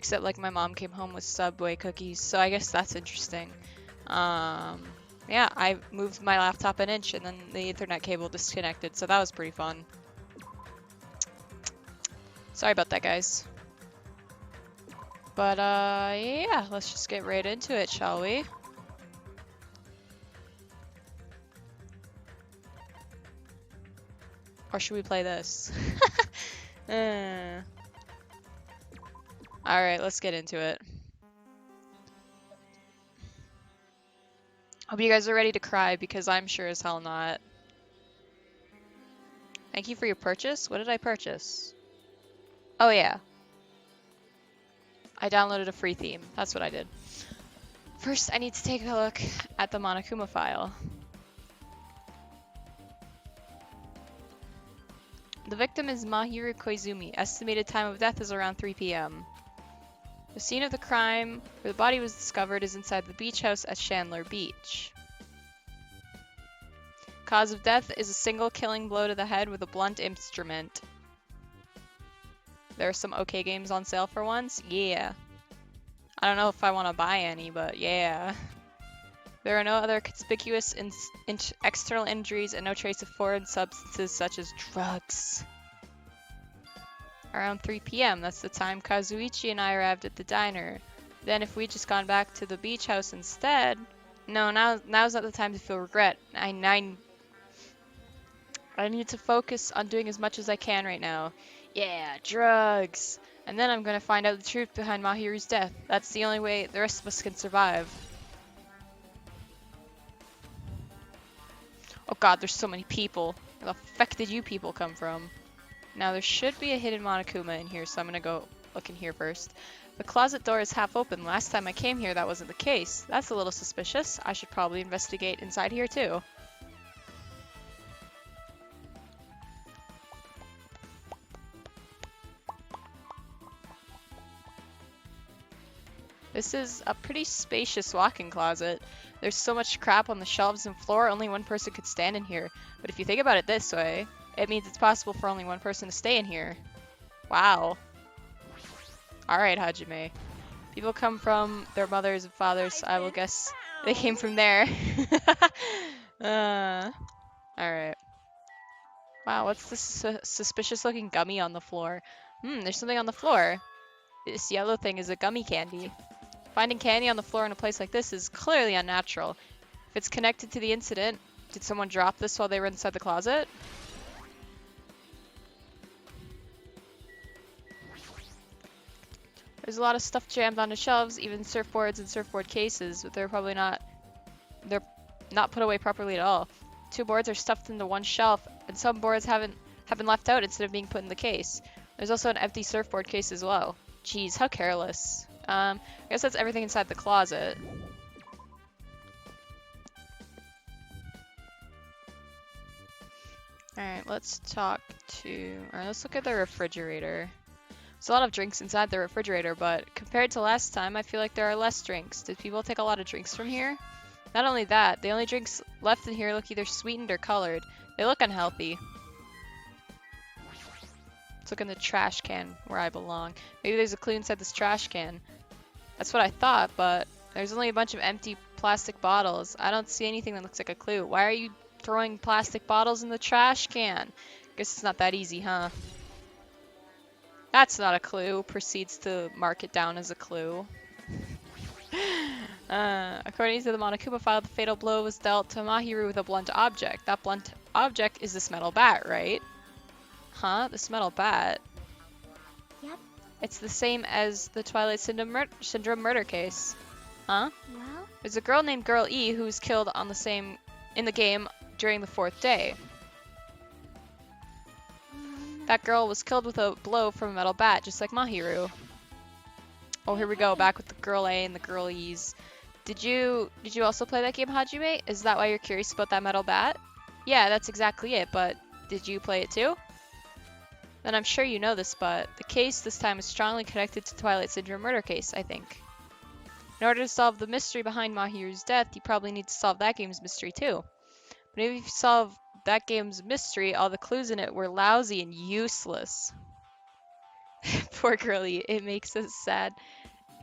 Except like my mom came home with Subway cookies, so I guess that's interesting. Yeah, I moved my laptop an inch and then the Ethernet cable disconnected, so that was pretty fun. Sorry about that, guys. But, yeah, let's just get right into it, shall we? Or should we play this? Alright, let's get into it. Hope you guys are ready to cry, because I'm sure as hell not. Thank you for your purchase? What did I purchase? Oh yeah. I downloaded a free theme. That's what I did. First, I need to take a look at the Monokuma file. The victim is Mahiru Koizumi. Estimated time of death is around 3 p.m. The scene of the crime, where the body was discovered, is inside the beach house at Chandler Beach. Cause of death is a single killing blow to the head with a blunt instrument. There are some okay games on sale for once? Yeah. I don't know if I want to buy any, but yeah. There are no other conspicuous external injuries and no trace of foreign substances such as drugs. Around 3 p.m., that's the time Kazuichi and I arrived at the diner. Then if we'd just gone back to the beach house instead... No, now's not the time to feel regret. I need to focus on doing as much as I can right now. Yeah, drugs! And then I'm gonna find out the truth behind Mahiru's death. That's the only way the rest of us can survive. Oh god, there's so many people. Where the fuck did you people come from? Now there should be a hidden Monokuma in here, so I'm gonna go look in here first. The closet door is half open. Last time I came here, that wasn't the case. That's a little suspicious. I should probably investigate inside here too. This is a pretty spacious walk-in closet. There's so much crap on the shelves and floor, only one person could stand in here. But if you think about it this way, it means it's possible for only one person to stay in here. Wow. Alright, Hajime. People come from their mothers and fathers, I will guess they came from there. Alright. Wow, what's this suspicious looking gummy on the floor? There's something on the floor. This yellow thing is a gummy candy. Finding candy on the floor in a place like this is clearly unnatural. If it's connected to the incident, did someone drop this while they were inside the closet? There's a lot of stuff jammed onto shelves, even surfboards and surfboard cases, but they're not put away properly at all. 2 boards are stuffed into one shelf, and some boards have been left out instead of being put in the case. There's also an empty surfboard case as well. Jeez, how careless. I guess that's everything inside the closet. Alright, let's look at the refrigerator. There's a lot of drinks inside the refrigerator, but compared to last time, I feel like there are less drinks. Did people take a lot of drinks from here? Not only that, the only drinks left in here look either sweetened or colored. They look unhealthy. Let's look in the trash can where I belong. Maybe there's a clue inside this trash can. That's what I thought, but there's only a bunch of empty plastic bottles. I don't see anything that looks like a clue. Why are you throwing plastic bottles in the trash can? Guess it's not that easy, huh? That's not a clue. Proceeds to mark it down as a clue. According to the Monokuma file, the fatal blow was dealt to Mahiru with a blunt object. That blunt object is this metal bat, right? Huh? This metal bat? Yep. It's the same as the Twilight Syndrome murder case. Huh? Well? There's a girl named Girl E who was killed in the game during the 4th day. That girl was killed with a blow from a metal bat, just like Mahiru. Oh, here we go, back with the Girl A and the Girl E's. Did you also play that game, Hajime? Is that why you're curious about that metal bat? Yeah, that's exactly it, but did you play it too? Then I'm sure you know this, but the case this time is strongly connected to Twilight Syndrome murder case, I think. In order to solve the mystery behind Mahiru's death, you probably need to solve that game's mystery too. But if you solve that game's mystery, all the clues in it were lousy and useless. Poor girlie, it makes us sad.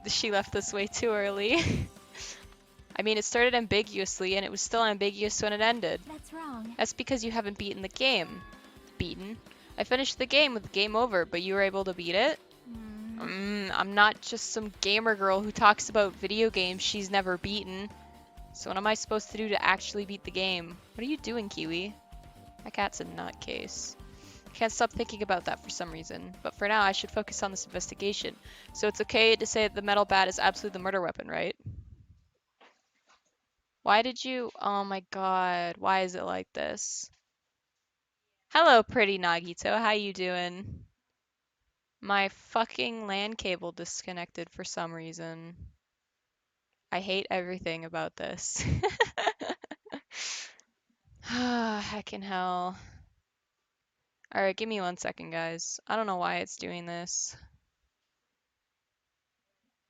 She left us way too early. I mean, it started ambiguously, and it was still ambiguous when it ended. That's wrong. That's because you haven't beaten the game. Beaten? I finished the game with game over, but you were able to beat it? I'm not just some gamer girl who talks about video games she's never beaten. So what am I supposed to do to actually beat the game? What are you doing, Kiwi? That cat's a nutcase. Can't stop thinking about that for some reason. But for now, I should focus on this investigation. So it's okay to say that the metal bat is absolutely the murder weapon, right? Why did you... Oh my god. Why is it like this? Hello, pretty Nagito. How you doing? My fucking LAN cable disconnected for some reason. I hate everything about this. Heck in hell. Alright, give me 1 second, guys. I don't know why it's doing this.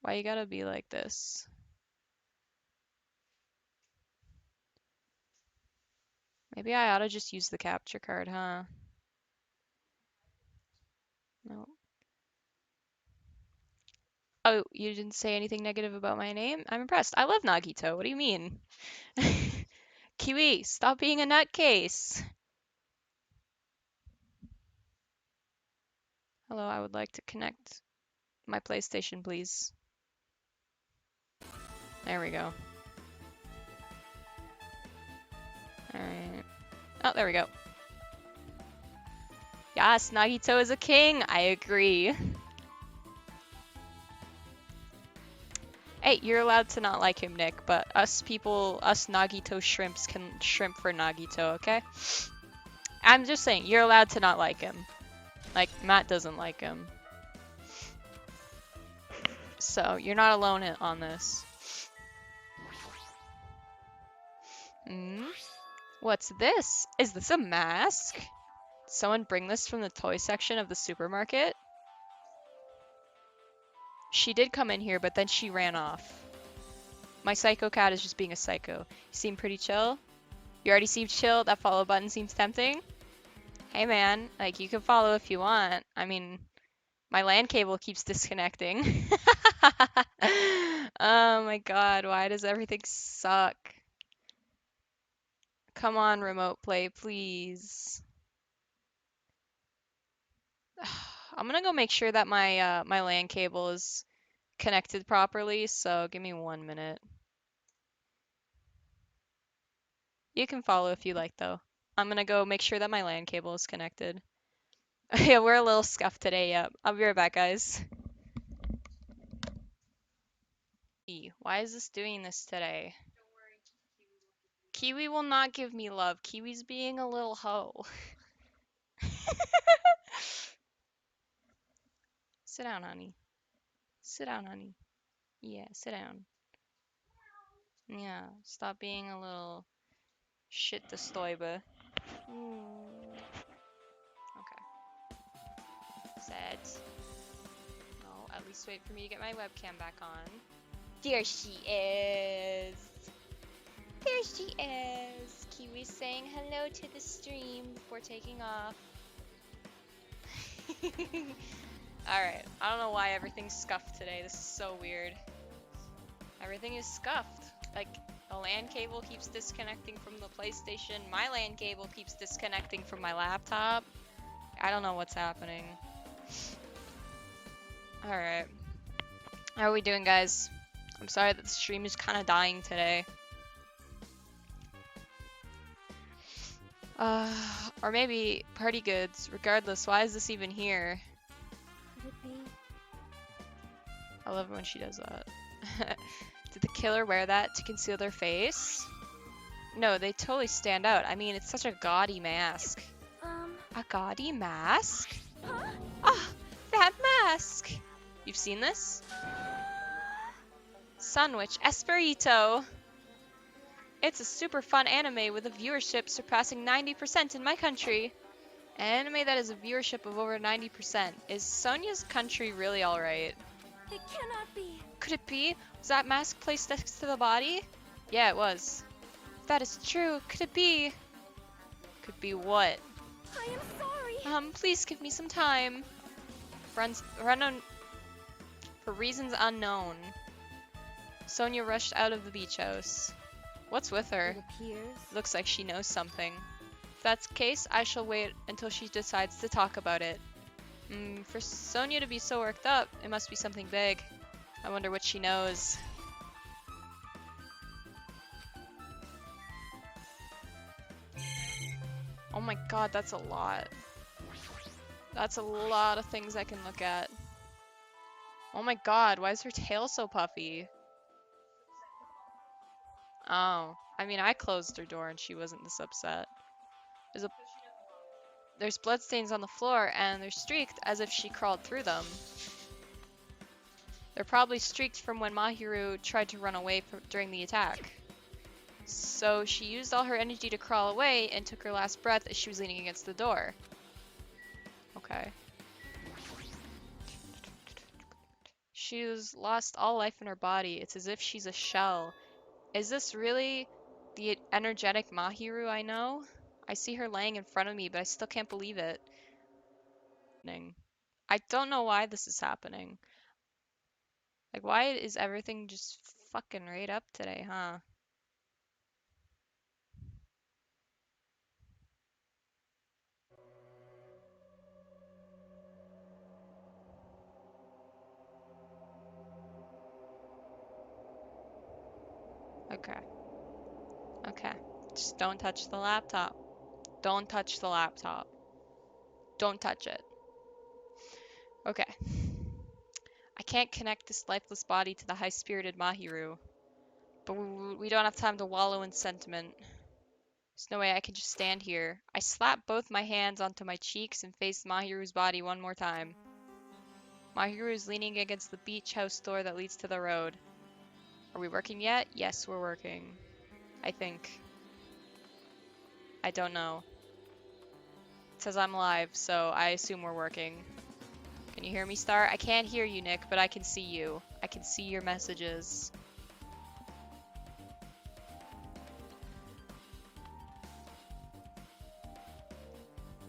Why you gotta be like this? Maybe I oughta just use the capture card, huh? No. Oh, you didn't say anything negative about my name? I'm impressed. I love Nagito. What do you mean? Kiwi, stop being a nutcase. Hello, I would like to connect my PlayStation, please. There we go. Alright. Oh, there we go. Yes, Nagito is a king. I agree. Hey, you're allowed to not like him, Nick, but us people, us Nagito shrimps can shrimp for Nagito, okay? I'm just saying, you're allowed to not like him. Like, Matt doesn't like him. So, you're not alone on this. What's this? Is this a mask? Did someone bring this from the toy section of the supermarket? She did come in here, but then she ran off. My psycho cat is just being a psycho. You seem pretty chill. You already seem chill. That follow button seems tempting. Hey man, like, you can follow if you want. I mean, my LAN cable keeps disconnecting. Oh my god, why does everything suck? Come on, remote play, please. I'm gonna go make sure that my LAN cable is connected properly, so give me 1 minute. You can follow if you like, though. I'm gonna go make sure that my LAN cable is connected. Yeah, we're a little scuffed today, yeah. I'll be right back, guys. Why is this doing this today? Kiwi will not give me love. Kiwi's being a little hoe. Sit down, honey. Sit down, honey. Yeah, sit down. Yeah, stop being a little shit disturber. Okay. Set. No, at least wait for me to get my webcam back on. There she is. There she is. Kiwi's saying hello to the stream before taking off. Alright, I don't know why everything's scuffed today. This is so weird. Everything is scuffed. Like, the LAN cable keeps disconnecting from the PlayStation. My LAN cable keeps disconnecting from my laptop. I don't know what's happening. Alright. How are we doing, guys? I'm sorry that the stream is kind of dying today. Or maybe party goods. Regardless, why is this even here? Could it be? I love it when she does that. Did the killer wear that to conceal their face? No, they totally stand out. I mean, it's such a gaudy mask. A gaudy mask? Huh? Ah, that mask! You've seen this? Sunwitch Esperito! It's a super fun anime with a viewership surpassing 90% in my country. An anime that has a viewership of over 90%. Is Sonia's country really alright? It cannot be. Could it be? Was that mask placed next to the body? Yeah, it was. If that is true, could it be? Could be what? I am sorry. Please give me some time. For reasons unknown, Sonia rushed out of the beach house. What's with her? It appears. Looks like she knows something. If that's the case, I shall wait until she decides to talk about it. For Sonia to be so worked up, it must be something big. I wonder what she knows. Oh my god, that's a lot. That's a lot of things I can look at. Oh my god, why is her tail so puffy? Oh, I mean, I closed her door and she wasn't this upset. There's bloodstains on the floor and they're streaked as if she crawled through them. They're probably streaked from when Mahiru tried to run away during the attack. So she used all her energy to crawl away and took her last breath as she was leaning against the door. Okay. She's lost all life in her body. It's as if she's a shell. Is this really the energetic Mahiru I know? I see her laying in front of me, but I still can't believe it. I don't know why this is happening. Like, why is everything just fucking right up today, huh? Okay. Okay. Just don't touch the laptop. Don't touch the laptop. Don't touch it. Okay. I can't connect this lifeless body to the high-spirited Mahiru. But we don't have time to wallow in sentiment. There's no way I can just stand here. I slap both my hands onto my cheeks and face Mahiru's body one more time. Mahiru is leaning against the beach house door that leads to the road. Are we working yet? Yes, we're working. I think. I don't know. It says I'm live, so I assume we're working. Can you hear me, Star? I can't hear you, Nick, but I can see you. I can see your messages.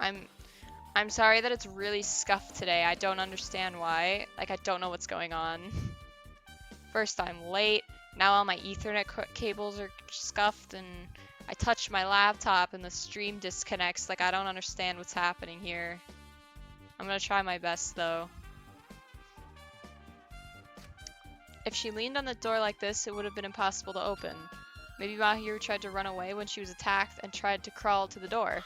I'm sorry that it's really scuffed today. I don't understand why. Like, I don't know what's going on. First I'm late, now all my Ethernet cables are scuffed, and I touched my laptop and the stream disconnects. Like, I don't understand what's happening here. I'm gonna try my best, though. If she leaned on the door like this, it would have been impossible to open. Maybe Mahiru tried to run away when she was attacked and tried to crawl to the door.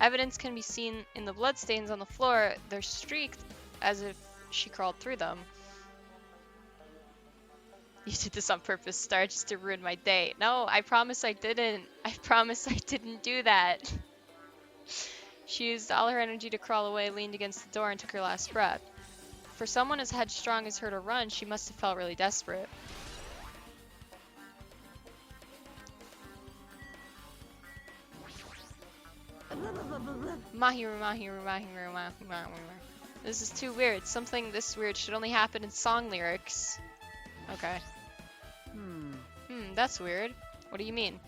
Evidence can be seen in the bloodstains on the floor. They're streaked as if she crawled through them. You did this on purpose, Star, just to ruin my day. No, I promise I didn't. I promise I didn't do that. She used all her energy to crawl away, leaned against the door, and took her last breath. For someone as headstrong as her to run, she must have felt really desperate. Mahiru. This is too weird. Something this weird should only happen in song lyrics. Okay. That's weird. What do you mean?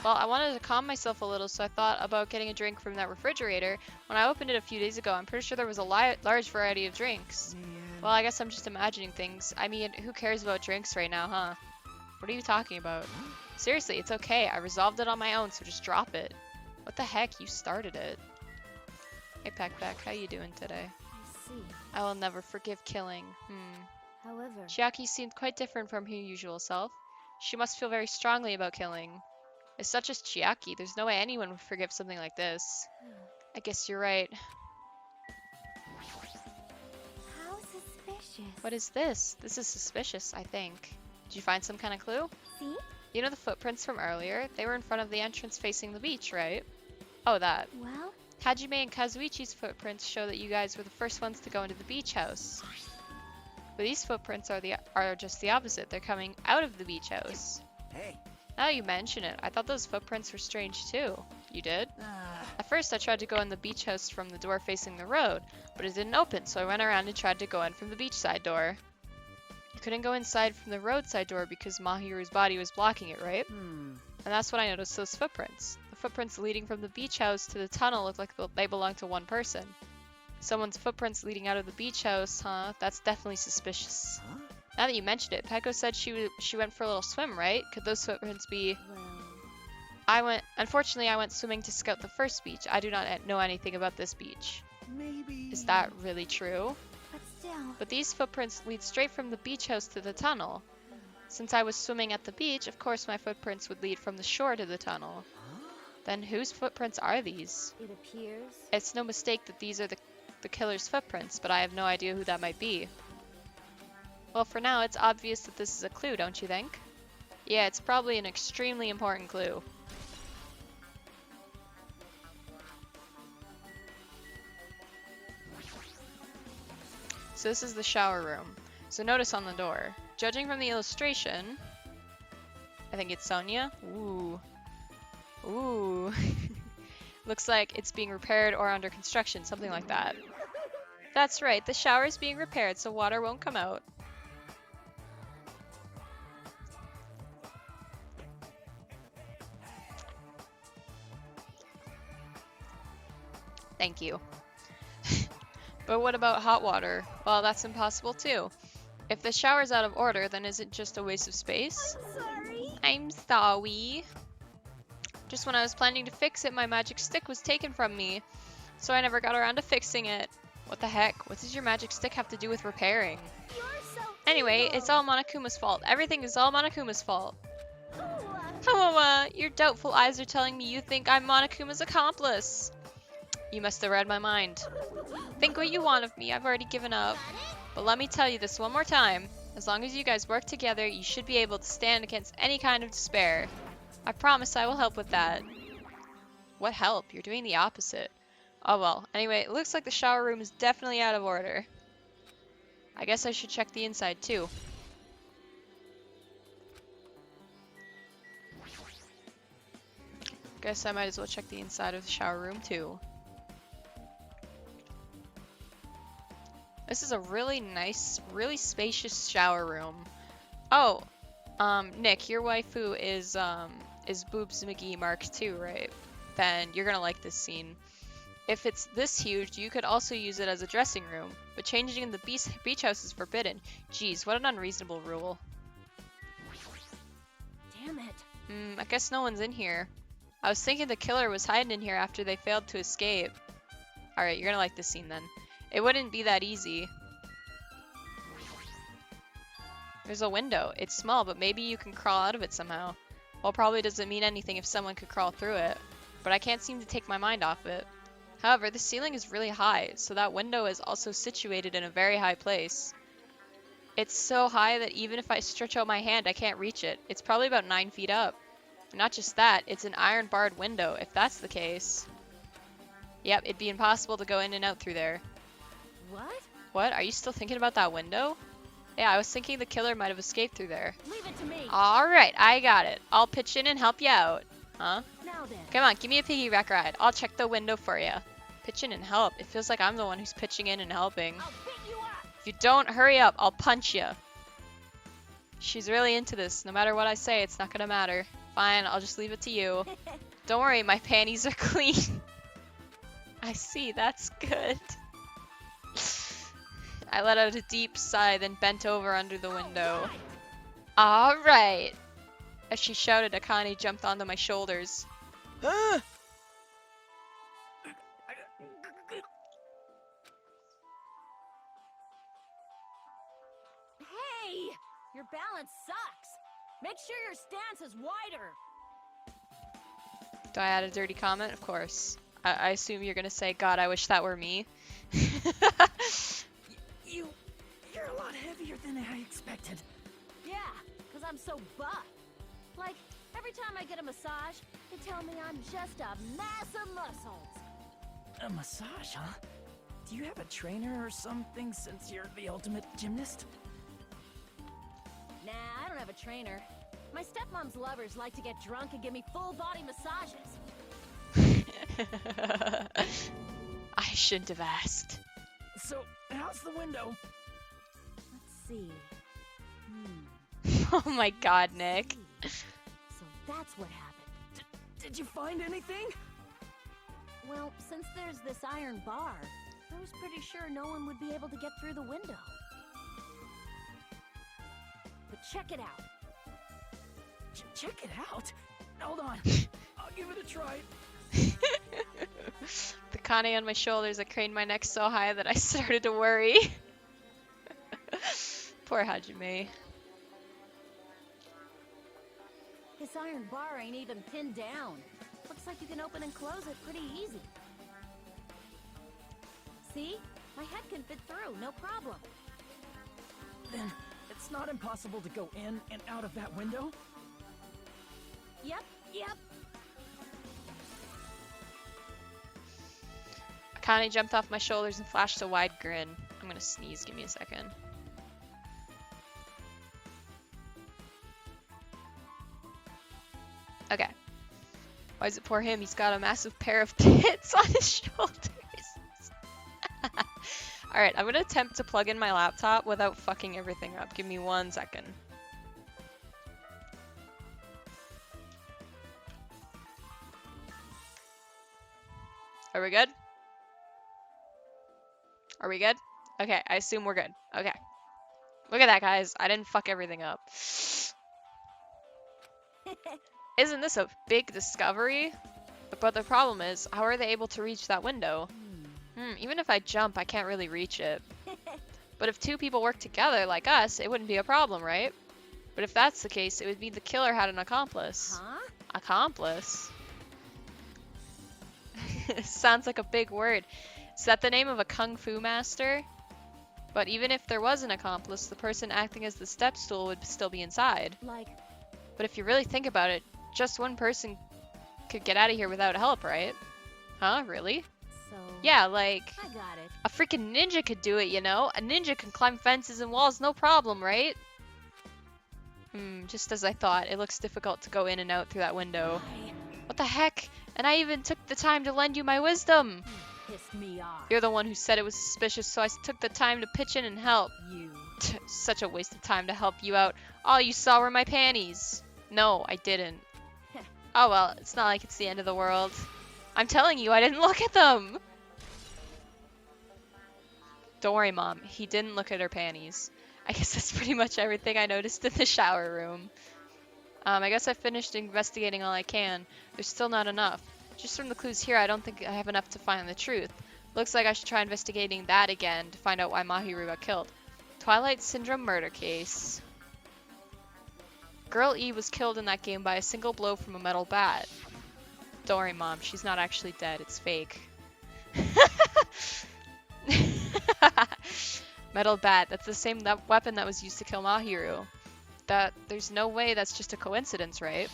Well, I wanted to calm myself a little, so I thought about getting a drink from that refrigerator. When I opened it a few days ago, I'm pretty sure there was a large variety of drinks. Well, I guess I'm just imagining things. I mean, who cares about drinks right now, huh? What are you talking about? Seriously, it's okay. I resolved it on my own, so just drop it. What the heck? You started it. Hey, Peck, how you doing today? I see. I will never forgive killing. However, Chiaki seemed quite different from her usual self. She must feel very strongly about killing. As such as Chiaki, there's no way anyone would forgive something like this. I guess you're right. how suspicious. What is this? This is suspicious, I think. Did you find some kind of clue? See? You know the footprints from earlier? They were in front of the entrance facing the beach, right? Oh, that. Well, Hajime and Kazuichi's footprints show that you guys were the first ones to go into the beach house. But these footprints are just the opposite. They're coming out of the beach house. Hey. Now you mention it, I thought those footprints were strange too. You did? At first I tried to go in the beach house from the door facing the road, but it didn't open, so I went around and tried to go in from the beachside door. You couldn't go inside from the roadside door because Mahiru's body was blocking it, right? And that's when I noticed those footprints. The footprints leading from the beach house to the tunnel look like they belong to one person. Someone's footprints leading out of the beach house, huh? That's definitely suspicious. Huh? Now that you mentioned it, Peko said she went for a little swim, right? Could those footprints be... Well, Unfortunately, I went swimming to scout the first beach. I do not know anything about this beach. Maybe. Is that really true? but still. But these footprints lead straight from the beach house to the tunnel. Since I was swimming at the beach, of course my footprints would lead from the shore to the tunnel. Huh? Then whose footprints are these? It appears. It's no mistake that these are the killer's footprints, but I have no idea who that might be. Well, for now, it's obvious that this is a clue, don't you think? Yeah, it's probably an extremely important clue. So this is the shower room. So notice on the door. Judging from the illustration, I think it's Sonia. Ooh. Ooh. Looks like it's being repaired or under construction, something like that. That's right, the shower is being repaired so water won't come out. Thank you. But what about hot water? Well, that's impossible too. If the shower's out of order, then is it just a waste of space? Sorry. I'm sorry. Just when I was planning to fix it, my magic stick was taken from me. So I never got around to fixing it. What the heck? What does your magic stick have to do with repairing? You're so. Anyway, evil. it's all Monokuma's fault. Everything is all Monokuma's fault. Oh, Your doubtful eyes are telling me you think I'm Monokuma's accomplice. You must have read my mind. Think what you want of me, I've already given up. But let me tell you this one more time. As long as you guys work together, you should be able to stand against any kind of despair. I promise I will help with that. What help? You're doing the opposite. Oh well, anyway, it looks like the shower room is definitely out of order. I guess I should check the inside too. Guess I might as well check the inside of the shower room too. This is a really nice, really spacious shower room. Oh, Nick, your waifu is Boobs McGee Mark II, right? Then you're gonna like this scene. If it's this huge, you could also use it as a dressing room, but changing in the beach house is forbidden. Jeez, what an unreasonable rule. damn it. I guess no one's in here. I was thinking the killer was hiding in here after they failed to escape. Alright, you're gonna like this scene then. It wouldn't be that easy. There's a window. It's small, but maybe you can crawl out of it somehow. Well, probably doesn't mean anything if someone could crawl through it, but I can't seem to take my mind off it. However, the ceiling is really high, so that window is also situated in a very high place. It's so high that even if I stretch out my hand, I can't reach it. It's probably about 9 feet up. And not just that, it's an iron barred window, if that's the case. Yep, it'd be impossible to go in and out through there. What? What? Are you still thinking about that window? Yeah, I was thinking the killer might have escaped through there. Leave it to me. Alright, I got it. I'll pitch in and help you out. Huh? Now then. Come on, give me a piggyback ride. I'll check the window for you. Pitch in and help. It feels like I'm the one who's pitching in and helping. I'll beat you up. If you don't hurry up, I'll punch you. She's really into this. No matter what I say, it's not gonna matter. Fine, I'll just leave it to you. Don't worry, my panties are clean. I see, that's good. I let out a deep sigh, then bent over under the window. Alright! As she shouted, Akane jumped onto my shoulders. Ah! Hey! Your balance sucks. Make sure your stance is wider. Do I add a dirty comment? Of course. I assume you're gonna say, God, I wish that were me. You're a lot heavier than I expected. Yeah, because I'm so buff. Like, every time I get a massage, they tell me I'm just a mass of muscles. A massage, huh? Do you have a trainer or something since you're the ultimate gymnast? Nah, I don't have a trainer. My stepmom's lovers like to get drunk and give me full body massages. I shouldn't have asked. So, how's the window? Let's see. Oh my god, Nick. So that's what happened. Did you find anything? Well, since there's this iron bar, I was pretty sure no one would be able to get through the window. But check it out. Check it out? Hold on. I'll give it a try. The Kane on my shoulders, I craned my neck so high that I started to worry. Poor Hajime. This iron bar ain't even pinned down. Looks like you can open and close it pretty easy. See? My head can fit through, no problem. Then it's not impossible to go in and out of that window? Yep. Akane jumped off my shoulders and flashed a wide grin. I'm gonna sneeze, give me a second. Okay. Why is it poor him? He's got a massive pair of pits on his shoulders. Alright, I'm gonna attempt to plug in my laptop without fucking everything up. Give me 1 second. Are we good? Are we good? Okay, I assume we're good. Okay. Look at that, guys. I didn't fuck everything up. Isn't this a big discovery? But the problem is, how are they able to reach that window? Even if I jump, I can't really reach it. But if 2 people work together like us, it wouldn't be a problem, right? But if that's the case, it would mean the killer had an accomplice. Huh? Accomplice? Sounds like a big word. Is that the name of a kung fu master? But even if there was an accomplice, the person acting as the step stool would still be inside. Like, But if you really think about it, just one person could get out of here without help, right? Huh? Really? so... Yeah, like, I got it. a freaking ninja could do it, you know? A ninja can climb fences and walls, no problem, right? Just as I thought, it looks difficult to go in and out through that window. What the heck? And I even took the time to lend you my wisdom! Pissed me off. You're the one who said it was suspicious, so I took the time to pitch in and help. You. Such a waste of time to help you out. All you saw were my panties. No, I didn't. Oh well, it's not like it's the end of the world. I'm telling you, I didn't look at them! Don't worry, Mom. He didn't look at her panties. I guess that's pretty much everything I noticed in the shower room. I guess I finished investigating all I can. There's still not enough. Just from the clues here, I don't think I have enough to find the truth. Looks like I should try investigating that again to find out why Mahiru got killed. Twilight Syndrome murder case. Girl E was killed in that game by a single blow from a metal bat. Don't worry, Mom. She's not actually dead. It's fake. Metal bat. That's the same weapon that was used to kill Mahiru. There's no way that's just a coincidence, right?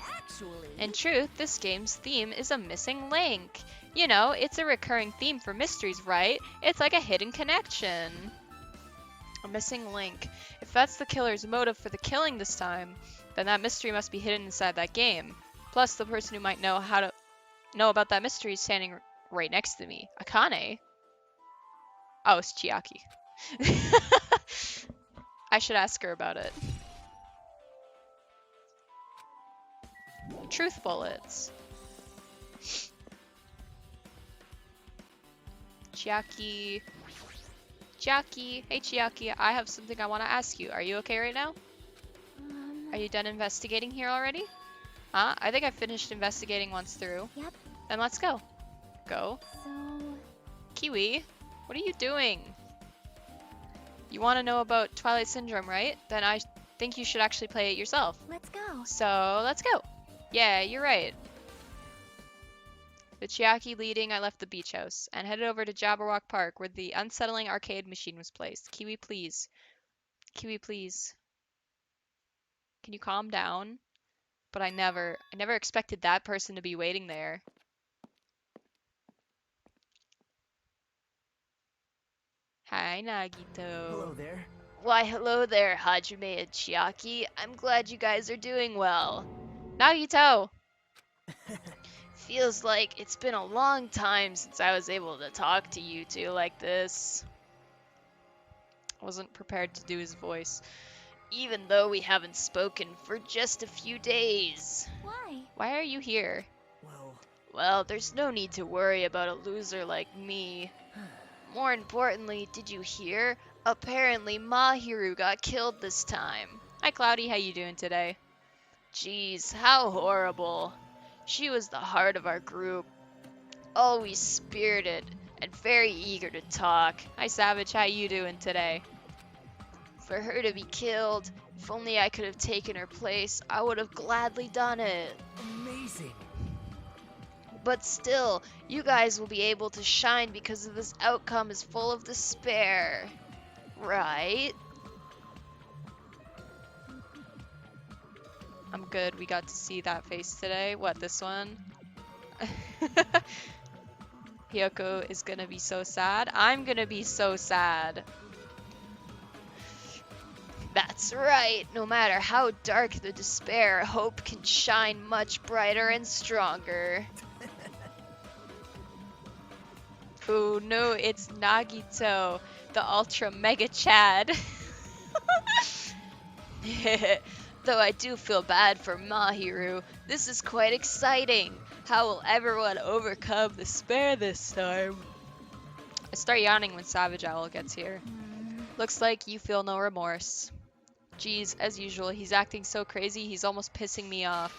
Actually... In truth, this game's theme is a missing link. You know, it's a recurring theme for mysteries, right? It's like a hidden connection. A missing link. If that's the killer's motive for the killing this time, then that mystery must be hidden inside that game. Plus, the person who might know about that mystery is standing right next to me. Akane. Oh, it's Chiaki. I should ask her about it. Truth bullets. Chiaki. Chiaki. Hey, Chiaki. I have something I want to ask you. Are you okay right now? Are you done investigating here already? Huh? I think I finished investigating once through. Yep. Then let's go. Go. So... Kiwi, what are you doing? You want to know about Twilight Syndrome, right? Then I think you should actually play it yourself. Let's go. So, let's go. Yeah, you're right. With Chiaki leading, I left the beach house and headed over to Jabberwock Park where the unsettling arcade machine was placed. Kiwi, please. Kiwi, please. Can you calm down? But I never expected that person to be waiting there. Hi, Nagito. Hello there. Why, hello there, Hajime and Chiaki. I'm glad you guys are doing well. Nagito! Feels like it's been a long time since I was able to talk to you two like this. I wasn't prepared to do his voice. Even though we haven't spoken for just a few days. Why? Why are you here? Well, Well, there's no need to worry about a loser like me. More importantly, did you hear? Apparently Mahiru got killed this time. Hi Cloudy, how you doing today? Jeez, how horrible. She was the heart of our group. Always spirited and very eager to talk. Hi Savage, how you doing today? For her to be killed, if only I could have taken her place, I would have gladly done it. Amazing. But still, you guys will be able to shine because of this outcome is full of despair. Right? I'm good, we got to see that face today. What, this one? Hyoko is gonna be so sad. I'm gonna be so sad. That's right. No matter how dark the despair, hope can shine much brighter and stronger. Oh no, it's Nagito, the Ultra Mega Chad. Though I do feel bad for Mahiru, this is quite exciting. How will everyone overcome despair this time? I start yawning when Savage Owl gets here. Looks like you feel no remorse. Geez, as usual, he's acting so crazy he's almost pissing me off.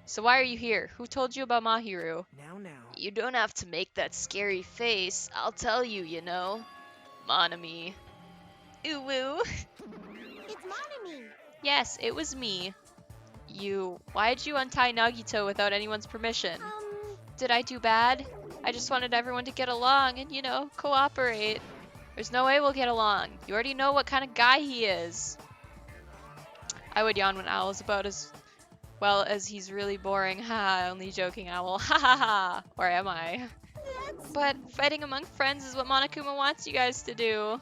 So why are you here? Who told you about Mahiru? Now. You don't have to make that scary face. I'll tell you, you know. Monami. Ooh woo. It's Monami. Yes, it was me. Why'd you untie Nagito without anyone's permission? Did I do bad? I just wanted everyone to get along and, cooperate. There's no way we'll get along. You already know what kind of guy he is. I would yawn when Owl's about as well as he's really boring. Ha, only joking, Owl. Ha ha ha. Or am I? But fighting among friends is what Monokuma wants you guys to do.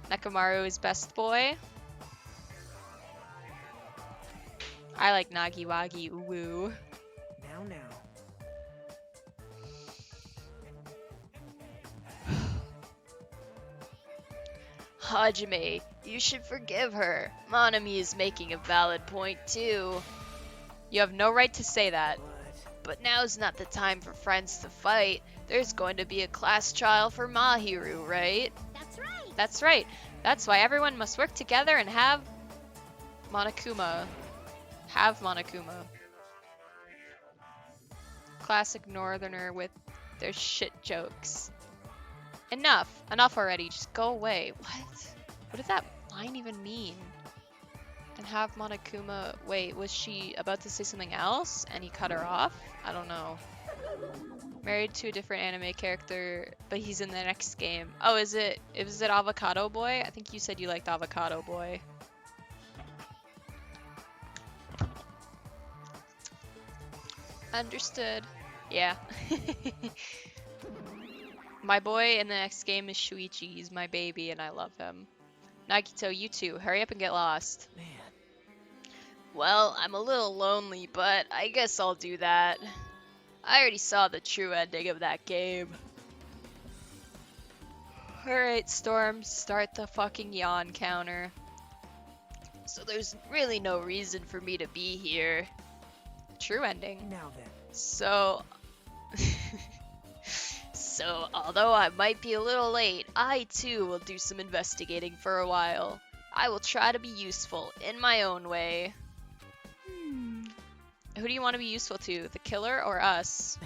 Nekomaru is best boy. I like Nagiwagi, ooh woo. Now. Hajime, you should forgive her. Monami is making a valid point too. You have no right to say that. But now's not the time for friends to fight. There's going to be a class trial for Mahiru, right? That's right. That's right. That's why everyone must work together and have Monokuma. Classic northerner with their shit jokes. Enough already. Just go away. What did that line even mean? And have Monokuma. Wait, was she about to say something else and he cut her off? I don't know. Married to a different anime character, but he's in the next game. Oh, is it Avocado Boy? I think you said you liked Avocado Boy. Understood. Yeah. My boy in the next game is Shuichi. He's my baby and I love him. Nagito, you too. Hurry up and get lost. Man. Well, I'm a little lonely, but I guess I'll do that. I already saw the true ending of that game. Alright, Storm, start the fucking yawn counter. So there's really no reason for me to be here. True ending. Now then. So, although I might be a little late, I too will do some investigating for a while. I will try to be useful in my own way. Who do you want to be useful to, the killer or us?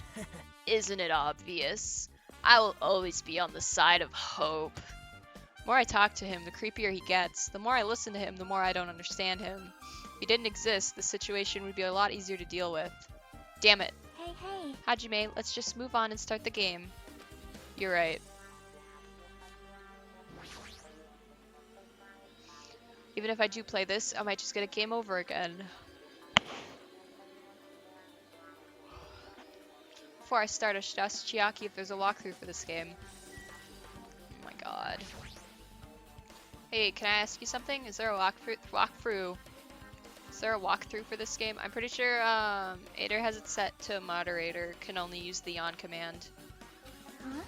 Isn't it obvious? I will always be on the side of hope. The more I talk to him, the creepier he gets. The more I listen to him, the more I don't understand him. If he didn't exist, the situation would be a lot easier to deal with. Damn it. Hey. Hajime, let's just move on and start the game. You're right. Even if I do play this, I might just get a game over again. Before I start, I should ask Chiaki if there's a walkthrough for this game. Oh my god. Hey, can I ask you something? Is there a walkthrough? Is there a walkthrough for this game? I'm pretty sure Ader has it set to moderator, can only use the on command. Huh?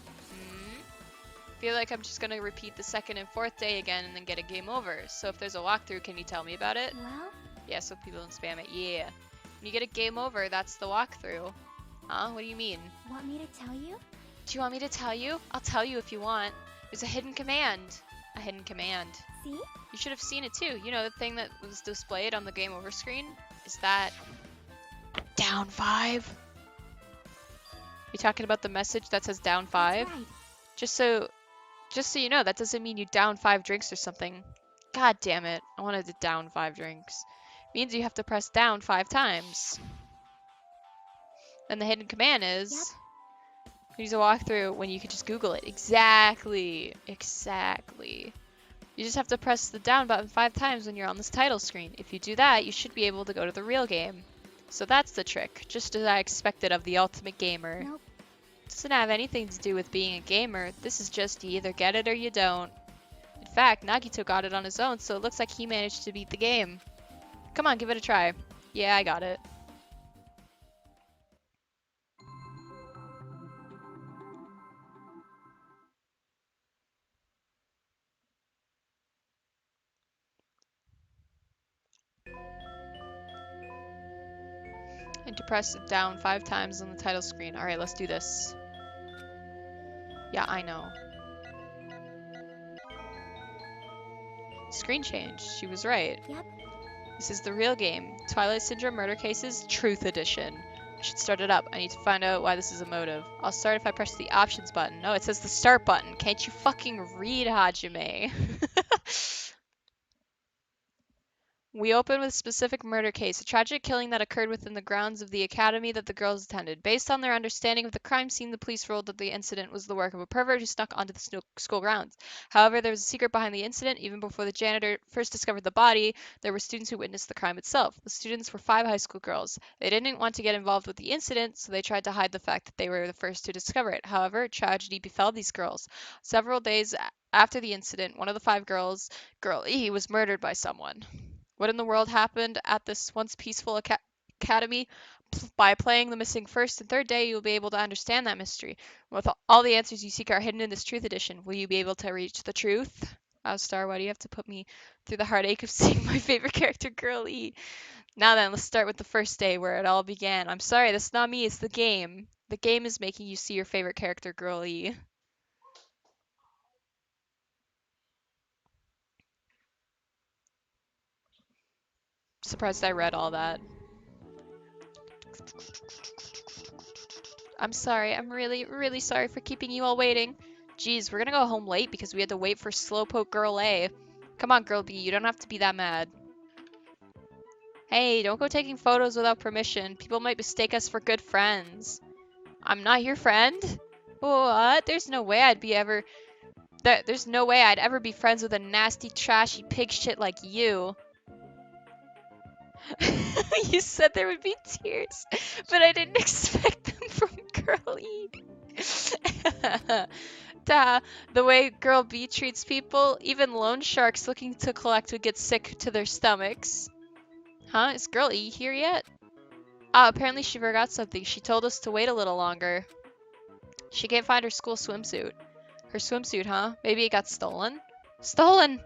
Feel like I'm just gonna repeat the second and fourth day again and then get a game over. So if there's a walkthrough, can you tell me about it? Well? Yeah, so people don't spam it. Yeah. When you get a game over, that's the walkthrough. Huh? What do you mean? Want me to tell you? Do you want me to tell you? I'll tell you if you want. There's a hidden command. A hidden command. See? You should have seen it too. You know, the thing that was displayed on the game over screen? Is that down 5? You talking about the message that says down 5? That's right. Just so you know, that doesn't mean you down 5 drinks or something. God damn it. I wanted to down 5 drinks. Means you have to press down 5 times. And the hidden command is... Yep. Use a walkthrough when you could just Google it. Exactly. Exactly. You just have to press the down button 5 times when you're on this title screen. If you do that, you should be able to go to the real game. So that's the trick, just as I expected of the ultimate gamer. Nope. Doesn't have anything to do with being a gamer. This is just you either get it or you don't. In fact, Nagito got it on his own, so it looks like he managed to beat the game. Come on, give it a try. Yeah, I got it. And to press it down 5 times on the title screen. Alright, let's do this. Yeah, I know. Screen change. She was right. Yep. This is the real game. Twilight Syndrome Murder Cases, Truth Edition. I should start it up. I need to find out why this is a motive. I'll start if I press the options button. No, it says the start button. Can't you fucking read, Hajime? We open with a specific murder case, a tragic killing that occurred within the grounds of the academy that the girls attended. Based on their understanding of the crime scene, the police ruled that the incident was the work of a pervert who snuck onto the school grounds. However, there was a secret behind the incident. Even before the janitor first discovered the body, there were students who witnessed the crime itself. The students were 5 high school girls. They didn't want to get involved with the incident, so they tried to hide the fact that they were the first to discover it. However, tragedy befell these girls. Several days after the incident, one of the 5 girls, Girl E, was murdered by someone. What in the world happened at this once peaceful academy? By playing the missing first and third day, you'll be able to understand that mystery. With all the answers you seek are hidden in this Truth Edition. Will you be able to reach the truth? Star, why do you have to put me through the heartache of seeing my favorite character, Girl E? Now then, let's start with the first day where it all began. I'm sorry, that's not me, it's the game. The game is making you see your favorite character, Girl E. Surprised I read all that. I'm sorry. I'm really, really sorry for keeping you all waiting. Geez, we're gonna go home late because we had to wait for Slowpoke Girl A. Come on, Girl B, you don't have to be that mad. Hey, don't go taking photos without permission. People might mistake us for good friends. I'm not your friend? What? There's no way I'd ever be friends with a nasty, trashy pig shit like you. You said there would be tears, but I didn't expect them from Girlie. Duh, the way Girl B treats people, even loan sharks looking to collect would get sick to their stomachs. Huh? Is Girl E here yet? Ah, apparently she forgot something. She told us to wait a little longer. She can't find her school swimsuit. Her swimsuit, huh? Maybe it got stolen? Stolen!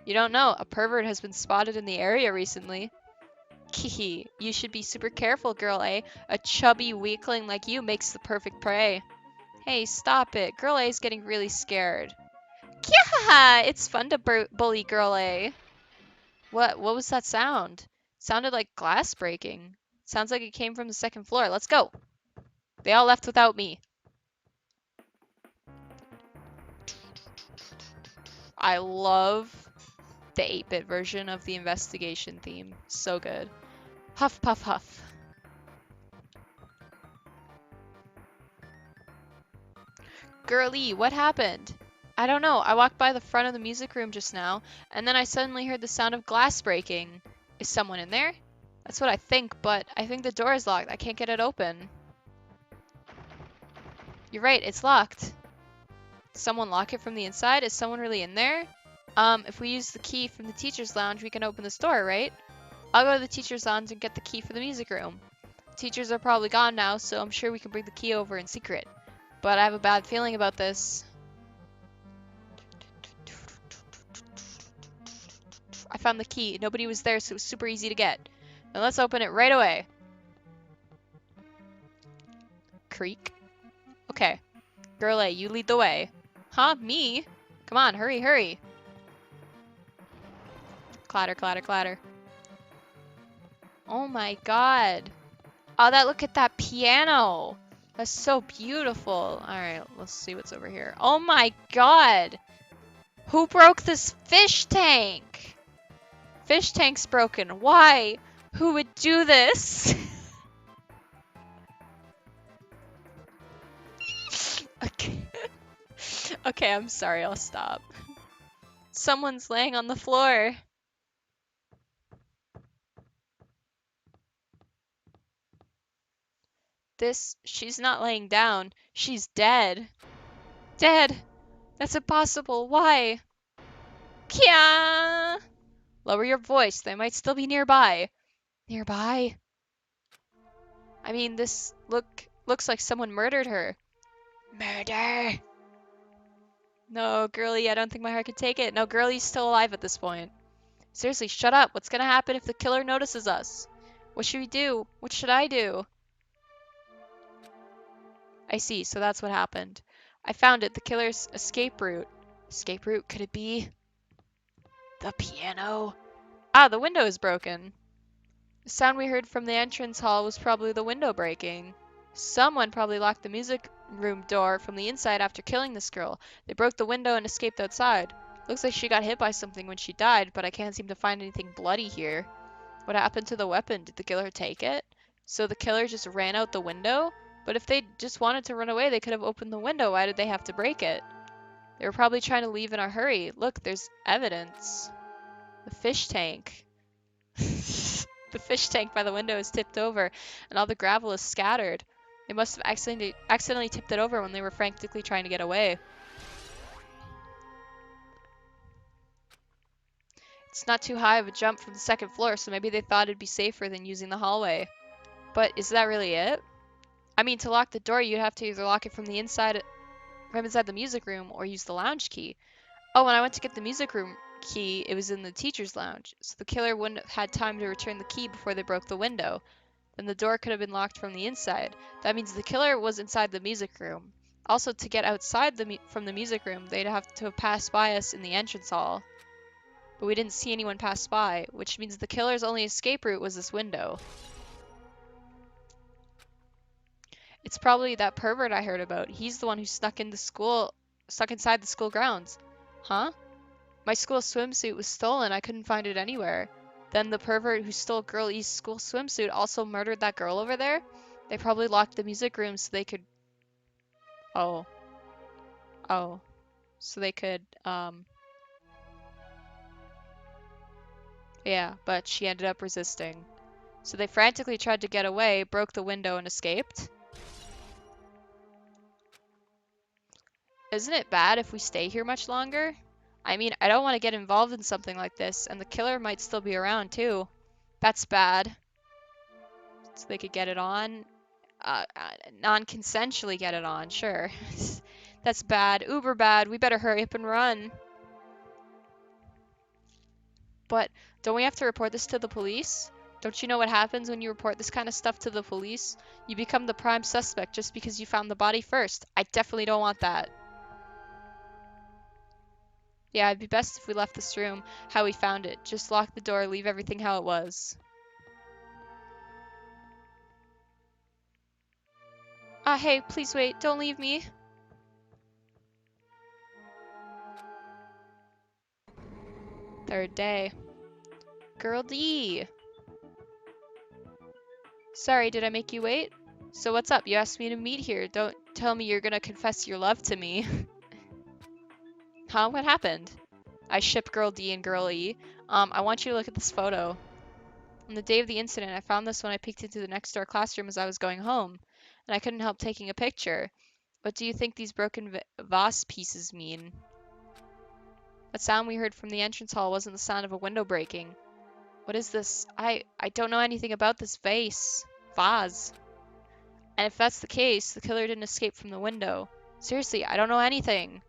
You don't know. A pervert has been spotted in the area recently. Kihi, you should be super careful, Girl A. A chubby weakling like you makes the perfect prey. Hey, stop it. Girl A is getting really scared. Yeah, it's fun to bully Girl A. What was that sound? Sounded like glass breaking. Sounds like it came from the second floor. Let's go. They all left without me. I love the 8-bit version of the investigation theme. So good. Huff, puff, huff. Girlie, what happened? I don't know. I walked by the front of the music room just now, and then I suddenly heard the sound of glass breaking. Is someone in there? That's what I think, but I think the door is locked. I can't get it open. You're right, it's locked. Did someone lock it from the inside? Is someone really in there? If we use the key from the teacher's lounge, we can open this door, right? I'll go to the teacher's lounge and get the key for the music room. The teachers are probably gone now, so I'm sure we can bring the key over in secret. But I have a bad feeling about this. I found the key. Nobody was there, so it was super easy to get. Now let's open it right away. creak. Okay. Girl A, you lead the way. Huh? Me? Come on, hurry, hurry. Clatter, clatter, clatter. Oh my god. Oh, look at that piano. That's so beautiful. Alright, let's see what's over here. Oh my god. Who broke this fish tank? Fish tank's broken. Why? Who would do this? Okay. Okay, I'm sorry. I'll stop. Someone's laying on the floor. She's not laying down. She's dead. Dead. That's impossible. Why? Kia! Lower your voice. They might still be nearby. Nearby? I mean, this looks like someone murdered her. Murder! No, girlie, I don't think my heart can take it. No, girlie's still alive at this point. Seriously, shut up. What's gonna happen if the killer notices us? What should we do? What should I do? I see, so that's what happened. I found it, the killer's escape route. Escape route? Could it be the piano? Ah, the window is broken. The sound we heard from the entrance hall was probably the window breaking. Someone probably locked the music room door from the inside after killing this girl. They broke the window and escaped outside. Looks like she got hit by something when she died, but I can't seem to find anything bloody here. What happened to the weapon? Did the killer take it? So the killer just ran out the window? But if they just wanted to run away, they could have opened the window. Why did they have to break it? They were probably trying to leave in a hurry. Look, there's evidence. The fish tank. The fish tank by the window is tipped over, and all the gravel is scattered. They must have accidentally tipped it over when they were frantically trying to get away. It's not too high of a jump from the second floor, so maybe they thought it'd be safer than using the hallway. But is that really it? I mean, to lock the door, you'd have to either lock it from inside the music room or use the lounge key. Oh, when I went to get the music room key, it was in the teacher's lounge, so the killer wouldn't have had time to return the key before they broke the window. Then the door could have been locked from the inside. That means the killer was inside the music room. Also, to get outside from the music room, they'd have to have passed by us in the entrance hall. But we didn't see anyone pass by, which means the killer's only escape route was this window. It's probably that pervert I heard about. He's the one who snuck inside the school grounds. Huh? My school swimsuit was stolen. I couldn't find it anywhere. Then the pervert who stole Girl E's school swimsuit also murdered that girl over there? They probably locked the music room so they could... Oh. Oh. So they could, Yeah, but she ended up resisting. So they frantically tried to get away, broke the window, and escaped? Isn't it bad if we stay here much longer? I mean, I don't want to get involved in something like this, and the killer might still be around, too. That's bad. So they could get it on? Non-consensually get it on, sure. That's bad. Uber bad. We better hurry up and run. But don't we have to report this to the police? Don't you know what happens when you report this kind of stuff to the police? You become the prime suspect just because you found the body first. I definitely don't want that. Yeah, it'd be best if we left this room how we found it. Just lock the door, leave everything how it was. Hey, please wait. Don't leave me. Third day. Girl D. Sorry, did I make you wait? So what's up? You asked me to meet here. Don't tell me you're gonna confess your love to me. Huh? What happened? I ship Girl D and Girl E. I want you to look at this photo. On the day of the incident, I found this when I peeked into the next door classroom as I was going home, and I couldn't help taking a picture. What do you think these broken vase pieces mean? That sound we heard from the entrance hall wasn't the sound of a window breaking. What is this? I don't know anything about this vase. Vase. And if that's the case, the killer didn't escape from the window. Seriously, I don't know anything.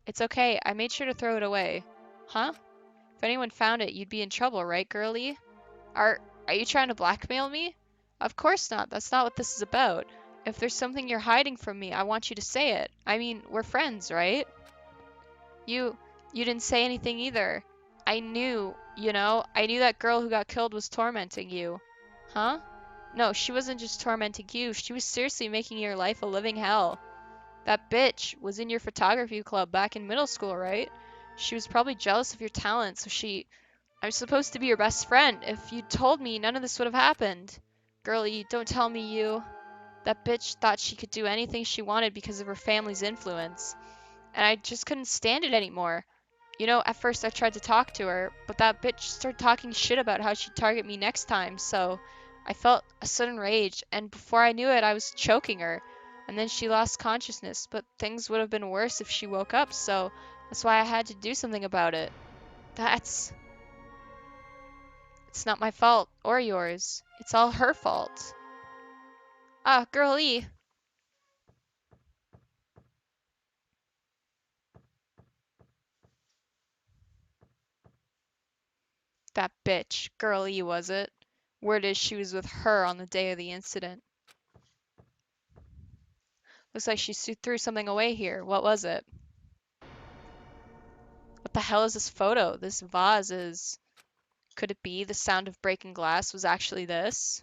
It's okay. I made sure to throw it away. Huh? If anyone found it, you'd be in trouble, right, girlie? Are you trying to blackmail me? Of course not. That's not what this is about. If there's something you're hiding from me, I want you to say it. I mean, we're friends, right? You didn't say anything either. I knew, I knew that girl who got killed was tormenting you. Huh? No, she wasn't just tormenting you. She was seriously making your life a living hell. That bitch was in your photography club back in middle school, right? She was probably jealous of your talent, so I'm supposed to be your best friend. If you told me, none of this would have happened. Girlie, don't tell me you. That bitch thought she could do anything she wanted because of her family's influence. And I just couldn't stand it anymore. At first I tried to talk to her, but that bitch started talking shit about how she'd target me next time, so I felt a sudden rage, and before I knew it, I was choking her. And then she lost consciousness, but things would have been worse if she woke up, so that's why I had to do something about it. It's not my fault, or yours. It's all her fault. Ah, girlie. That bitch, girlie, was it? Word is she was with her on the day of the incident. Looks like she threw something away here. What was it? What the hell is this photo? This vase is... Could it be the sound of breaking glass was actually this?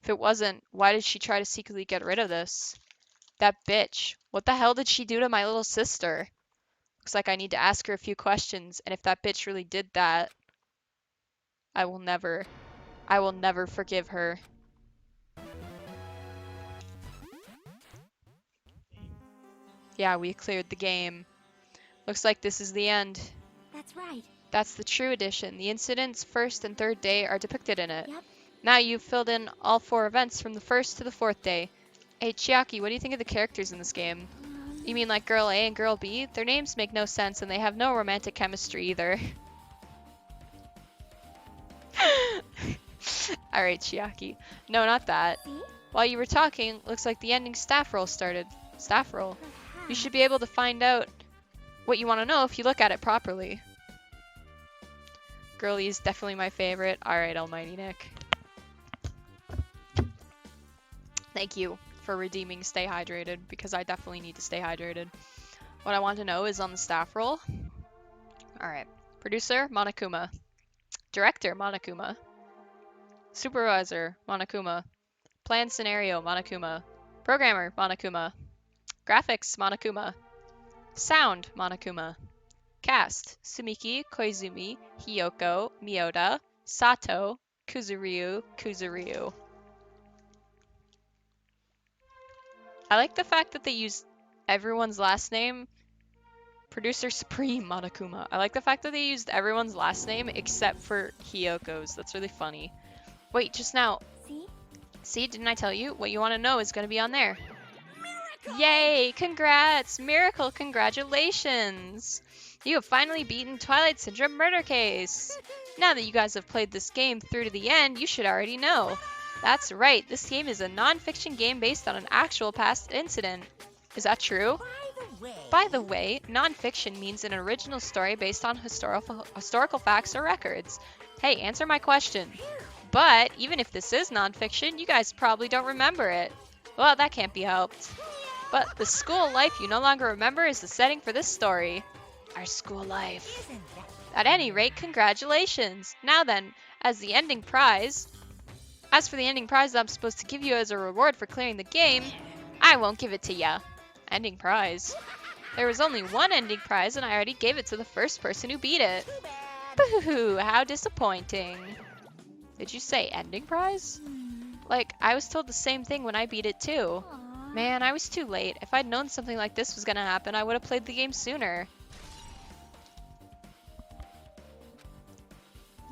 If it wasn't, why did she try to secretly get rid of this? That bitch. What the hell did she do to my little sister? Looks like I need to ask her a few questions, and if that bitch really did that, I will never forgive her. Yeah, we cleared the game. Looks like this is the end. That's right. That's the true edition. The incidents, first and third day, are depicted in it. Yep. Now you've filled in all 4 events from the first to the 4th day. Hey, Chiaki, what do you think of the characters in this game? You mean like Girl A and Girl B? Their names make no sense and they have no romantic chemistry either. Alright, Chiaki. No, not that. See? While you were talking, looks like the ending staff roll started. Staff roll? You should be able to find out what you want to know if you look at it properly. Girlie is definitely my favorite. Alright, Almighty Nick. Thank you for redeeming Stay Hydrated, because I definitely need to stay hydrated. What I want to know is on the staff roll. Alright. Producer, Monokuma. Director, Monokuma. Supervisor, Monokuma. Plan scenario, Monokuma. Programmer, Monokuma. Graphics, Monokuma. Sound, Monokuma. Cast, Sumiki, Koizumi, Hiyoko, Miyoda, Sato, Kuzuryu. I like the fact that they used everyone's last name. Producer Supreme, Monokuma. I like the fact that they used everyone's last name except for Hiyoko's. That's really funny. Wait, just now. See, didn't I tell you? What you want to know is going to be on there. Miracle! Yay! Congrats! Miracle, congratulations! You have finally beaten Twilight Syndrome Murder Case! Now that you guys have played this game through to the end, you should already know. That's right, this game is a non-fiction game based on an actual past incident. Is that true? By the way, non-fiction means an original story based on historical facts or records. Hey, answer my question. But even if this is non-fiction, you guys probably don't remember it. Well, that can't be helped. But the school life you no longer remember is the setting for this story. Our school life. At any rate, congratulations! Now then, as for the ending prize that I'm supposed to give you as a reward for clearing the game, I won't give it to ya. Ending prize? There was only one ending prize and I already gave it to the first person who beat it. Boo-hoo, how disappointing. Did you say ending prize? Like, I was told the same thing when I beat it too. Man, I was too late. If I'd known something like this was gonna happen, I would have played the game sooner.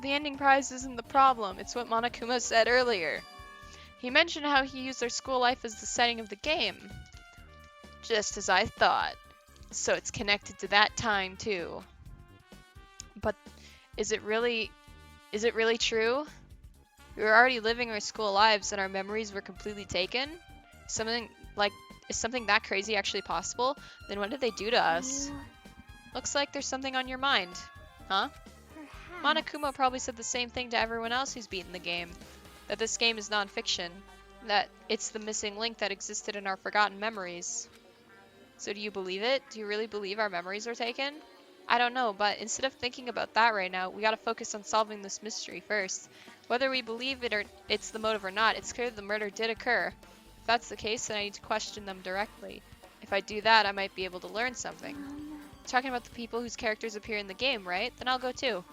The ending prize isn't the problem, it's what Monokuma said earlier. He mentioned how he used their school life as the setting of the game. Just as I thought. So it's connected to that time too. But is it really true? We were already living our school lives and our memories were completely taken? Is something that crazy actually possible? Then what did they do to us? Looks like there's something on your mind. Huh? Monokuma probably said the same thing to everyone else who's beaten the game. That this game is non-fiction. That it's the missing link that existed in our forgotten memories. So do you believe it? Do you really believe our memories were taken? I don't know, but instead of thinking about that right now, we gotta focus on solving this mystery first. Whether we believe it or it's the motive or not, it's clear the murder did occur. If that's the case, then I need to question them directly. If I do that, I might be able to learn something. Talking about the people whose characters appear in the game, right? Then I'll go too.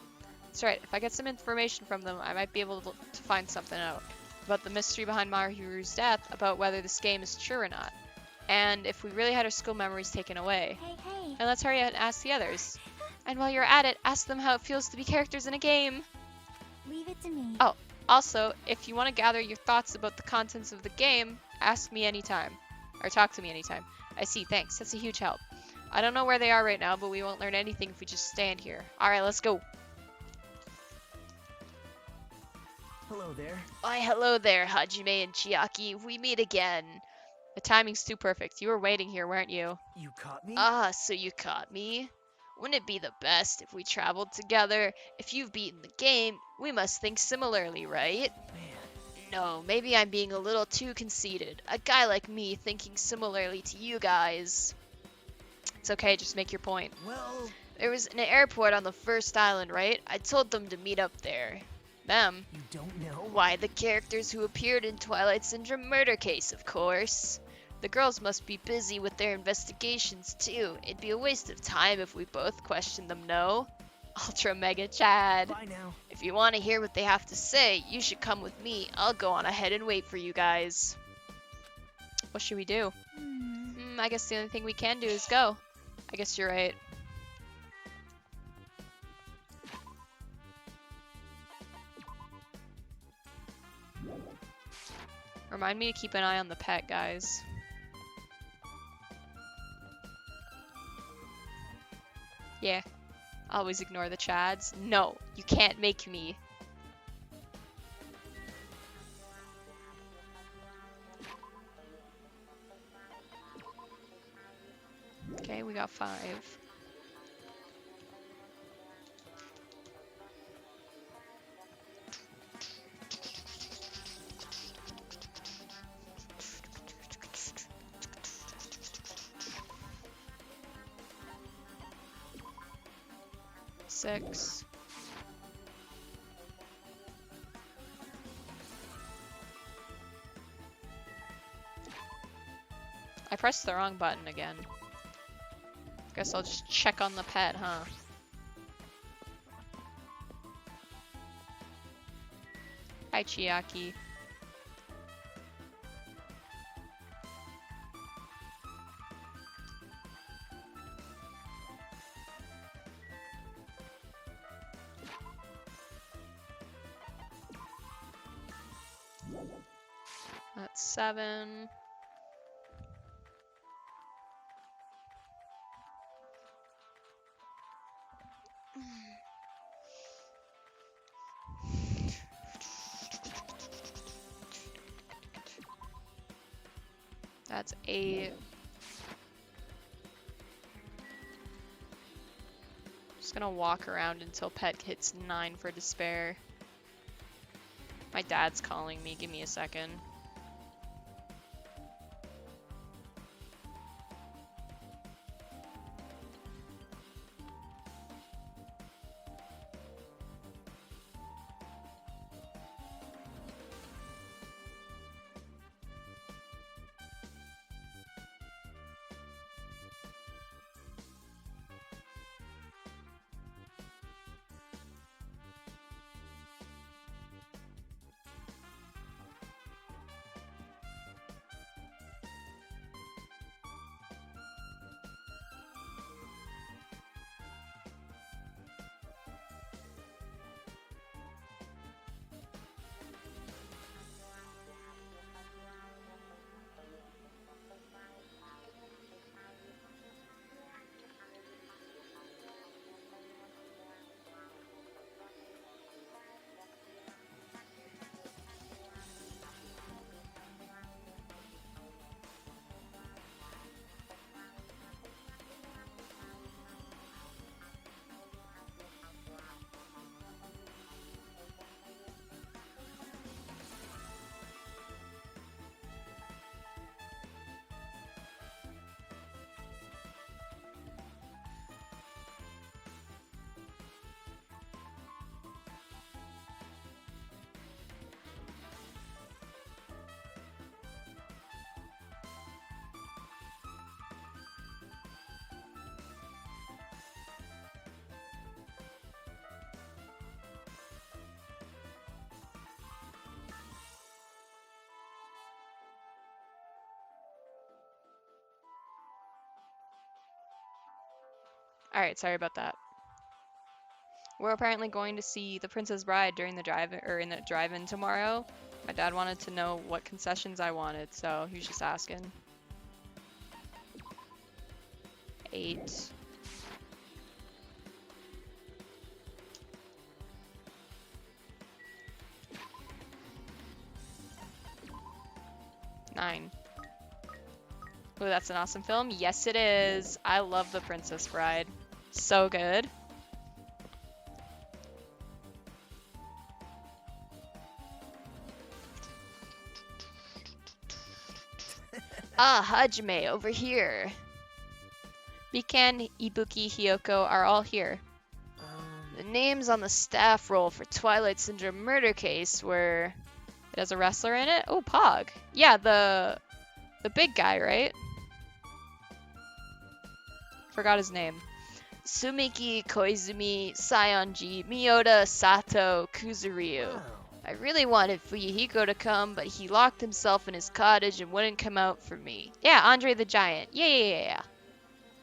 That's right, if I get some information from them, I might be able to find something out. About the mystery behind Mahiru's death, about whether this game is true or not. And if we really had our school memories taken away. Hey. And let's hurry and ask the others. And while you're at it, ask them how it feels to be characters in a game. Leave it to me. Oh, also, if you want to gather your thoughts about the contents of the game, ask me anytime. Or talk to me anytime. I see, thanks. That's a huge help. I don't know where they are right now, but we won't learn anything if we just stand here. Alright, let's go. Hello there. Why, hello there, Hajime and Chiaki. We meet again. The timing's too perfect. You were waiting here, weren't you? You caught me? Ah, so you caught me. Wouldn't it be the best if we traveled together? If you've beaten the game, we must think similarly, right? Man, No, maybe I'm being a little too conceited. A guy like me thinking similarly to you guys. It's okay, just make your point. well, There was an airport on the first island, right? I told them to meet up there. Them? you don't know? Why, the characters who appeared in Twilight Syndrome murder case, of course. The girls must be busy with their investigations, too. It'd be a waste of time if we both questioned them, no? Ultra Mega Chad. Bye now. If you want to hear what they have to say, you should come with me. I'll go on ahead and wait for you guys. What should we do? I guess the only thing we can do is go. I guess you're right. Remind me to keep an eye on the pet, guys. Yeah. Always ignore the Chads. No, you can't make me. Okay, we got 5. Six. I pressed the wrong button again. Guess I'll just check on the pet, huh? Hi, Chiaki. That's 7. That's 8. Just gonna walk around until pet hits 9 for despair. My dad's calling me. Give me a second. Alright, sorry about that. We're apparently going to see The Princess Bride during the in the drive-in tomorrow. My dad wanted to know what concessions I wanted, so he was just asking. 8. Nine. Ooh, that's an awesome film. Yes, it is. I love The Princess Bride. So good. Ah, Hajime, over here. Mikan, Ibuki, Hiyoko are all here. The names on the staff roll for Twilight Syndrome murder case were... It has a wrestler in it? Oh, Pog. Yeah, the big guy, right? Forgot his name. Sumiki, Koizumi, Sayonji, Miyoda, Sato, Kuzuryu. Oh. I really wanted Fuyuhiko to come, but he locked himself in his cottage and wouldn't come out for me. Yeah, Andre the Giant. Yeah.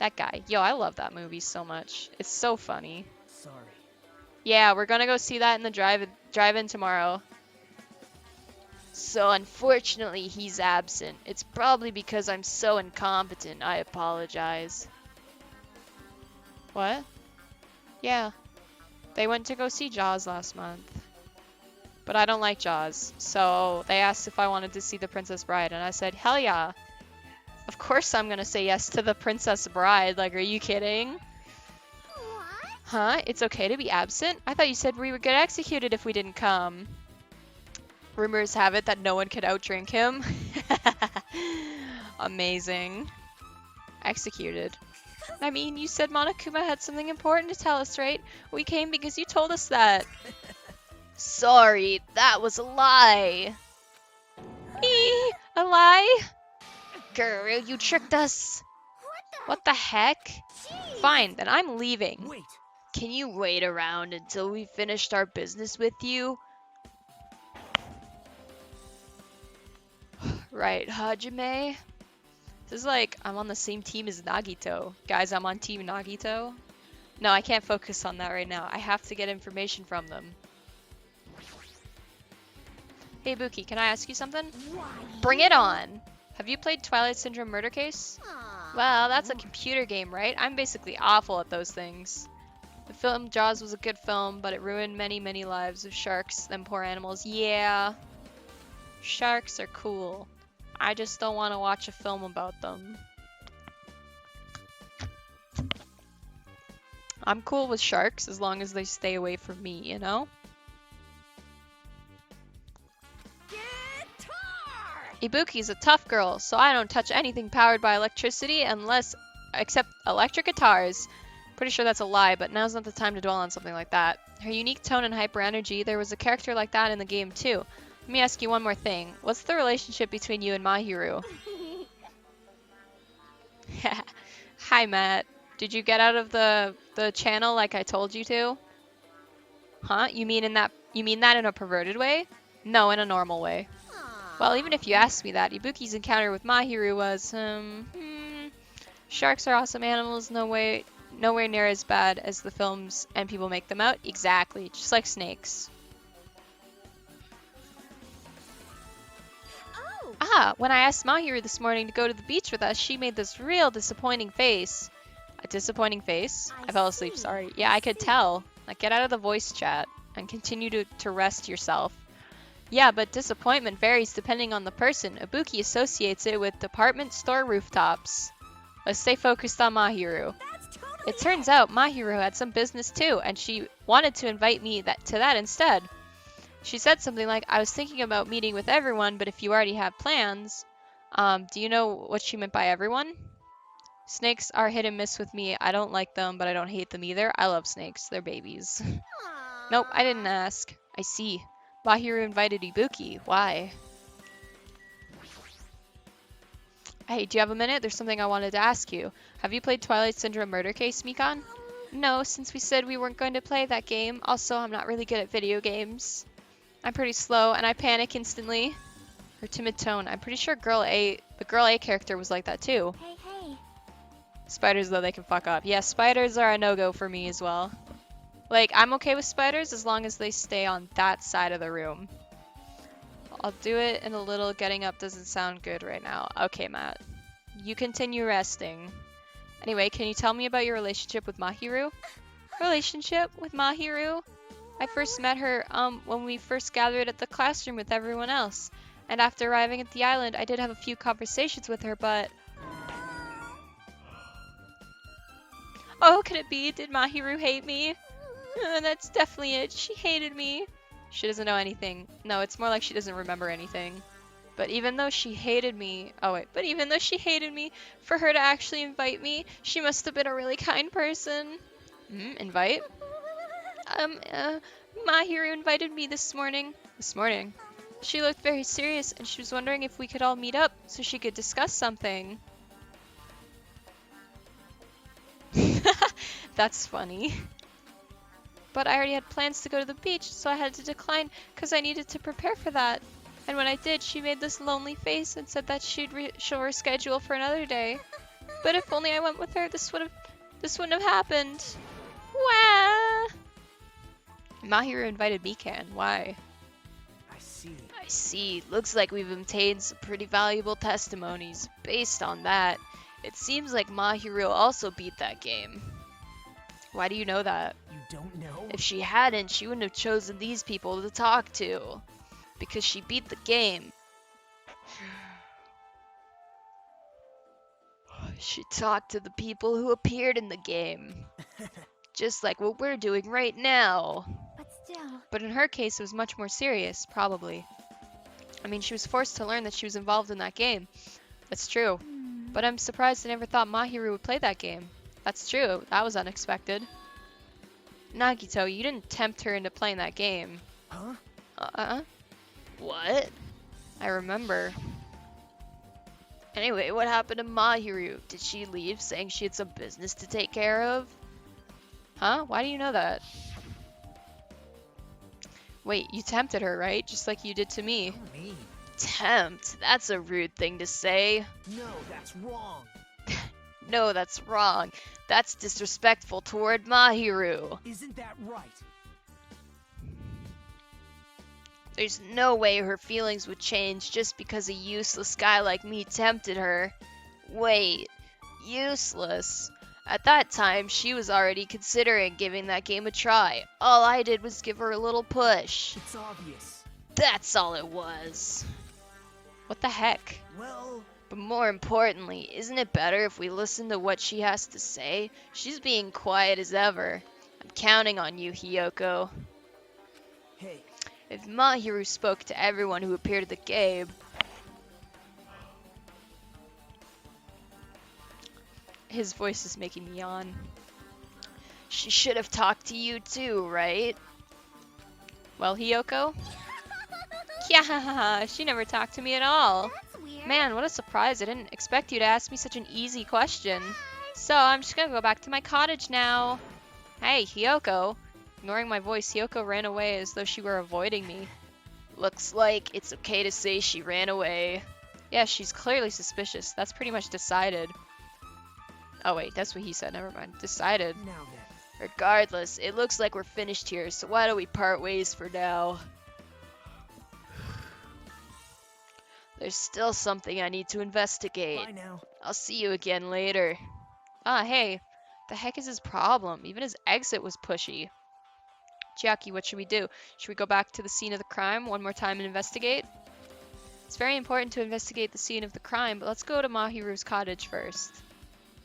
That guy. Yo, I love that movie so much. It's so funny. Sorry. Yeah, we're gonna go see that in the drive-in tomorrow. So unfortunately, he's absent. It's probably because I'm so incompetent. I apologize. What? Yeah. They went to go see Jaws last month. But I don't like Jaws. So they asked if I wanted to see The Princess Bride, and I said, hell yeah. Of course I'm gonna say yes to The Princess Bride. Like, are you kidding? What? Huh? It's okay to be absent? I thought you said we would get executed if we didn't come. Rumors have it that no one could outdrink him. Amazing. Executed. I mean, you said Monokuma had something important to tell us, right? We came because you told us that. Sorry, that was a lie. A lie? Girl, you tricked us. What the heck? Jeez. Fine, then I'm leaving. Wait. Can you wait around until we finished our business with you? Right, Hajime? This is like, I'm on the same team as Nagito. Guys, I'm on Team Nagito. No, I can't focus on that right now. I have to get information from them. Hey, Buki, can I ask you something? Why? Bring it on! Have you played Twilight Syndrome Murder Case? Aw. Well, that's a computer game, right? I'm basically awful at those things. The film Jaws was a good film, but it ruined many, many lives of sharks, them poor animals. Yeah. Sharks are cool. I just don't want to watch a film about them. I'm cool with sharks as long as they stay away from me, you know? Guitar! Ibuki's a tough girl, so I don't touch anything powered by electricity except electric guitars. Pretty sure that's a lie, but now's not the time to dwell on something like that. Her unique tone and hyper energy, there was a character like that in the game too. Let me ask you one more thing. What's the relationship between you and Mahiru? Hi, Matt. Did you get out of the channel like I told you to? Huh? You mean that in a perverted way? No, in a normal way. Aw. Well, even if you ask me that, Ibuki's encounter with Mahiru was, sharks are awesome animals, nowhere near as bad as the films and people make them out. Exactly, just like snakes. Oh. Ah, when I asked Mahiru this morning to go to the beach with us, she made this real disappointing face. A disappointing face? I fell asleep, see. sorry. Yeah, I could tell. Like, get out of the voice chat and continue to rest yourself. Yeah, but disappointment varies depending on the person. Ibuki associates it with department store rooftops. Let's stay focused on Mahiru. That's totally It turns out Mahiru had some business too, and she wanted to invite me to that instead. She said something like, I was thinking about meeting with everyone, but if you already have plans... do you know what she meant by everyone? Snakes are hit and miss with me. I don't like them, but I don't hate them either. I love snakes. They're babies. Aw. Nope, I didn't ask. I see. Mahiru invited Ibuki. Why? Hey, do you have a minute? There's something I wanted to ask you. Have you played Twilight Syndrome Murder Case, Mikan? No, since we said we weren't going to play that game. Also, I'm not really good at video games. I'm pretty slow, and I panic instantly. Her timid tone. I'm pretty sure the Girl A character was like that too. Hey. Spiders, though, they can fuck up. Yeah, spiders are a no-go for me as well. Like, I'm okay with spiders as long as they stay on that side of the room. I'll do it in a little. Getting up doesn't sound good right now. Okay, Matt. You continue resting. Anyway, can you tell me about your relationship with Mahiru? Relationship with Mahiru? I first met her, when we first gathered at the classroom with everyone else. And after arriving at the island, I did have a few conversations with her, but... Oh, could it be? Did Mahiru hate me? That's definitely it. She hated me. She doesn't know anything. No, it's more like she doesn't remember anything. But even though she hated me... Oh, wait. But even though she hated me, for her to actually invite me, she must have been a really kind person. Invite? Mahiru invited me this morning. This morning? She looked very serious, and she was wondering if we could all meet up so she could discuss something. That's funny. But I already had plans to go to the beach, so I had to decline because I needed to prepare for that. And when I did, she made this lonely face and said that she'll reschedule for another day. But if only I went with her, this wouldn't have happened. Wah! Mahiru invited Mikan. Why? I see. Looks like we've obtained some pretty valuable testimonies. Based on that, it seems like Mahiru also beat that game. Why do you know that? You don't know? If she hadn't, she wouldn't have chosen these people to talk to. Because she beat the game. She talked to the people who appeared in the game. Just like what we're doing right now. But still. But in her case, it was much more serious, probably. I mean, she was forced to learn that she was involved in that game. That's true. But I'm surprised I never thought Mahiru would play that game. That's true. That was unexpected. Nagito, you didn't tempt her into playing that game. Huh? What? I remember. Anyway, what happened to Mahiru? Did she leave saying she had some business to take care of? Huh? Why do you know that? Wait, you tempted her, right? Just like you did to me. What do you mean? Tempt? That's a rude thing to say. No, that's wrong. No, that's wrong. That's disrespectful toward Mahiru. Isn't that right? There's no way her feelings would change just because a useless guy like me tempted her. Wait, useless? At that time, she was already considering giving that game a try. All I did was give her a little push. It's obvious. That's all it was. What the heck? Well... But more importantly, isn't it better if we listen to what she has to say? She's being quiet as ever. I'm counting on you, Hiyoko. Hey. If Mahiru spoke to everyone who appeared at the game... His voice is making me yawn. She should have talked to you too, right? Well, Hiyoko? Yeah, she never talked to me at all. That's weird. Man, what a surprise. I didn't expect you to ask me such an easy question. So, I'm just gonna go back to my cottage now. Hey, Hiyoko. Ignoring my voice, Hiyoko ran away as though she were avoiding me. Looks like it's okay to say she ran away. Yeah, she's clearly suspicious. That's pretty much decided. Oh wait, that's what he said. Never mind. Decided. Now then. Regardless, it looks like we're finished here, so why don't we part ways for now? There's still something I need to investigate. Bye now. I'll see you again later. Ah, hey. The heck is his problem? Even his exit was pushy. Chiaki, what should we do? Should we go back to the scene of the crime one more time and investigate? It's very important to investigate the scene of the crime, but let's go to Mahiru's cottage first.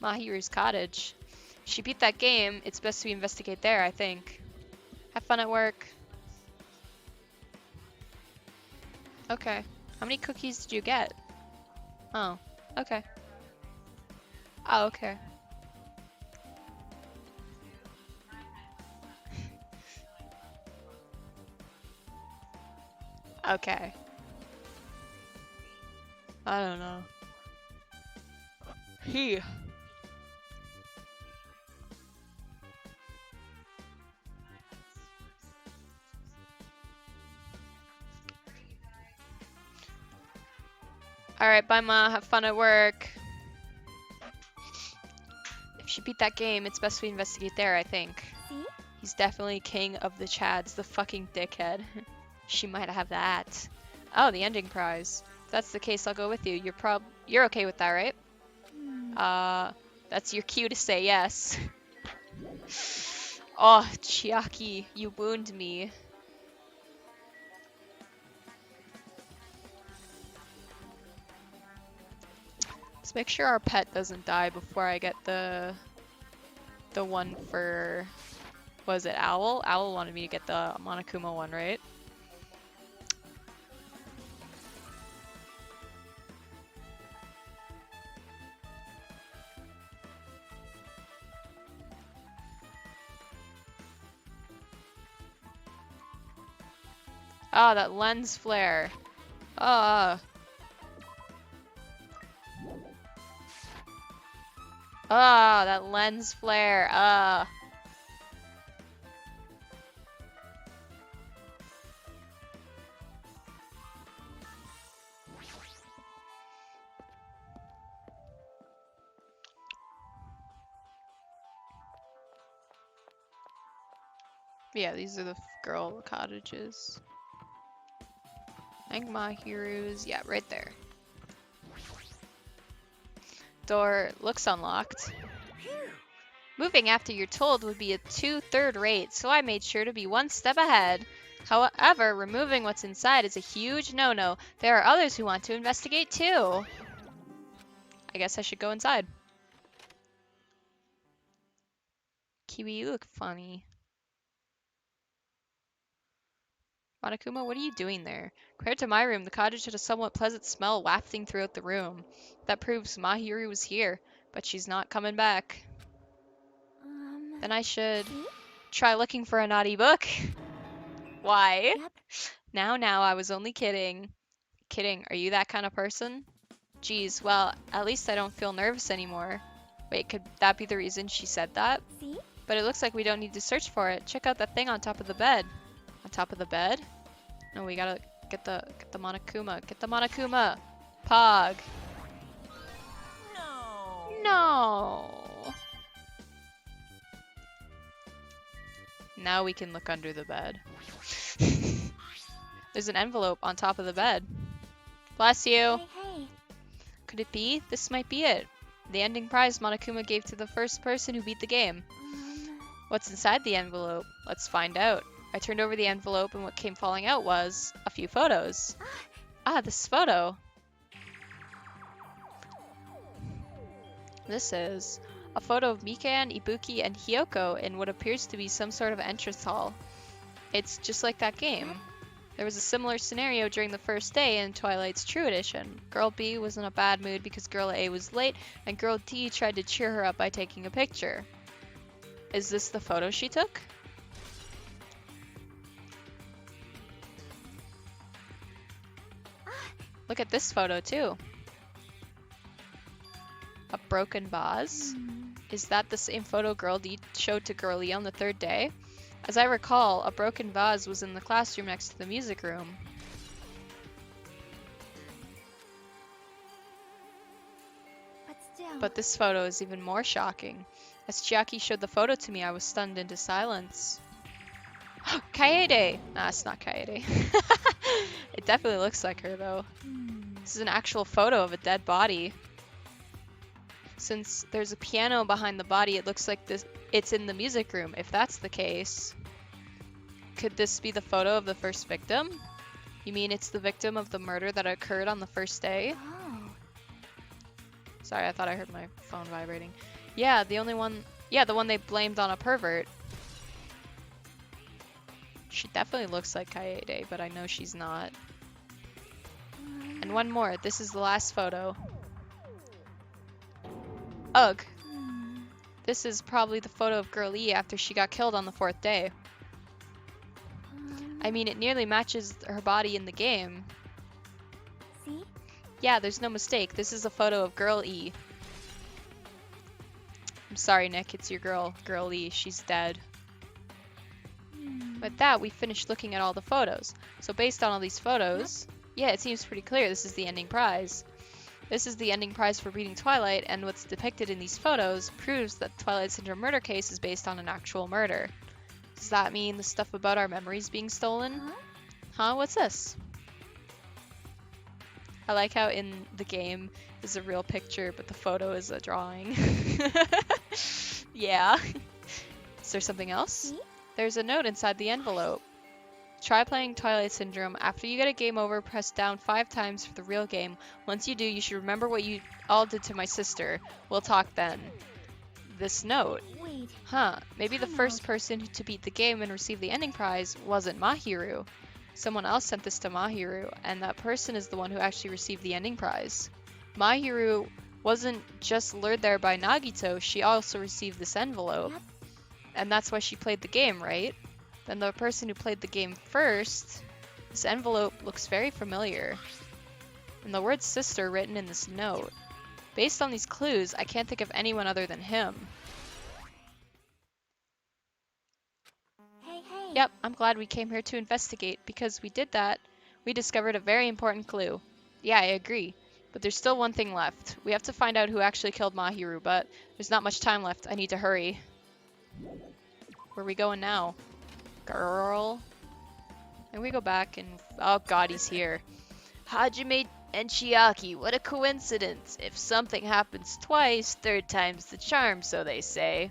Mahiru's cottage. If she beat that game, it's best we investigate there, I think. Have fun at work. Okay. How many cookies did you get? Oh, okay. Oh, okay. Okay. I don't know. He. Alright, bye Ma, have fun at work. She beat that game. It's best we investigate there, I think. See? He's definitely king of the Chads, the fucking dickhead. She might have that. Oh, the ending prize. If that's the case, I'll go with you. You're okay with that, right? That's your cue to say yes. Oh, Chiaki, you wound me. Let's make sure our pet doesn't die before I get the one for, was it Owl? Owl wanted me to get the Monokuma one, right? Ah, that lens flare. Ah. Ah, that lens flare. Ah. Yeah, these are the girl cottages. Mahiru's, yeah, right there. Door looks unlocked. Moving after you're told would be a 2/3 rate, so I made sure to be one step ahead. However, removing what's inside is a huge no-no. There are others who want to investigate too. I guess I should go inside. Kiwi, you look funny. Monokuma, what are you doing there? Compared to my room, the cottage had a somewhat pleasant smell wafting throughout the room. That proves Mahiru was here, but she's not coming back. Then I should try looking for a naughty book. Why? Yep. Now, I was only kidding. Kidding, are you that kind of person? Geez, well, at least I don't feel nervous anymore. Wait, could that be the reason she said that? See? But it looks like we don't need to search for it. Check out that thing on top of the bed. On top of the bed? No, we gotta get the Monokuma. Get the Monokuma! Pog! No! Now we can look under the bed. There's an envelope on top of the bed. Bless you! Hey. Could it be? This might be it. The ending prize Monokuma gave to the first person who beat the game. What's inside the envelope? Let's find out. I turned over the envelope and what came falling out was a few photos. Ah, this photo. This is a photo of Mikan, Ibuki, and Hiyoko in what appears to be some sort of entrance hall. It's just like that game. There was a similar scenario during the first day in Twilight's True Edition. Girl B was in a bad mood because Girl A was late, and Girl D tried to cheer her up by taking a picture. Is this the photo she took? Look at this photo too. A broken vase? Is that the same photo Girl D showed to Girl E on the third day? As I recall, a broken vase was in the classroom next to the music room. But this photo is even more shocking. As Chiaki showed the photo to me, I was stunned into silence. Kaede! Nah, it's not Kaede. It definitely looks like her, though. This is an actual photo of a dead body. Since there's a piano behind the body, it looks like it's in the music room. If that's the case, could this be the photo of the first victim? You mean it's the victim of the murder that occurred on the first day? Oh. Sorry, I thought I heard my phone vibrating. Yeah, the one they blamed on a pervert. She definitely looks like Kaede, but I know she's not. And one more. This is the last photo. Ugh. This is probably the photo of Girl E after she got killed on the 4th day. I mean, it nearly matches her body in the game. See? Yeah, there's no mistake. This is a photo of Girl E. I'm sorry, Nick. It's your girl, Girl E. She's dead. With that, we finished looking at all the photos. So based on all these photos, yeah, it seems pretty clear this is the ending prize. This is the ending prize for reading Twilight, and what's depicted in these photos proves that Twilight Syndrome murder case is based on an actual murder. Does that mean the stuff about our memories being stolen? Huh? Huh? What's this? I like how in the game is a real picture, but the photo is a drawing. Yeah. Is there something else? See? There's a note inside the envelope. Try playing Twilight Syndrome. After you get a game over, press down 5 times for the real game. Once you do, you should remember what you all did to my sister. We'll talk then. This note. Wait. Huh, maybe the Time first out. person to beat the game and receive the ending prize wasn't Mahiru. Someone else sent this to Mahiru, and that person is the one who actually received the ending prize. Mahiru wasn't just lured there by Nagito, she also received this envelope. Yep. And that's why she played the game, right? Then the person who played the game first, this envelope looks very familiar. And the word sister written in this note. Based on these clues, I can't think of anyone other than him. Hey, hey. Yep, I'm glad we came here to investigate, because we did that. We discovered a very important clue. Yeah, I agree. But there's still one thing left. We have to find out who actually killed Mahiru, but there's not much time left. I need to hurry. Where are we going now? Girl. And we go back and... Oh god, he's here. Hajime and Chiaki, what a coincidence. If something happens twice, third time's the charm, so they say.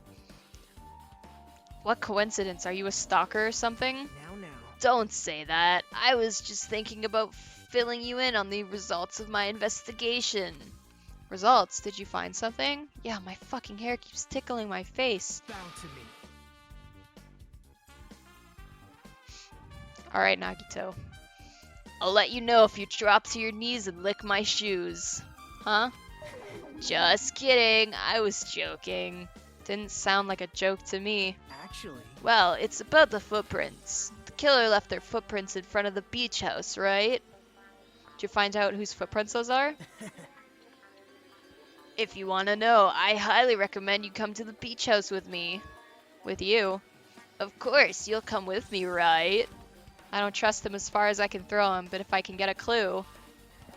What coincidence? Are you a stalker or something? Now. Don't say that. I was just thinking about filling you in on the results of my investigation. Results? Did you find something? Yeah, my fucking hair keeps tickling my face. Bow to me. Alright, Nagito. I'll let you know if you drop to your knees and lick my shoes. Huh? Just kidding. I was joking. Didn't sound like a joke to me. Actually, Well, it's about the footprints. The killer left their footprints in front of the beach house, right? Did you find out whose footprints those are? If you want to know, I highly recommend you come to the beach house with me. With you? Of course, you'll come with me, right? I don't trust him as far as I can throw him, but if I can get a clue...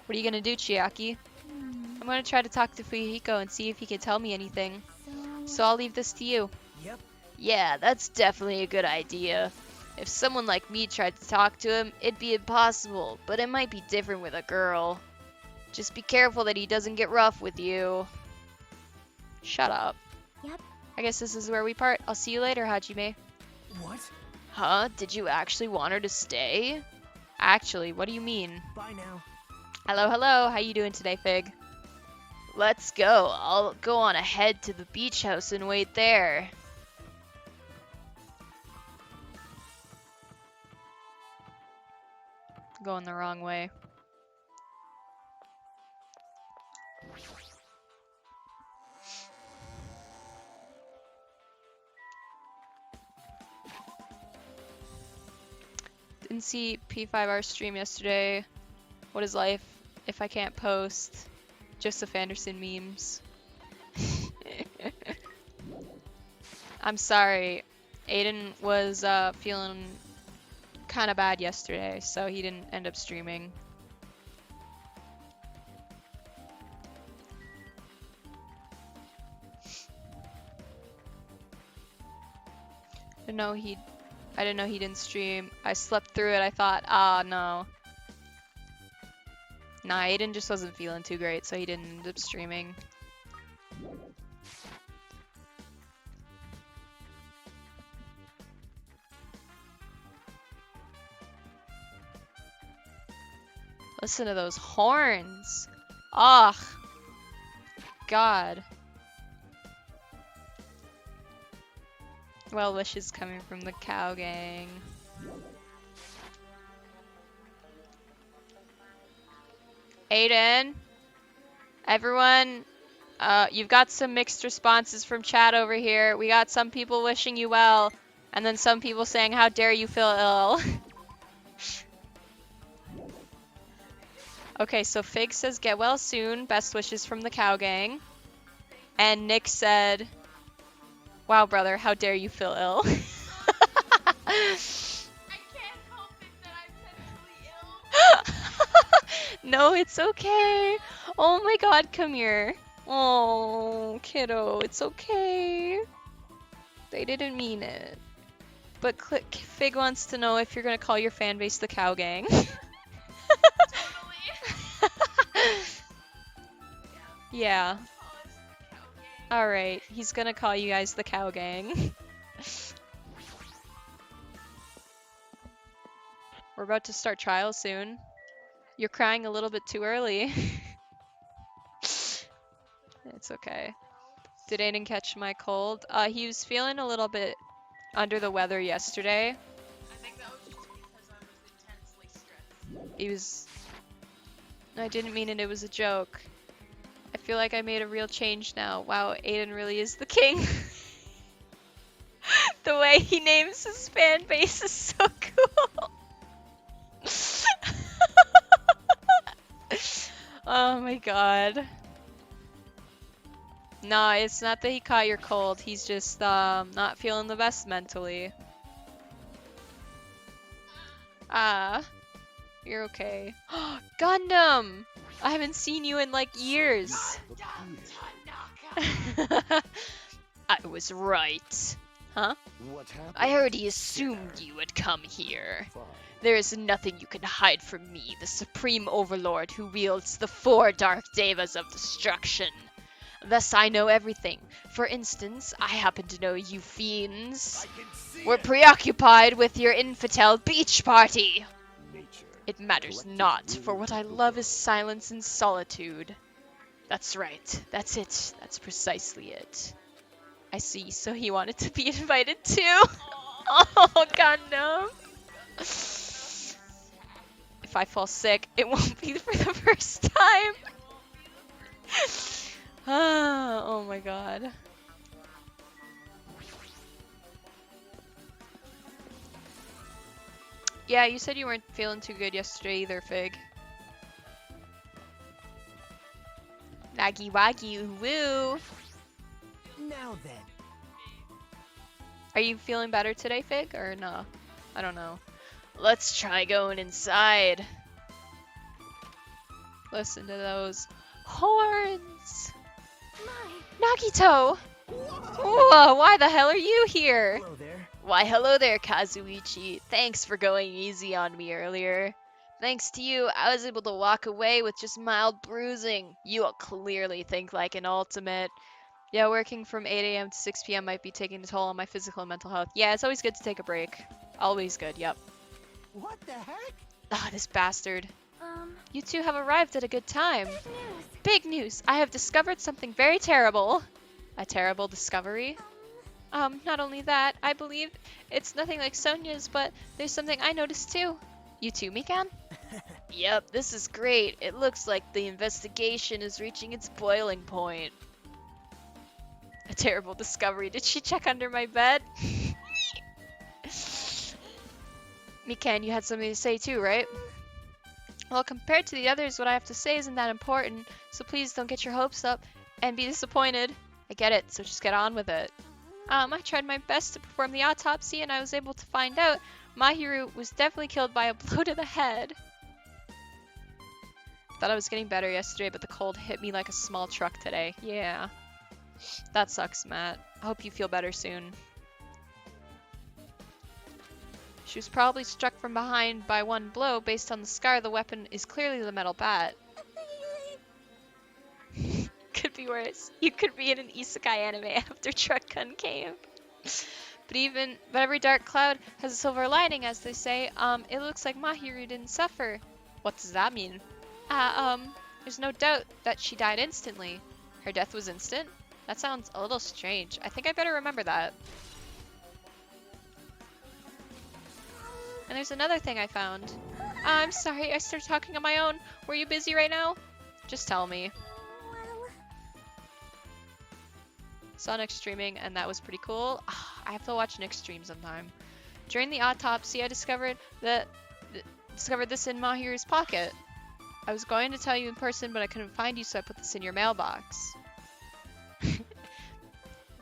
What are you gonna do, Chiaki? I'm gonna try to talk to Fuyuhiko and see if he can tell me anything. So I'll leave this to you. yep. Yeah, that's definitely a good idea. If someone like me tried to talk to him, it'd be impossible, but it might be different with a girl. Just be careful that he doesn't get rough with you. Shut up. Yep. I guess this is where we part. I'll see you later, Hajime. What? Huh? Did you actually want her to stay? Actually, what do you mean? Bye now. Hello, hello. How you doing today, Fig? Let's go. I'll go on ahead to the beach house and wait there. Going the wrong way. Didn't see P5R stream yesterday. What is life if I can't post Joseph Anderson memes? I'm sorry. Aiden was feeling kind of bad yesterday, so he didn't end up streaming. I didn't know he didn't stream. I slept through it. I thought, ah, no. Nah, Aiden just wasn't feeling too great, so he didn't end up streaming. Listen to those horns. Ugh. God. Well wishes coming from the cow gang. Aiden? Everyone, you've got some mixed responses from chat over here. We got some people wishing you well, and then some people saying, how dare you feel ill. Okay, so Fig says, get well soon. Best wishes from the cow gang. And Nick said, wow, brother, how dare you feel ill. I can't help it that I'm mentally ill. No, it's okay. Oh my god, come here. Oh, kiddo, it's okay. They didn't mean it. But Fig wants to know if you're gonna call your fan base the Cow Gang. Yeah. Alright, he's gonna call you guys the Cow Gang. We're about to start trial soon. You're crying a little bit too early. It's okay. Did Aiden catch my cold? He was feeling a little bit under the weather yesterday. I think that was just because I was intensely stressed. He was... I didn't mean it, it was a joke. I feel like I made a real change now. Wow, Aiden really is the king. The way he names his fan base is so cool. Oh my god. Nah, it's not that he caught your cold. He's just not feeling the best mentally. Ah, you're okay. Gundam! I haven't seen you in like years. I was right. Huh? What happened? I already assumed you would come here. Fine. There is nothing you can hide from me, the Supreme Overlord who wields the 4 Dark Devas of Destruction. Thus I know everything. For instance, I happen to know you fiends were preoccupied with your infidel beach party. Nature. It matters not, for what I love is silence and solitude. That's right. That's it. That's precisely it. I see, so he wanted to be invited too? Oh, god no. If I fall sick, it won't be for the first time. Oh my god. Yeah, you said you weren't feeling too good yesterday either, Fig. Naggy waggy woo. Now then. Are you feeling better today, Fig, or no? I don't know. Let's try going inside. Listen to those horns. Nagito! Whoa, why the hell are you here? Hello there. Why, hello there, Kazuichi. Thanks for going easy on me earlier. Thanks to you, I was able to walk away with just mild bruising. You all clearly think like an ultimate. Yeah, working from 8 a.m. to 6 p.m. might be taking a toll on my physical and mental health. Yeah, it's always good to take a break. Always good, yep. What the heck? Ah, this bastard. You two have arrived at a good time. Big news! I have discovered something very terrible. A terrible discovery? Not only that, I believe it's nothing like Sonia's, but there's something I noticed too. You too, Mikan? Yep, this is great. It looks like the investigation is reaching its boiling point. A terrible discovery. Did she check under my bed? Mikan, you had something to say too, right? Well, compared to the others, what I have to say isn't that important, so please don't get your hopes up and be disappointed. I get it, so just get on with it. I tried my best to perform the autopsy, and I was able to find out Mahiru was definitely killed by a blow to the head. Thought I was getting better yesterday, but the cold hit me like a small truck today. Yeah. That sucks, Matt. I hope you feel better soon. She was probably struck from behind by one blow. Based on the scar, the weapon is clearly the metal bat. Could be worse. You could be in an isekai anime after Truck Gun came. But every dark cloud has a silver lining, as they say. It looks like Mahiru didn't suffer. What does that mean? There's no doubt that she died instantly. Her death was instant? That sounds a little strange. I think I better remember that. And there's another thing I found. I'm sorry, I started talking on my own. Were you busy right now? Just tell me. Saw Nick streaming, and that was pretty cool. I have to watch Nick stream sometime. During the autopsy, I discovered this in Mahiru's pocket. I was going to tell you in person, but I couldn't find you, so I put this in your mailbox.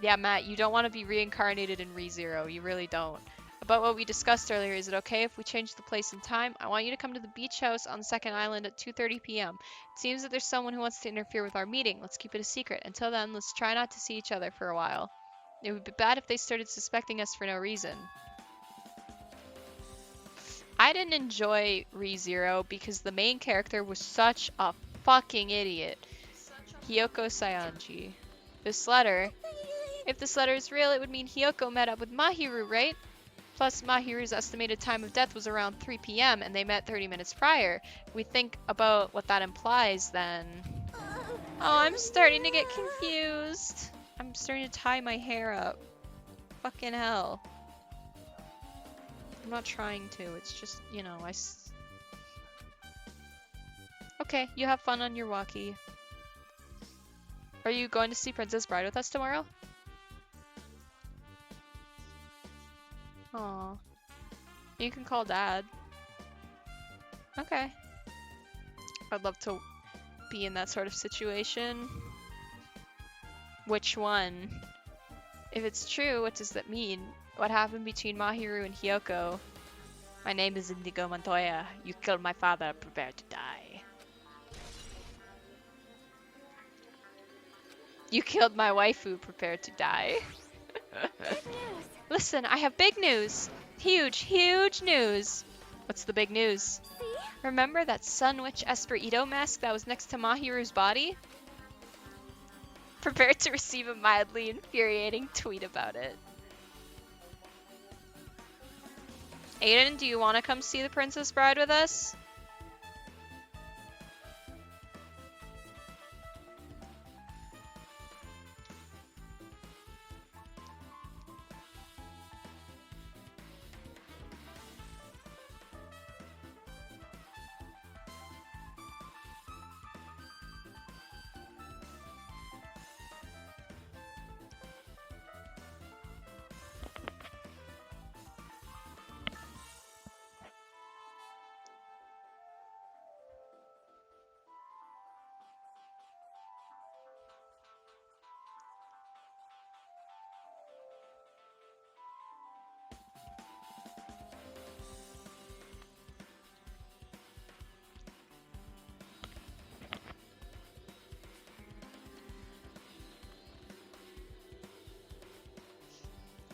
Yeah, Matt, you don't want to be reincarnated in ReZero. You really don't. About what we discussed earlier, is it okay if we change the place and time? I want you to come to the beach house on the second island at 2:30 p.m. It seems that there's someone who wants to interfere with our meeting. Let's keep it a secret. Until then, let's try not to see each other for a while. It would be bad if they started suspecting us for no reason. I didn't enjoy ReZero because the main character was such a fucking idiot. Hiyoko Sayanji. This letter. If this letter is real, it would mean Hiyoko met up with Mahiru, right? Plus, Mahiru's estimated time of death was around 3 p.m. and they met 30 minutes prior. If we think about what that implies, then... Oh, I'm starting to get confused. I'm starting to tie my hair up. Fucking hell. I'm not trying to, it's just, you know, Okay, you have fun on your walkie. Are you going to see Princess Bride with us tomorrow? Aw. You can call Dad. Okay. I'd love to be in that sort of situation. Which one? If it's true, what does that mean? What happened between Mahiru and Hiyoko? My name is Indigo Montoya. You killed my father. Prepare to die. You killed my waifu. Prepare to die. Good news. Listen, I have big news. Huge, huge news. What's the big news? See? Remember that Sun Witch Esper Ito mask that was next to Mahiru's body? Prepare to receive a mildly infuriating tweet about it. Aiden, do you want to come see the Princess Bride with us?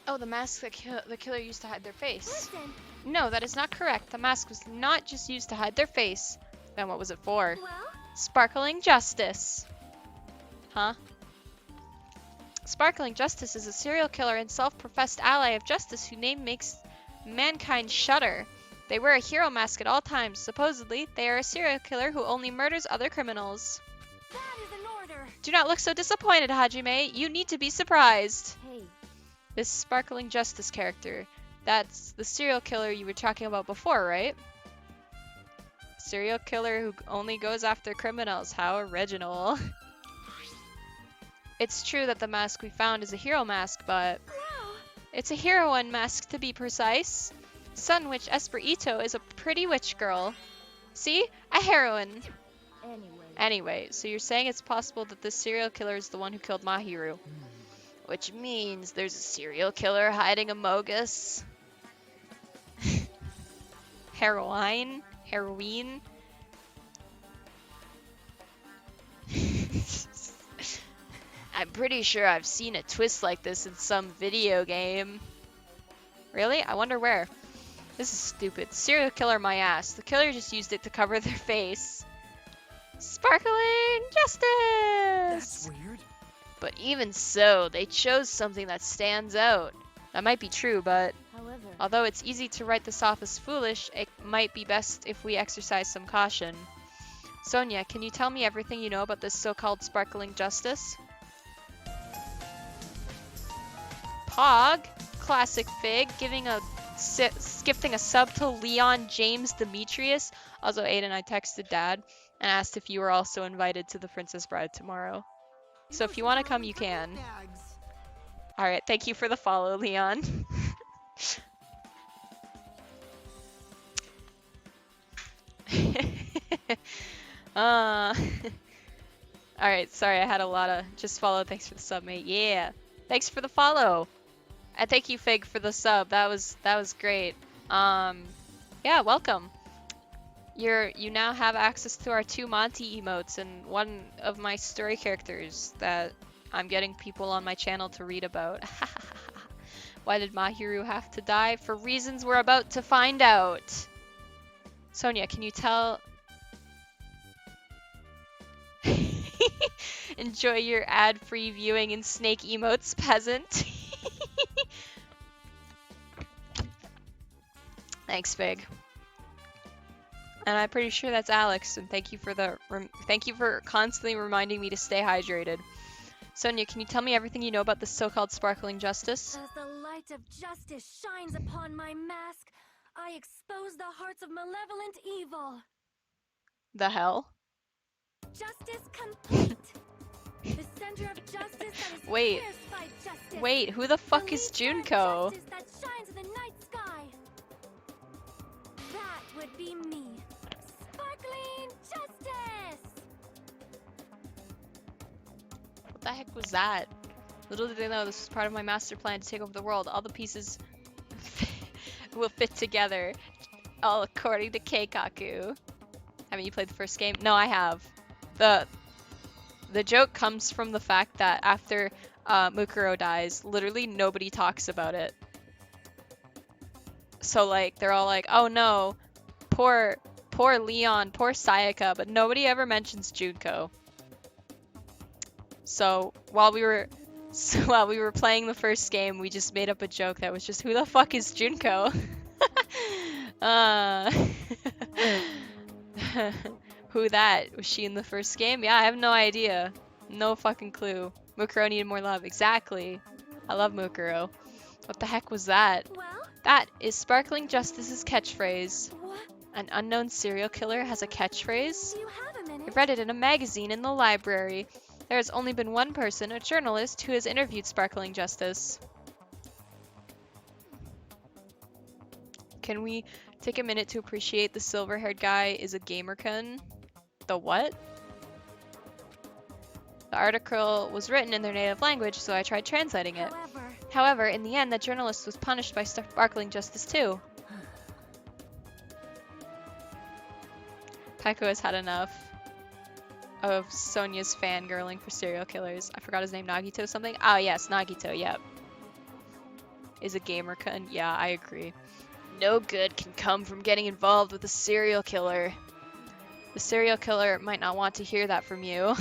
Oh, the mask that the killer used to hide their face. Listen. No, that is not correct. The mask was not just used to hide their face. Then what was it for? Well, Sparkling Justice. Huh? Sparkling Justice is a serial killer and self-professed ally of justice whose name makes mankind shudder. They wear a hero mask at all times. Supposedly, they are a serial killer who only murders other criminals. that is an order. Do not look so disappointed, Hajime. You need to be surprised. Hey, This Sparkling Justice character. That's the serial killer you were talking about before, right? Serial killer who only goes after criminals. How original. It's true that the mask we found is a hero mask, but wow. it's a heroine mask to be precise. Sun Witch Esper Ito is a pretty witch girl. See? A heroine. Anyway, so you're saying it's possible that this serial killer is the one who killed Mahiru. Which means there's a serial killer hiding among us. Heroine? Heroine? I'm pretty sure I've seen a twist like this in some video game. Really? I wonder where. This is stupid. Serial killer my ass. The killer just used it to cover their face. Sparkling Justice! That's weird. But even so, they chose something that stands out. That might be true, but However, although it's easy to write this off as foolish, it might be best if we exercise some caution. Sonia, can you tell me everything you know about this so-called Sparkling Justice? Pog, classic Fig, gifting a sub to Leon James Demetrius. Also, Aiden, I texted Dad and asked if you were also invited to the Princess Bride tomorrow. So if you want to come, you can. Alright, thank you for the follow, Leon. Alright, sorry, I had a lot of just follow. Thanks for the sub, mate. Yeah. Thanks for the follow. I thank you, Fig, for the sub. That was great. Yeah, welcome. You now have access to our 2 Monty emotes and one of my story characters that I'm getting people on my channel to read about. Why did Mahiru have to die? For reasons we're about to find out. Sonia, can you tell? Enjoy your ad-free viewing and snake emotes, peasant. Thanks, Fig. And I'm pretty sure that's Alex. And thank you for constantly reminding me to stay hydrated. Sonia, can you tell me everything you know about this so-called sparkling justice? As the light of justice shines upon my mask, I expose the hearts of malevolent evil. The hell? Justice complete. The center of justice that is Wait. pierced by justice. Wait, who the fuck The is lead star of Junko? justice that shines in the night sky. That would be me. Sparkling justice. What the heck was that? Little did they know this was part of my master plan to take over the world. All the pieces will fit together, all according to Keikaku. Haven't you played the first game? No, I have. The joke comes from the fact that after Mukuro dies, literally nobody talks about it. So like they're all like, "Oh no, poor Leon, poor Sayaka," but nobody ever mentions Junko. So while we were playing the first game, we just made up a joke that was just, "Who the fuck is Junko?" Who that? Was she in the first game? Yeah, I have no idea. No fucking clue. Mukuro needed more love. Exactly. I love Mukuro. What the heck was that? Well, That is Sparkling Justice's catchphrase. what? An unknown serial killer has a catchphrase? Do you have a minute? I read it in a magazine in the library. There has only been one person, a journalist, who has interviewed Sparkling Justice. Can we take a minute to appreciate the silver-haired guy is a gamerkun? The what? The article was written in their native language, so I tried translating it. However, in the end, that journalist was punished by Sparkling Justice too. Kaiko has had enough of Sonia's fangirling for serial killers. I forgot his name, Nagito something? Oh yes, Nagito, yep. Is a gamerkun? Yeah, I agree. No good can come from getting involved with a serial killer. The serial killer might not want to hear that from you.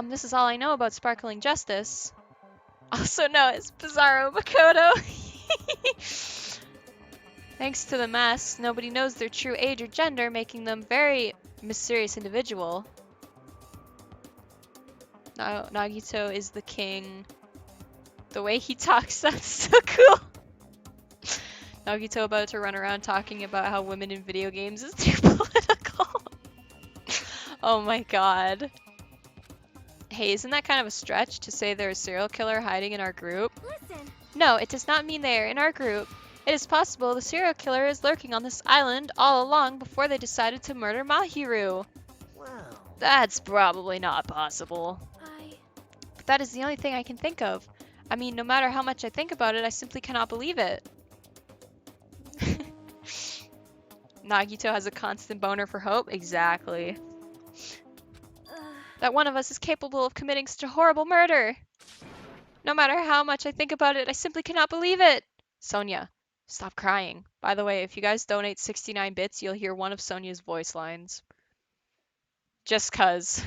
This is all I know about Sparkling Justice. Also known as Bizarro Makoto. Thanks to the masks, nobody knows their true age or gender, making them very mysterious individual. Nagito is the king. The way he talks sounds so cool. Nagito about to run around talking about how women in video games is too political. Oh my god. Hey, isn't that kind of a stretch to say there's a serial killer hiding in our group? Listen. No, it does not mean they are in our group. It is possible the serial killer is lurking on this island all along before they decided to murder Mahiru. Well, That's probably not possible. But that is the only thing I can think of. I mean, no matter how much I think about it, I simply cannot believe it. Nagito has a constant boner for hope? Exactly. That one of us is capable of committing such a horrible murder. No matter how much I think about it, I simply cannot believe it. Sonia, stop crying. By the way, if you guys donate 69 bits, you'll hear one of Sonia's voice lines. Just cuz.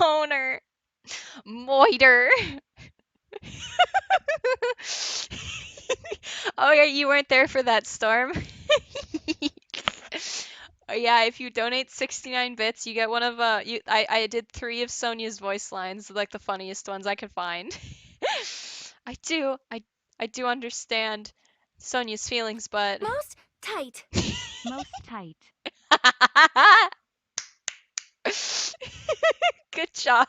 Owner. Moiter. Oh yeah, you weren't there for that, Storm. Oh, yeah, if you donate 69 bits, you get one of I did 3 of Sonia's voice lines, like the funniest ones I could find. I do understand Sonia's feelings, but Most tight. Most tight. good job.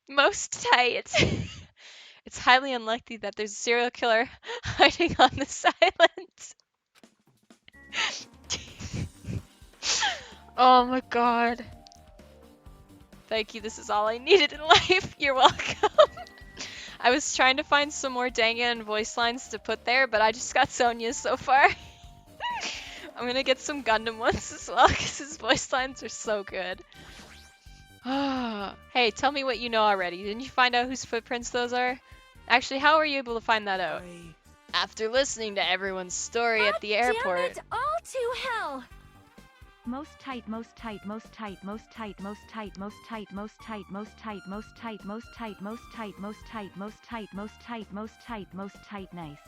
Most tight. It's highly unlikely that there's a serial killer hiding on this island. Oh my god. Thank you, this is all I needed in life. You're welcome. I was trying to find some more Dangan voice lines to put there, but I just got Sonia's so far. I'm gonna get some Gundam ones as well, because his voice lines are so good. Hey, tell me what you know already. Didn't you find out whose footprints those are? Actually, how were you able to find that out? After listening to everyone's story at the airport. Damn it, all to hell! Most tight, most tight, most tight, most tight, most tight, most tight, most tight, most tight, most tight, most tight, most tight, most tight, most tight, most tight, most tight, most tight, nice.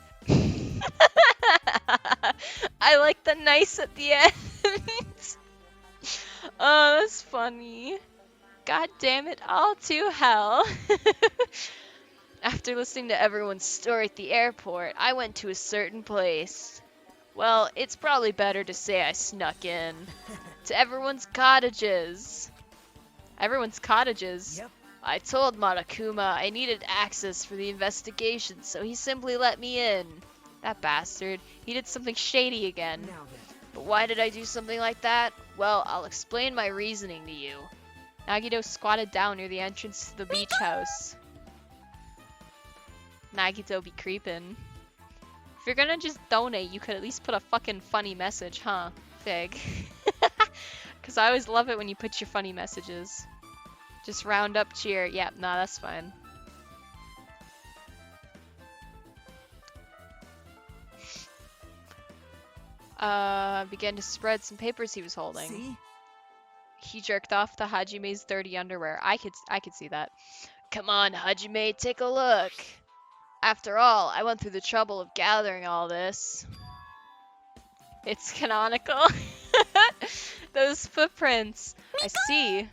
I like the nice at the end. Oh, that's funny. God damn it, all to hell. After listening to everyone's story at the airport, I went to a certain place. Well, it's probably better to say I snuck in. To everyone's cottages. Everyone's cottages? Yep. I told Monokuma I needed access for the investigation, so he simply let me in. That bastard. He did something shady again. Now then. But why did I do something like that? Well, I'll explain my reasoning to you. Nagito squatted down near the entrance to the beach house. Nagito be creepin'. If you're gonna just donate, you could at least put a fucking funny message, huh? Fig. Cause I always love it when you put your funny messages. Just round up cheer. Yeah, nah, that's fine. Began to spread some papers he was holding. See? He jerked off to Hajime's dirty underwear. I could see that. Come on, Hajime, take a look. After all, I went through the trouble of gathering all this. It's canonical. Those footprints. I see.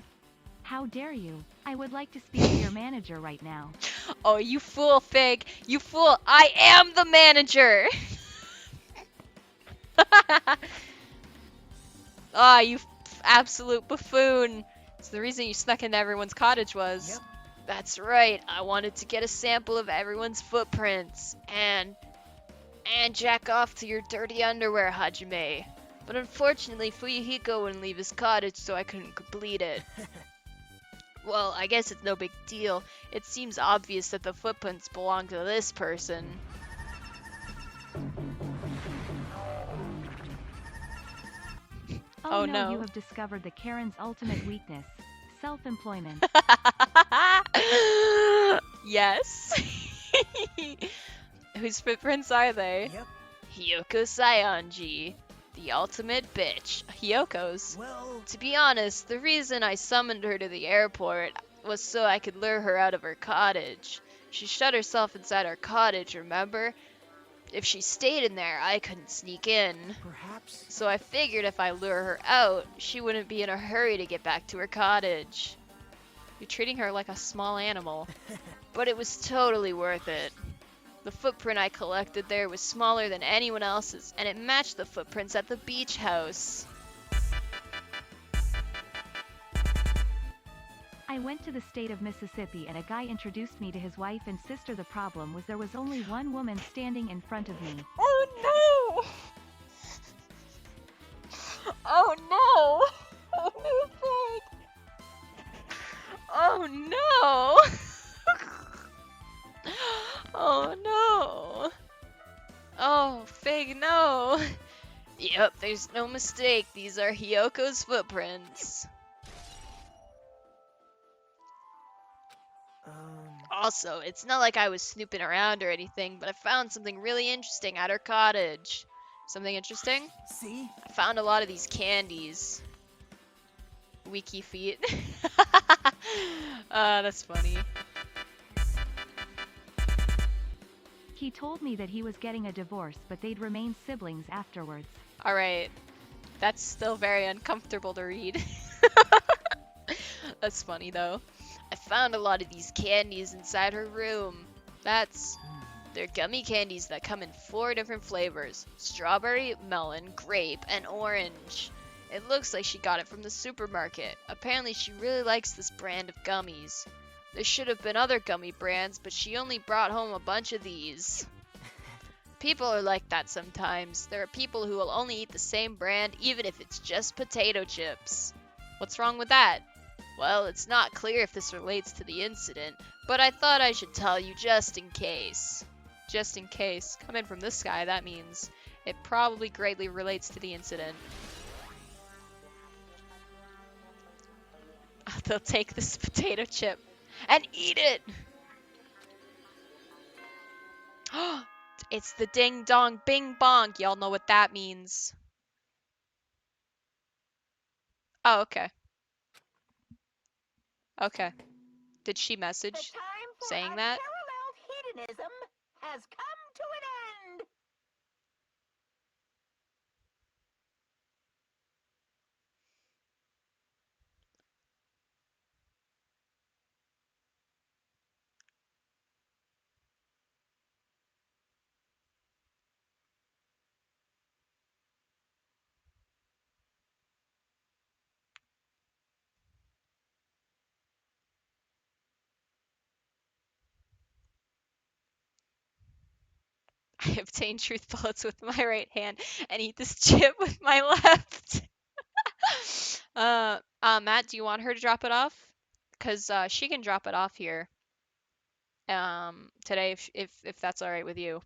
How dare you? I would like to speak to your manager right now. Oh, you fool, Fig. You fool. I am the manager. Ah, you absolute buffoon. It's the reason you snuck into everyone's cottage was. Yep. That's right. I wanted to get a sample of everyone's footprints and jack off to your dirty underwear, Hajime. But unfortunately, Fuyuhiko wouldn't leave his cottage, so I couldn't complete it. Well, I guess it's no big deal. It seems obvious that the footprints belong to this person. Oh, no. You have discovered the Karen's ultimate weakness. Self-employment. Yes. Whose footprints are they? Yep. Hyoko Saionji, the ultimate bitch. Hyoko's. Well, To be honest, the reason I summoned her to the airport was so I could lure her out of her cottage. She shut herself inside our cottage, remember? If she stayed in there, I couldn't sneak in. perhaps. So I figured if I lure her out, she wouldn't be in a hurry to get back to her cottage. You're treating her like a small animal. But it was totally worth it. The footprint I collected there was smaller than anyone else's, and it matched the footprints at the beach house. I went to the state of Mississippi and a guy introduced me to his wife and sister. The problem was there was only one woman standing in front of me. Oh no! Oh no! Oh no, Fig! Oh no! Oh no! Oh, Fig, no! Yep, there's no mistake. These are Hyoko's footprints. Also, it's not like I was snooping around or anything, but I found something really interesting at her cottage. Something interesting? See? I found a lot of these candies. Wiki feet. That's funny. He told me that he was getting a divorce, but they'd remain siblings afterwards. Alright. That's still very uncomfortable to read. That's funny though. I found a lot of these candies inside her room. They're gummy candies that come in 4 different flavors. Strawberry, melon, grape, and orange. It looks like she got it from the supermarket. Apparently she really likes this brand of gummies. There should have been other gummy brands, but she only brought home a bunch of these. People are like that sometimes. There are people who will only eat the same brand even if it's just potato chips. What's wrong with that? Well, it's not clear if this relates to the incident, but I thought I should tell you just in case. Just in case. Coming from this guy, that means it probably greatly relates to the incident. They'll take this potato chip and eat it! It's the ding dong bing bong. Y'all know what that means. Oh, okay. Okay. Did she The message time for saying that? unparalleled hedonism has come to an end. I obtain truth bullets with my right hand and eat this chip with my left. Matt, do you want her to drop it off? Cause she can drop it off here. Today if that's all right with you.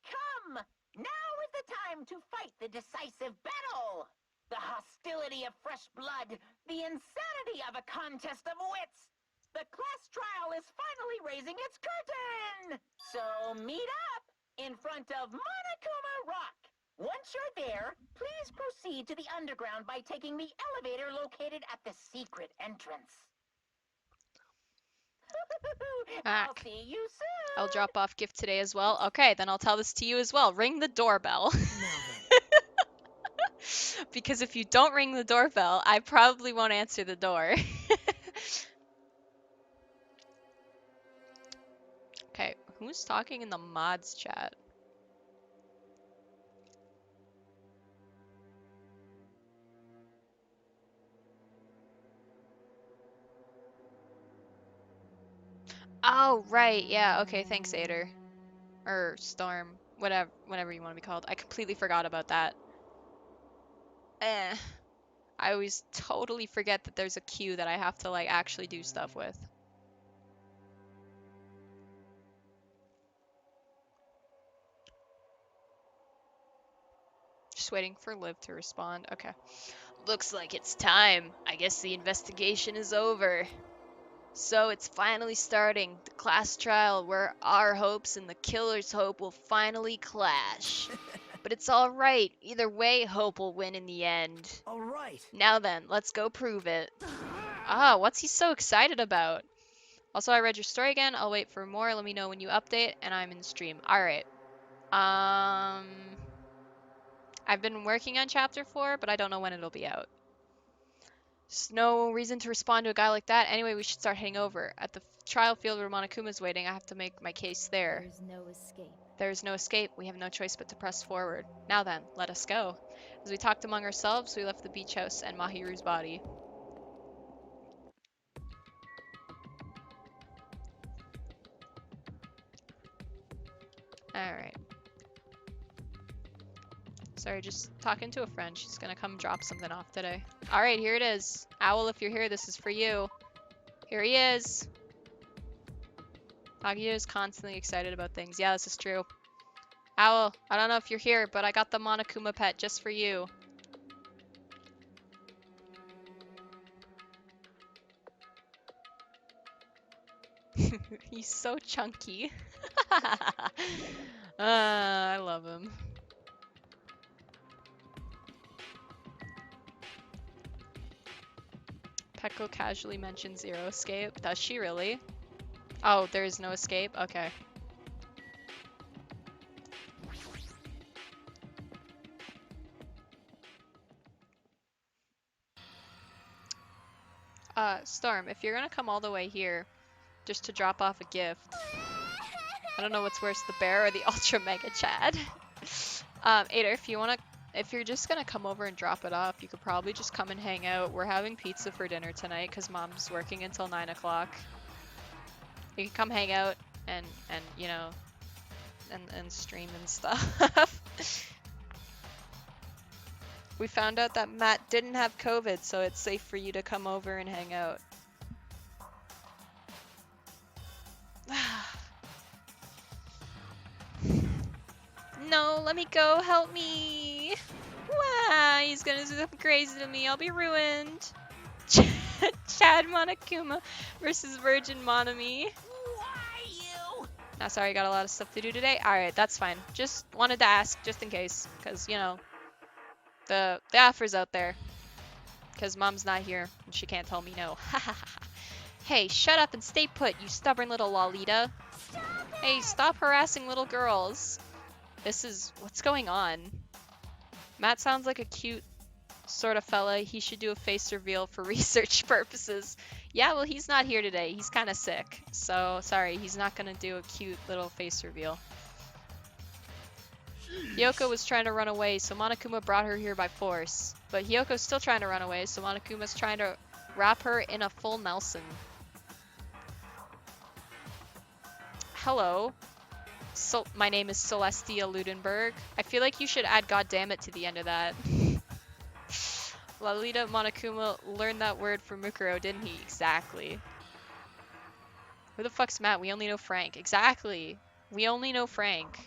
Come! Now is the time to fight the decisive battle! The hostility of fresh blood, the insanity of a contest of wits! The class trial is finally raising its curtain! So meet up in front of Monokuma Rock! Once you're there, please proceed to the underground by taking the elevator located at the secret entrance. I'll Mac, see you soon! I'll drop off gift today as well. Okay, then I'll tell this to you as well. Ring the doorbell. Because if you don't ring the doorbell, I probably won't answer the door. Okay, who's talking in the mods chat? Oh, right. Yeah, okay, thanks, Ader. Or Storm. Whatever you want to be called. I completely forgot about that. I always totally forget that there's a queue that I have to, like, actually do stuff with. Just waiting for Liv to respond. Okay. Looks like it's time. I guess the investigation is over. So it's finally starting. The class trial where our hopes and the killer's hope will finally clash. But it's alright. Either way, hope will win in the end. All right. Now then, let's go prove it. Ah, what's he so excited about? Also, I read your story again. I'll wait for more. Let me know when you update, and I'm in stream. Alright. I've been working on chapter 4, but I don't know when it'll be out. There's no reason to respond to a guy like that. Anyway, we should start heading over. At the trial field where Monokuma's waiting, I have to make my case there. There's no escape. There is no escape. We have no choice but to press forward. Now then, let us go. As we talked among ourselves, we left the beach house and Mahiru's body. Alright. Sorry, just talking to a friend. She's gonna come drop something off today. Alright, here it is. Owl, if you're here, this is for you. Here he is. Kaguya is constantly excited about things. Yeah, this is true. Owl, I don't know if you're here, but I got the Monokuma pet just for you. He's so chunky. I love him. Peko casually mentions Zero Escape. Does she really? Oh, there is no escape? Okay. Storm, if you're gonna come all the way here just to drop off a gift, I don't know what's worse, the bear or the Ultra Mega Chad. Ada, if you're just gonna come over and drop it off, you could probably just come and hang out. We're having pizza for dinner tonight because Mom's working until 9 o'clock. You can come hang out and you know, and stream and stuff. We found out that Matt didn't have COVID, so it's safe for you to come over and hang out. No, let me go. Help me. Wow, he's gonna do something crazy to me. I'll be ruined. Chad Monokuma versus Virgin Monami. Why you? Ah, sorry, I got a lot of stuff to do today. Alright, that's fine. Just wanted to ask, just in case. Because, you know, the offer's out there. Because Mom's not here, and she can't tell me no. Hey, shut up and stay put, you stubborn little Lolita. Hey, stop harassing little girls. What's going on? Matt sounds like a cute sort of fella. He should do a face reveal for research purposes. Yeah, well, he's not here today. He's kind of sick. So, sorry, he's not gonna do a cute little face reveal. Hyoko was trying to run away, so Monokuma brought her here by force. But Hyoko's still trying to run away, so Monokuma's trying to wrap her in a full Nelson. Hello. My name is Celestia Ludenberg. I feel like you should add goddammit to the end of that. Lolita Monokuma learned that word from Mukuro, didn't he? Exactly. Who the fuck's Matt? We only know Frank. Exactly. We only know Frank.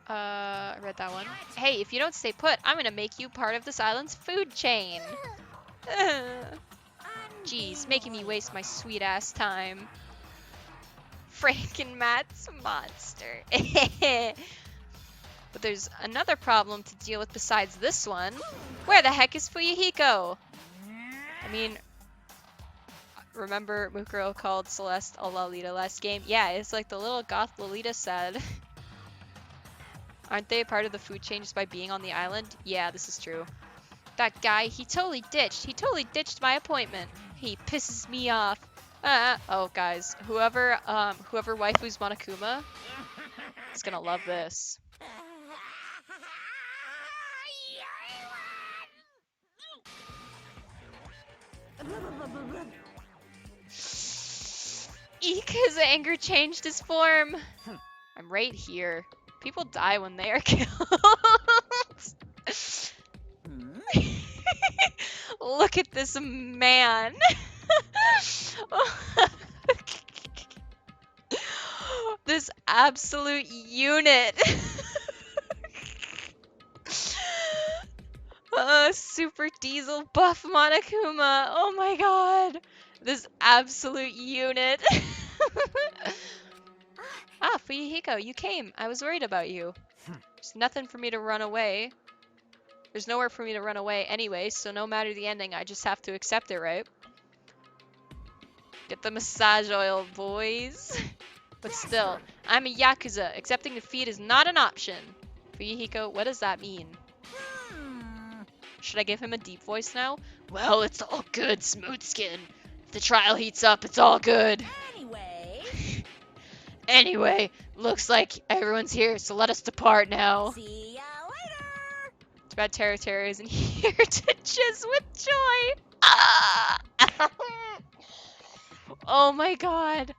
I read that one. Hey, if you don't stay put, I'm gonna make you part of this island's food chain. Jeez, making me waste my sweet ass time. Frank and Matt's monster. But there's another problem to deal with besides this one. Where the heck is Fuyuhiko? I mean, remember Mukuro called Celeste a Lolita last game? Yeah, it's like the little goth Lolita said. Aren't they a part of the food chain just by being on the island? Yeah, this is true. That guy, he totally ditched my appointment. He pisses me off. Oh, guys, whoever waifus Monokuma is gonna love this. Eek, his anger changed his form. I'm right here. People die when they are killed. Look at this man. This absolute unit. Super diesel buff Monokuma. Oh my god. This absolute unit. Ah, Fuyuhiko, you came. I was worried about you. There's nothing for me to run away. There's nowhere for me to run away anyway, so no matter the ending, I just have to accept it, right? Get the massage oil, boys. But still, I'm a Yakuza. Accepting defeat is not an option. Fuyuhiko, what does that mean? Should I give him a deep voice now? Well, it's all good, smooth skin. If the trial heats up, it's all good. Anyway, looks like everyone's here, so let us depart now. See ya later. Too bad Terra isn't here to jizz with joy. Ah! Oh my god.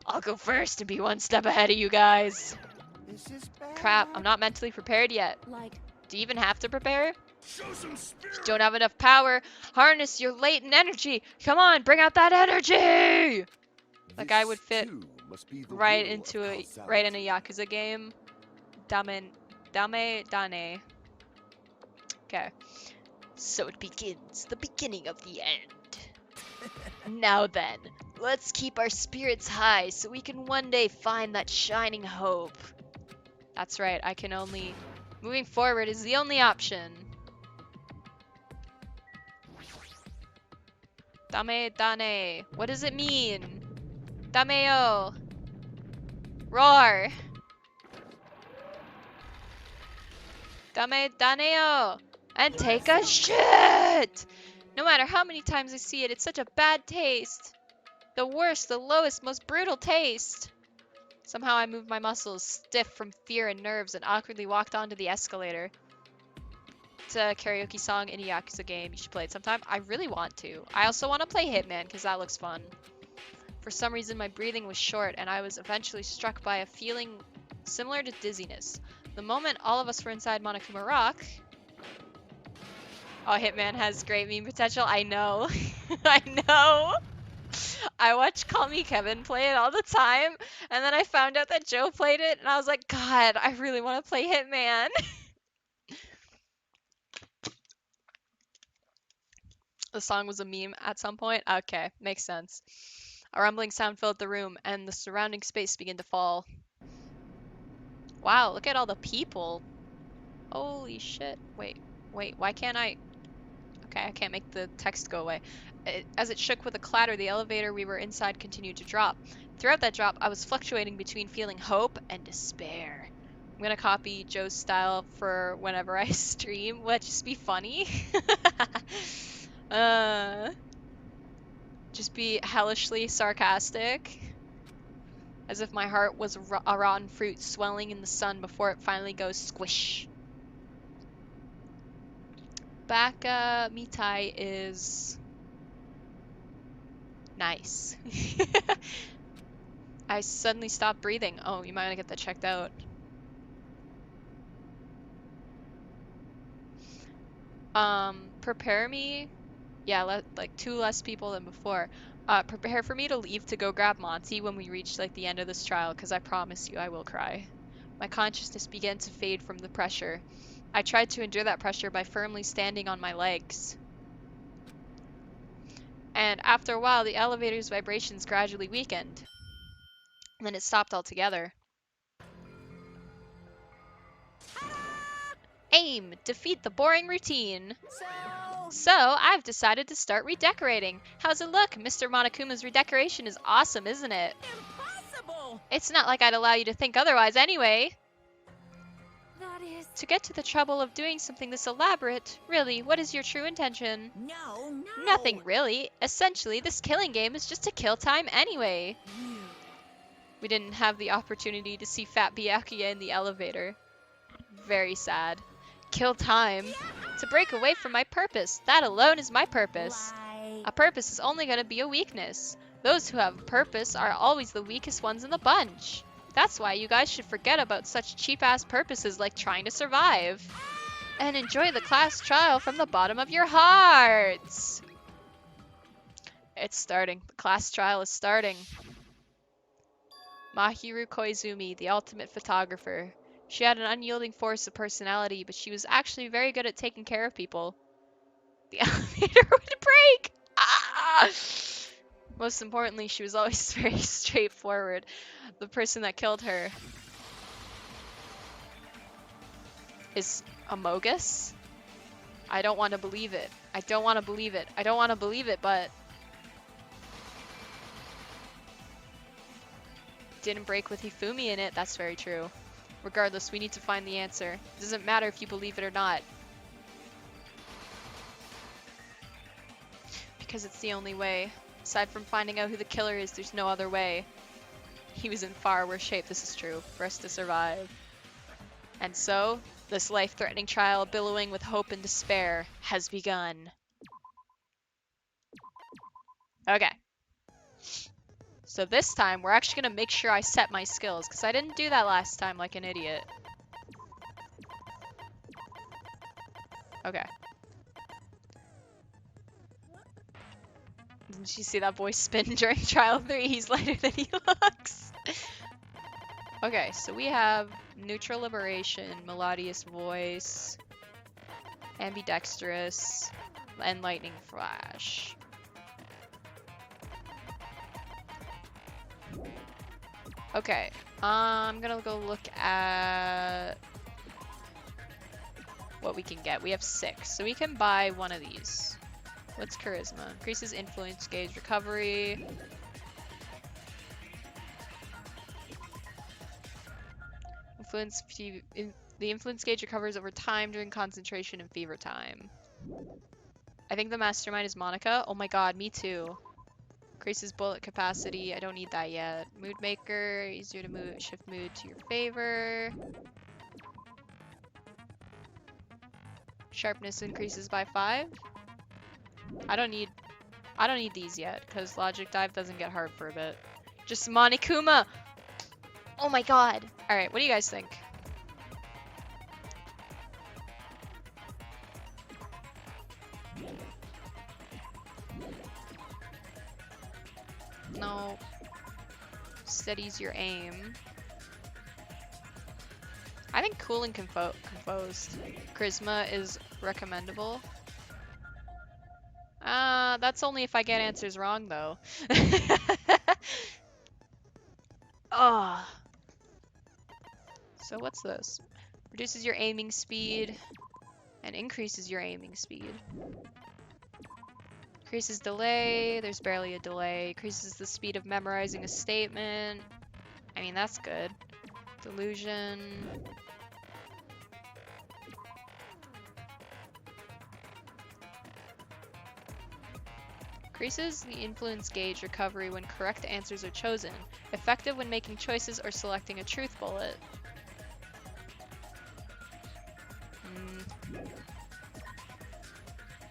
I'll go first and be one step ahead of you guys. Crap, I'm not mentally prepared yet. Do you even have to prepare? You don't have enough power. Harness your latent energy. Come on, bring out that energy. That guy would fit right in a Yakuza game. Dame. Okay. So it begins, the beginning of the end. Now then, let's keep our spirits high so we can one day find that shining hope. That's right, moving forward is the only option. Dame. What does it mean? Dameo. Roar. Daneo. And take a shit! No matter how many times I see it, it's such a bad taste. The worst, the lowest, most brutal taste. Somehow I moved my muscles, stiff from fear and nerves, and awkwardly walked onto the escalator. It's a karaoke song in a Yakuza game. You should play it sometime. I really want to. I also want to play Hitman, because that looks fun. For some reason, my breathing was short, and I was eventually struck by a feeling similar to dizziness. The moment all of us were inside Monokuma Rock... Oh, Hitman has great meme potential. I know. I know. I watch Call Me Kevin play it all the time, and then I found out that Joe played it, and I was like, God, I really want to play Hitman. The song was a meme at some point? Okay, makes sense. A rumbling sound filled the room, and the surrounding space began to fall. Wow, look at all the people. Holy shit. Wait, why can't I... Okay, I can't make the text go away. As it shook with a clatter, the elevator we were inside continued to drop. Throughout that drop, I was fluctuating between feeling hope and despair. I'm gonna copy Joe's style for whenever I stream. Will it just be funny? Just be hellishly sarcastic. As if my heart was a rotten fruit swelling in the sun before it finally goes squish. Baka Mitai is nice. I suddenly stopped breathing. Oh, you might want to get that checked out. Prepare me. Yeah, like 2 less people than before. Prepare for me to leave to go grab Monty when we reach like the end of this trial, because I promise you I will cry. My consciousness began to fade from the pressure. I tried to endure that pressure by firmly standing on my legs. And after a while, the elevator's vibrations gradually weakened. And then it stopped altogether. Aim! Defeat the boring routine! So, I've decided to start redecorating. How's it look? Mr. Monokuma's redecoration is awesome, isn't it? Impossible! It's not like I'd allow you to think otherwise anyway. That is... To get to the trouble of doing something this elaborate, really, what is your true intention? No. Nothing really. Essentially, this killing game is just to kill time anyway. We didn't have the opportunity to see Fat Byakuya in the elevator. Very sad. Kill time. To break away from my purpose. That alone is my purpose. A purpose is only going to be a weakness. Those who have a purpose are always the weakest ones in the bunch. That's why you guys should forget about such cheap-ass purposes like trying to survive. And enjoy the class trial from the bottom of your hearts. It's starting. The class trial is starting. Mahiru Koizumi, the ultimate photographer. She had an unyielding force of personality, but she was actually very good at taking care of people. The elevator would break! Ah! Most importantly, she was always very straightforward. The person that killed her is Amogus? I don't want to believe it. I don't want to believe it. I don't want to believe it, but... Didn't break with Hifumi in it, that's very true. Regardless, we need to find the answer. It doesn't matter if you believe it or not. Because it's the only way. Aside from finding out who the killer is, there's no other way. He was in far worse shape, this is true, for us to survive. And so, this life-threatening trial billowing with hope and despair has begun. Okay. So this time, we're actually going to make sure I set my skills, because I didn't do that last time like an idiot. Okay. Didn't you see that boy spin during Trial 3? He's lighter than he looks. Okay, so we have Neutral Liberation, Melodious Voice, Ambidextrous, and Lightning Flash. Okay, I'm gonna go look at what we can get. We have 6, so we can buy one of these. What's Charisma? Increases influence gauge recovery. The influence gauge recovers over time during concentration and fever time. I think the mastermind is Monica. Oh my god, me too. Increases bullet capacity. I don't need that yet. Mood maker. Easier to shift mood to your favor. Sharpness increases by 5. I don't need these yet, because Logic Dive doesn't get hard for a bit. Just Monokuma! Oh my god! Alright, what do you guys think? No. Steadies your aim. I think cool and composed. Charisma is recommendable. That's only if I get answers wrong, though. Oh. So what's this? Reduces your aiming speed and increases your aiming speed. Increases delay. There's barely a delay. Increases the speed of memorizing a statement. I mean, that's good. Delusion. Increases the influence gauge recovery when correct answers are chosen. Effective when making choices or selecting a truth bullet.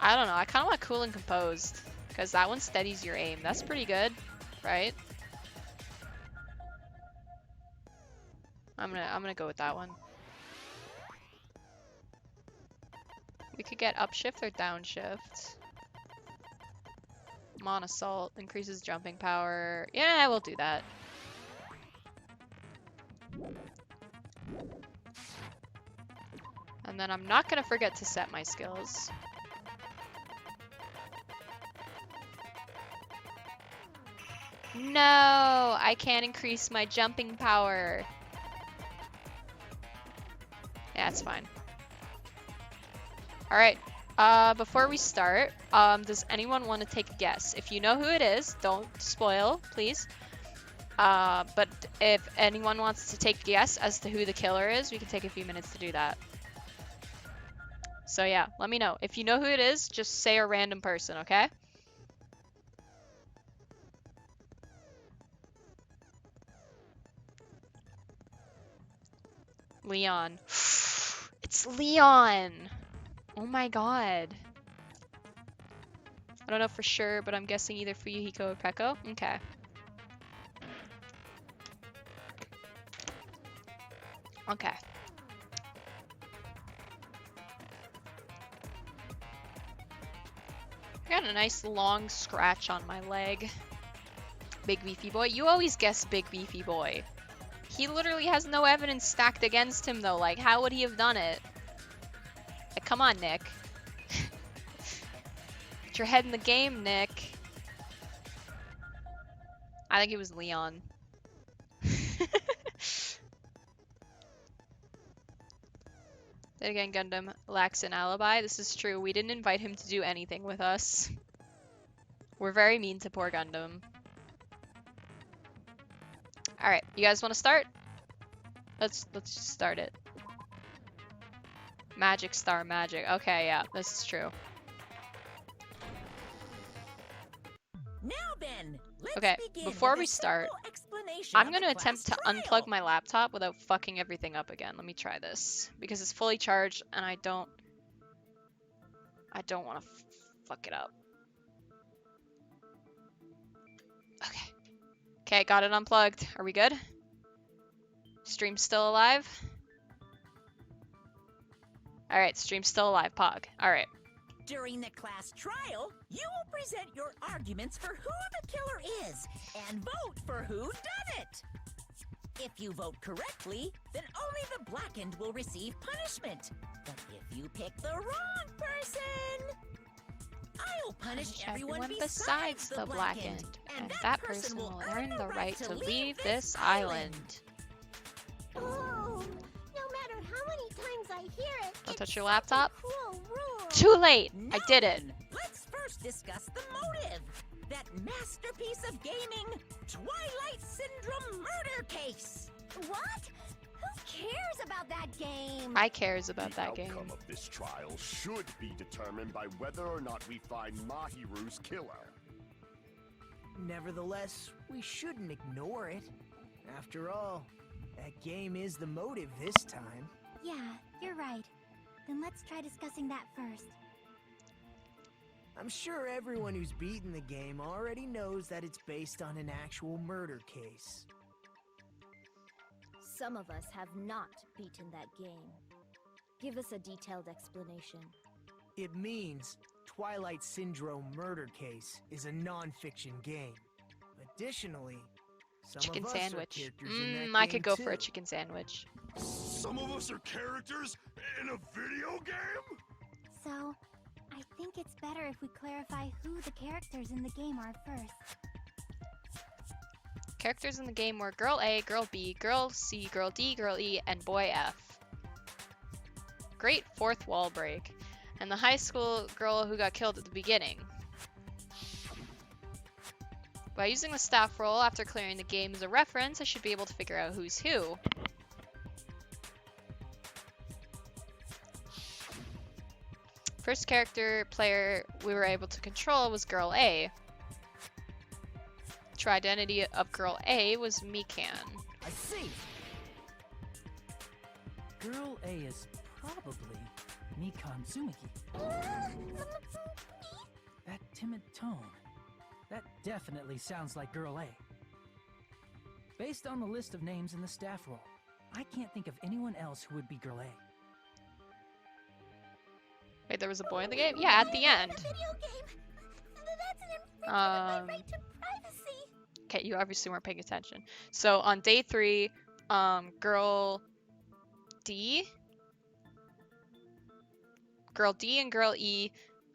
I don't know. I kind of want cool and composed because that one steadies your aim. That's pretty good, right? I'm gonna go with that one. We could get upshift or downshift. Mon assault increases jumping power. Yeah, we'll do that. And then I'm not gonna forget to set my skills. No, I can't increase my jumping power. Yeah, it's fine. Alright, before we start, does anyone want to take a guess? If you know who it is, don't spoil, please. But if anyone wants to take a guess as to who the killer is, we can take a few minutes to do that. So yeah, let me know. If you know who it is, just say a random person, okay? Leon. It's Leon! Oh my god. I don't know for sure, but I'm guessing either Fuyuhiko or Peko. Okay. Okay. I got a nice long scratch on my leg. Big beefy boy. You always guess big beefy boy. He literally has no evidence stacked against him though. Like, how would he have done it? Like, come on, Nick. Get your head in the game, Nick. I think it was Leon. Then again, Gundam lacks an alibi. This is true. We didn't invite him to do anything with us. We're very mean to poor Gundam. Alright, you guys want to start? Let's just start it. Magic Star Magic. Okay, yeah, this is true. Now then, let's Okay, begin before with we a start, simple explanation I'm of gonna the attempt to class unplug trial. my laptop without fucking everything up again. Let me try this. Because it's fully charged and I don't want to fuck it up. Okay. Okay, got it unplugged. Are we good? Stream's still alive? Alright, stream's still alive, Pog. Alright. During the class trial, you will present your arguments for who the killer is and vote for who done it. If you vote correctly, then only the blackened will receive punishment. But if you pick the wrong person, I'll punish everyone besides the blackened. And that person will earn the right to leave this island. Oh, no matter how many times I hear it, Don't it's touch your such a laptop. cruel rule. Too late! I did it! Let's first discuss the motive. That masterpiece of gaming, Twilight Syndrome murder case. What? Who cares about that game? I cares about that game. The outcome of this trial should be determined by whether or not we find Mahiru's killer. Nevertheless, we shouldn't ignore it. After all, that game is the motive this time. Yeah, you're right. Then let's try discussing that first. I'm sure everyone who's beaten the game already knows that it's based on an actual murder case. Some of us have not beaten that game. Give us a detailed explanation. It means Twilight Syndrome Murder Case is a non-fiction game. But Additionally, some Chicken of us sandwich. are characters in that I game could go for a too. chicken sandwich. Some of us are characters in a video game? So, I think it's better if we clarify who the characters in the game are first. Characters in the game were Girl A, Girl B, Girl C, Girl D, Girl E, and Boy F. Great fourth wall break. And the high school girl who got killed at the beginning. By using the staff roll after clearing the game as a reference, I should be able to figure out who's who. First character player we were able to control was Girl A. True identity of Girl A was Mikan. I see. Girl A is probably Mikan Tsumiki. That timid tone. That definitely sounds like Girl A. Based on the list of names in the staff roll, I can't think of anyone else who would be Girl A. Wait, there was a boy in the game? Yeah, at the end. Video game. That's an infringement of my right to privacy. Okay, you obviously weren't paying attention. So on day 3, Girl D and Girl E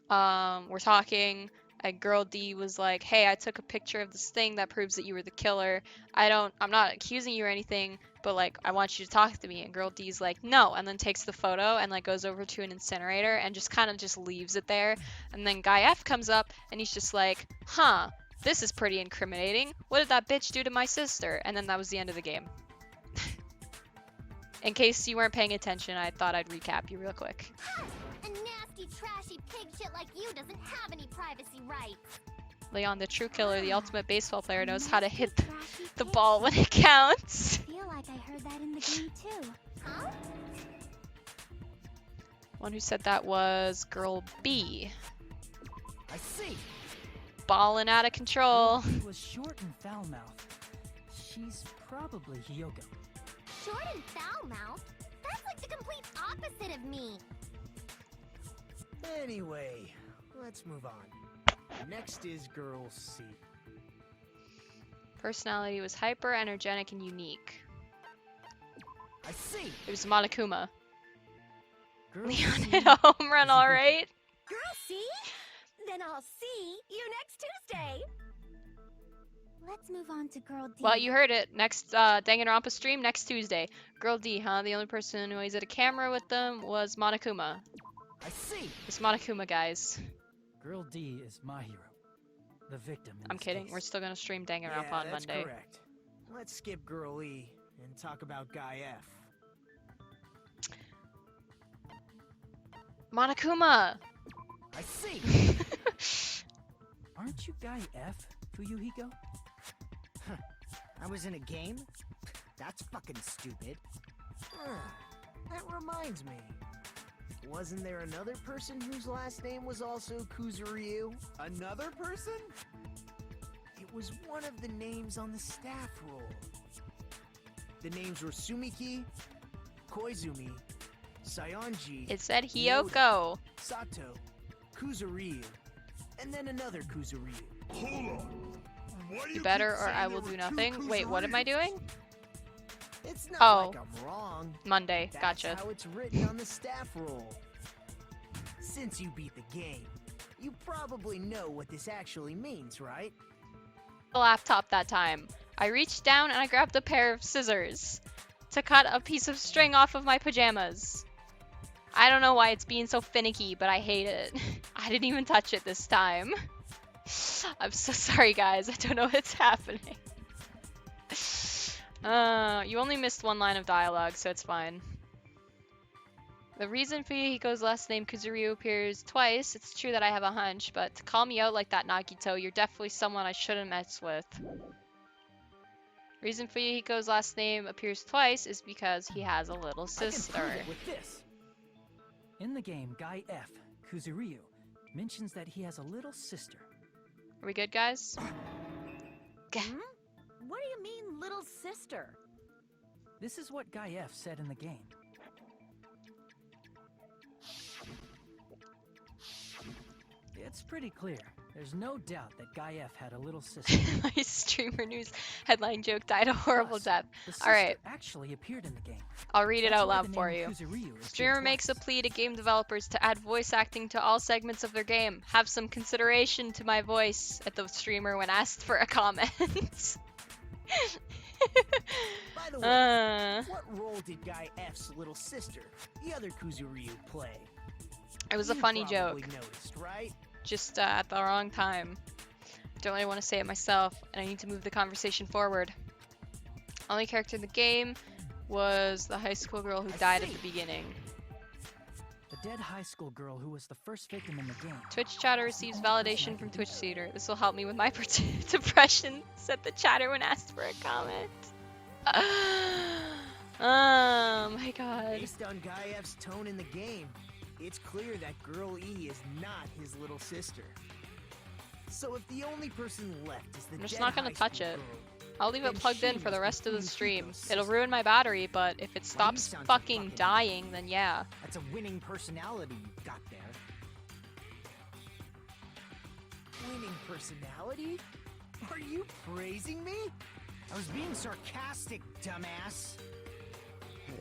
were talking, and Girl D was like, hey, I took a picture of this thing that proves that you were the killer. I'm not accusing you or anything, but like, I want you to talk to me. And Girl D's like, no, and then takes the photo and like goes over to an incinerator and just kind of just leaves it there. And then Guy F comes up and he's just like, huh, this is pretty incriminating. What did that bitch do to my sister? And then that was the end of the game. In case you weren't paying attention, I thought I'd recap you real quick. A nasty, trashy pig shit like you doesn't have any privacy rights. Leon, the true killer, the ultimate baseball player, knows how to hit Nasty, trashy the pig ball when shit. it counts. I feel like I heard that in the game too. Huh? One who said that was Girl B. I see. Balling out of control. Girl B was short and foul-mouthed. She's probably Hiyoko. Short and foul-mouthed? That's like the complete opposite of me. Anyway, let's move on. Next is Girl C. Personality was hyper, energetic, and unique. I see. It was Monokuma. Girl Leon C hit a home run, is a alright? Girl, see? Then I'll see you next Tuesday. Let's move on to Girl D. Well, you heard it. Next Danganronpa stream next Tuesday. Girl D, huh? The only person who always had a camera with them was Monokuma. I see. It's Monokuma, guys. Girl D is my hero. The victim in I'm this kidding. case. We're still gonna stream Danganronpa Yeah, on that's Monday. correct. Let's skip Girl E and talk about Guy F. Monokuma! I see. Aren't you Guy F, Fuyuhiko? I was in a game? That's fucking stupid. That reminds me. Wasn't there another person whose last name was also Kuzuryu? Another person? It was one of the names on the staff roll. The names were Sumiki, Koizumi, Sayonji, It said Yoda, Hiyoko. Sato, Kuzuryu, and then another Kuzuryu. Hold on. Why do You you better keep or saying I there will were do two nothing. Wait, what am I Kuzuryus? doing? It's not Oh. like I'm wrong. Monday. That's Gotcha. how it's written on the staff roll. Since you beat the game, you probably know what this actually means, right? The laptop that time. I reached down and I grabbed a pair of scissors to cut a piece of string off of my pajamas. I don't know why it's being so finicky, but I hate it. I didn't even touch it this time. I'm so sorry, guys. I don't know what's happening. You only missed one line of dialogue, so it's fine. The reason Fuyuhiko's last name Kuzuryu appears twice, it's true that I have a hunch, but to call me out like that, Nagito, you're definitely someone I shouldn't mess with. Reason Fuyuhiko's last name appears twice is because he has a little I sister. can prove it with this. In the game, Guy F, Kuzuryu, mentions that he has a little sister. Are we good, guys? Hmm? What do you mean, little sister? This is what Guy F said in the game. It's pretty clear. There's no doubt that Guy F had a little sister. My streamer news headline joke died a horrible Plus, death. The sister Alright, actually appeared in the game. I'll read it That's out why loud the for name you. Kuzuryu appeared Streamer makes a twice. plea to game developers to add voice acting to all segments of their game. Have some consideration to my voice at the streamer when asked for a comment. By the way, what role did Guy F's little sister, the other Kuzuryu, play? It was a You funny probably joke, noticed, right? just at the wrong time. Don't really want to say it myself, and I need to move the conversation forward. Only character in the game was the high school girl who died at the beginning. The dead high school girl who was the first victim in the game. Twitch chatter receives validation from Twitch Theater. This will help me with my depression, said the chatter when asked for a comment. Oh my god. Based on Guy F's tone in the game, it's clear that Girl E is not his little sister. So if the only person left is the I'm just dead not gonna high touch school it. girl, I'll leave it then plugged she in for the must rest be of the Fuyuhiko's stream. sister. It'll ruin my battery, but if it stops sounds like fucking fucking- dying, then yeah. That's a winning personality you got there. Winning personality? Are you praising me? I was being sarcastic, dumbass. Hey,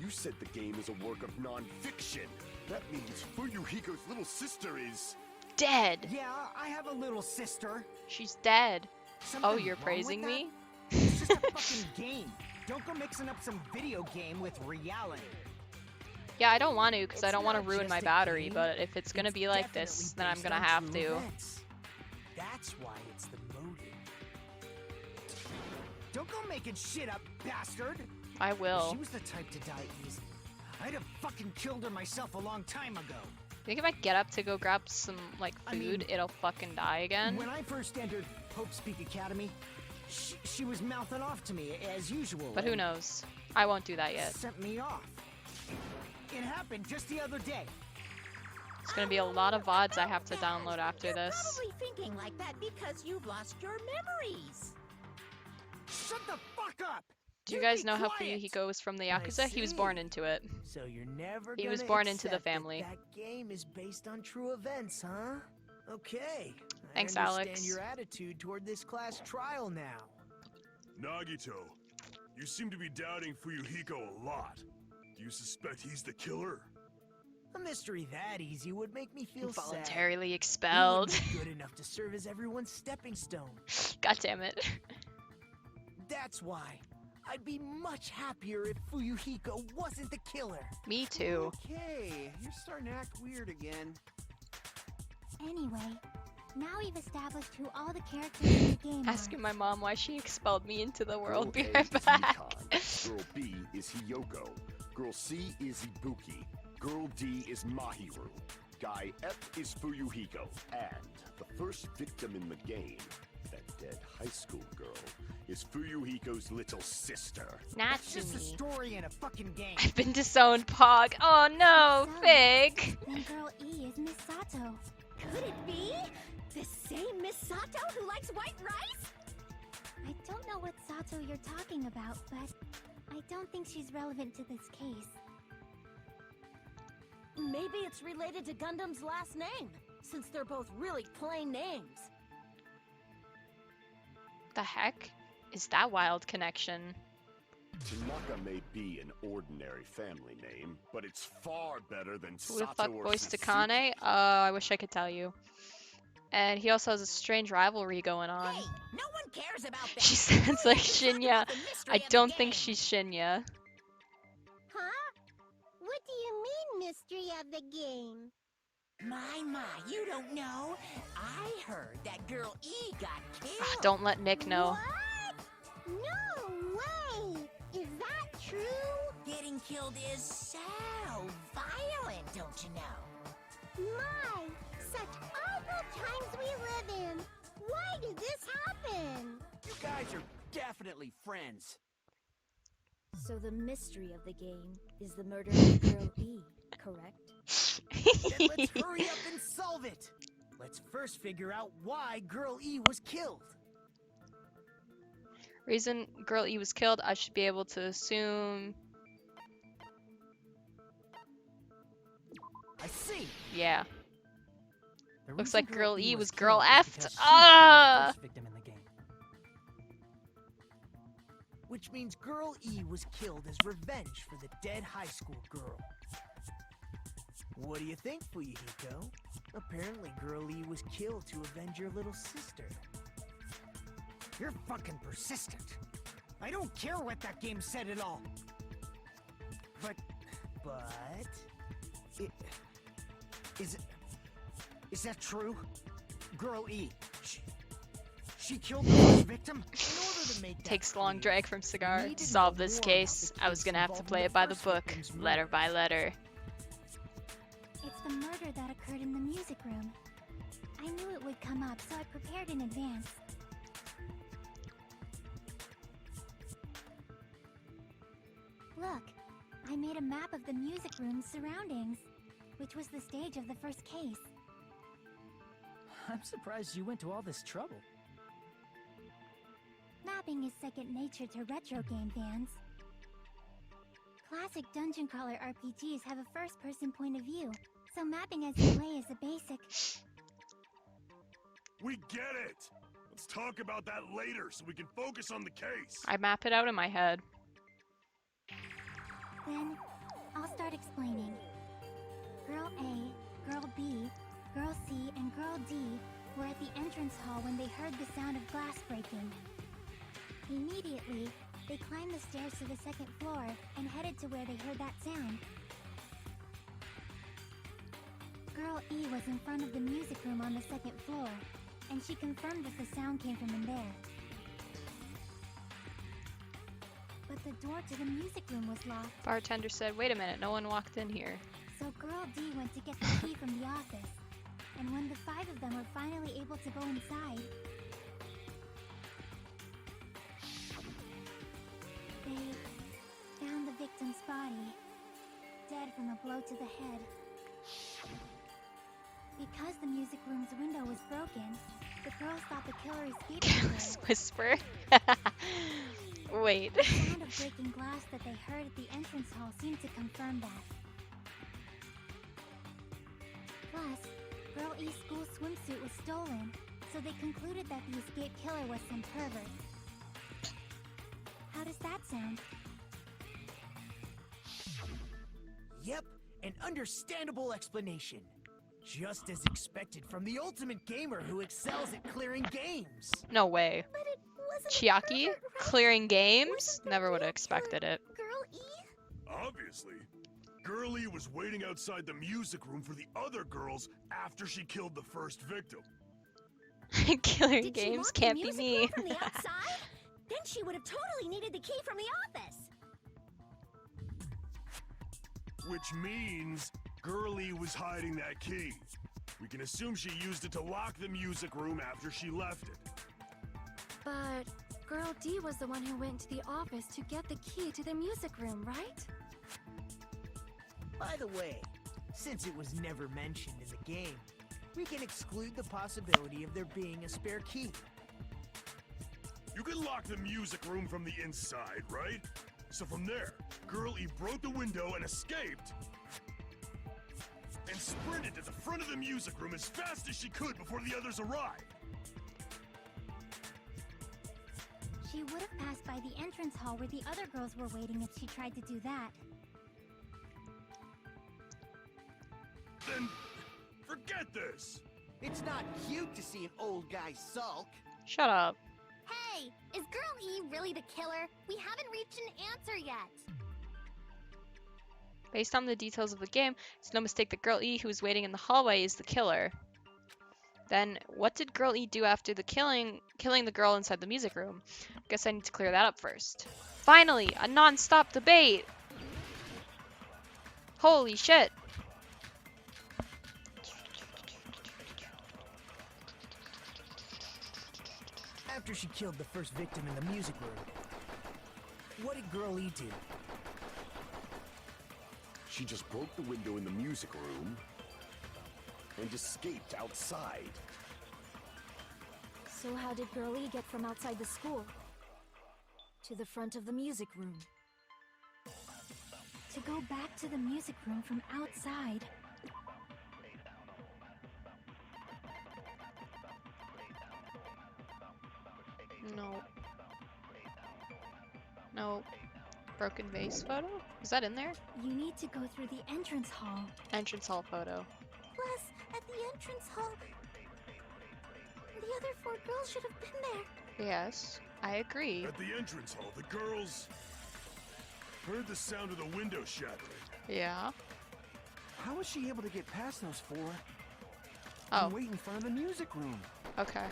you said the game is a work of non-fiction. That means Fuyuhiko's little sister is... Dead. Yeah, I have a little sister. She's dead. Something Oh, you're wrong praising with me? that? It's just a fucking game. Don't go mixing up some video game with reality. Yeah, I don't want to because I It's don't want to not ruin just my a battery, game, but if it's gonna it's be like this, definitely then I'm based gonna on have true to. events. That's why it's the motive. Don't go making shit up, bastard! I If will. she was the type to die easy, I'd have fucking killed her myself a long time ago. Think if I get up to go grab some like I food, mean, it'll fucking die again? When I first entered Hope Speak Academy, she was mouthing off to me as usual. But who and knows? I won't do that yet. Sent me off. It happened just the other day. It's gonna be a lot of VODs I have to download after You're this. probably thinking like that because you've lost your memories. Shut the fuck up! Do you guys be know how quiet! Fuyuhiko was from the I Yakuza? He was see. born into it. So you're never He was gonna born into the accept that family. That game is based on true events, huh? Okay. Thanks, I understand Alex. your attitude toward this class trial now. Nagito, you seem to be doubting Fuyuhiko a lot. Do you suspect he's the killer? A mystery that easy would make me feel Voluntarily sad. expelled. He wouldn't be good enough to serve as everyone's stepping stone. God damn it. That's why I'd be much happier if Fuyuhiko wasn't the killer. Me too. Okay, you're starting to act weird again. Anyway, now we've established who all the characters in the game are. Asking my mom why she expelled me into the world. Be Girl A right is back. Mikan. Girl B is Hiyoko. Girl C is Ibuki. Girl D is Mahiru. Guy F is Fuyuhiko. And the first victim in the game, that dead high school girl, is Fuyuhiko's little sister. That's just a Natsumi. story in a fucking game. I've been disowned, Pog. Oh no, So, Fig. Then girl E is Miss Sato. Could it be? The same Miss Sato who likes white rice? I don't know what Sato you're talking about, but I don't think she's relevant to this case. Maybe it's related to Gundam's last name, since they're both really plain names. The heck is that wild connection? Tanaka may be an ordinary family name, but it's far better than Who the Sato fuck or voiced Suzuki. Takane? I wish I could tell you. And he also has a strange rivalry going on. Hey, no one cares about that. She sounds like Let's talk Shinya. about the mystery I of the don't think game. she's Shinya. Huh? What do you mean, mystery of the game? My, you don't know. I heard that girl E got killed. Ah, don't let Nick know. What? No way! Is that true? Getting killed is so violent, don't you know? My, such awful times we live in. Why did this happen? You guys are definitely friends. So the mystery of the game is the murder of Girl E, correct? Then let's hurry up and solve it. Let's first figure out why Girl E was killed. Reason Girl E was killed, I should be able to assume. I see. Yeah. The Looks reason like Girl E was killed Girl is F. because she killed the Ah! first victim in the game. Which means Girl E was killed as revenge for the dead high school girl. What do you think, Fuyuhiko? Apparently Girl E was killed to avenge your little sister. You're fucking persistent. I don't care what that game said at all. But... Is that true? Girl E, she killed the first victim? In order to make that Takes long clear, drag from cigar we to need solve know this more about case. the I was gonna have to involving play it by the first book, victim's letter murder. by letter. It's the murder that occurred in the music room. I knew it would come up, so I prepared in advance. Look, I made a map of the music room's surroundings, which was the stage of the first case. I'm surprised you went to all this trouble. Mapping is second nature to retro game fans. Classic dungeon crawler RPGs have a first-person point of view, so mapping as you play is a basic. We get it! Let's talk about that later so we can focus on the case. I map it out in my head. Then, I'll start explaining. Girl A, Girl B, Girl C, and Girl D were at the entrance hall when they heard the sound of glass breaking. Immediately, they climbed the stairs to the second floor and headed to where they heard that sound. Girl E was in front of the music room on the second floor, and she confirmed that the sound came from in there. But the door to the music room was locked, Bartender said, wait a minute, no one walked in here. so Girl D went to get the key from the office. And when the five of them were finally able to go inside, they found the victim's body, dead from a blow to the head. Because the music room's window was broken, the girls thought the killer escaped from there. Whisper. Wait. The sound of breaking glass that they heard at the entrance hall seemed to confirm that. Plus, Girl E's school swimsuit was stolen, so they concluded that the escaped killer was some pervert. How does that sound? Yep, an understandable explanation. Just as expected from the ultimate gamer who excels at clearing games. No way. But it wasn't Chiaki? pervert, right? Clearing games? Wasn't the Never would have real expected killer it. Girl E? Obviously. Girlie was waiting outside the music room for the other girls after she killed the first victim. Clearing Did she games lock can't the be music me. room from the outside? Then she would have totally needed the key from the office. Which means Girlie was hiding that key. We can assume she used it to lock the music room after she left it. But Girl D was the one who went to the office to get the key to the music room, right? By the way, since it was never mentioned in the game, we can exclude the possibility of there being a spare key. You can lock the music room from the inside, right? So from there, Girl E broke the window and escaped, and sprinted to the front of the music room as fast as she could before the others arrived. She would have passed by the entrance hall where the other girls were waiting if she tried to do that. Then, forget this! It's not cute to see an old guy sulk. Shut up. Hey, is Girl E really the killer? We haven't reached an answer yet. Based on the details of the game, it's no mistake that Girl E, who was waiting in the hallway, is the killer. Then, what did Girl E do after the killing the girl inside the music room? Guess I need to clear that up first. Finally, a non-stop debate! Holy shit! After she killed the first victim in the music room, what did Girl E do? She just broke the window in the music room and escaped outside. So how did Girl E get from outside the school to the front of the music room? To go back to the music room from outside. No. No. Broken vase photo? Is that in there? You need to go through the entrance hall. Entrance hall photo. Plus, at the entrance hall, the other 4 girls should have been there. Yes, I agree. At the entrance hall, the girls heard the sound of the window shattering. Yeah. How was she able to get past those 4? Oh. And wait in front of the music room? Okay.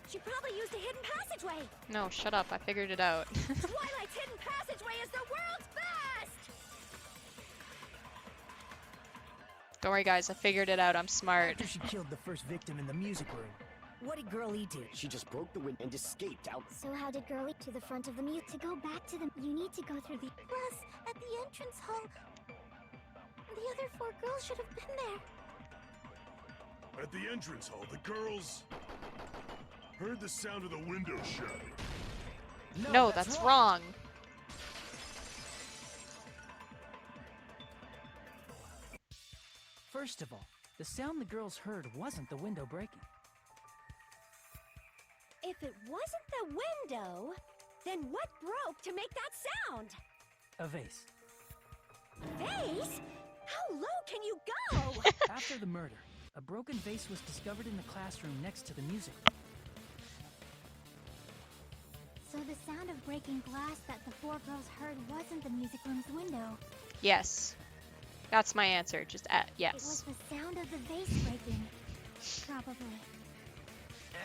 She probably used a hidden passageway. No, shut up. I figured it out. Twilight's hidden passageway is the world's best! Don't worry, guys. I figured it out. I'm smart. After she killed the first victim in the music room, what did Girl E do? She just broke the window and escaped out. So how did Girlie to the front of the mute? To go back to them, you need to go through the... Plus, at the entrance hall, the other 4 girls should have been there. At the entrance hall, the girls heard the sound of the window shattering. No, that's wrong. First of all, the sound the girls heard wasn't the window breaking. If it wasn't the window, then what broke to make that sound? A vase. Vase? How low can you go? After the murder, a broken vase was discovered in the classroom next to the music. So the sound of breaking glass that the 4 girls heard wasn't the music room's window. Yes. That's my answer. Just yes. It was the sound of the vase breaking. Probably.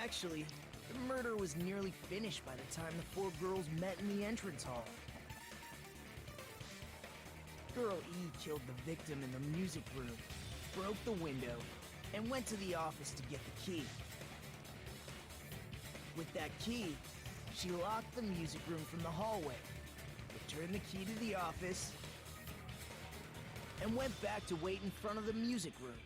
Actually, the murder was nearly finished by the time the 4 girls met in the entrance hall. Girl E killed the victim in the music room, broke the window, and went to the office to get the key. With that key, she locked the music room from the hallway, returned the key to the office, and went back to wait in front of the music room.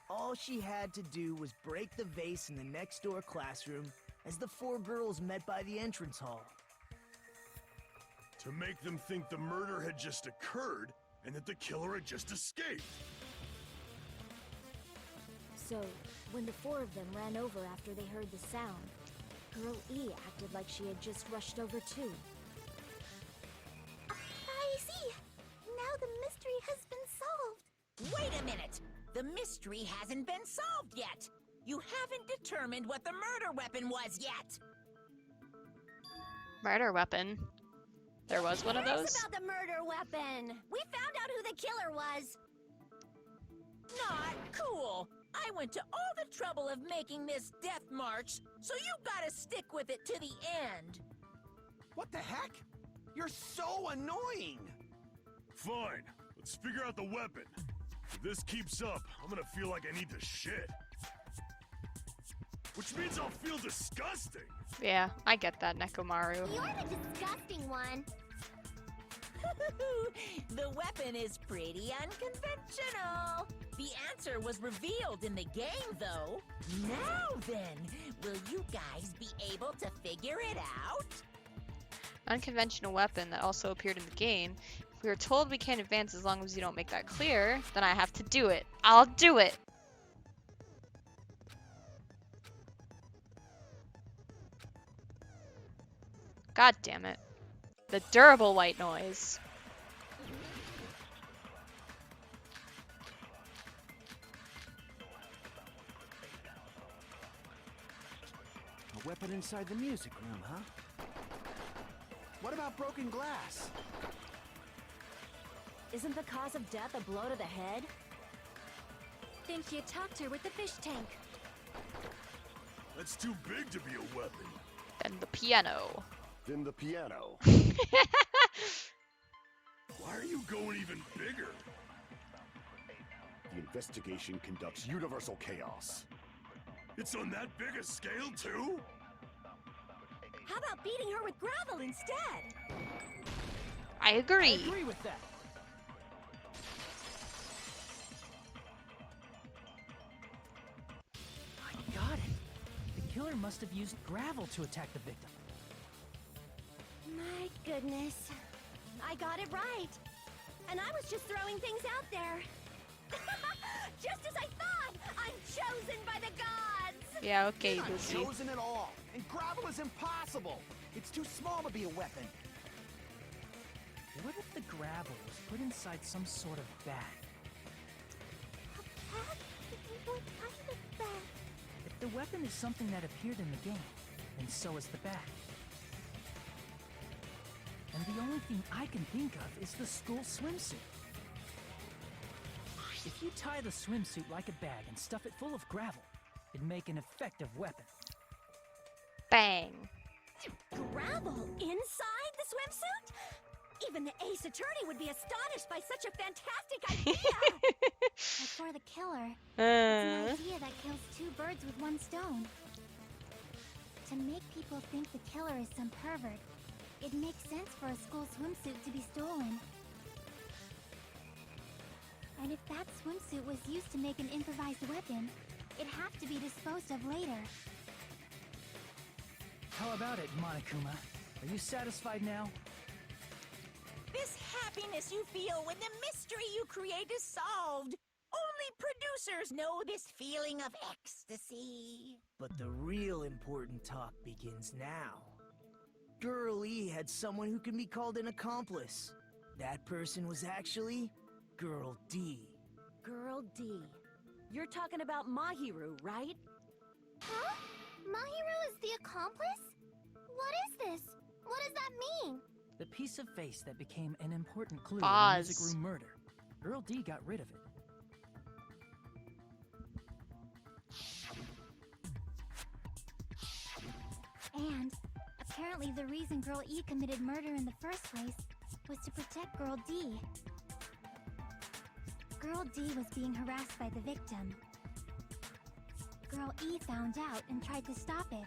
All she had to do was break the vase in the next door classroom as the 4 girls met by the entrance hall. To make them think the murder had just occurred and that the killer had just escaped. So, when the 4 of them ran over after they heard the sound, Girl E acted like she had just rushed over too. I see. Now the mystery has been solved. Wait a minute! The mystery hasn't been solved yet! You haven't determined what the murder weapon was yet! Murder weapon. There was one of those? It's about the murder weapon! We found out who the killer was! Not cool! I went to all the trouble of making this death march, so you gotta stick with it to the end! What the heck? You're so annoying! Fine, let's figure out the weapon. If this keeps up, I'm gonna feel like I need to shit. Which means I'll feel disgusting! Yeah, I get that, Nekomaru. You're the disgusting one. The weapon is pretty unconventional. The answer was revealed in the game, though. Now then, will you guys be able to figure it out? Unconventional weapon that also appeared in the game. If we were told we can't advance as long as you don't make that clear, then I have to do it. I'll do it! God damn it. The durable white noise. A weapon inside the music room, huh? What about broken glass? Isn't the cause of death a blow to the head? Think you attacked her with the fish tank. That's too big to be a weapon. Then the piano. Then the piano. Why are you going even bigger? The investigation conducts universal chaos. It's on that big a scale, too? How about beating her with gravel instead? I agree. I agree with that. I got it. The killer must have used gravel to attack the victim. My goodness. I got it right. And I was just throwing things out there. Just as I thought! I'm chosen by the gods! Yeah, okay, You're not Bookie. chosen at all, and gravel is impossible. It's too small to be a weapon. What if the gravel was put inside some sort of bag? Cat? What kind of bag? If the weapon is something that appeared in the game, then so is the bag. And the only thing I can think of is the school swimsuit. If you tie the swimsuit like a bag and stuff it full of gravel, it'd make an effective weapon. Bang. Gravel inside the swimsuit? Even the ace attorney would be astonished by such a fantastic idea! But for the killer, it's an Uh, idea that kills two birds with one stone. To make people think the killer is some pervert, it makes sense for a school swimsuit to be stolen. And if that swimsuit was used to make an improvised weapon, it'd have to be disposed of later. How about it, Monokuma? Are you satisfied now? This happiness you feel when the mystery you create is solved. Only producers know this feeling of ecstasy. But the real important talk begins now. Girl E had someone who can be called an accomplice. That person was actually Girl D. Girl D. You're talking about Mahiru, right? Huh? Mahiru is the accomplice? What is this? What does that mean? The piece of face that became an important clue in the Pause. music room murder. Girl D got rid of it. And apparently the reason Girl E committed murder in the first place was to protect Girl D. Girl D was being harassed by the victim. Girl E found out and tried to stop it,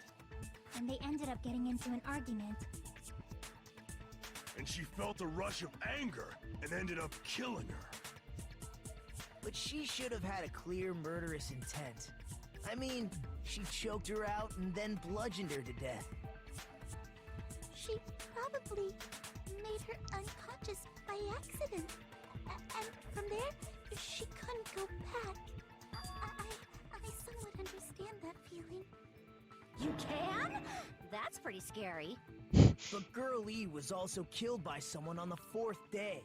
and they ended up getting into an argument. And she felt a rush of anger and ended up killing her. But she should have had a clear murderous intent. I mean, she choked her out and then bludgeoned her to death. She probably made her unconscious by accident. And from there, she couldn't go back. I somewhat understand that feeling. You can? That's pretty scary. But Girl E was also killed by someone on the 4th day,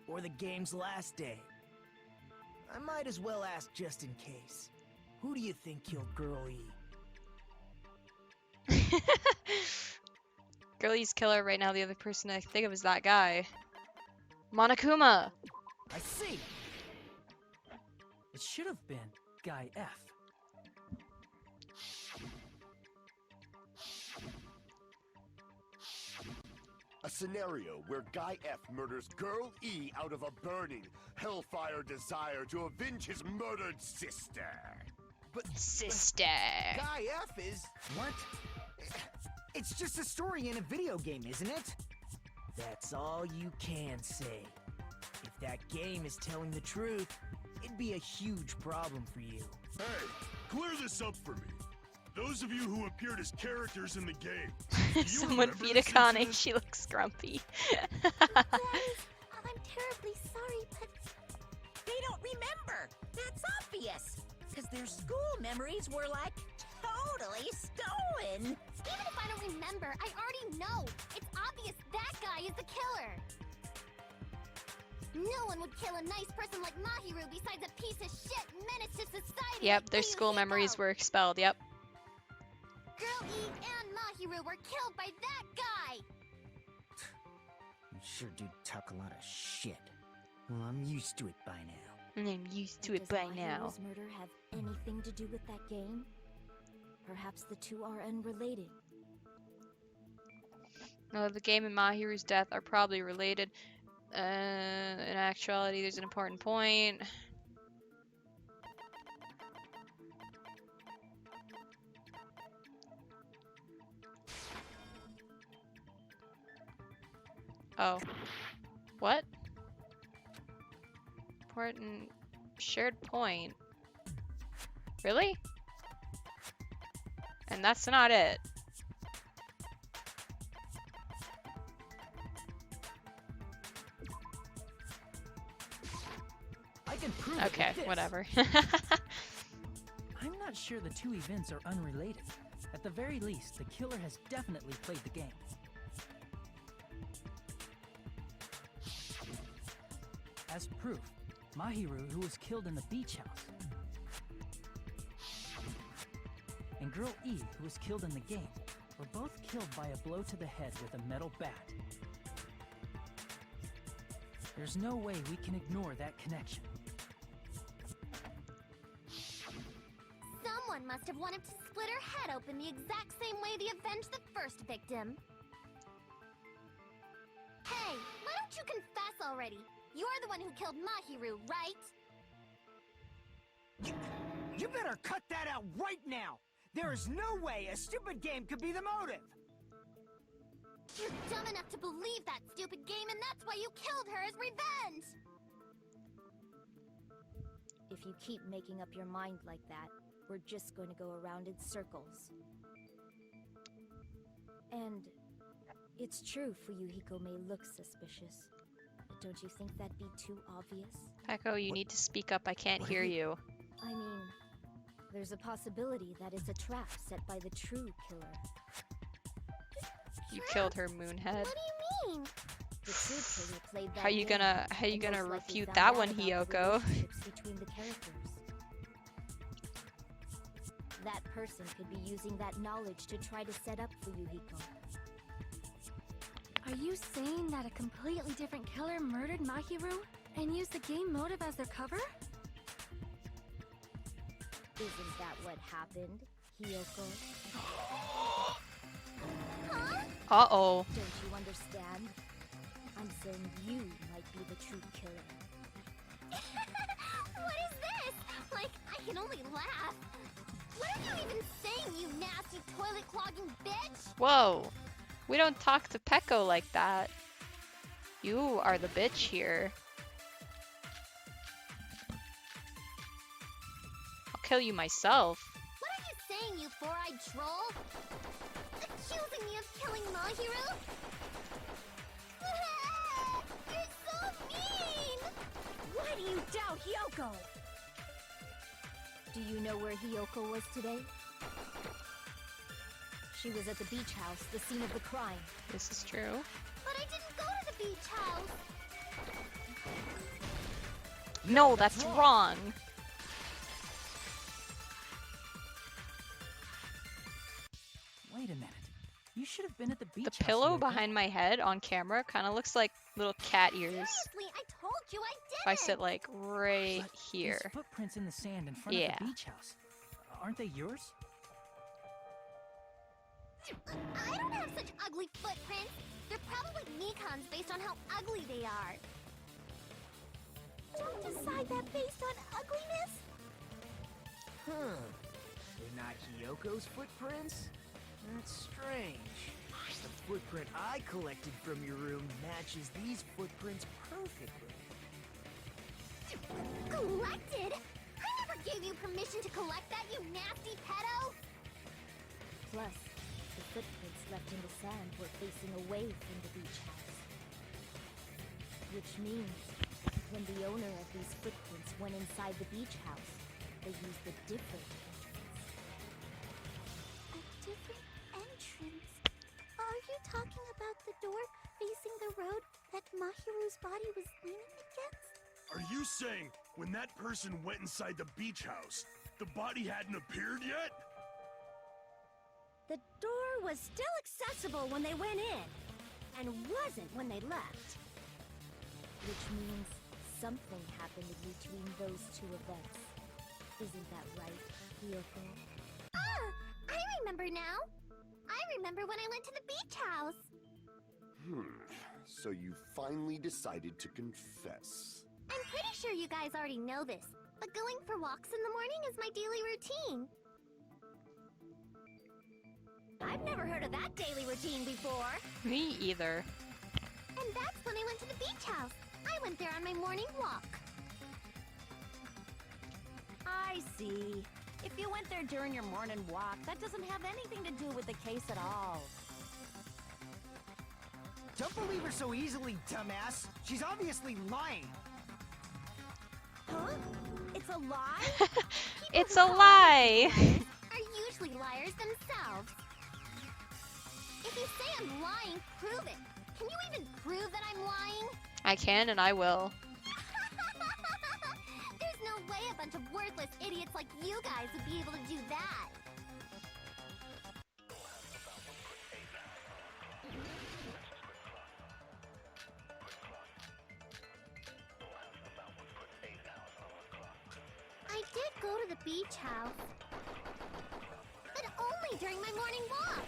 or the game's last day. I might as well ask just in case. Who do you think killed Girl E? Girlie's killer right now, the other person I think of is that guy. Monokuma! I see! It should have been Guy F. A scenario where Guy F murders Girl E out of a burning, hellfire desire to avenge his murdered sister. But Sister! Guy F is... What? It's just a story in a video game, isn't it? That's all you can say. If that game is telling the truth, it'd be a huge problem for you. Hey, clear this up for me. Those of you who appeared as characters in the game. do you Someone remember feed a this Connie, incident? she looks grumpy. I'm terribly sorry, but They don't remember. That's obvious. Because their school memories were like totally stolen. even if I don't remember, I already know. It's obvious that guy is the killer. No one would kill a nice person like Mahiru besides a piece of shit menace to society. Yep, like their school Ryuhiko. memories were expelled, yep. Girl E and Mahiru were killed by that guy. You sure do talk a lot of shit. Well, I'm used to it by now. And I'm used to it Does by Mahiru's now. murder have anything to do with that game? Perhaps the two are unrelated. No, the game and Mahiru's death are probably related. In actuality, there's an important point. Oh. What? Important shared point. Really? And that's not it. I can prove it Okay, with this. whatever. I'm not sure the two events are unrelated. At the very least, the killer has definitely played the game. As proof, Mahiru, who was killed in the beach house, and Girl E, who was killed in the game, were both killed by a blow to the head with a metal bat. There's no way we can ignore that connection. Someone must have wanted to split her head open the exact same way they avenged the first victim. Hey, why don't you confess already? You're the one who killed Mahiru, right? You better cut that out right now! There is no way a stupid game could be the motive! You're dumb enough to believe that stupid game, and that's why you killed her as revenge! If you keep making up your mind like that, we're just going to go around in circles. And it's true Fuyuhiko may look suspicious, but don't you think that'd be too obvious? Peko, you need to speak up. I can't hear you. I mean, there's a possibility that it's a trap set by the true killer. You killed her, Moonhead. What do you mean? The true killer played that How you game, gonna and most likely refute found that out one, about the Hiyoko? relationships between the characters. That person could be using that knowledge to try to set up Fuyuhiko. Are you saying that a completely different killer murdered Mahiru and used the game motive as their cover? Isn't that what happened, Hiyoko? Huh? Uh-oh. Don't you understand? I'm saying you might be the true killer. What is this? Like, I can only laugh. What are you even saying, you nasty toilet-clogging bitch? Whoa. We don't talk to Peko like that. You are the bitch here. I'll kill you myself. What are you saying, you four-eyed troll? Accusing me of killing Mahiru? You're so mean! Why do you doubt Hiyoko? Do you know where Hiyoko was today? She was at the beach house, the scene of the crime. This is true. But I didn't go to the beach house. No, that's wrong. Wait a minute. You should have been at the beach The house, pillow Hiyoko. behind my head on camera kind of looks like little cat ears. Seriously, I told you I didn't. If I sit like right here. These footprints in the sand in front Yeah. of the beach house. Aren't they yours? I don't have such ugly footprints. They're probably Nikon's based on how ugly they are. Don't decide that based on ugliness. Huh. They're not Hiyoko's footprints? That's strange. The footprint I collected from your room matches these footprints perfectly. Collected? I never gave you permission to collect that, you nasty pedo! Plus, the footprints left in the sand were facing away from the beach house. Which means, when the owner of these footprints went inside the beach house, they used a different entrance. A different entrance? Are you talking about the door facing the road that Mahiru's body was leaning against? Are you saying when that person went inside the beach house, the body hadn't appeared yet? The door was still accessible when they went in, and wasn't when they left. Which means something happened in between those two events. Isn't that right, Hiyoko? Ah! I remember now! I remember when I went to the beach house! So you finally decided to confess. I'm pretty sure you guys already know this, but going for walks in the morning is my daily routine. I've never heard of that daily routine before. Me either. And that's when I went to the beach house. I went there on my morning walk. I see. If you went there during your morning walk, that doesn't have anything to do with the case at all. Don't believe her so easily, dumbass. She's obviously lying. Huh? It's a lie? Keep It's a lie! Are usually liars themselves. If you say I'm lying, prove it. Can you even prove that I'm lying? I can and I will. There's no way a bunch of worthless idiots like you guys would be able to do that. I did go to the beach house, but only during my morning walk.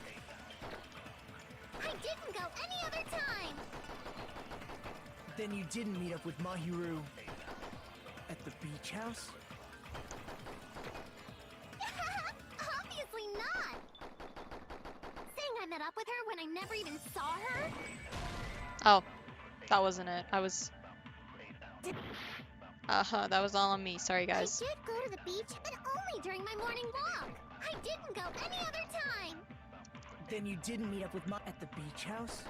I didn't go any other time. Then you didn't meet up with Mahiru at the beach house? Obviously not. Saying I met up with her when I never even saw her? Oh, that wasn't it. I was... that was all on me. Sorry, guys. I did go to the beach, but only during my morning walk. I didn't go any other time. Then you didn't meet up with at the beach house?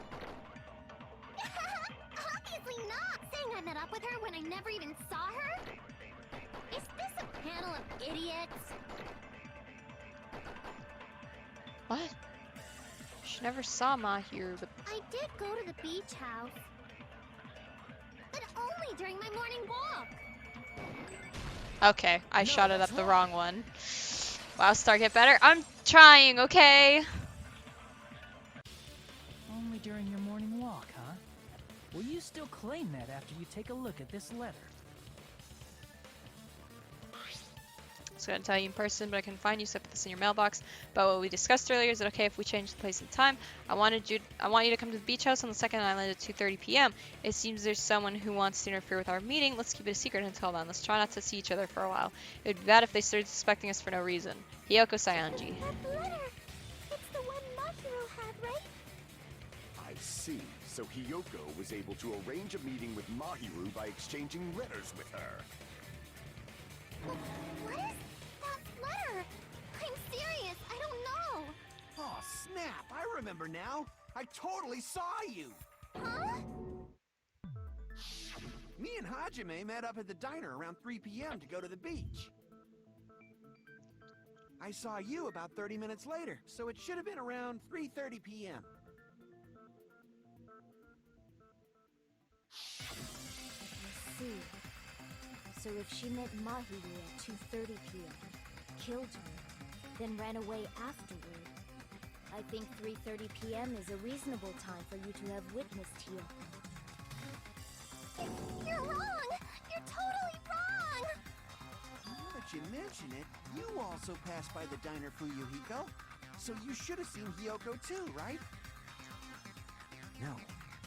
Obviously not. Saying I met up with her when I never even saw her? Is this a panel of idiots? What? She never saw Mahiru, but... I did go to the beach house, but only during my morning walk. Okay, I shot it up the wrong one. Wow, Star, get better. I'm trying, okay? Only during your morning walk, huh? Will you still claim that after you take a look at this letter? I was gonna tell you in person, but I couldn't find you, so I put this in your mailbox. But what we discussed earlier, is it okay if we change the place and time? I want you to come to the beach house on the second island at 2:30 p.m. It seems there's someone who wants to interfere with our meeting. Let's keep it a secret until then. Let's try not to see each other for a while. It would be bad if they started suspecting us for no reason. Hiyoko Sayanji. That letter! It's the one Mahiru had, right? I see. So Hiyoko was able to arrange a meeting with Mahiru by exchanging letters with her. What is that letter? I'm serious. I don't know. Oh, snap! I remember now. I totally saw you. Huh? Me and Hajime met up at the diner around 3 p.m. to go to the beach. I saw you about 30 minutes later, so it should have been around 3:30 p.m. I see. So if she met Mahiru at 2:30 p.m., killed her, then ran away afterward, I think 3:30 p.m. is a reasonable time for you to have witnessed Hiyoko. You're wrong! You're totally wrong! Now that you mention it, you also passed by the diner Fuyuhiko, so you should have seen Hiyoko too, right? No,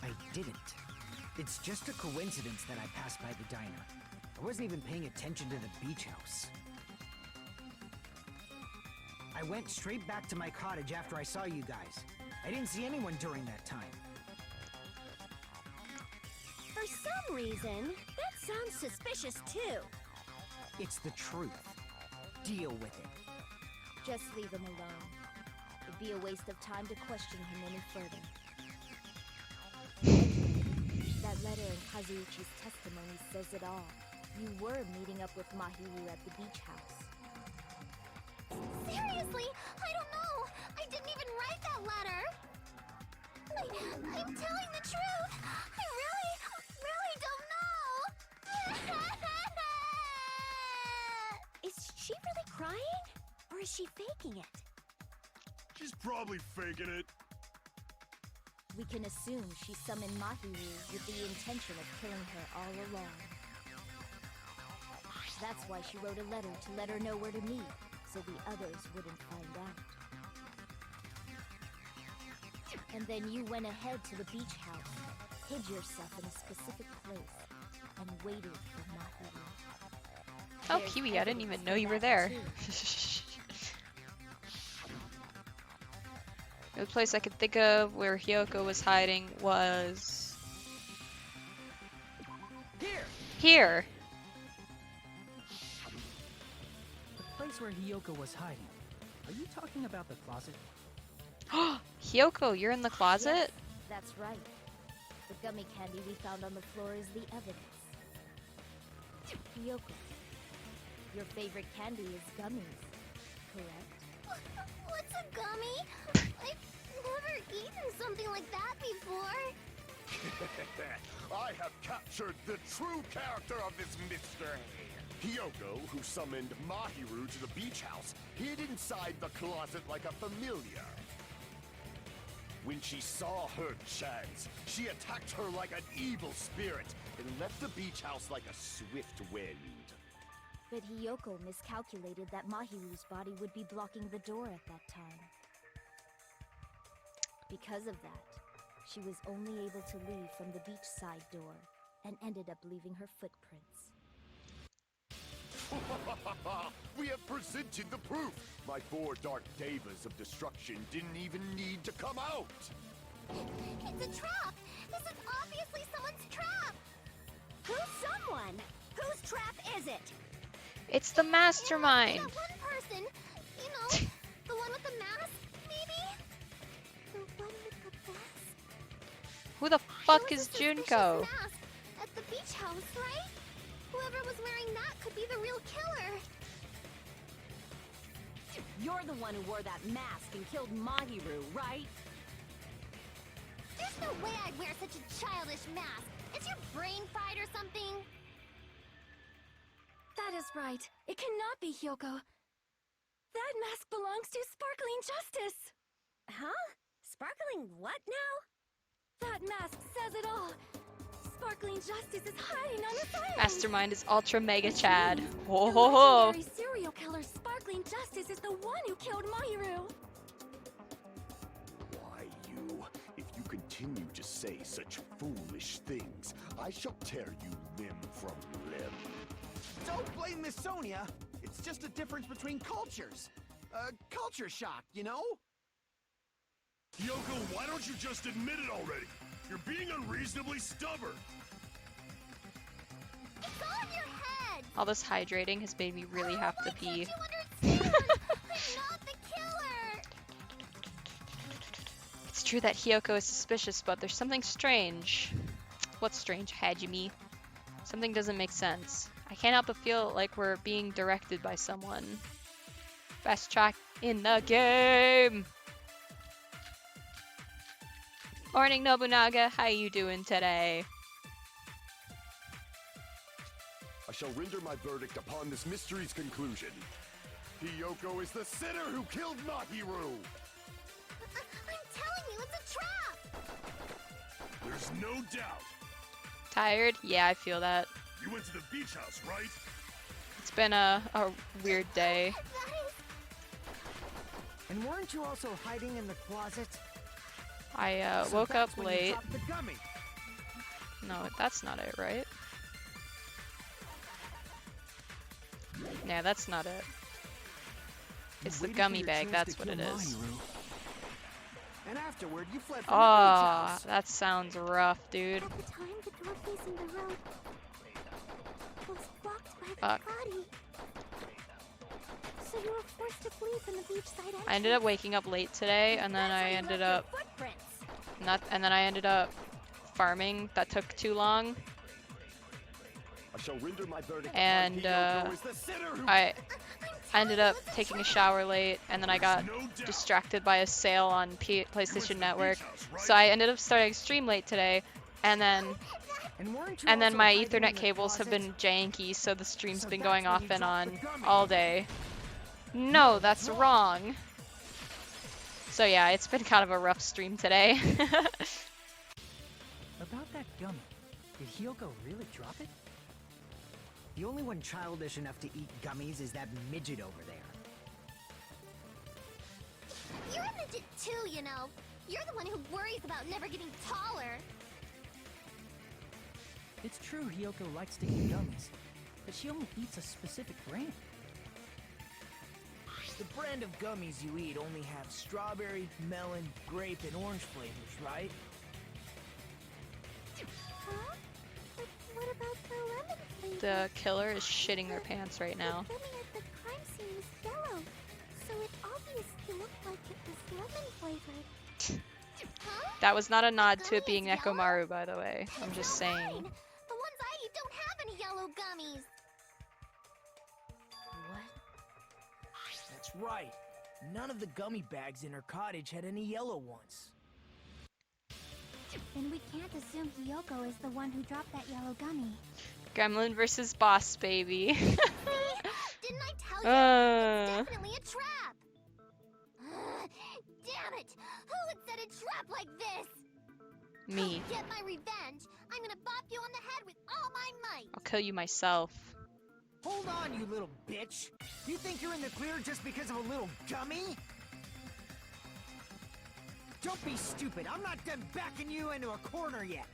I didn't. It's just a coincidence that I passed by the diner. I wasn't even paying attention to the beach house. I went straight back to my cottage after I saw you guys. I didn't see anyone during that time. For some reason, that sounds suspicious too. It's the truth. Deal with it. Just leave him alone. It'd be a waste of time to question him any further. That letter in Kazuichi's testimony says it all. You were meeting up with Mahiru at the beach house. Seriously? I don't know! I didn't even write that letter! I'm telling the truth! I really don't know! Is she really crying? Or is she faking it? She's probably faking it. We can assume she summoned Mahiru with the intention of killing her all along. That's why she wrote a letter to let her know where to meet, so the others wouldn't find out. And then you went ahead to the beach house, hid yourself in a specific place, and waited for Mahiru. Oh, Kiwi, I didn't even know you were there. The only place I could think of where Hiyoko was hiding was... Here! The place where Hiyoko was hiding. Are you talking about the closet? Hiyoko, you're in the closet? Yes, that's right. The gummy candy we found on the floor is the evidence. Hiyoko, Your favorite candy is gummies, correct? What's a gummy? I've never eaten something like that before. I have captured the true character of this mystery. Hyoko, who summoned Mahiru to the beach house, hid inside the closet like a familiar. When she saw her chance, she attacked her like an evil spirit and left the beach house like a swift wind. But Hiyoko miscalculated that Mahiru's body would be blocking the door at that time. Because of that, she was only able to leave from the beachside door and ended up leaving her footprints. We have presented the proof! My 4 dark devas of destruction didn't even need to come out! It's a trap! This is obviously someone's trap! Who's someone? Whose trap is it? It's the mastermind. That one person! You know, the one with the mask, maybe? The one with the mask? Who the fuck There was is a suspicious Junko? mask at the beach house, right? Whoever was wearing that could be the real killer. You're the one who wore that mask and killed Mahiru, right? There's no way I'd wear such a childish mask. Is your brain fried or something? That is right. It cannot be Hyoko. That mask belongs to Sparkling Justice! Huh? Sparkling what now? That mask says it all! Sparkling Justice is hiding on this island! Mastermind is ultra mega Chad. The Ho ho ho! legendary serial killer Sparkling Justice is the one who killed Mahiru! Why you? If you continue to say such foolish things, I shall tear you limb from limb. Don't blame Miss Sonia. It's just a difference between cultures. Culture shock, you know? Hyoko, why don't you just admit it already? You're being unreasonably stubborn. It's all in your head! All this hydrating has made me really have to pee. Why can't you understand? I'm not the killer! It's true that Hyoko is suspicious, but there's something strange. What's strange, Hajime? Something doesn't make sense. I can't help but feel like we're being directed by someone. Best track in the game! Morning, Nobunaga. How you doing today? I shall render my verdict upon this mystery's conclusion. Hyoko is the sinner who killed Mahiru! I'm telling you, it's a trap! There's no doubt. Tired? Yeah, I feel that. You went to the beach house, right? It's been a weird day. And weren't you also hiding in the closet? I So woke up that's when you late. dropped the gummy. No, that's not it, right? Yeah, that's not it. It's the waited for gummy your bag, chance that's to what kill it is. Mahiru. And afterward, you fled from the beach Oh, house. that sounds rough, dude. At the time, the door facing the road was blocked by the Fuck. body. So you were forced to flee from the beachside entrance. I ended up waking up late today, and then I ended up farming. That took too long, I shall render my verdict and upon Hyoko as the sinner who... I ended up taking a shower late, and then I got distracted by a sale on PlayStation Network. So I ended up starting stream late today, and then my Ethernet cables have been janky, so the stream's been going off and on all day. No, that's wrong. So yeah, it's been kind of a rough stream today. About that gummy, did Hyoko really drop it? The only one childish enough to eat gummies is that midget over there. You're a midget too, you know. You're the one who worries about never getting taller. It's true Hyoko likes to eat gummies, but she only eats a specific brand. The brand of gummies you eat only have strawberry, melon, grape, and orange flavors, right? Huh? But what about the lemon flavor? The killer is shitting their pants right now. The gummy at the crime scene was yellow, so it obviously looked like it was lemon flavored. Huh? That was not a nod to Gummy it being is yellow? Nekomaru, by the way. I'm just Mine. saying. The ones I eat don't have any yellow gummies. That's right. None of the gummy bags in her cottage had any yellow ones. Then we can't assume Hiyoko is the one who dropped that yellow gummy. Gremlin versus boss baby. Didn't I tell you? It's definitely a trap! Damn it! Who would set a trap like this? Me. To get my revenge, I'm gonna bop you on the head with all my might! I'll kill you myself. Hold on, you little bitch! You think you're in the clear just because of a little gummy? Don't be stupid. I'm not done backing you into a corner yet.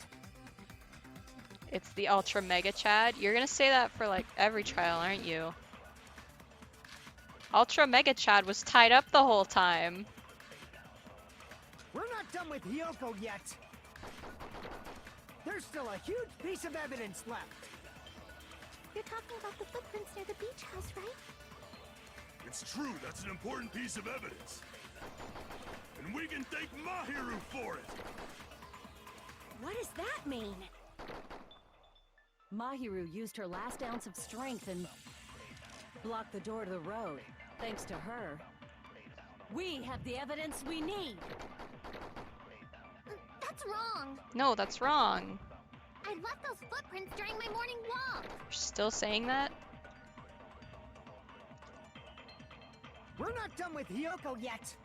It's the Ultra Mega Chad. You're gonna say that for like every trial, aren't you? Ultra Mega Chad was tied up the whole time. We're not done with Hiyoko yet. There's still a huge piece of evidence left. You're talking about the footprints near the beach house, right? It's true, that's an important piece of evidence. And we can thank Mahiru for it! What does that mean? Mahiru used her last ounce of strength and blocked the door to the road. Thanks to her, we have the evidence we need. That's wrong. No, that's wrong. I left those footprints during my morning walk. You're still saying that? We're not done with Hiyoko yet.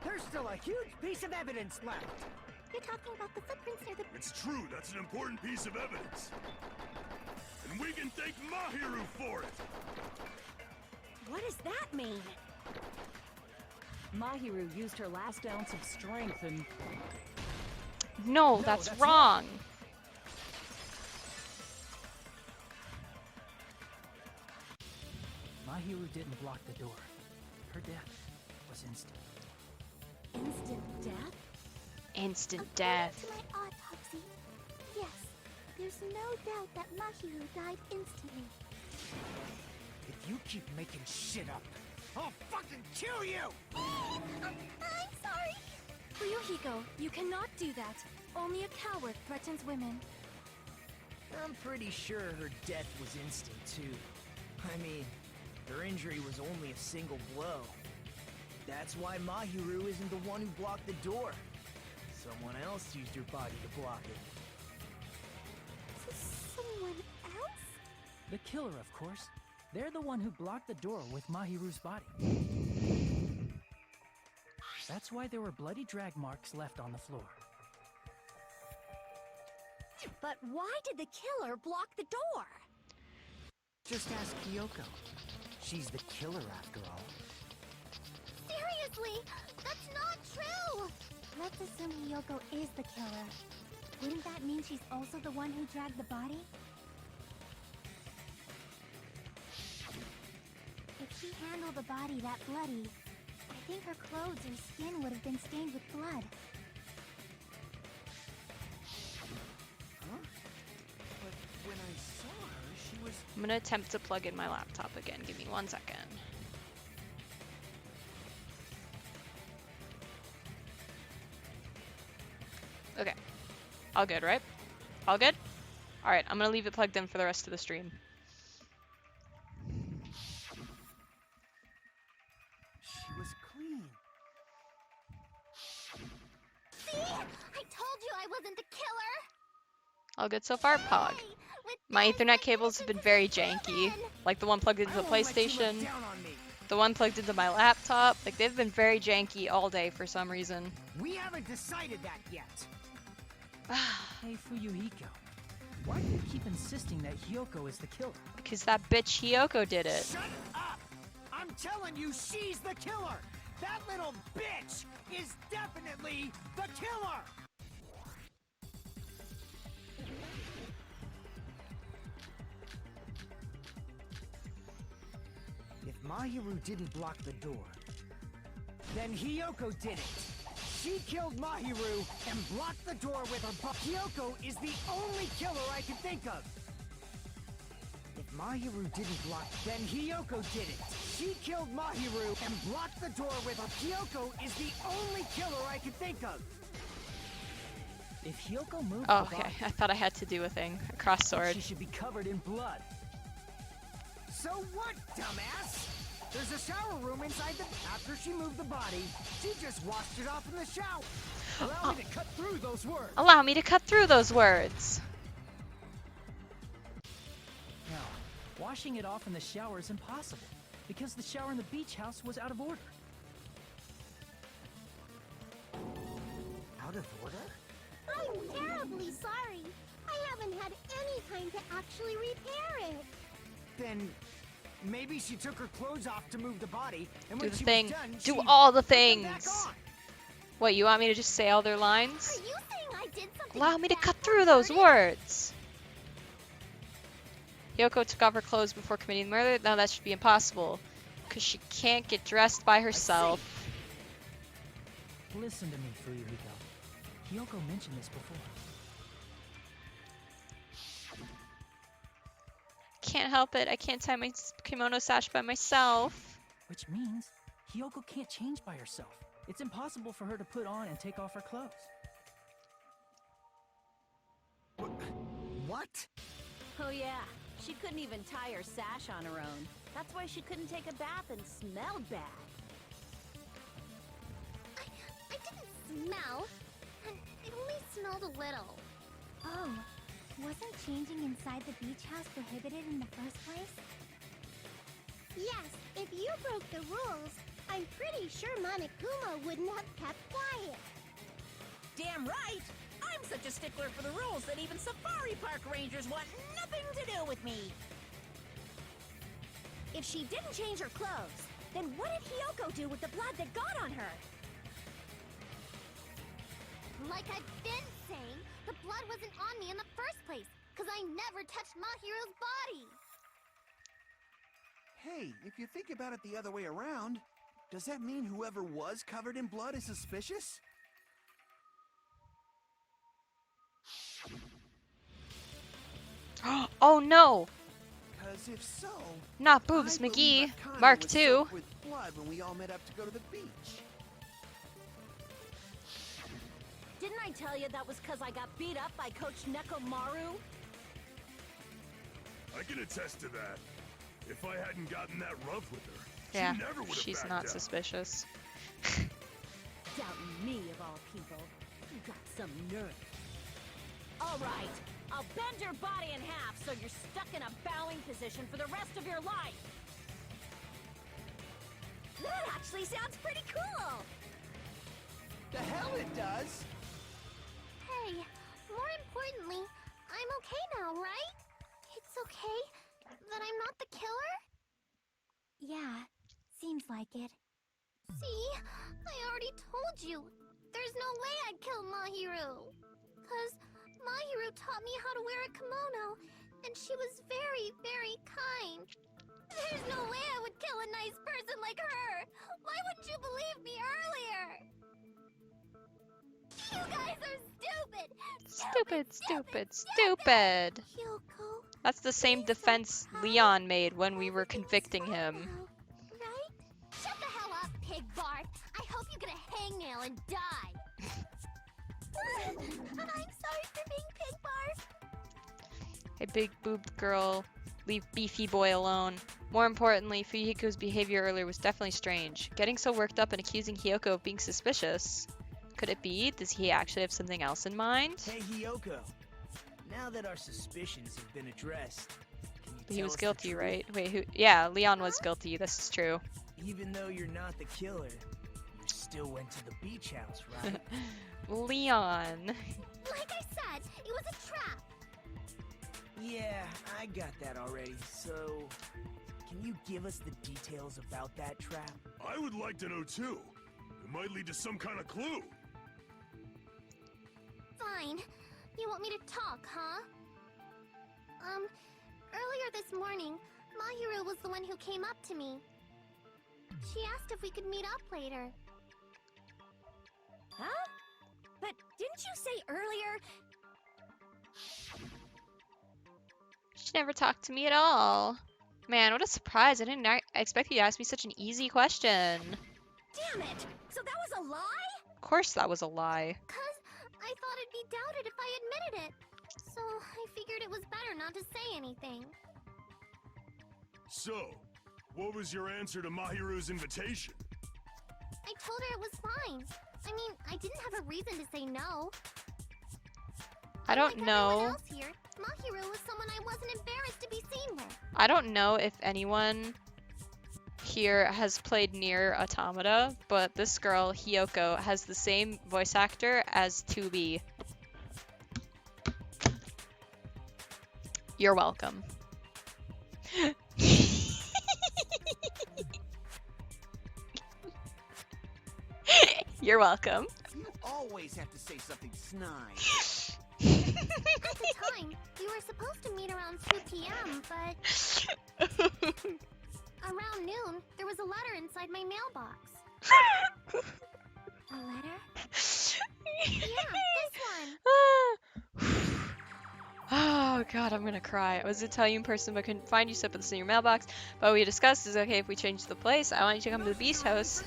There's still a huge piece of evidence left. You're talking about the footprints near the... It's true, that's an important piece of evidence. And we can thank Mahiru for it! What does that mean? Mahiru used her last ounce of strength and... No, that's wrong. Mahiru didn't block the door. Her death was instant. Instant death? Instant death. According to my autopsy, yes, there's no doubt that Mahiru died instantly. If you keep making shit up, I'll fucking kill you! I'm sorry! Fuyuhiko, you cannot do that. Only a coward threatens women. I'm pretty sure her death was instant, too. I mean, her injury was only a single blow. That's why Mahiru isn't the one who blocked the door. Someone else used her body to block it. Someone else? The killer, of course. They're the one who blocked the door with Mahiru's body. That's why there were bloody drag marks left on the floor. But why did the killer block the door? Just ask Hiyoko. She's the killer after all. Seriously, that's not true! Let's assume Hiyoko is the killer. Wouldn't that mean she's also the one who dragged the body? If she handled the body that bloody, I think her clothes or skin would have been stained with blood. Huh? But when I saw her, she was... I'm gonna attempt to plug in my laptop again. Give me 1 second. Okay. All good, right? All good? Alright, I'm gonna leave it plugged in for the rest of the stream. She was clean. See? I told you I wasn't the killer! All good so far, Pog. My Ethernet cables have been very janky. Like the one plugged into the PlayStation, the one plugged into my laptop. Like they've been very janky all day for some reason. We haven't decided that yet. Hey, Fuyuhiko. Why do you keep insisting that Hiyoko is the killer? Because that bitch Hiyoko did it. Shut up! I'm telling you, she's the killer! That little bitch is definitely the killer! If Mahiru didn't block the door, then Hiyoko did it. She killed Mahiru and blocked the door with her butt. Hiyoko is the only killer I can think of. If Mahiru didn't block, then Hiyoko did it. She killed Mahiru and blocked the door with her. Hiyoko is the only killer I can think of. If Hiyoko moved Oh, the okay. body, I thought I had to do a thing. A cross sword. she should be covered in blood. So what, dumbass? There's a shower room inside the... After she moved the body, she just washed it off in the shower. Allow me to cut through those words. Allow me to cut through those words. No, washing it off in the shower is impossible because the shower in the beach house was out of order. Out of order? I'm terribly sorry. I haven't had any time to actually repair it. Then maybe she took her clothes off to move the body, and Do when the she thing. was done, Do she all the put them back things. on. What, you want me to just say all their lines? Are you saying I did something Allow me to bad cut for through those murder? words. Yoko took off her clothes before committing murder. Now that should be impossible, because she can't get dressed by herself. Listen to me, Fuyuhiko. Kyoko mentioned this before. Can't help it. I can't tie my kimono sash by myself. Which means Kyoko can't change by herself. It's impossible for her to put on and take off her clothes. What? Oh yeah, she couldn't even tie her sash on her own. That's why she couldn't take a bath and smelled bad. I didn't smell. It only smelled a little. Oh, wasn't changing inside the beach house prohibited in the first place? Yes, if you broke the rules, I'm pretty sure Monokuma wouldn't have kept quiet. Damn right! I'm such a stickler for the rules that even safari park rangers want nothing to do with me. If she didn't change her clothes, then what did Hiyoko do with the blood that got on her? Like I've been saying, the blood wasn't on me in the first place, because I never touched Mahiro's body. Hey, if you think about it the other way around, does that mean whoever was covered in blood is suspicious? Oh no! Because if so, Not Boobs I believe McGee. Akane Mark was 2. soaked with blood when we all met up to go to the beach. Didn't I tell you that was because I got beat up by Coach Nekomaru? I can attest to that. If I hadn't gotten that rough with her, Yeah, she never would have she's backed not down. suspicious. Doubting me of all people. You got some nerve. All right, I'll bend your body in half so you're stuck in a bowing position for the rest of your life. That actually sounds pretty cool! The hell it does! Hey, more importantly, I'm okay now, right? It's okay that I'm not the killer? Yeah, seems like it. See? I already told you. There's no way I'd kill Mahiru. 'Cause Mahiru taught me how to wear a kimono, and she was very, very kind. There's no way I would kill a nice person like her. Why wouldn't you believe me earlier? You guys are stupid! Stupid. Kyoko, That's the same defense Leon made when we were convicting him. right? Shut the hell up, pig Bart! I hope you get a hangnail and die! I'm sorry for being pig Bart! A big boobed girl, leave beefy boy alone. More importantly, Fuyuhiko's behavior earlier was definitely strange. Getting so worked up and accusing Hiyoko of being suspicious. Could it be? Does he actually have something else in mind? Hey, Hiyoko. Now that our suspicions have been addressed, can you He tell was us the guilty, truth? right? Wait, who? Yeah, Leon was guilty. This is true. Even though you're not the killer, you still went to the beach house, right? Leon. Like I said, it was a trap! Yeah, I got that already. So, can you give us the details about that trap? I would like to know too. It might lead to some kind of clue. Fine. You want me to talk, huh? Earlier this morning, Mahiru was the one who came up to me. She asked if we could meet up later. Huh? But didn't you say earlier? She never talked to me at all. Man, what a surprise. I didn't expect you to ask me such an easy question. Damn it! So that was a lie? Of course that was a lie. 'Cause I thought it'd be doubted if I admitted it. So I figured it was better not to say anything. So, What was your answer to Mahiru's invitation? I told her it was fine. I mean, I didn't have a reason to say no. I don't Everyone know. else here, Mahiru was someone I wasn't embarrassed to be seen with. I don't know if anyone here has played Nier Automata, but this girl, Hiyoko, has the same voice actor as 2B. You're welcome. You're welcome. You always have to say something snide. At the time, we were supposed to meet around 2 p.m., but around noon, there was a letter inside my mailbox. A letter? Yeah, this one. Oh god, I'm gonna cry. I was an Italian person but couldn't find you, so put this in your mailbox. But we discussed is okay if we change the place. I want you to come to the beast house.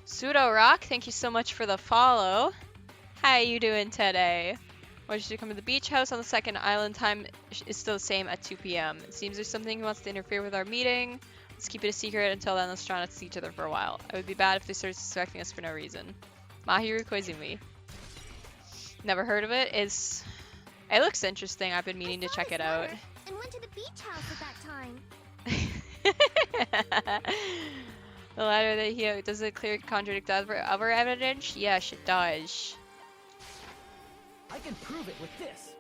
Pseudo Rock, thank you so much for the follow. How you doing today? I want you to come to the beach house on the second island. Time is still the same at 2 p.m. It seems there's something who wants to interfere with our meeting. Let's keep it a secret until then. Let's try not to see each other for a while. It would be bad if they started suspecting us for no reason. Mahiru Koizumi. Never heard of it. It looks interesting. I've been meaning to check it out. And went to the beach house at that time. The letter that he does it clear contradict other evidence? Yes, it does. I can prove it with this.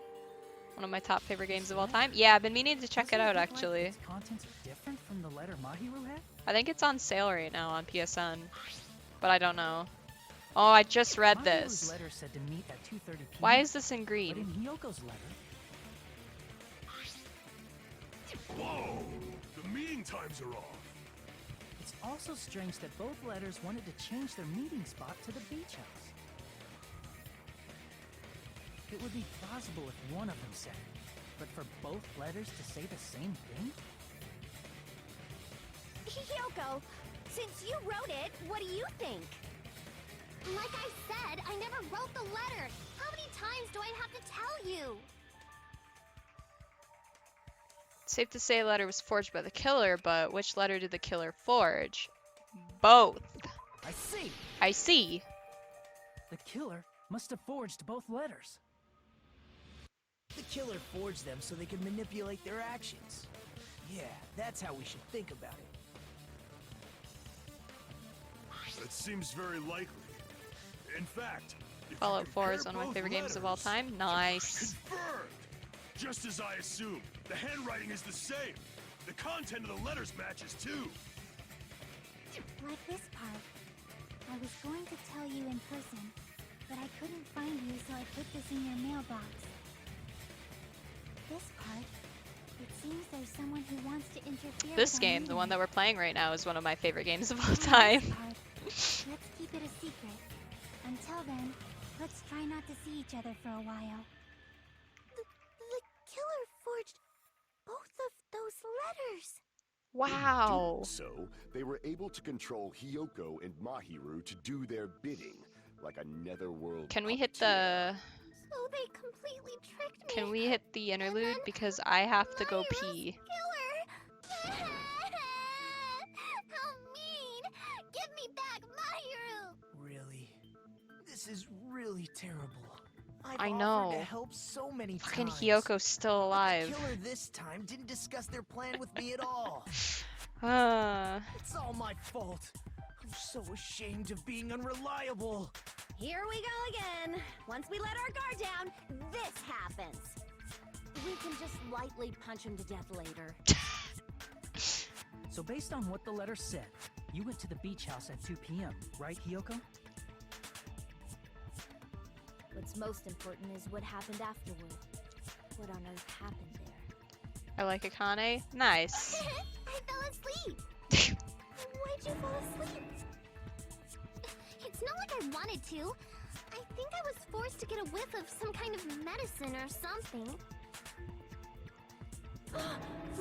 One of my top favorite games of all time. Yeah, I've been meaning to check it out actually. Its contents are different from the letter Mahiru had? I think it's on sale right now on PSN, but I don't know. Oh, I just read this. Letter said to meet at 2:30 p.m. Why is this in But green? in Hiyoko's letter, Whoa! The meeting times are off. it's also strange that both letters wanted to change their meeting spot to the beach house. It would be plausible if one of them said it, but for both letters to say the same thing? Hiyoko, since you wrote it, what do you think? Like I said, I never wrote the letter. How many times do I have to tell you? Safe to say a letter was forged by the killer, but which letter did the killer forge? Both. I see. I see. The killer must have forged both letters. The killer forged them so they could manipulate their actions. Yeah, that's how we should think about it. That seems very likely. In fact, if you Fallout 4 is compare one of my both favorite games of all letters- time. Nice. Confirmed! Just as I assumed, the handwriting is the same. The content of the letters matches too. Like this part. I was going to tell you in person, but I couldn't find you, so I put this in your mailbox. This part. It seems there's someone who wants to interfere This with our game, the meeting. one that we're playing right now, is one of my favorite games of all And this time. part. Let's keep it a secret. Until then, let's try not to see each other for a while. The killer forged both of those letters. Wow. So, they were able to control Hiyoko and Mahiru to do their bidding, like a netherworld. Can we hit the... So they completely tricked me. Can we hit the interlude? Because I have to go pee. Killer! How mean! Give me back Mahiru! Really? This is really terrible. I've I offered know. to help so many Fucking times. Hiyoko's still The alive. killer this time didn't discuss their plan with me at all. It's all my fault. I'm so ashamed of being unreliable. Here we go again. Once we let our guard down, this happens. We can just lightly punch him to death later. So based on what the letter said, you went to the beach house at 2 p.m., right, Hiyoko? What's most important is what happened afterward. What on earth happened there? I like Akane. Nice. I fell asleep. Why'd you fall asleep? It's not like I wanted to. I think I was forced to get a whiff of some kind of medicine or something.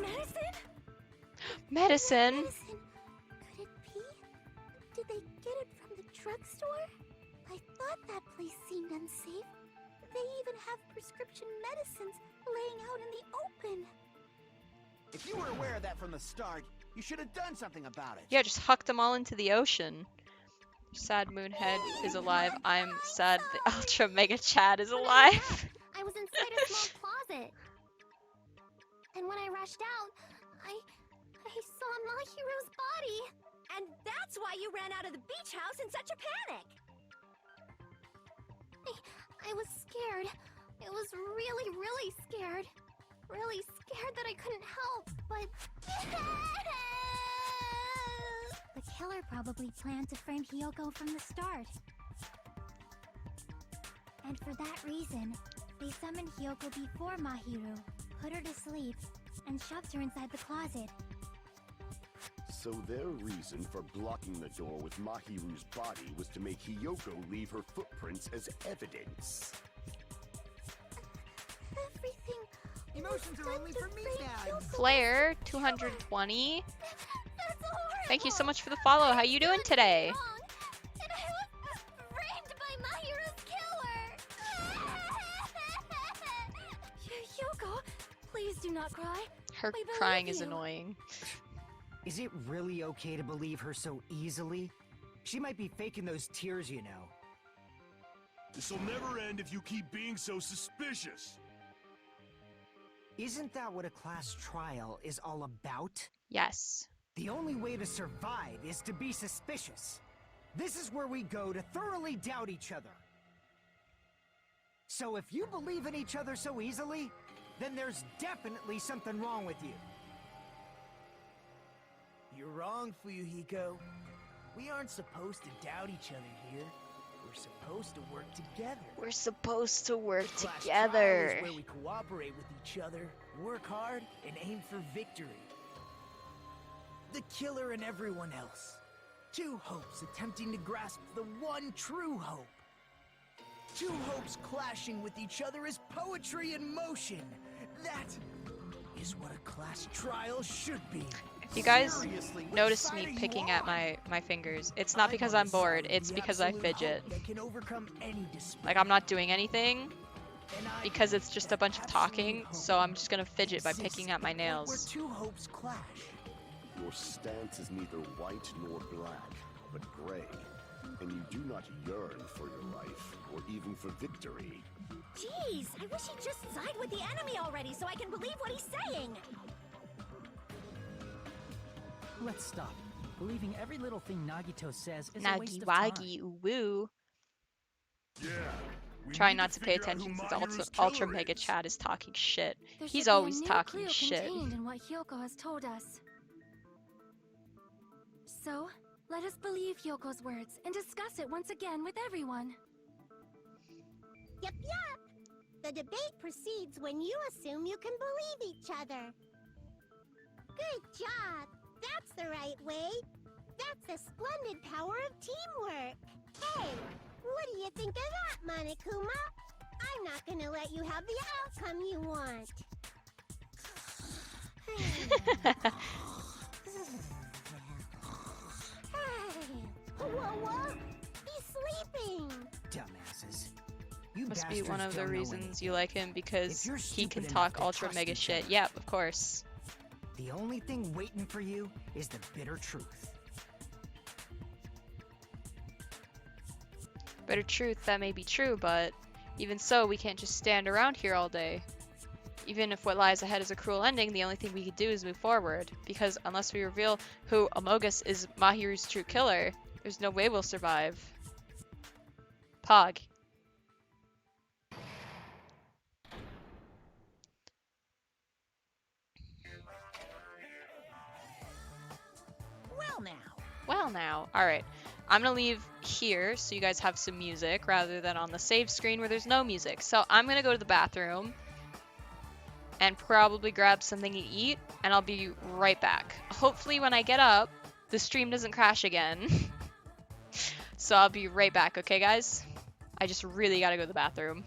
Medicine? Medicine? Medicine? Could it be? Did they get it from the drugstore? I thought that place seemed unsafe. They even have prescription medicines laying out in the open. If you were aware of that from the start, you should have done something about it. Yeah, just hucked them all into the ocean. Sad Moonhead is alive. I'm sad the Ultra Mega Chad is alive. I was inside a small closet. And when I rushed out, I saw Mahiru's body. And that's why you ran out of the beach house in such a panic! I was scared. I was really, really scared. Really scared that I couldn't help, but... The killer probably planned to frame Hiyoko from the start. And for that reason, they summoned Hiyoko before Mahiru, put her to sleep, and shoved her inside the closet. So their reason for blocking the door with Mahiru's body was to make Hiyoko leave her footprints as evidence. Everything... Emotions are only for me, Dad. Flare 220. Thank you so much for the follow. How you doing today? And I was framed by Mahiru's killer! Hiyoko, please do not cry. Her We believe crying is you. annoying. Is it really okay to believe her so easily? She might be faking those tears, you know. This'll never end if you keep being so suspicious. Isn't that what a class trial is all about? Yes. The only way to survive is to be suspicious. This is where we go to thoroughly doubt each other. So if you believe in each other so easily, then there's definitely something wrong with you. You're wrong, Fuyuhiko. We aren't supposed to doubt each other here. We're supposed to work together. We're supposed to work Class together. trial is where we cooperate with each other, work hard, and aim for victory. The killer and everyone else. Two hopes attempting to grasp the one true hope. Two hopes clashing with each other is poetry in motion. That is what a class trial should be. If you guys Seriously, which notice side me are you picking on? at my fingers, it's not because I'm on I'm the bored, side of it's the because I absolute fidget. hope that can overcome any despair. Like I'm not doing anything And I because it's just a that bunch of absolute talking, hope so I'm just gonna fidget by exists picking at my at the point where nails. two hopes clash. Your stance is neither white nor black, but gray. And you do not yearn for your life, or even for victory. Jeez, I wish he'd just side with the enemy already so I can believe what he's saying! Let's stop. Believing every little thing Nagito says is a waste of time. Nagi-wagi woo. Yeah. Try not to pay attention since Ultra Mega Chad is talking shit. There He's should be a always new talking clue shit. contained in what Hyoko has told us. So, let us believe Hyoko's words and discuss it once again with everyone. Yup, yup. The debate proceeds when you assume you can believe each other. Good job. That's the right way. That's the splendid power of teamwork. Hey, what do you think of that, Monokuma? I'm not gonna let you have the outcome you want. Hey, whoa, he's sleeping. Dumbasses. You Must be one bastards of the don't know reasons anything. you like him because If you're he can stupid talk enough to ultra trust mega each shit. other. Yep, of course. The only thing waiting for you is the bitter truth. Better truth, that may be true, but even so, we can't just stand around here all day. Even if what lies ahead is a cruel ending, the only thing we can do is move forward. Because unless we reveal who Amogus is Mahiru's true killer, there's no way we'll survive. Pog. Well now. Well now, alright. I'm gonna leave here so you guys have some music rather than on the save screen where there's no music. So I'm gonna go to the bathroom and probably grab something to eat, and I'll be right back. Hopefully when I get up, the stream doesn't crash again. So I'll be right back, okay guys? I just really gotta go to the bathroom.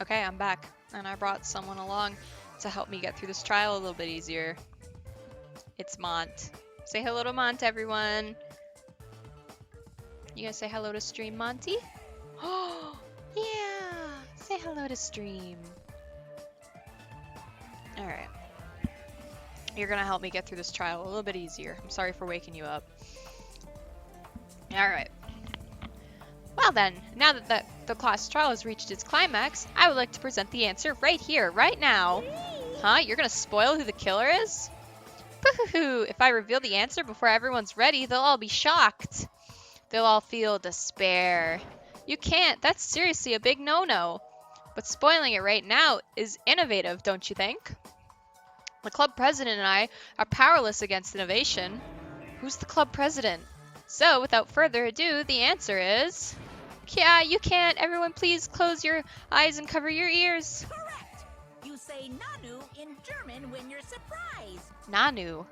Okay, I'm back. And I brought someone along to help me get through this trial a little bit easier. It's Mont. Say hello to Mont, everyone. You gonna say hello to stream, Monty? Oh, yeah! Say hello to stream. Alright. You're gonna help me get through this trial a little bit easier. I'm sorry for waking you up. Alright. Well then, now that the class trial has reached its climax, I would like to present the answer right here, right now. Huh? You're gonna spoil who the killer is? Boo-hoo-hoo! If I reveal the answer before everyone's ready, they'll all be shocked. They'll all feel despair. You can't. That's seriously a big no-no. But spoiling it right now is innovative, don't you think? The club president and I are powerless against innovation. Who's the club president? So, without further ado, the answer is... Yeah, you can't. Everyone please close your eyes and cover your ears. Correct! You say Nanu in German when you're surprised. Nanu.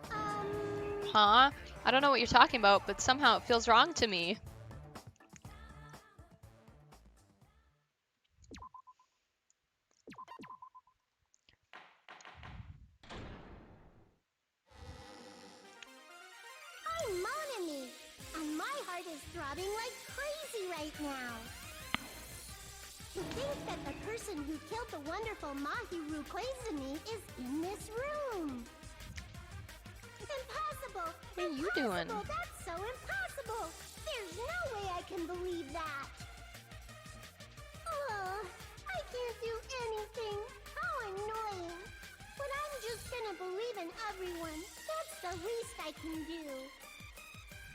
Huh? I don't know what you're talking about, but somehow it feels wrong to me. I'm Monami, and my heart is throbbing like crazy right now. To think that the person who killed the wonderful Mahiru Koizumi is in this room. Impossible! What are you doing? That's so impossible! There's no way I can believe that! Oh, I can't do anything. How annoying. But I'm just gonna believe in everyone. That's the least I can do.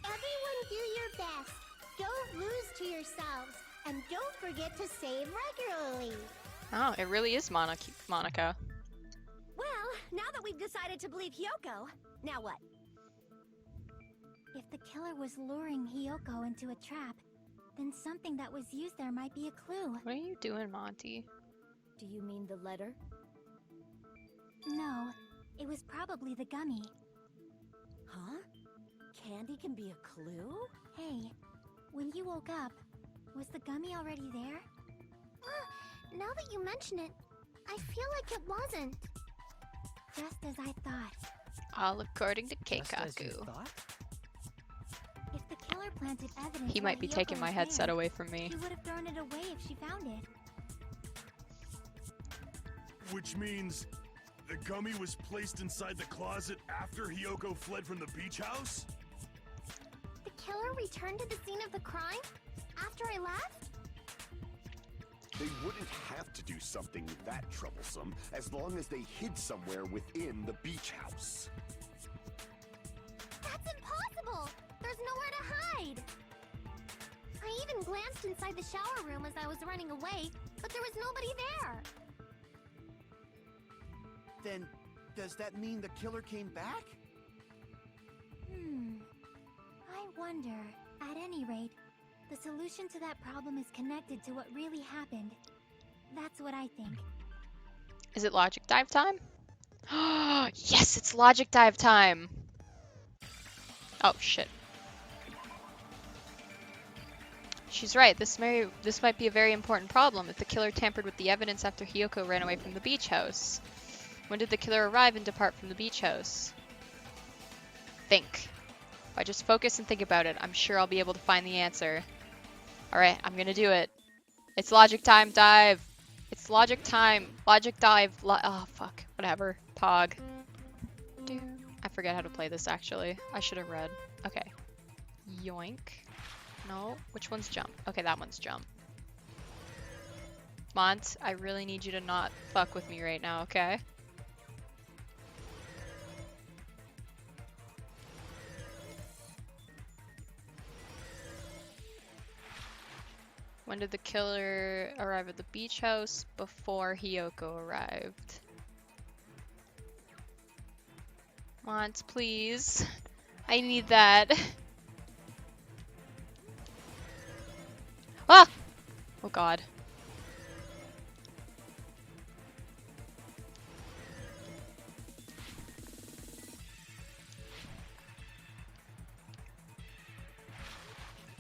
Everyone do your best. Don't lose to yourselves. And don't forget to save regularly. Oh, it really is Monica. Well, now that we've decided to believe Hyoko, now what? If the killer was luring Hyoko into a trap, then something that was used there might be a clue. What are you doing, Monty? Do you mean the letter? No, it was probably the gummy. Huh? Candy can be a clue? Hey, when you woke up, was the gummy already there? Now that you mention it, I feel like it wasn't. Just as I thought. All according to Just as you Keikaku. thought? If the killer planted evidence He where might be Hyoko taking my was headset there, away from me. She would have thrown it away if she found it. Which means the gummy was placed inside the closet after Hyoko fled from the beach house? The killer returned to the scene of the crime? After I left? They wouldn't have to do something that troublesome as long as they hid somewhere within the beach house. That's impossible! There's nowhere to hide! I even glanced inside the shower room as I was running away, but there was nobody there. Then, does that mean the killer came back? I wonder. At any rate, the solution to that problem is connected to what really happened. That's what I think. Is it logic dive time? Yes, it's logic dive time! Oh, shit. She's right, this might be a very important problem if the killer tampered with the evidence after Hyoko ran away from the beach house. When did the killer arrive and depart from the beach house? Think. If I just focus and think about it, I'm sure I'll be able to find the answer. Alright, I'm gonna do it. It's logic time dive! It's logic time! Logic dive! Oh, fuck. Whatever. Pog. I forget how to play this, actually. I should have read. Okay. Yoink. No. Which one's jump? Okay, that one's jump. Mont, I really need you to not fuck with me right now, okay? When did the killer arrive at the beach house? Before Hyoko arrived. Mont, please. I need that. Ah! Oh god.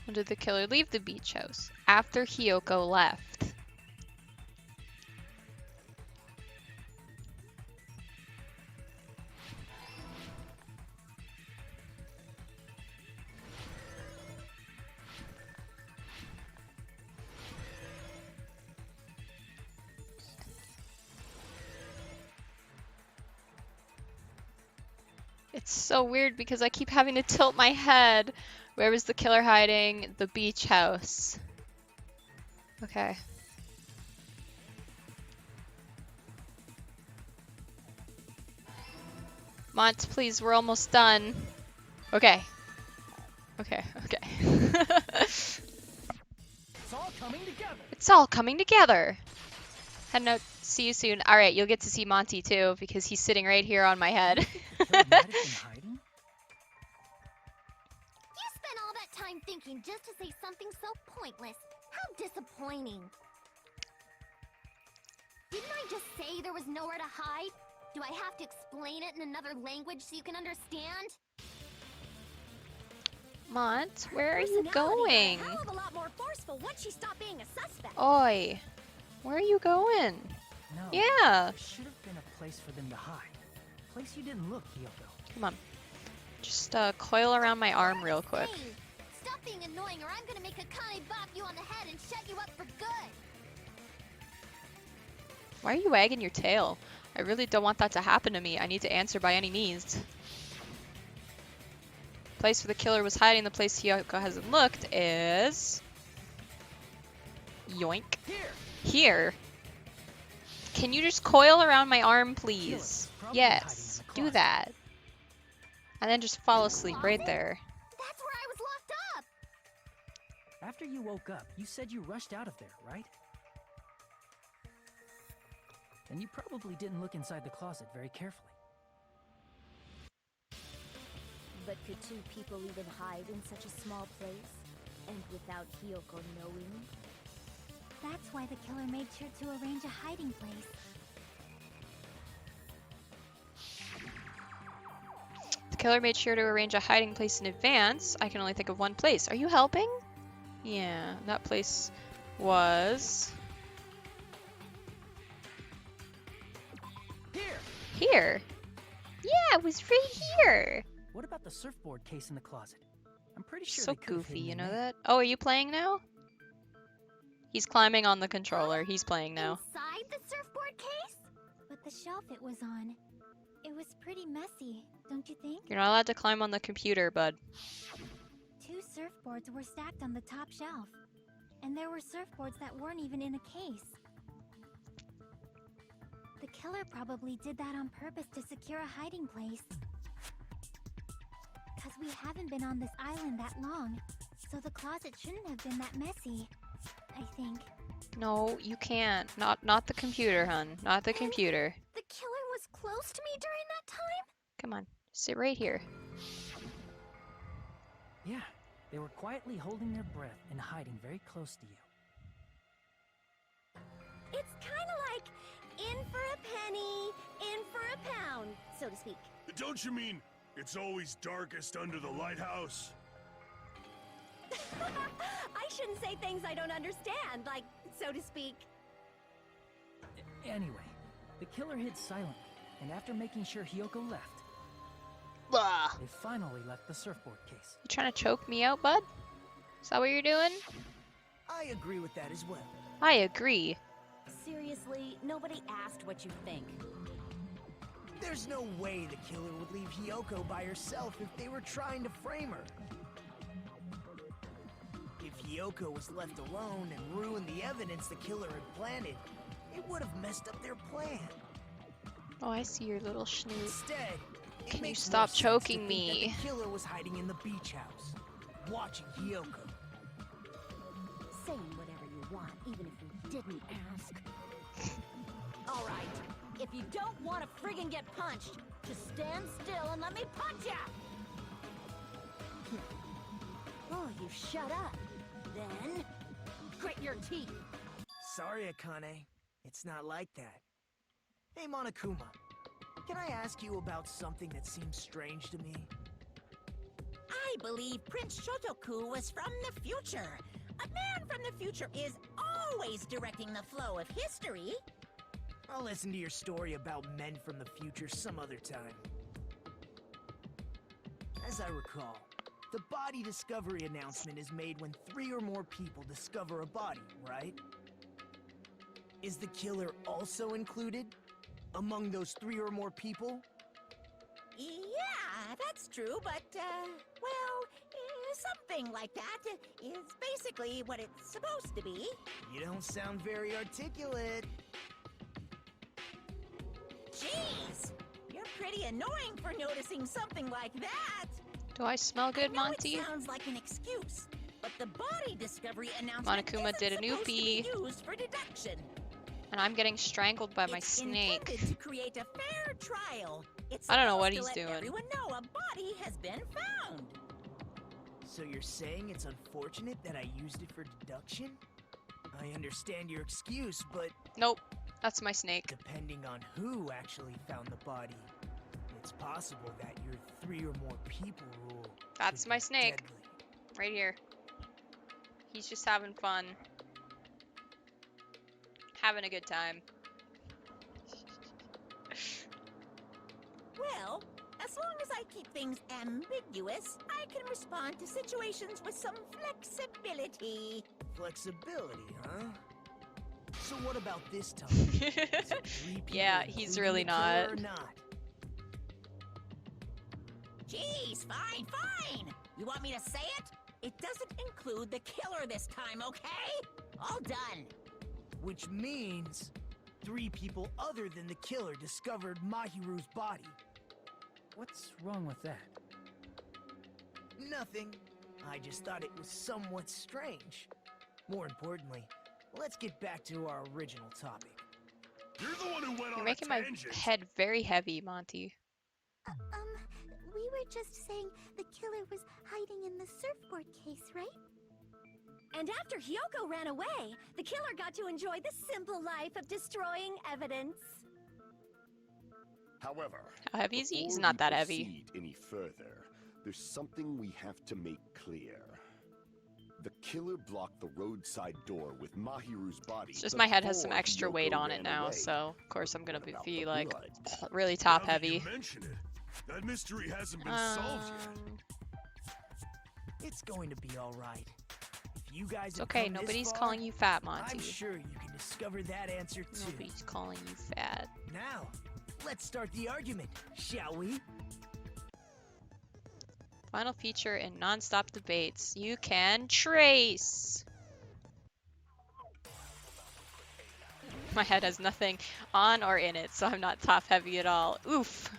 When did the killer leave the beach house? After Hyoko left. It's so weird because I keep having to tilt my head. Where was the killer hiding? The beach house. Okay. Mont, please, we're almost done. Okay. Okay, okay. It's all coming together. It's all coming together. Head note, see you soon. Alright, you'll get to see Monty too, because he's sitting right here on my head. Killer might have been hiding. You spent all that time thinking just to say something so pointless. How disappointing. Didn't I just say there was nowhere to hide? Do I have to explain it in another language so you can understand? Mont, where are you Personality got going? a hell of a lot more forceful once she stopped being a suspect. Oi, where are you going? No. Yeah. There should have been a place for them to hide. A place you didn't look, Hiyoko. Come on. Just coil around my arm real quick. Hey, stop being annoying or I'm gonna make Akane bop you on the head and shut you up for good. Why are you wagging your tail? I really don't want that to happen to me. I need to answer by any means. Place where the killer was hiding, the place Hiyoko hasn't looked is... Yoink. Here. Can you just coil around my arm, please? Yes, do that. And then just fall asleep right there. That's where I was locked up. After you woke up, you said you rushed out of there, right? And you probably didn't look inside the closet very carefully. But could two people even hide in such a small place? And without Hiyoko knowing? That's why the killer made sure to arrange a hiding place. The killer made sure to arrange a hiding place in advance. I can only think of one place. Are you helping? Yeah, that place was... Here. Yeah, it was right here. What about the surfboard case in the closet? I'm pretty sure So they could have goofy, hidden you in know there. that? Oh, are you playing now? He's climbing on the controller. He's playing now. Inside the surfboard case? But the shelf it was on, it was pretty messy, don't you think? You're not allowed to climb on the computer, bud. 2 surfboards were stacked on the top shelf. And there were surfboards that weren't even in a case. The killer probably did that on purpose to secure a hiding place. Cause we haven't been on this island that long, so the closet shouldn't have been that messy, I think. No, you can't. Not the computer, hun. Not the computer. The killer was close to me during that time? Come on. Sit right here. Yeah, they were quietly holding their breath and hiding very close to you. It's kind of like in for a penny, in for a pound, so to speak. Don't you mean it's always darkest under the lighthouse? I shouldn't say things I don't understand, like, so to speak. Anyway, the killer hid silently, and after making sure Hiyoko left, Blah. they finally left the surfboard case. You trying to choke me out, bud? Is that what you're doing? I agree with that as well. I agree. Seriously, nobody asked what you think. There's no way the killer would leave Hiyoko by herself if they were trying to frame her. If Hiyoko was left alone and ruined the evidence the killer had planted, it would have messed up their plan. Oh, I see your little snoot. Instead, it Can you makes stop more sense to choking think me? that the killer was hiding in the beach house, watching Hiyoko. Saying whatever you want, even if you didn't ask. All right, if you don't want to friggin' get punched, just stand still and let me punch ya! Oh, you shut up. Then, grit your teeth. Sorry, Akane. It's not like that. Hey, Monokuma. Can I ask you about something that seems strange to me? I believe Prince Shotoku was from the future. A man from the future is always directing the flow of history. I'll listen to your story about men from the future some other time. As I recall, the body discovery announcement is made when 3 or more people discover a body, right? Is the killer also included among those 3 or more people? Yeah, that's true, but, well, something like that is basically what it's supposed to be. You don't sound very articulate. Jeez! You're pretty annoying for noticing something like that! Do I smell good, I know Monty? it sounds like an excuse, but the body discovery announcement Monokuma isn't did a supposed to be noopy. used for deduction. And I'm getting strangled by my It's snake. intended to create a fair trial. It's I don't know what supposed he's to let doing. everyone know a body has been found. So you're saying it's unfortunate that I used it for deduction? I understand your excuse, but Nope, that's my snake. depending on who actually found the body, it's possible that your 3 or more people rule. That's could my be snake. deadly. Right here. He's just having fun. Having a good time. Well, as long as I keep things ambiguous, I can respond to situations with some flexibility. Flexibility, huh? So what about this time? Is it 3 people Yeah, he's including really the killer not. or not? Jeez, fine, fine! You want me to say it? It doesn't include the killer this time, okay? All done. Which means 3 people other than the killer discovered Mahiru's body. What's wrong with that? Nothing. I just thought it was somewhat strange. More importantly, let's get back to our original topic. You're the one who went You're on making a my tangent. head very heavy, Monty. We were just saying the killer was hiding in the surfboard case, right? And after Hyoko ran away, the killer got to enjoy the simple life of destroying evidence. However, How heavy is he? He's before not we that heavy. proceed any further, there's something we have to make clear. The killer blocked the roadside door with Mahiru's body. It's just my head has some before extra weight Hyoko on it ran now, away. so of course I'm gonna What about be the like blood? really top Now that you heavy. mention it, that mystery hasn't been solved yet. It's going to be all right. If you guys It's have okay, come this nobody's far, calling you fat, Monty. I'm sure you can discover that answer too. Nobody's calling you fat. Now, let's start the argument, shall we? Final feature in non-stop debates. You can trace. My head has nothing on or in it, so I'm not top heavy at all. Oof.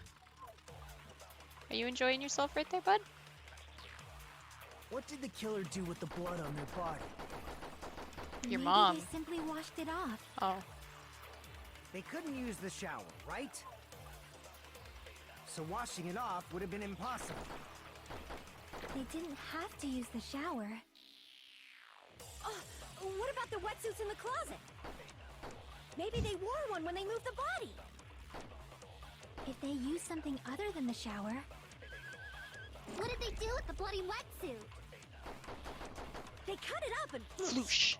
Are you enjoying yourself right there, bud? What did the killer do with the blood on their body? Your Maybe mom. they simply washed it off. Oh. They couldn't use the shower, right? So washing it off would have been impossible. They didn't have to use the shower. Oh, what about the wetsuits in the closet? Maybe they wore one when they moved the body. If they used something other than the shower, What did they do with the bloody wetsuit? They cut it up and Floosh.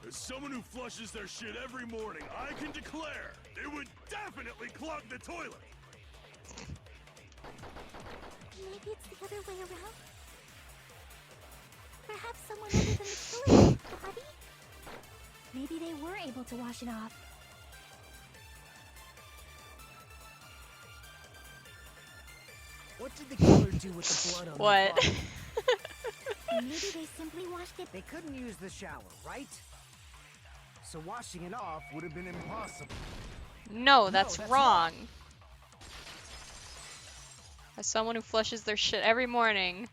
As someone who flushes their shit every morning, I can declare it would definitely clog the toilet. maybe it's the other way around. Perhaps someone other than the killer used the body? Maybe they were able to wash it off. What did the killer do with the blood on their What? body? Maybe they simply washed it. They couldn't use the shower, right? So washing it off would have been impossible. No, that's that's wrong. As someone who flushes their shit every morning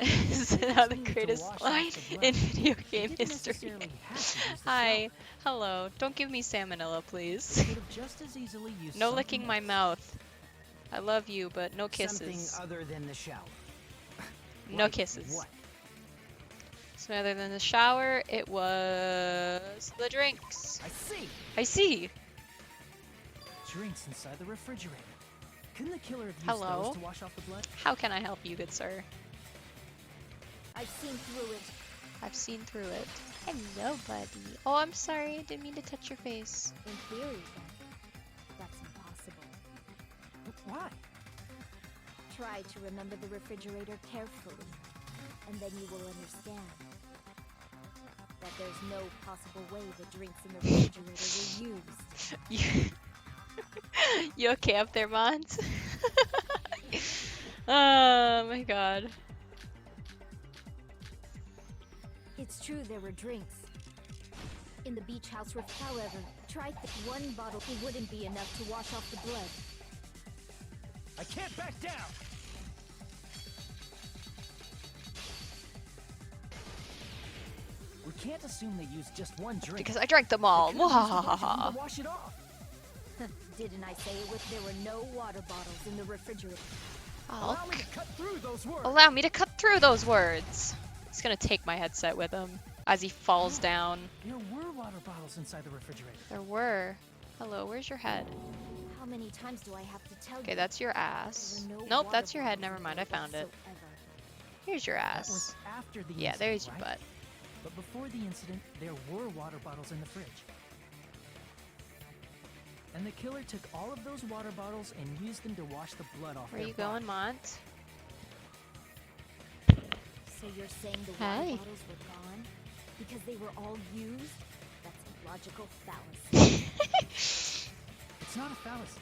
is now the Needed to greatest wash off line the blood. in video They game didn't history. necessarily have to use the Hi. shower. Hello. Don't give me salmonella, please. They could have just as easily used No something licking my else. mouth. I love you, but no Something kisses. other than the shower. No Like kisses. What? So other than the shower, it was the drinks. I see. I see. Drinks inside the refrigerator. Couldn't the killer have used Hello? those to wash off the blood? How can I help you, good sir? I've seen through it. I've seen through it. Hello, buddy. Oh, I'm sorry. I didn't mean to touch your face. In theory, then, that's impossible. Why? Try to remember the refrigerator carefully, and then you will understand that there's no possible way the drinks in the refrigerator were used. You okay up there, Mons? Oh my god. It's true there were drinks. In the beach house roof, however, one bottle wouldn't be enough to wash off the blood. I can't back down! We can't assume they used just one drink. Because I drank them all. They could've used a bunch of them Mwahaha. to wash it off. Didn't I say there were no water bottles in the refrigerator? Allow me to cut through those words. Allow me to cut through those words. He's gonna take my headset with him as he falls down. There were water bottles inside the refrigerator. There were. Hello, where's your head? How many times do I have to tell you? Okay, that's your ass. There were no Nope, water that's your head. bottles Never mind, I found it. whatsoever. Here's your That was ass. after the Yeah, incident, there's your right? butt. But before the incident, there were water bottles in the fridge. And the killer took all of those water bottles and used them to wash the blood off Where their you going, bodies. Mont? So you're saying the water Hey. bottles were gone because they were all used? That's a logical fallacy. It's not a fallacy.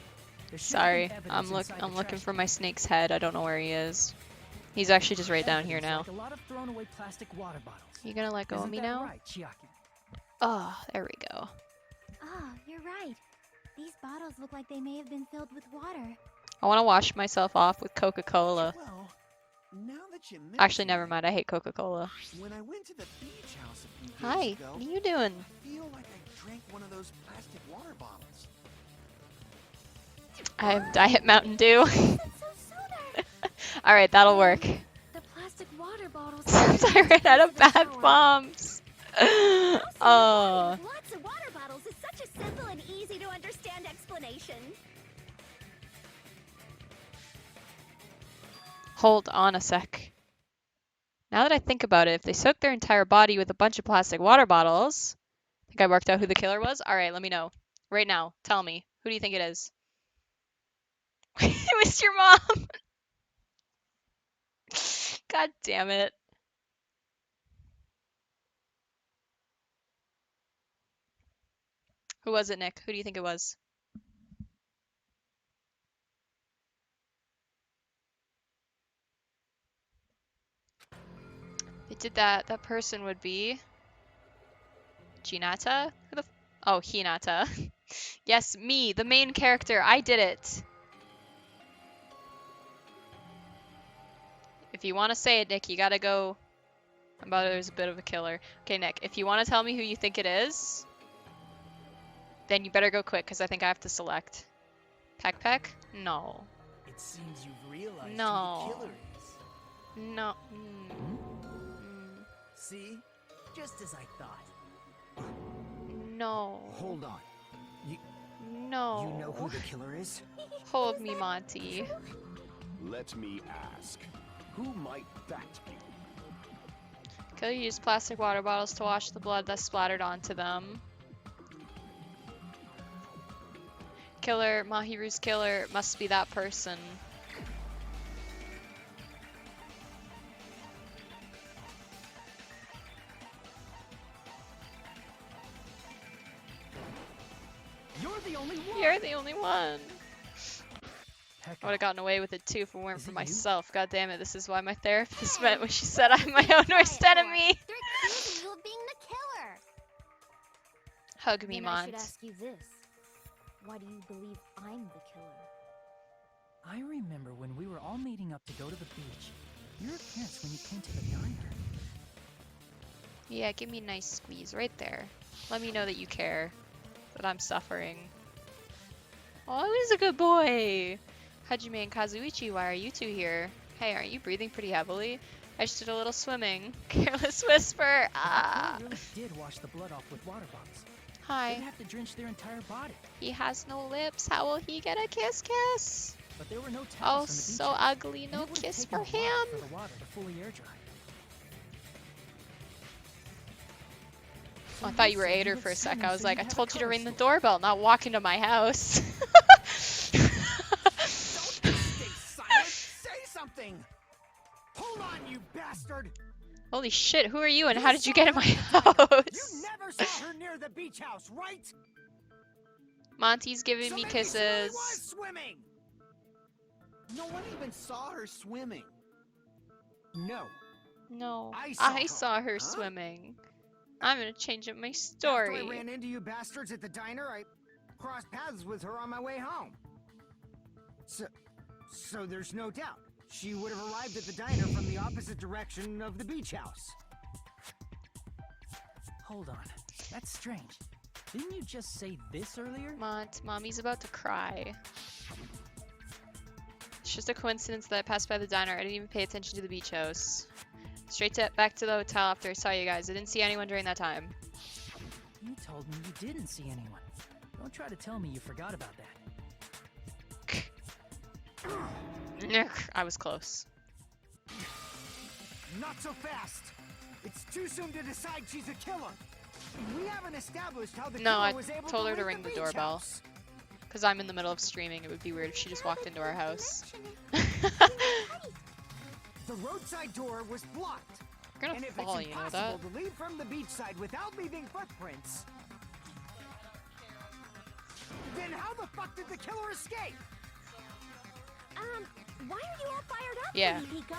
There should Sorry, have been evidence inside I'm the looking trash for my snake's head. I don't know where he is. He's actually just right down here Evidence now. like a lot of thrown away plastic water bottles. You gonna let go of Isn't me that now? right, Chiaki? Oh, there we go. Ah, you're right. These bottles look like they may have been filled with water. I want to wash myself off with Coca-Cola. Well, now that you mention Actually, never mind. I hate Coca-Cola. it, when I went to the beach house a few days Hi, ago, what are you doing? I feel like I drank one of those plastic water bottles. I have Diet Mountain Dew. Alright, that'll work. The plastic water bottles. Since I ran out of bath bombs. Oh. Lots of water bottles is such a simple and easy to understand explanation. Hold on a sec. Now that I think about it, if they soaked their entire body with a bunch of plastic water bottles, I think I worked out who the killer was. Alright, let me know. Right now, tell me. Who do you think it is? It was your mom! God damn it. Who was it, Nick? Who do you think it was? They did that. That person would be Hinata? Who the oh, Hinata. Yes, me, the main character. I did it. If you want to say it, Nick, you gotta go. There's a bit of a killer. Okay, Nick, if you want to tell me who you think it is, then you better go quick, because I think I have to select. Peck Peck? No. It seems you've realized No. who the killer is. No. See? Just as I thought. No. Hold on. No. You know who the killer is? Hold me, Monty. Let me ask, who might that be? Killer used plastic water bottles to wash the blood that splattered onto them. Killer, Mahiru's killer, must be that person. You're the only one. You're the only one. Heck, I would have gotten away with it too if it weren't Is for it you? myself. God damn it, this is why my therapist meant when she said I'm my own worst enemy. They're accusing you of being the killer. Hug me, Then I should Mont. ask you this. Why do you believe I'm the killer? I remember when we were all meeting up to go to the beach. Your appearance when you came to the diner. Yeah, give me a nice squeeze right there. Let me know that you care. That I'm suffering. Oh, he's a good boy! Hajime and Kazuichi, why are you two here? Hey, aren't you breathing pretty heavily? I just did a little swimming. Careless whisper! Ah! They really did wash the blood off with water bottles. Hi. They'd have to drench their entire body. He has no lips. How will he get a kiss? But there were no Oh, towels on the beach. so ugly. And No it would've kiss taken for a while him. For the water to fully air dry. Oh, I thought you were said you Ader were for a sec. swimming I was so like, you'd I have a told you to cover ring the story. doorbell, not walk into my house. Stay silent! Say something! Hold on, you bastard! Holy shit, who are you and how did you saw get in my her house? You never saw her near the beach house, right? Monty's giving So me maybe she really kisses. was swimming. No one even saw her swimming. No. No. I saw her. her Huh? swimming. I'm gonna change up my After story. I ran into you bastards at the diner, I crossed paths with her on my way home. So there's no doubt. She would have arrived at the diner from the opposite direction of the beach house. Hold on. That's strange. Didn't you just say this earlier? Mont, mommy's about to cry. It's just a coincidence that I passed by the diner. I didn't even pay attention to the beach house. Back to the hotel after I saw you guys. I didn't see anyone during that time. You told me you didn't see anyone. Don't try to tell me you forgot about that. I was close. Not so fast. It's too soon to decide she's a killer. We haven't established how the No, killer I was able told to her to leave ring the beach doorbell. house. Because I'm in the middle of streaming. It would be weird if she just walked into our house. The roadside door was blocked. You're gonna and if fall, it's you know impossible that? to leave from the beachside without leaving footprints, then how the fuck did the killer escape? Why are you all fired up, Yeah. Pico?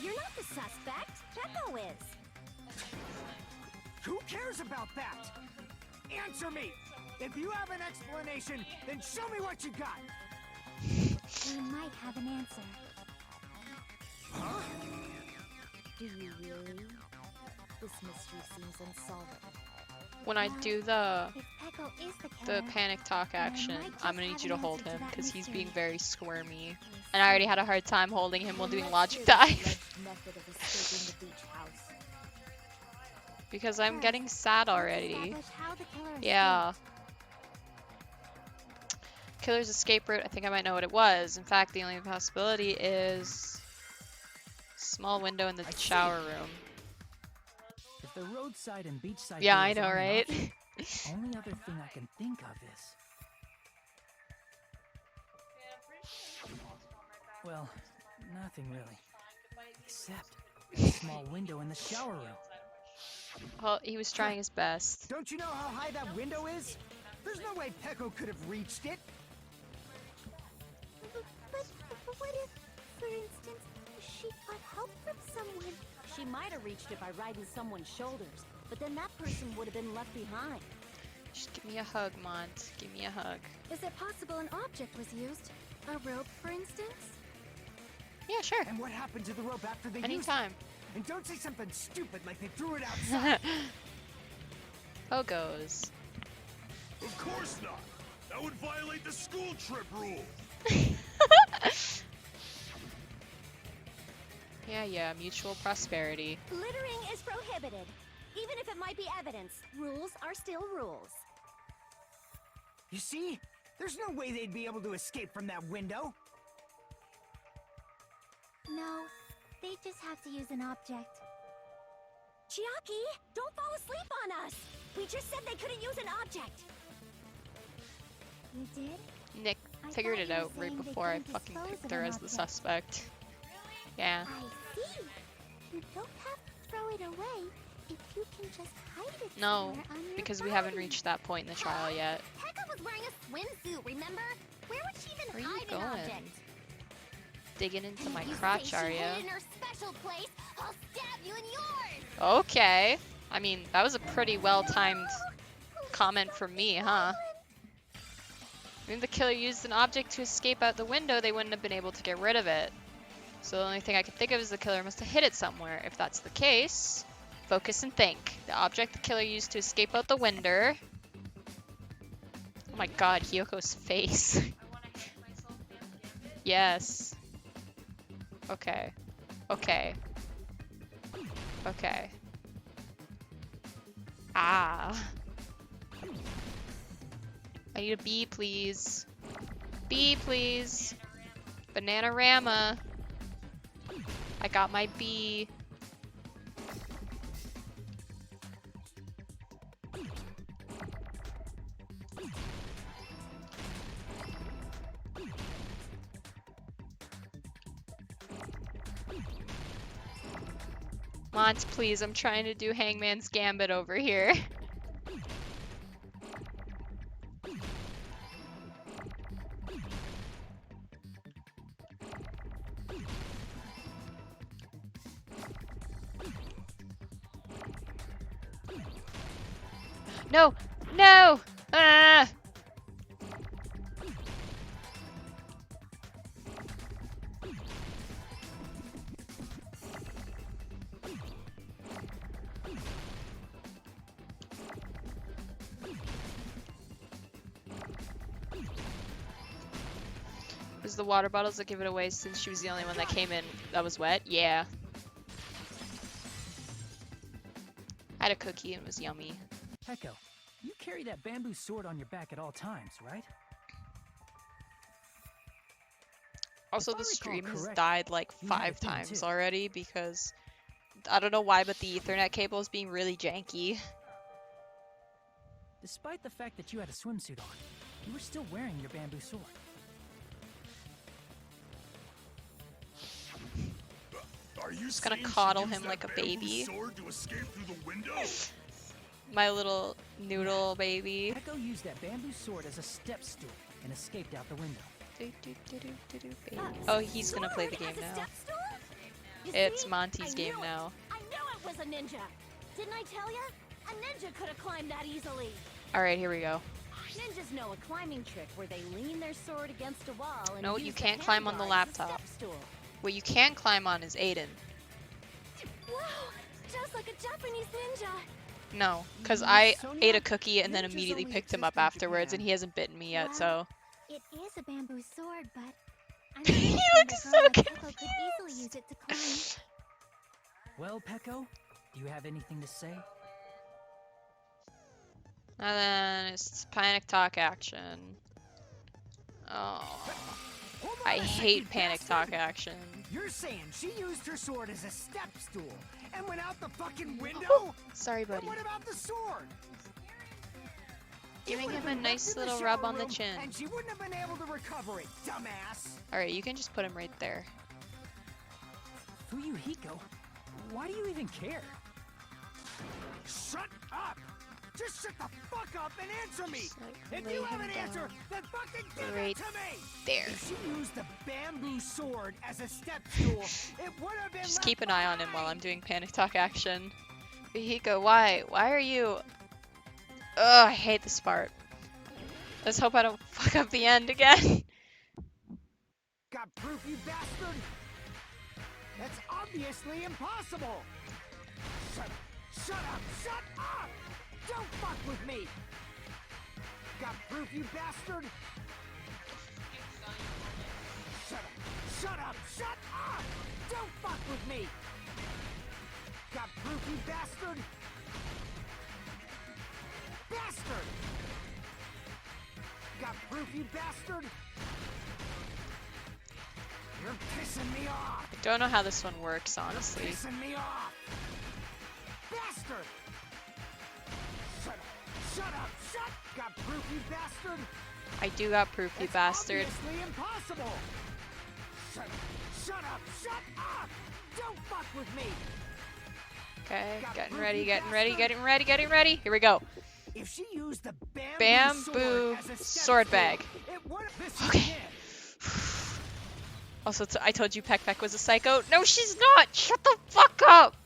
You're not the suspect. Peko is. Who cares about that? Answer me! If you have an explanation, then show me what you got! We might have an answer. Huh? Do you really? This mystery seems unsolvable. When I do the If Peko is the killer, panic talk action, might just I'm gonna need have you to an hold answer to him that because he's mystery. being very squirmy. And I already had a hard time holding him while doing Let's logic hear the dive. alleged method of escaping the beach house. Because I'm First, getting sad let's already. establish how the killer Yeah. escaped. Killer's escape route, I think I might know what it was. In fact, the only possibility is small window in the I see. shower room. If the roadside and beachside Yeah, I doors know, aren't an right? option, only other thing I can think of is... Well, nothing really. Except a small window in the shower room. Well, he was trying his best. Don't you know how high that window is? There's no way Peko could have reached it. But what if, for instance, she got help from someone? She might have reached it by riding someone's shoulders, but then that person would have been left behind. Just give me a hug, Mont. Give me a hug. Is it possible an object was used? A rope, for instance? Yeah, sure. And what happened to the rope after they used Anytime. it? And don't say something stupid like they threw it outside. Pogos. Of course not! That would violate the school trip rule! Yeah, mutual prosperity. Littering is prohibited. Even if it might be evidence, rules are still rules. You see? There's no way they'd be able to escape from that window. No, they just have to use an object. Chiaki, don't fall asleep on us! We just said they couldn't use an object! You did? Nick I figured thought it you were out right saying they before I couldn't fucking dispose picked of her an as the object. suspect. Yeah. I see. You don't have to throw it away if you can just hide it No, somewhere on your because we haven't body. reached that point in the trial yet. Pekka was wearing a swimsuit, remember? Where would she even Where you hide an going? object? Digging into my If you crotch, say are she ya? hid it in her special place, I'll stab you in yours! Okay. I mean, that was a pretty well-timed comment from me, huh? If the killer used an object to escape out the window, they wouldn't have been able to get rid of it. So the only thing I could think of is the killer must have hid it somewhere. If that's the case, focus and think. The object the killer used to escape out the window. Oh my god, Hyoko's face. Yes. Okay. Okay. Okay. Ah. I need a bee, please. Bee, please. Bananarama. I got my bee. Mont, please, I'm trying to do Hangman's Gambit over here. No! No! Ah! Was the water bottles that give it away since she was the only one that came in that was wet? Yeah. I had a cookie and it was yummy. Peko, you carry that bamboo sword on your back at all times, right? Also, If I the stream recall has correctly, died like you had a 5 thing, times too. already because I don't know why, but the Ethernet cable is being really janky. Despite the fact that you had a swimsuit on, you were still wearing your bamboo sword. Are you Just gonna saying she coddle used him that like a bamboo baby. sword to escape through the window? My little noodle baby. Peko used that bamboo sword as a step stool and escaped out the window. Baby. Oh, he's gonna play the game now. It's Monty's game now. I knew it was a ninja. Didn't I tell ya? A ninja could have climbed that easily. Alright, here we go. Ninjas know a climbing trick where they lean their sword against a wall and No, use you the can't climb on the handguard as a laptop. step stool. What you can climb on is Aiden. Wow, just like a Japanese ninja. No, because I Sonia, ate a cookie and then ninjas immediately only picked him exist up in afterwards, and Japan. he hasn't bitten me yet, so. It is a bamboo sword, but I'm He pretty looks sure so a girl like Peko could easily use it to climb. Well, Peko, do you have anything to say? And then it's panic talk action. Oh. Hold on I a sec, hate you panic bastard! talk action. You're saying she used her sword as a step stool and went out the fucking window? Sorry, And buddy. what about the sword? Giving It would've him a been nice left in little the rub shower on the room, chin. And she wouldn't have been able to recover it, dumbass. Alright, you can just put him right there. Fuyuhiko, why do you even care? Shut up! Just shut the fuck up and answer me! like If lay you have him an answer, down then fucking give right it to me! there. If she used the bamboo sword as a step stool, it would have been Just left keep an eye on him while I'm behind. doing panic talk action. Hiko, why? Why are you... Ugh, I hate this part. Let's hope I don't fuck up the end again. Got proof, you bastard? That's obviously impossible! Shut up! Shut up! Shut up! Don't fuck with me! Got proof, you bastard? Shut up! Shut up! Shut up! Don't fuck with me! Got proof, you bastard? Bastard! Got proof, you bastard? You're pissing me off! I don't know how this one works, You're honestly. pissing me off! Bastard! Shut up! Shut up! Shut! Got proof, you bastard? I do got proof, you It's bastard. obviously impossible! Shut up! Shut up! Shut up! Don't fuck with me! Okay, Got getting proof, ready, you getting ready, bastard? getting ready, getting ready. Here we go. If she used the Bamboo sword as a step sword stool, bag. it would have this Okay. again. Also, I told you Peck Peck was a psycho. No, she's not! Shut the fuck up!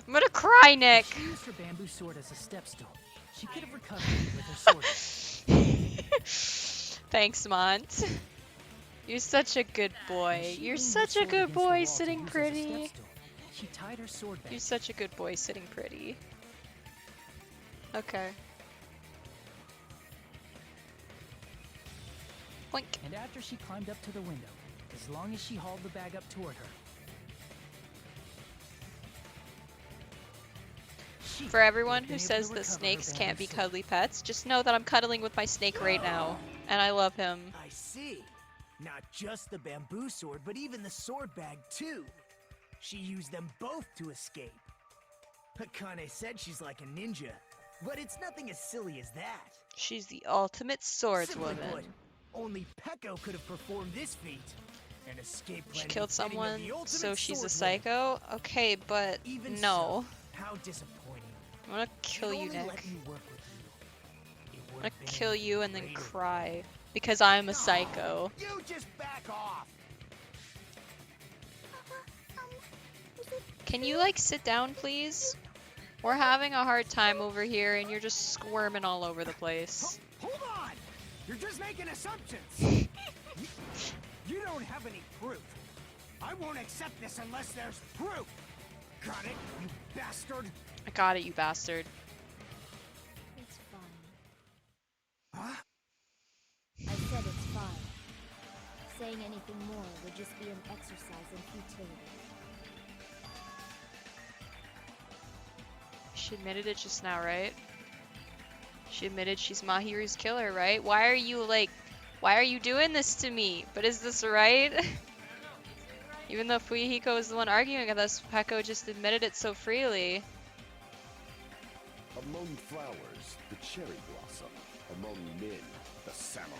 I'm gonna cry, Nick. If she used her bamboo sword as a step stool, she could have recovered it with her sword. Thanks, Mont. You're such a good boy. She You're leaned her such a sword good against the boy wall to sitting use as a pretty. step stool. She tied her sword back. You're such a good boy sitting pretty. Okay. Boink. And after she climbed up to the window, as long as she hauled the bag up toward her. For everyone been who able to says that recover her snakes can't be bamboo sword. cuddly pets, just know that I'm cuddling with my snake right now. And I love him. I see. Not just the bamboo sword, but even the sword bag, too. She used them both to escape. Akane said she's like a ninja, but it's nothing as silly as that. She's the ultimate Simply swordswoman. put, only Peko could have performed this feat. An escape She plan killed befitting of someone, the ultimate so she's a swordswoman. psycho? Okay, but Even no. so, how disappointing. I'm gonna kill If you, only Nick. let me work with you. It I'm would gonna have been kill you and then greater. cry. Because I'm a psycho. You just back off. Can you like sit down, please? We're having a hard time over here and you're just squirming all over the place. Hold on! You're just making assumptions! you don't have any proof. I won't accept this unless there's proof! Got it, you bastard? I got it, you bastard. It's fine. Huh? I said it's fine. Saying anything more would just be an exercise in futility. She admitted it just now, right? She admitted she's Mahiru's killer, right? Why are you doing this to me? But is this right? Even though Fuyuhiko is the one arguing with us, Peko just admitted it so freely. Among flowers, the cherry blossom. Among men, the samurai.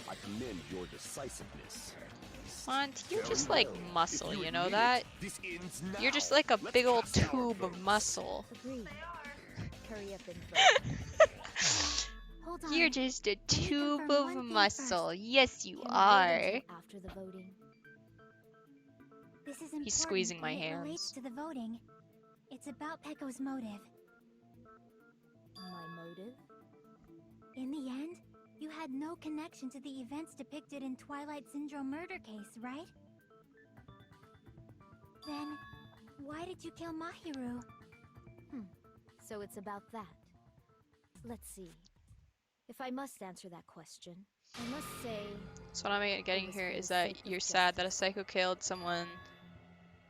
I commend your decisiveness. Mont, you're Very just like well. muscle, If you know admit that? it, this ends now. You're just like a Let's big old cast our tube of votes. muscle. Agreed. Hurry up and vote. Hold on. You're just a Let me tube confirm of one thing muscle. first. Yes, you Can we are. wait until after the voting? This is important. He's squeezing my but it relates hands. to the voting. It's about Peko's motive. My motive? In the end, you had no connection to the events depicted in Twilight Syndrome murder case, right? Then, why did you kill Mahiru? So it's about that. Let's see. If I must answer that question, I must say... So what I'm getting here is that you're sad that a psycho killed someone.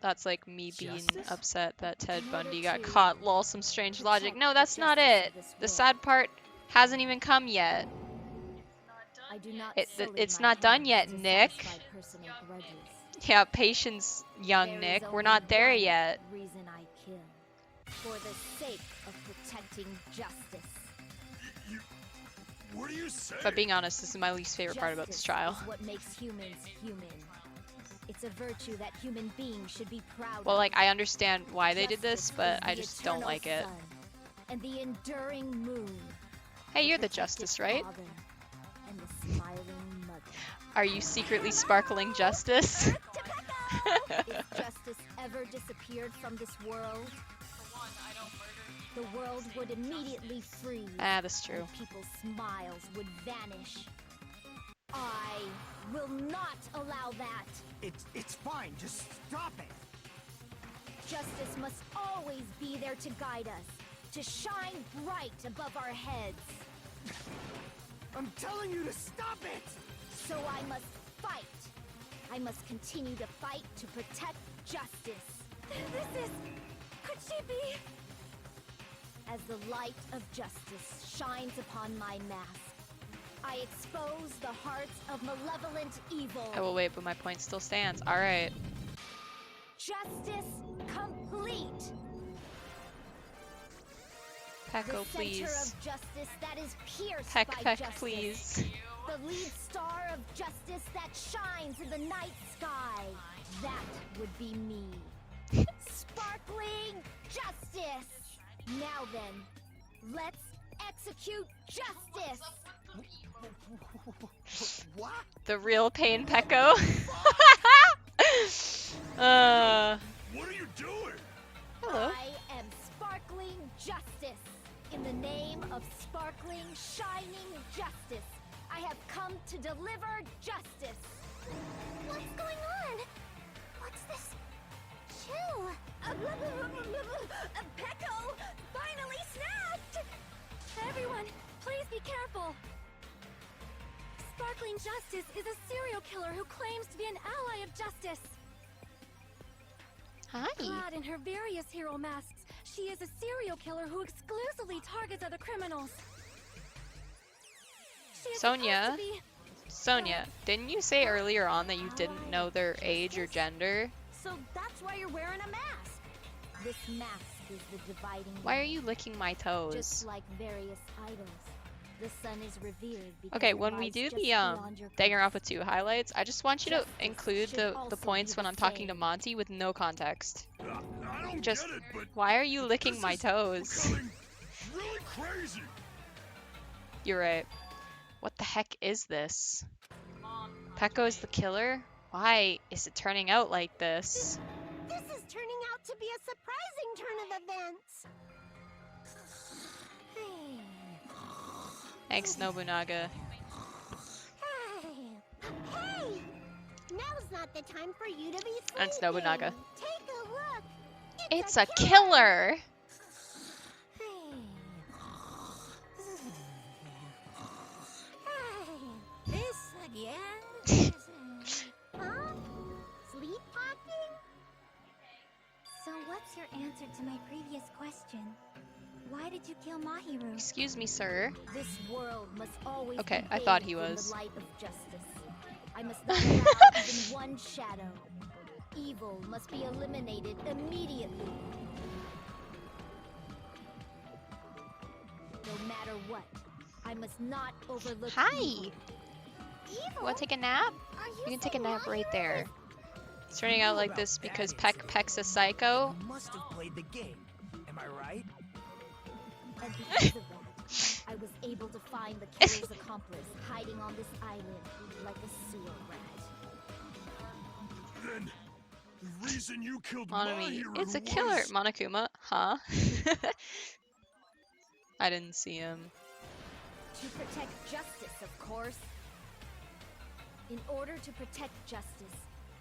That's like me being Justice? upset that Ted In order Bundy got to caught. Lol, some strange logic. protect No, the that's not justice it. of this The world. sad part hasn't even come yet. I do not It's sully not my done hands yet, to Nick. satisfy personal grudges. Yeah, patience, young There Nick. is We're only not there one yet. reason I kill. For the sake of protecting justice. What are you saying? If I'm being honest, this is my least favorite part about this Justice trial. is what makes humans human. It's a virtue that human beings should be proud Well, of. like, I understand why they did this, Justice but is I the just don't eternal like it. sun and the enduring moon. Hey, you're the protected justice, right? father and the smiling mother. Are you secretly sparkling justice? If justice ever disappeared from this world, the world would immediately freeze. Ah, that's true. And people's smiles would vanish. I will not allow that. It's fine, just stop it! Justice must always be there to guide us, to shine bright above our heads. I'm telling you to stop it! So I must fight. I must continue to fight to protect justice. This is... Could she be... As the light of justice shines upon my mask, I expose the hearts of malevolent evil. I will wait, but my point still stands. Alright. Justice complete. Peko, The please. center of justice that is pierced Peck, by peck, justice. please. The lead star of justice that shines in the night sky. That would be me. Sparkling justice. Now then, let's execute justice. What? The real pain, Peko. What are you doing? Hello. I am sparkling justice. In the name of sparkling, shining justice, I have come to deliver justice. What's going on? What's this? Chill. Peko finally snapped! Everyone, please be careful. Sparkling Justice is a serial killer who claims to be an ally of justice. Hi. Clad in her various hero masks, she is a serial killer who exclusively targets other criminals. She is Sonia. supposed to be... Sonia, didn't you say earlier on that you didn't know their age or gender? So that's why you're wearing a mask. This mask is the dividing line. Why are you licking my toes? Just like various idols, the sun is revered because Okay, it when we lies do just the beyond your Danganronpa 2 highlights, I just want you to Justice include should the also be points when the I'm talking to same. Monty with no context. I don't Just, get it, but why are you licking this my is toes? becoming really crazy. You're right. What the heck is this? Peko is the killer? Why is it turning out like this? This is turning out to be a surprising turn of events. Thanks, Nobunaga. Hey! Now's not the time for you to be sleeping. That's Nobunaga. Take a look. It's a killer! This again? Huh? Sleep talking? So what's your answer to my previous question? Why did you kill Mahiru? Excuse me, sir. This world must always Okay, be I thought he bathed in was. the light of justice. I must not allow even one shadow. Evil must be eliminated immediately. No matter what, I must not overlook Hi! evil. You wanna take a nap? You can take a nap right there. It's turning out like this because Peck's a psycho. You must have played the game. Am I right? And because of that, I was able to find the killer's accomplice hiding on this island like a sewer rat. Then, the reason you killed Monami, Mahiru it's a killer. was... Monokuma, huh? I didn't see him. To protect justice, of course. In order to protect justice,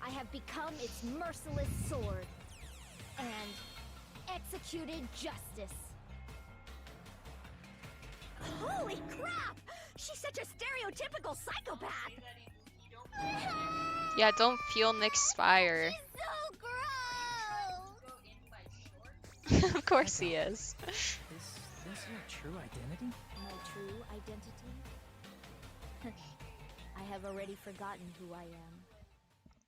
I have become its merciless sword and executed justice. Holy crap! She's such a stereotypical psychopath! Yeah, don't feel Nick's fire. So gross! Of course he is. Is this your true identity? My true identity? I have already forgotten who I am.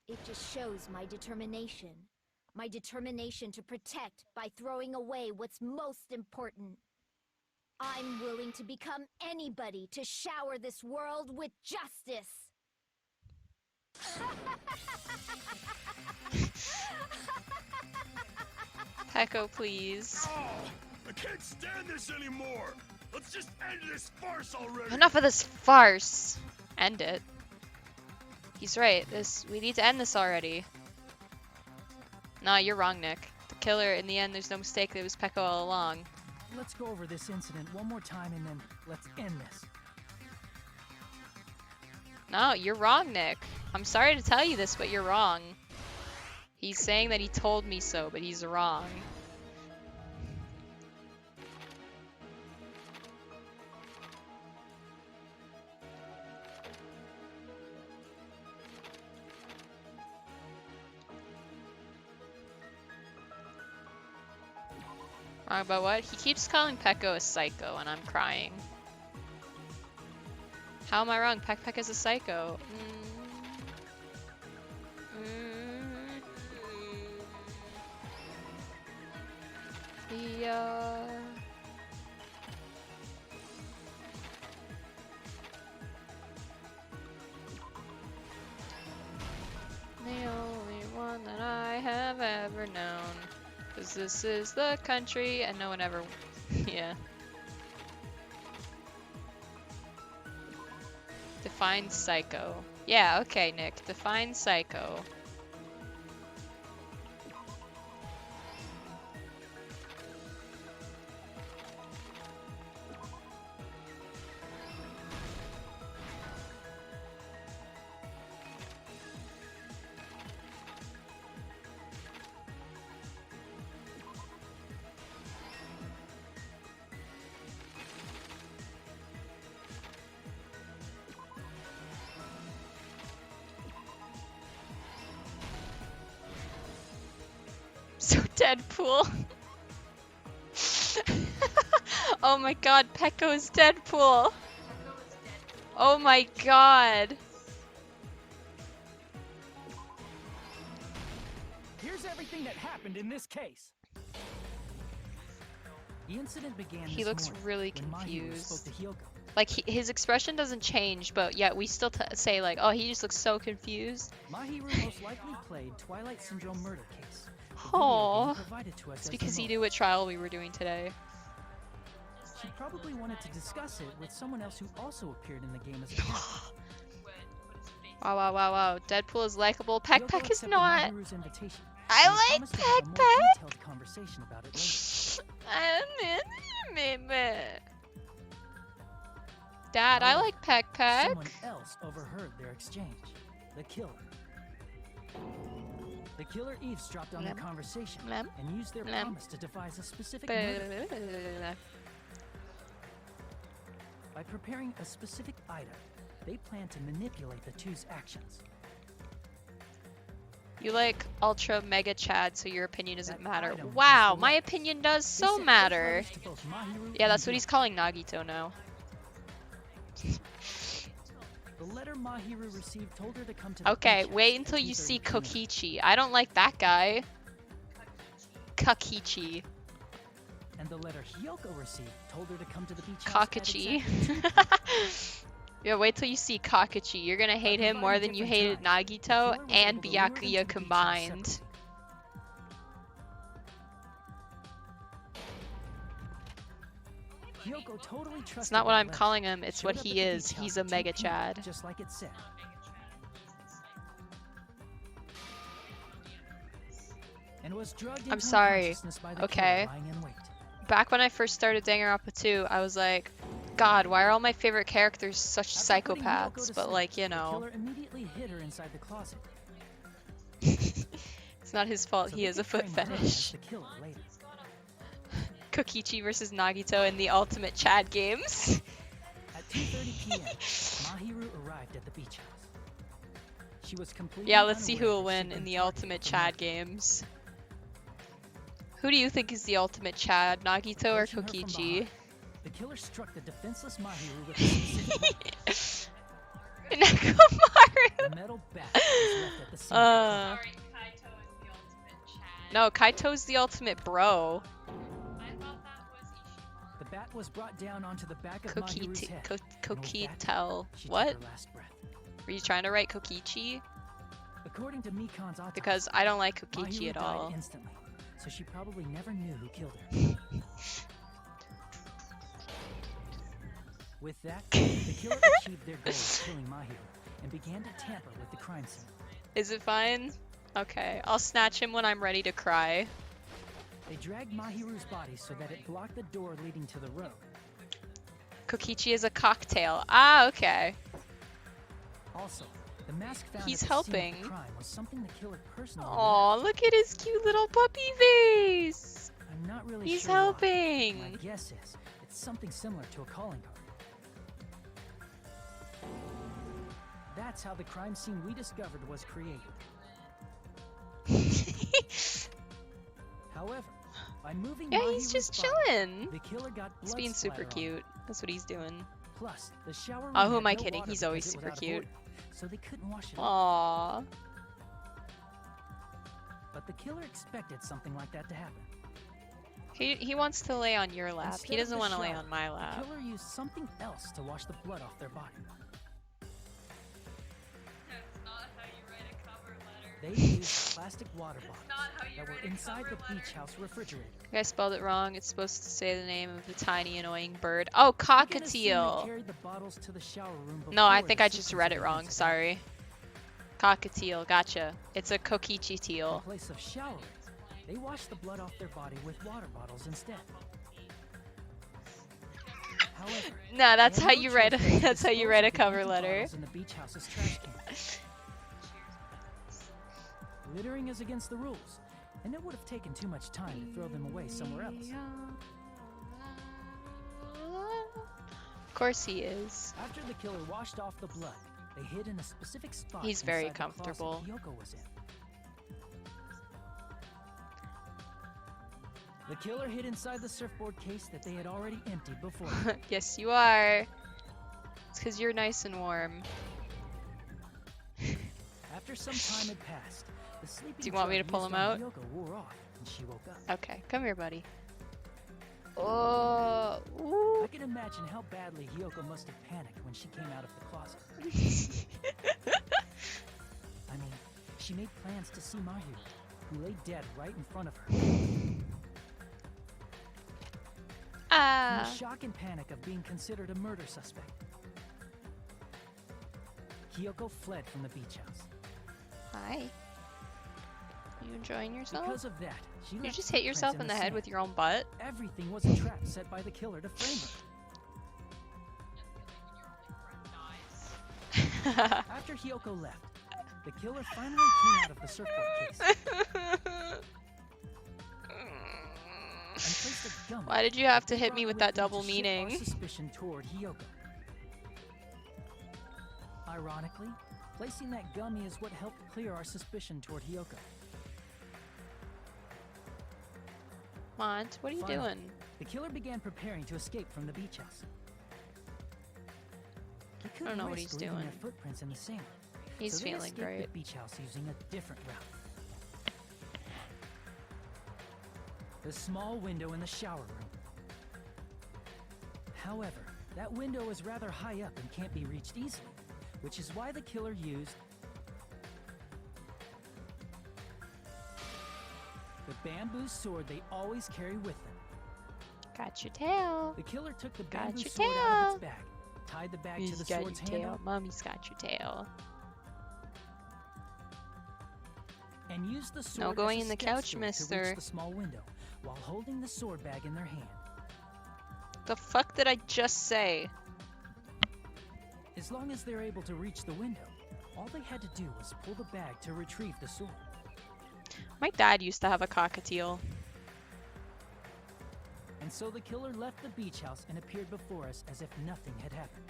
It just shows my determination. My determination to protect by throwing away what's most important. I'm willing to become anybody to shower this world with justice. Pecco, please. Oh, I can't stand this anymore! Let's just end this farce already! Enough of this farce. End it. He's right. We need to end this already. Nah, you're wrong, Nick. The killer, in the end, there's no mistake. It was Pecco all along. Let's go over this incident one more time and then let's end this. No, you're wrong, Nick. I'm sorry to tell you this, but you're wrong. He's saying that he told me so, but he's wrong. Wrong about what? He keeps calling Pecco a psycho, and I'm crying. How am I wrong? Peck is a psycho. The only one that I have ever known. Cause this is the country and no one ever... yeah. Define psycho. Yeah, okay, Nick. Define psycho. So Deadpool. Oh my god, Pecco is Deadpool. Oh my god. Here's everything that happened in this case. The incident began He this looks morning really when Mahiru spoke confused. to Hyoko. Like, his expression doesn't change, but yet we still say, like, oh, he just looks so confused. Mahiru most likely played Twilight Syndrome murder case. The Aww. video game provided to us It's as because the he knew what trial we were doing today. She probably wanted to discuss it with someone else who also appeared in the game as a character. Wow, wow, wow, wow. Deadpool is likable. Peck is Hyoko accepted not. Mahiru's invitation, I and like promised to have a more Peck detailed conversation about it later. Dad, I However, like Peck Peck. Someone else overheard their exchange. The killer. The killer eavesdropped on their conversation and used their promise to devise a specific murder. By preparing a specific item, they plan to manipulate the two's actions. You like Ultra Mega Chad, so your opinion doesn't matter. item Wow, is the my letters. opinion does They so sent matter. letters to both Mahiru Yeah, and that's what he's Buki. calling Nagito now. The letter Mahiru received told her to come to the Okay, beach wait house until at you 2:30 see p.m. Kokichi. I don't like that guy. Kakichi. And the letter Hyoko received told her to come to the beach house at Kakachi. exactly 2 p.m. Yeah, wait till you see Kakachi. You're gonna hate him more than you hated Nagito and Byakuya combined. Hyoko totally trusted It's not what that I'm letter. calling him, it's Showed what up he at the is. beach He's house a at 2 Mega p.m., Chad. just like it said. And was drugged into I'm sorry. unconsciousness by the Okay. killer lying in wait. Back when I first started Danganronpa 2, I was like, God, why are all my favorite characters such After putting Hyoko psychopaths? to But sleep, like, you the know, killer immediately hid her inside the closet. it's not his fault. So he they has a could foot frame her as fetish. the killer later. Kokichi versus Nagito in the Ultimate Chad games. At 2:30 p.m., Mahiru arrived at the beach house. She was completely Yeah, let's see who unaware will that she'd win been in the targeted Ultimate for Chad murder. games. Who do you think is the Ultimate Chad, Nagito or Approaching her from Kokichi? behind, the killer struck the defenseless Mahiru with a specific weapon. Nekomaru! The metal bat was left at the scene of the crime. Sorry, Kaito is the ultimate Chad. No, Kaito's the ultimate bro. I thought that was Ichiban. The bat was brought down onto the back of Mahiru's head. and with that, Kokitel. she took What? her last breath. Were you trying to write Kokichi? According to Mikan's autopsy, Because I don't like Kokichi Mahiru at died all. instantly, so she probably never knew who killed her. With that, the killer achieved their goal of killing Mahiru and began to tamper with the crime scene. Is it fine? Okay, I'll snatch him when I'm ready to cry. They dragged Mahiru's body so that it blocked the door leading to the road. Kokichi is a cocktail. Ah, okay. Also, the mask found He's at the scene helping. of the crime was something the killer personally Aw, look at his cute little puppy face. wore. I'm not really He's sure why. helping. My guess is it's something similar to a calling card. That's how the crime scene we discovered was created. However, by moving Yeah, he's Mahiru's just body, chilling. the killer got He's blood being super splatter on cute. it. That's what he's doing. Plus, the shower room Oh, who had am I no kidding? water He's always because it was super out of cute. order, so they couldn't wash it. Aww. But the killer expected something like that to happen. He wants to lay on your lap. Instead He of doesn't the want to lay shower, on my The lap. killer used something else to wash the blood off their body. That's not how you write a cover letter. They used plastic water Not bottles how you that were write a inside cover the beach letter. house refrigerator. I spelled it wrong. It's supposed to say the name of the tiny annoying bird. Oh, We can assume they cockatiel. carried the bottles to the shower room No, I before think the I just sequence read of it wrong. events Sorry. Cockatiel. Gotcha. It's a Kokichi In teal. place of showering, they washed the blood off their body with water bottles instead. However, No, that's they how had no you write. choice but to That's how you dispose write a of the cover empty letter. bottles in the beach house's trash can. Littering is against the rules, and it would have taken too much time to throw them away somewhere else. Of course he is. After the killer washed off the blood, they hid in a specific spot. He's very inside the closet comfortable. Hyoko was in. The killer hid inside the surfboard case that they had already emptied before. Yes, you are. It's because you're nice and warm. After some time had passed, the sleeping Do you want me drug to pull used him on out? Hyoko wore off, and she woke up. Okay, come here, buddy. Oh, ooh. I can imagine how badly Hyoko must have panicked when she came out of the closet. I mean, she made plans to see Mahiru, who lay dead right in front of her. In the shock and panic of being considered a murder suspect, Hyoko fled from the beach house. Hi. You enjoying yourself? Because of that, she You left just hit footprints yourself in the head sand. with your own butt? Everything was a trap set by the killer to frame her. After Hiyoko left, the killer finally came out of the surfboard case and placed a gummy. Why did you have to that hit brought me with with that him double to shift our meaning? suspicion toward Hiyoko. Ironically, placing that gummy is what helped clear our suspicion toward Hiyoko. Mont, what are you Finally, doing? the killer began preparing to escape from the beach house. He I don't know couldn't what risk he's leaving doing. their footprints in the sand. He's so they feeling escaped great. the beach house using a different route. The small window in the shower room. However, that window is rather high up and can't be reached easily, which is why the killer used the bamboo sword they always carry with them. Got your tail. The killer took the Got bamboo your sword out tail. of its bag, tied the bag He's to the got sword's your tail. handle, Mommy's got your tail. and used the sword No going as a in the step couch, stool mister. to reach the small window while holding the sword bag in their hand. The fuck did I just say? As long as they're able to reach the window, all they had to do was pull the bag to retrieve the sword. My dad used to have a cockatiel. And so the killer left the beach house and appeared before us as if nothing had happened.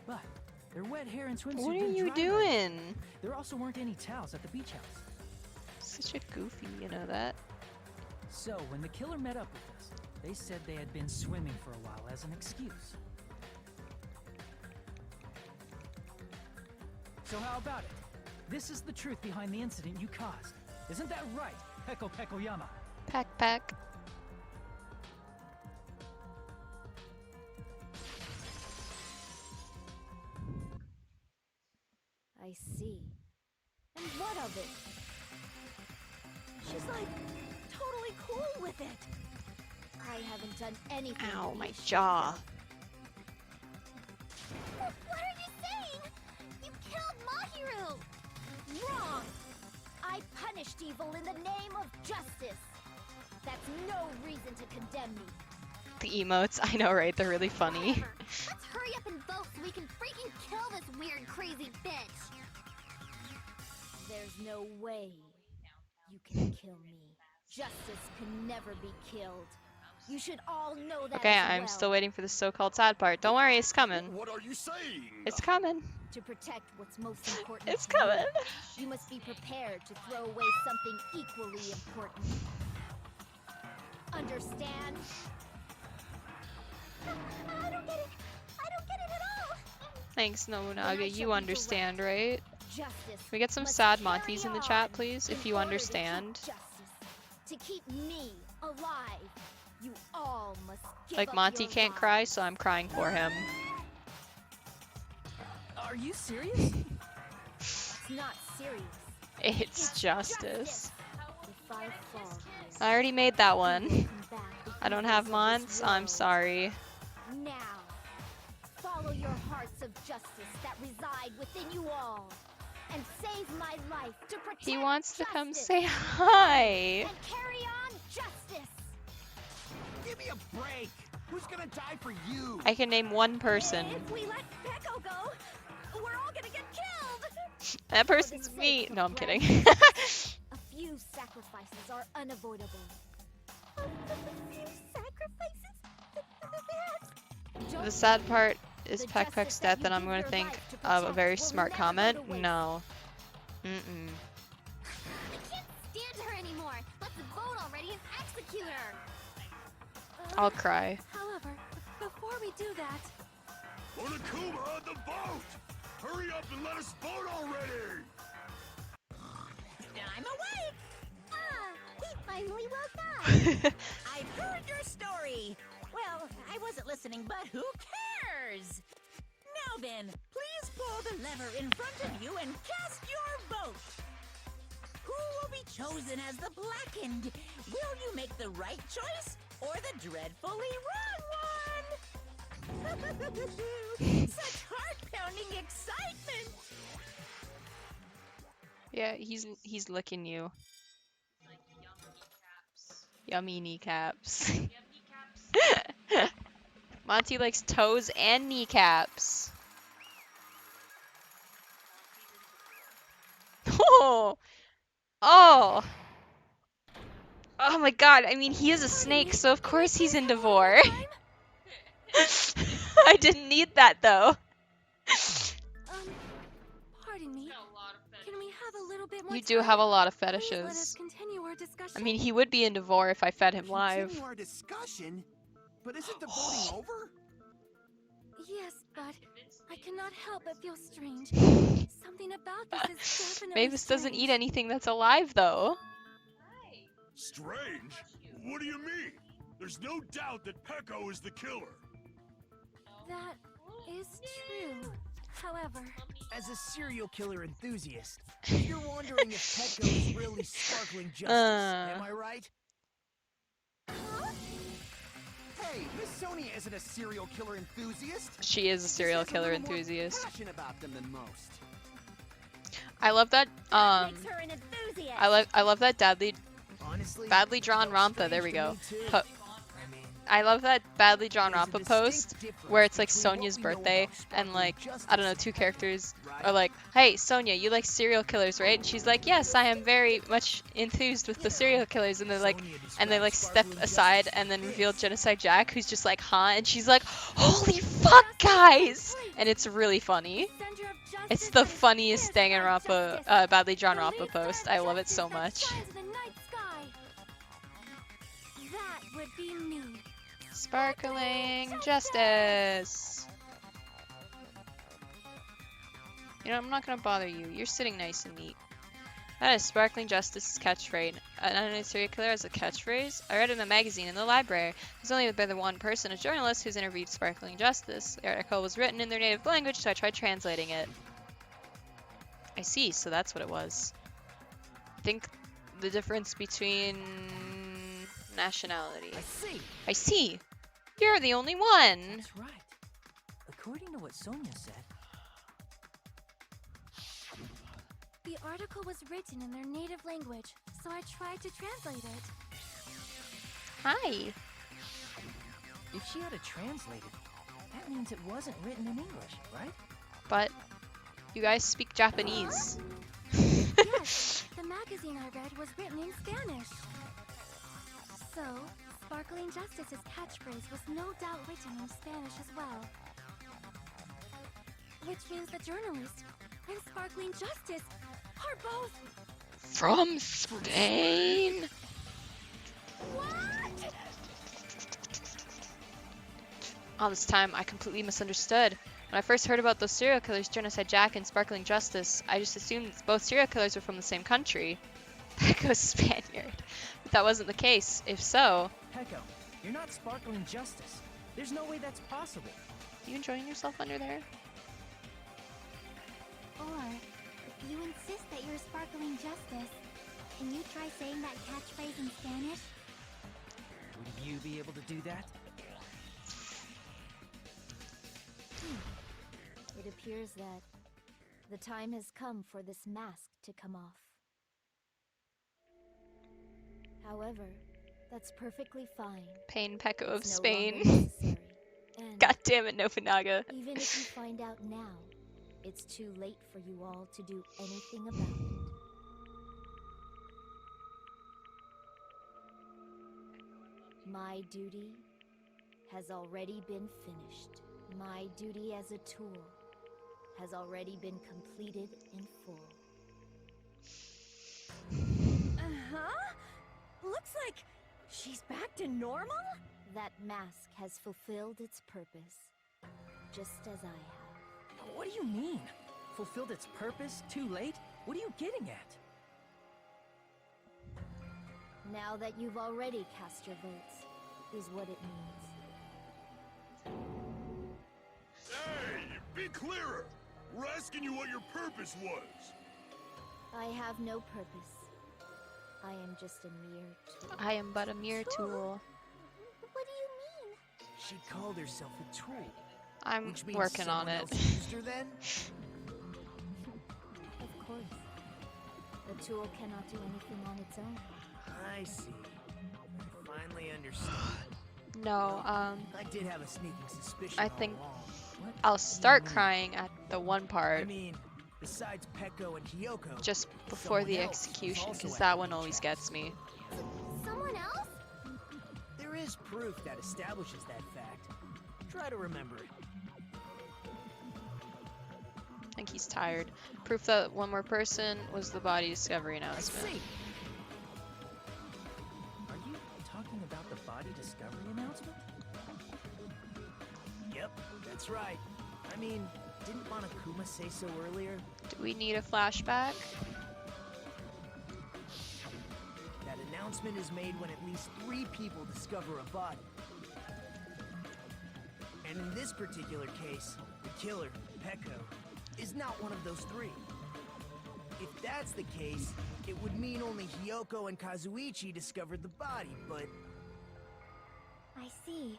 But their wet hair and swimsuit What are didn't you dry right. doing? There also weren't any towels at the beach house. Such a goofy, you know that? So when the killer met up with us, they said they had been swimming for a while as an excuse. So how about it? This is the truth behind the incident you caused. Isn't that right, Peko Pekoyama? Pack, pack. I see. And what of it? She's like totally cool with it. I haven't done anything. Ow, to be my ashamed jaw. of. What are you saying? You killed Mahiru! Wrong! I punished evil in the name of justice. That's no reason to condemn me. The emotes, I know, right? They're really funny. Whatever. Let's hurry up and vote so we can freaking kill this weird, crazy bitch! There's no way you can kill me. Justice can never be killed. You should all know that. Okay, as I'm well. still waiting for the so-called sad part. Don't worry, it's coming. What are you saying? It's coming. To protect what's most important. It's to you, coming. You must be prepared to throw away something equally important. Understand? I don't get it! I don't get it at all! Thanks, Then I Nobunaga. shall You be understand, right? Justice. Can we get some must sad carry Monties in the on chat, please, if in you order to keep understand? justice. To keep me alive, you all must give Like, up Monty your can't lives. cry, so I'm crying for him. Are you serious? It's not serious. It's justice. If I fall, I already made that you will one. come back I don't because have of Monts. this I'm world. sorry. Now, follow your hearts of justice that reside within you all, and save my life to protect He wants to come justice say hi. and carry on justice. Give me a break! Who's gonna die for you? I can name one person. If we let Peko go, we're all gonna get killed. That person's me. No, I'm kidding. A few sacrifices are unavoidable. A few sacrifices? Don't The sad part is The Peck Peck's justice that death, and you I'm give gonna your think life to of a protect very will smart never go comment. to waste. No. Mm-mm. I can't stand her anymore! Let's vote already and execute her! I'll cry. However, before we do that, Onakuma, the vote! Hurry up and let us vote already! I'm awake! Ah! He finally woke up! I've heard your story! Well, I wasn't listening, but who cares? Now then, please pull the lever in front of you and cast your vote! Who will be chosen as the blackened? Will you make the right choice or the dreadfully wrong one? Such heart-pounding excitement! Yeah, he's licking you. Like yum kneecaps. Yummy kneecaps. Yum kneecaps. Monty likes toes and kneecaps. Oh! Oh! Oh my god, I mean, he is a snake, so of course he's in Devore. I didn't need that, though. Pardon me. Can we have a little bit more You time? do have a lot of Please let us fetishes. continue our discussion. I mean, he would be in Devore if I fed him live. Continue our discussion? But isn't the voting over? Yes, but I cannot help but feel strange. Something about this is definitely Mavis doesn't strange. eat anything that's alive, though. Strange? What do you mean? There's no doubt that Pecco is the killer. That is true. However, As a serial killer enthusiast, you're wondering if Petco is really sparkling justice, am I right? Hey, Miss Sonia isn't a serial killer enthusiast. She is a serial She has killer little more enthusiast. passion about them than most. I love that, Makes her an enthusiast. I love that Honestly, badly drawn it felt Rampa, there we strange go. to me, too. Po- I love that badly drawn There's a Rampa distinct post difference where it's like between what Sonia's we know birthday about and like, sparkling I don't know, justice two and characters Petco, are like, hey Sonia, you like serial killers, right? And she's like, yes, I am very much enthused with the serial killers. And they're like, and they like step aside and then reveal Genocide Jack, who's just like, huh? And she's like, holy fuck, guys! And it's really funny. It's the funniest Danganronpa, badly drawn Rampa post. I love it so much. shines in the night sky. That would be me. Sparkling justice. You know, I'm not gonna bother you. You're sitting nice and neat. That is Sparkling Justice's catchphrase. An unknown serial killer has a catchphrase? I read it in a magazine in the library. There's only been one person, a journalist, who's interviewed Sparkling Justice. The article was written in their native language, so I tried translating it. I see, so that's what it was. I think the difference between nationality. I see. I see. You're the only one. That's right. According to what Sonia said, The article was written in their native language, so I tried to translate it. Hi. if she had it translated, that means it wasn't written in English, right? But you guys speak Japanese. Yes, the magazine I read was written in Spanish. So, Sparkling Justice's catchphrase was no doubt written in Spanish as well. Which means the journalist and Sparkling Justice are both... From Spain? What? All this time, I completely misunderstood. When I first heard about those serial killers, Genocide Jack and Sparkling Justice, I just assumed both serial killers were from the same country. Pecco's Spaniard. But that wasn't the case. If so... Pecco, you're not Sparkling Justice. There's no way that's possible. You enjoying yourself under there? Or, if you insist that you're Sparkling Justice, can you try saying that catchphrase in Spanish? Would you be able to do that? It appears that the time has come for this mask to come off. However, that's perfectly fine. Pain Pecco of It's no Spain. longer necessary. And God damn it, Nobunaga. even if you find out now, it's too late for you all to do anything about it. My duty has already been finished. My duty as a tool has already been completed in full. Uh-huh. Looks like she's back to normal? That mask has fulfilled its purpose, just as I have. What do you mean? Fulfilled its purpose? Too late? What are you getting at? Now that you've already cast your votes, is what it means. Hey, be clearer! We're asking you what your purpose was. I have no purpose. I am just a mere tool. I am but a mere tool. What do you mean? She called herself a tool. I'm Which means working on someone it. else used her then? Of course. A tool cannot do anything on its own. I see. I finally understand. No, I did have a sneaking suspicion I think all along. What I'll do start you mean? crying at the one I part mean, besides Peko and Hiyoko, just before someone the else was execution, also because at that the one beach always house. gets me. Someone else? There is proof that establishes that fact. Try to remember it. I think he's tired. Proof that one more person was the body discovery I announcement. see. Are you talking about the body discovery announcement? Yep, that's right. I mean, didn't Monokuma say so earlier? Do we need a flashback? That announcement is made when at least 3 people discover a body. And in this particular case, the killer, Peko, is not one of those 3. If that's the case, it would mean only Hiyoko and Kazuichi discovered the body, but I see.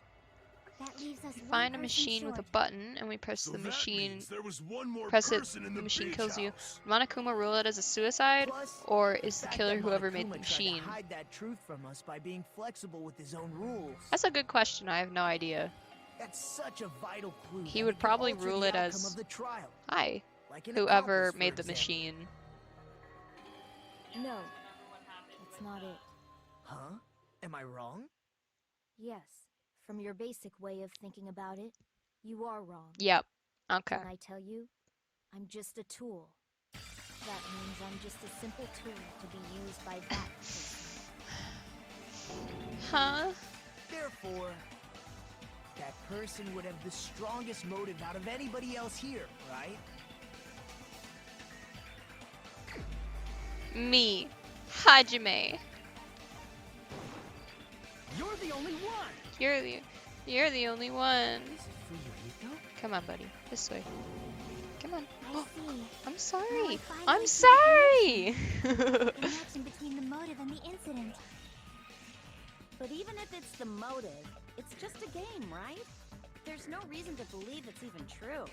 That leaves us We one find a person machine with a short. button, and we press So the that machine. means there was one more Press it, person in the the machine beach kills you. house. Monokuma rule it as a suicide, plus, or is the fact killer that whoever made Monokuma the tried machine? to hide that truth from us by being flexible with his own rules. That's a good question. I have no idea. That's such a vital clue. He that would could probably alter rule the it outcome as of the trial, hi, like an whoever accomplice, for made the example. machine. No, that's not it. Huh? Am I wrong? Yes, from your basic way of thinking about it, you are wrong. Yep. Okay. Can I tell you? I'm just a tool. That means I'm just a simple tool to be used by that person. Huh? Therefore, that person would have the strongest motive out of anybody else here, right? Me, Hajime. You're the only one! You're the only one. Is it Fuyuhiko? Come on, buddy. This way. Come on. I see. I'm Now I sorry. finally I'm see the sorry. connection between the motive and the incident. But even if it's the motive, it's just a game, right? There's no reason to believe it's even true.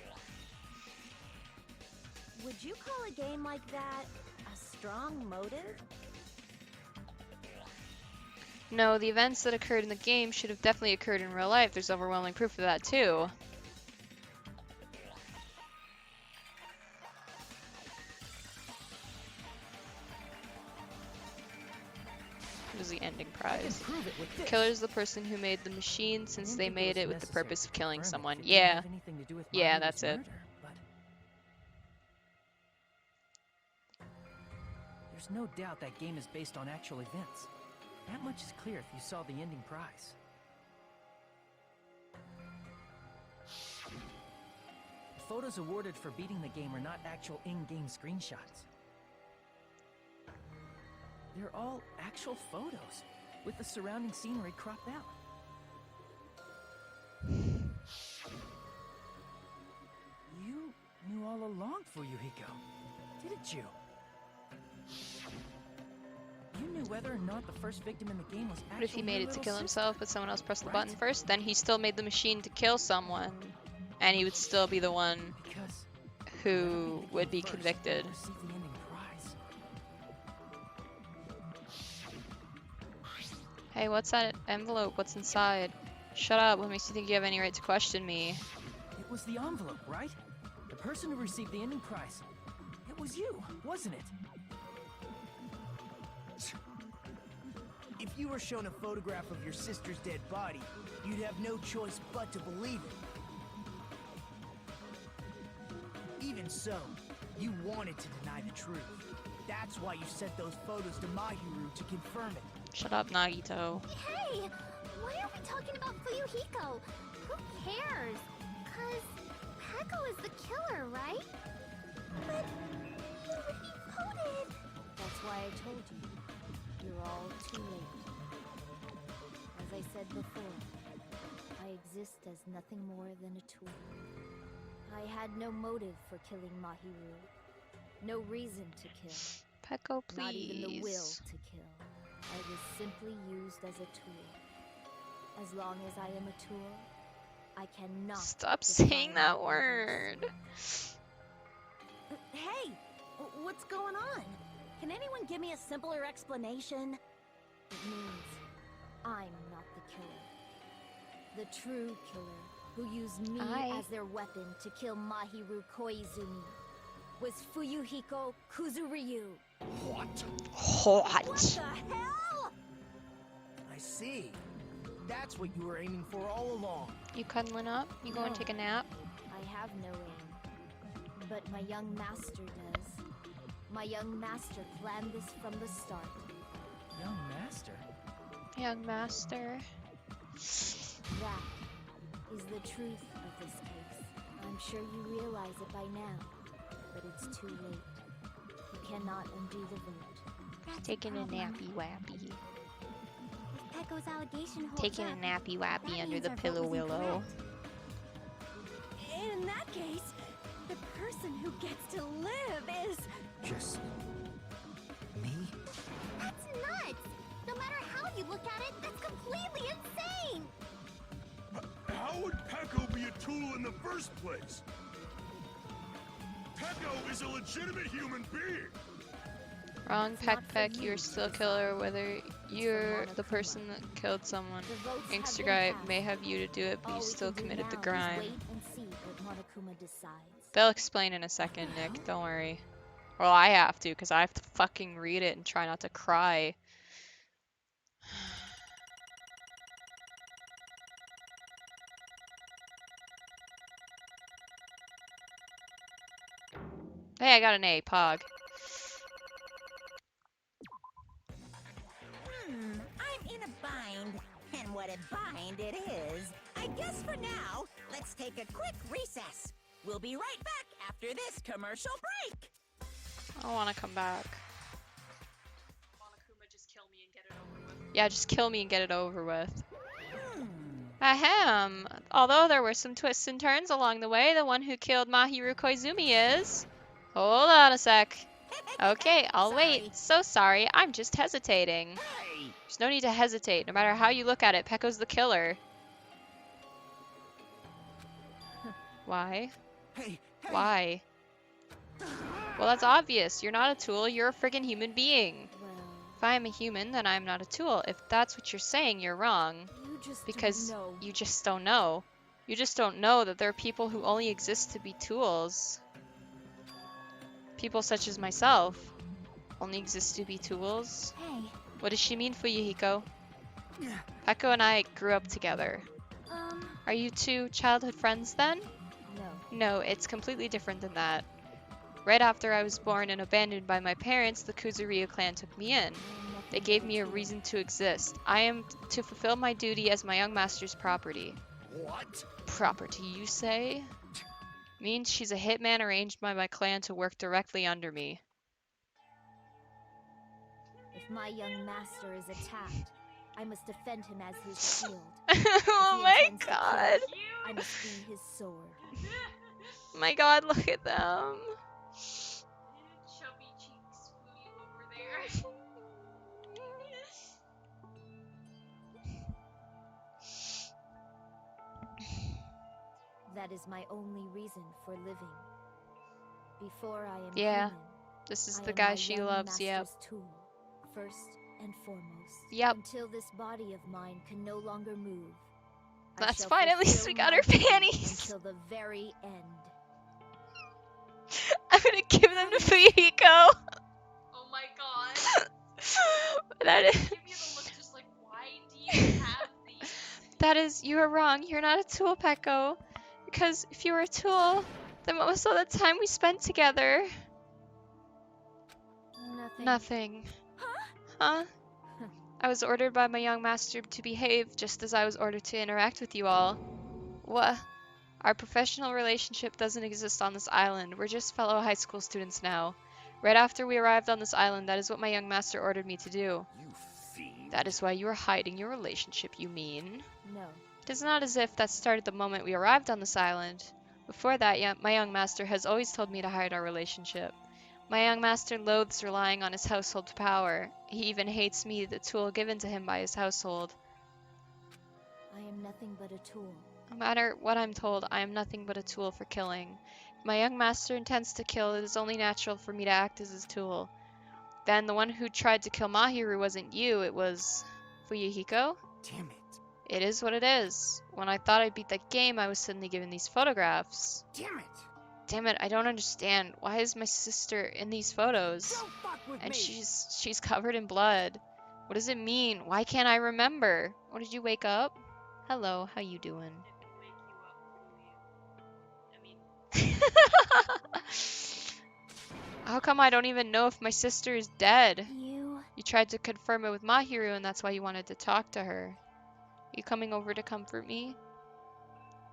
Would you call a game like that a strong motive? No, the events that occurred in the game should have definitely occurred in real life. There's overwhelming proof of that too. What is the ending I can prize? prove it with The this. killer is the person who made the machine I since didn't they think made was it with the necessary purpose to of killing confirm someone. it didn't Yeah. have anything to do with Yeah, Mahiru's that's it. murder, but there's no doubt that game is based on actual events. That much is clear if you saw the ending prize. The photos awarded for beating the game are not actual in-game screenshots. They're all actual photos, with the surrounding scenery cropped out. You knew all along, Fuyuhiko, didn't you? You knew whether or not the first victim in the game was What if he actually made your it to little kill sister? himself, but someone else pressed the Right? button first? Then he still made the machine to kill someone, and he would still be the one Because who would be first, convicted. receive the ending prize. Hey, what's that envelope? What's inside? Shut up. What makes you think you have any right to question me? It was the envelope, right? The person who received the ending prize. It was you, wasn't it? If you were shown a photograph of your sister's dead body, you'd have no choice but to believe it. Even so, you wanted to deny the truth. That's why you sent those photos to Mahiru to confirm it. Shut up, Nagito. Hey! Why are we talking about Fuyuhiko? Who cares? 'Cause Peko is the killer, right? But he already voted. That's why I told you. You're all too late. As I said before, I exist as nothing more than a tool. I had no motive for killing Mahiru. No reason to kill. Peko, please. Not even the will to kill. I was simply used as a tool. As long as I am a tool, I cannot Stop define saying that others. word. Hey! What's going on? Can anyone give me a simpler explanation? It means I'm not the killer. The true killer, who used me as their weapon to kill Mahiru Koizumi, was Fuyuhiko Kuzuryu. What? What the hell? I see. That's what you were aiming for all along. You cuddling up? You going to take a nap? I have no aim. But my young master does. My young master planned this from the start. Young master? Young master. That is the truth of this case. I'm sure you realize it by now, but it's too late. You cannot undo the vote. Taking a nappy wappy. If Pecco's allegation holds Taking a up, nappy wappy that under means the our vote pillow was willow. incorrect. In that case, the person who gets to live is... Just... me? That's nuts! No matter how you look at it, that's completely insane! How would Pecco be a tool in the first place? Pecco is a legitimate human being! Wrong, Peck. You're still killer, whether you're the person that killed someone. Gangster guy may have you to do it, but you still committed the crime. Wait and see what Monokuma decides. They'll explain in a second, Nick. Don't worry. Well, I have to, because I have to fucking read it and try not to cry. Hey, I got an A, Pog. I'm in a bind. And what a bind it is. I guess for now, let's take a quick recess. We'll be right back after this commercial break. I want to come back. Monokuma, just kill me and get it over with. Yeah, just kill me and get it over with. Ahem. Although there were some twists and turns along the way, the one who killed Mahiru Koizumi is... Hold on a sec. Okay, I'll wait. So sorry, I'm just hesitating. There's no need to hesitate. No matter how you look at it, Pecco's the killer. Why? Hey, Why? Well, that's obvious. You're not a tool. You're a friggin' human being. If I'm a human, then I'm not a tool. If that's what you're saying, you're wrong. Because you just don't know. You just don't know that there are people who only exist to be tools. People such as myself only exist to be tools. Hey. What does she mean, Fuyuhiko? Pecco and I grew up together. Are you two childhood friends then? No. No, it's completely different than that. Right after I was born and abandoned by my parents, the Kuzuryu clan took me in. They gave me a reason to exist. I am to fulfill my duty as my young master's property. What? Property, you say? Means she's a hitman arranged by my clan to work directly under me. If my young master is attacked, I must defend him as his shield. Oh my god. I must be his sword. My god, look at them. Chubby cheeks Fuyu over there. That is my only reason for living. Before I am Yeah, human, this is I the am guy my she young loves, yep. master's tool, first and foremost. Yep. Until this body of mine can no longer move. I That's shall fine, at least fulfill we got my our duty panties. Until the very end. I'm gonna give them to Fuyuhiko. Oh my god. That is... Give me the look just like, why do you have these? That is, you are wrong. You're not a tool, Pecco. Because if you were a tool, then what was all the time we spent together? Nothing. Huh? I was ordered by my young master to behave just as I was ordered to interact with you all. What? Our professional relationship doesn't exist on this island. We're just fellow high school students now. Right after we arrived on this island, that is what my young master ordered me to do. You fiend. That is why you are hiding your relationship, you mean? No. It is not as if that started the moment we arrived on this island. Before that, my young master has always told me to hide our relationship. My young master loathes relying on his household power. He even hates me, the tool given to him by his household. I am nothing but a tool. No matter what I'm told, I am nothing but a tool for killing. If my young master intends to kill, it is only natural for me to act as his tool. Then the one who tried to kill Mahiru wasn't you, it was Fuyuhiko? Damn it. It is what it is. When I thought I beat that game, I was suddenly given these photographs. Damn it. Damn it, I don't understand. Why is my sister in these photos? Don't fuck with And me. she's covered in blood. What does it mean? Why can't I remember? What, did you wake up? Hello, how you doing? How come I don't even know if my sister is dead? You tried to confirm it with Mahiru and that's why you wanted to talk to her. You coming over to comfort me?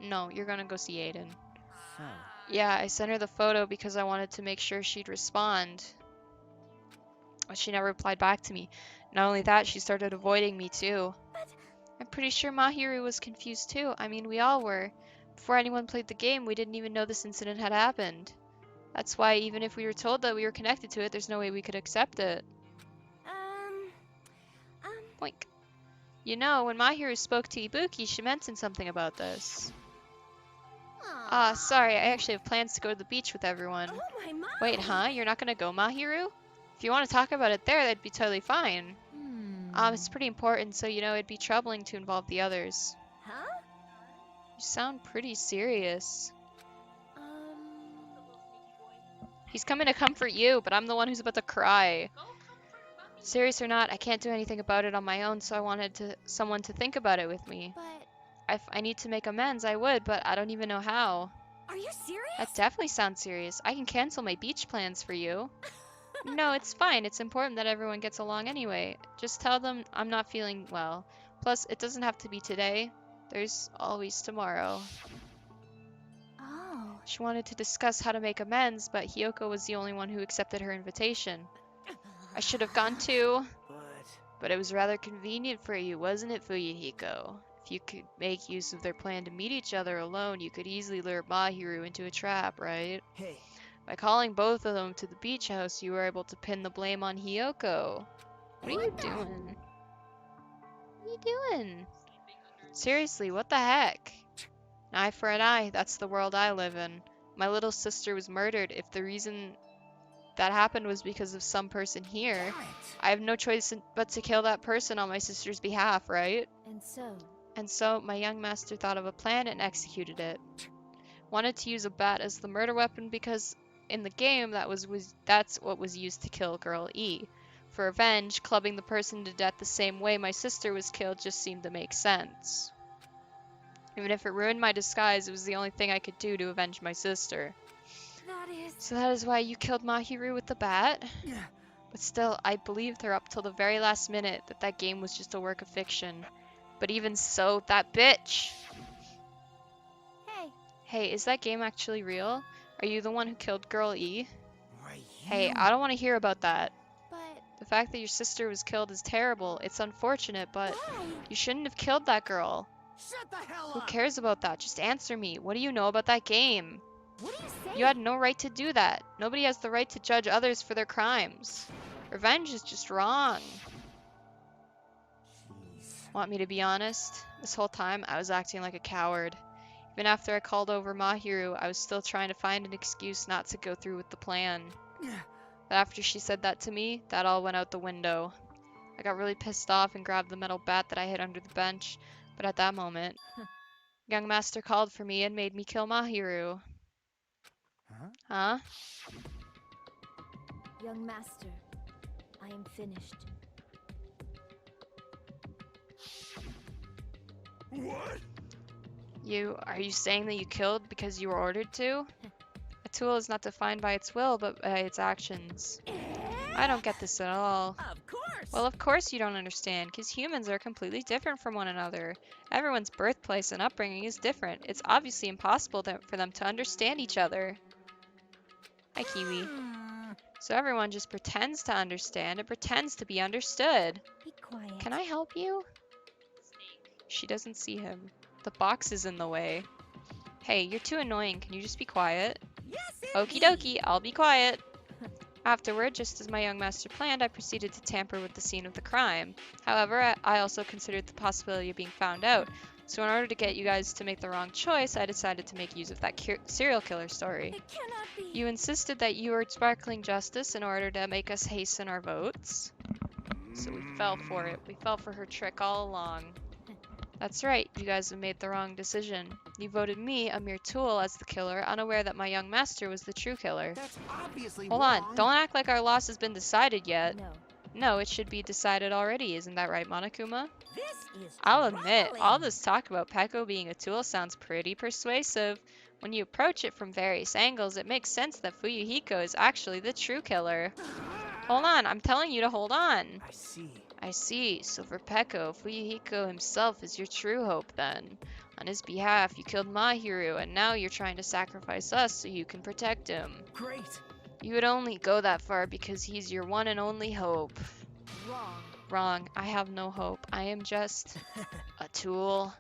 No, you're gonna go see Aiden. So, Yeah, I sent her the photo because I wanted to make sure she'd respond. But she never replied back to me. Not only that, she started avoiding me too. I'm pretty sure Mahiru was confused too. I mean, we all were. Before anyone played the game, we didn't even know this incident had happened. That's why even if we were told that we were connected to it, there's no way we could accept it. Boink. You know, when Mahiru spoke to Ibuki, she mentioned something about this. Ah, sorry, I actually have plans to go to the beach with everyone. Wait, huh? You're not gonna go, Mahiru? If you want to talk about it there, that'd be totally fine. It's pretty important, so you know it'd be troubling to involve the others. Huh? You sound pretty serious. He's coming to comfort you, but I'm the one who's about to cry. Serious or not, I can't do anything about it on my own, so I wanted someone to think about it with me. If I need to make amends, I would, but I don't even know how. Are you serious? That definitely sounds serious. I can cancel my beach plans for you. No, it's fine. It's important that everyone gets along anyway. Just tell them I'm not feeling well. Plus, it doesn't have to be today. There's always tomorrow. Oh. She wanted to discuss how to make amends, but Hiyoko was the only one who accepted her invitation. I should have gone too. But it was rather convenient for you, wasn't it, Fuyuhiko? If you could make use of their plan to meet each other alone, you could easily lure Mahiru into a trap, right? Hey. By calling both of them to the beach house, you were able to pin the blame on Hiyoko. What are you doing? What are you doing? Seriously, what the heck? An eye for an eye, that's the world I live in. My little sister was murdered. If the reason that happened was because of some person here, I have no choice but to kill that person on my sister's behalf, right? And so, my young master thought of a plan and executed it. Wanted to use a bat as the murder weapon because in the game that's what was used to kill Girl E. For revenge, clubbing the person to death the same way my sister was killed just seemed to make sense. Even if it ruined my disguise, it was the only thing I could do to avenge my sister. So that is why you killed Mahiru with the bat? But still, I believed her up till the very last minute that game was just a work of fiction. But even so, that bitch! Hey, is that game actually real? Are you the one who killed Girl E? Hey, I don't want to hear about that. The fact that your sister was killed is terrible. It's unfortunate, but you shouldn't have killed that girl. Shut the hell up! Who cares about that? Just answer me. What do you know about that game? What are you saying? You had no right to do that. Nobody has the right to judge others for their crimes. Revenge is just wrong. Want me to be honest? This whole time, I was acting like a coward. Even after I called over Mahiru, I was still trying to find an excuse not to go through with the plan. But after she said that to me, that all went out the window. I got really pissed off and grabbed the metal bat that I hid under the bench, but at that moment, young master called for me and made me kill Mahiru. Huh? Young master, I am finished. What? Are you saying that you killed because you were ordered to? A tool is not defined by its will, but by its actions. I don't get this at all. Of course! Well, of course you don't understand, because humans are completely different from one another. Everyone's birthplace and upbringing is different. It's obviously impossible for them to understand each other. Hi, Kiwi. So everyone just pretends to understand and pretends to be understood. Be quiet. Can I help you? She doesn't see him. The box is in the way. Hey, you're too annoying. Can you just be quiet? Yes, Okie dokie, I'll be quiet. Afterward, just as my young master planned, I proceeded to tamper with the scene of the crime. However, I also considered the possibility of being found out, So in order to get you guys to make the wrong choice, I decided to make use of that serial killer story. It cannot be. You insisted that you were sparkling justice in order to make us hasten our votes. So we fell for it. We fell for her trick all along. That's right, you guys have made the wrong decision. You voted me, a mere tool, as the killer, unaware that my young master was the true killer. That's obviously Hold wrong. on, don't act like our loss has been decided yet. No. No, it should be decided already, isn't that right, Monokuma? This is I'll admit, all troubling. this talk about Peko being a tool sounds pretty persuasive. When you approach it from various angles, it makes sense that Fuyuhiko is actually the true killer. Hold on, I'm telling you to hold on. I see. I see. So for Peko, Fuyuhiko himself is your true hope then. On his behalf, you killed Mahiru, and now you're trying to sacrifice us so you can protect him. Great. You would only go that far because he's your one and only hope. Wrong. Wrong. I have no hope. I am just a tool.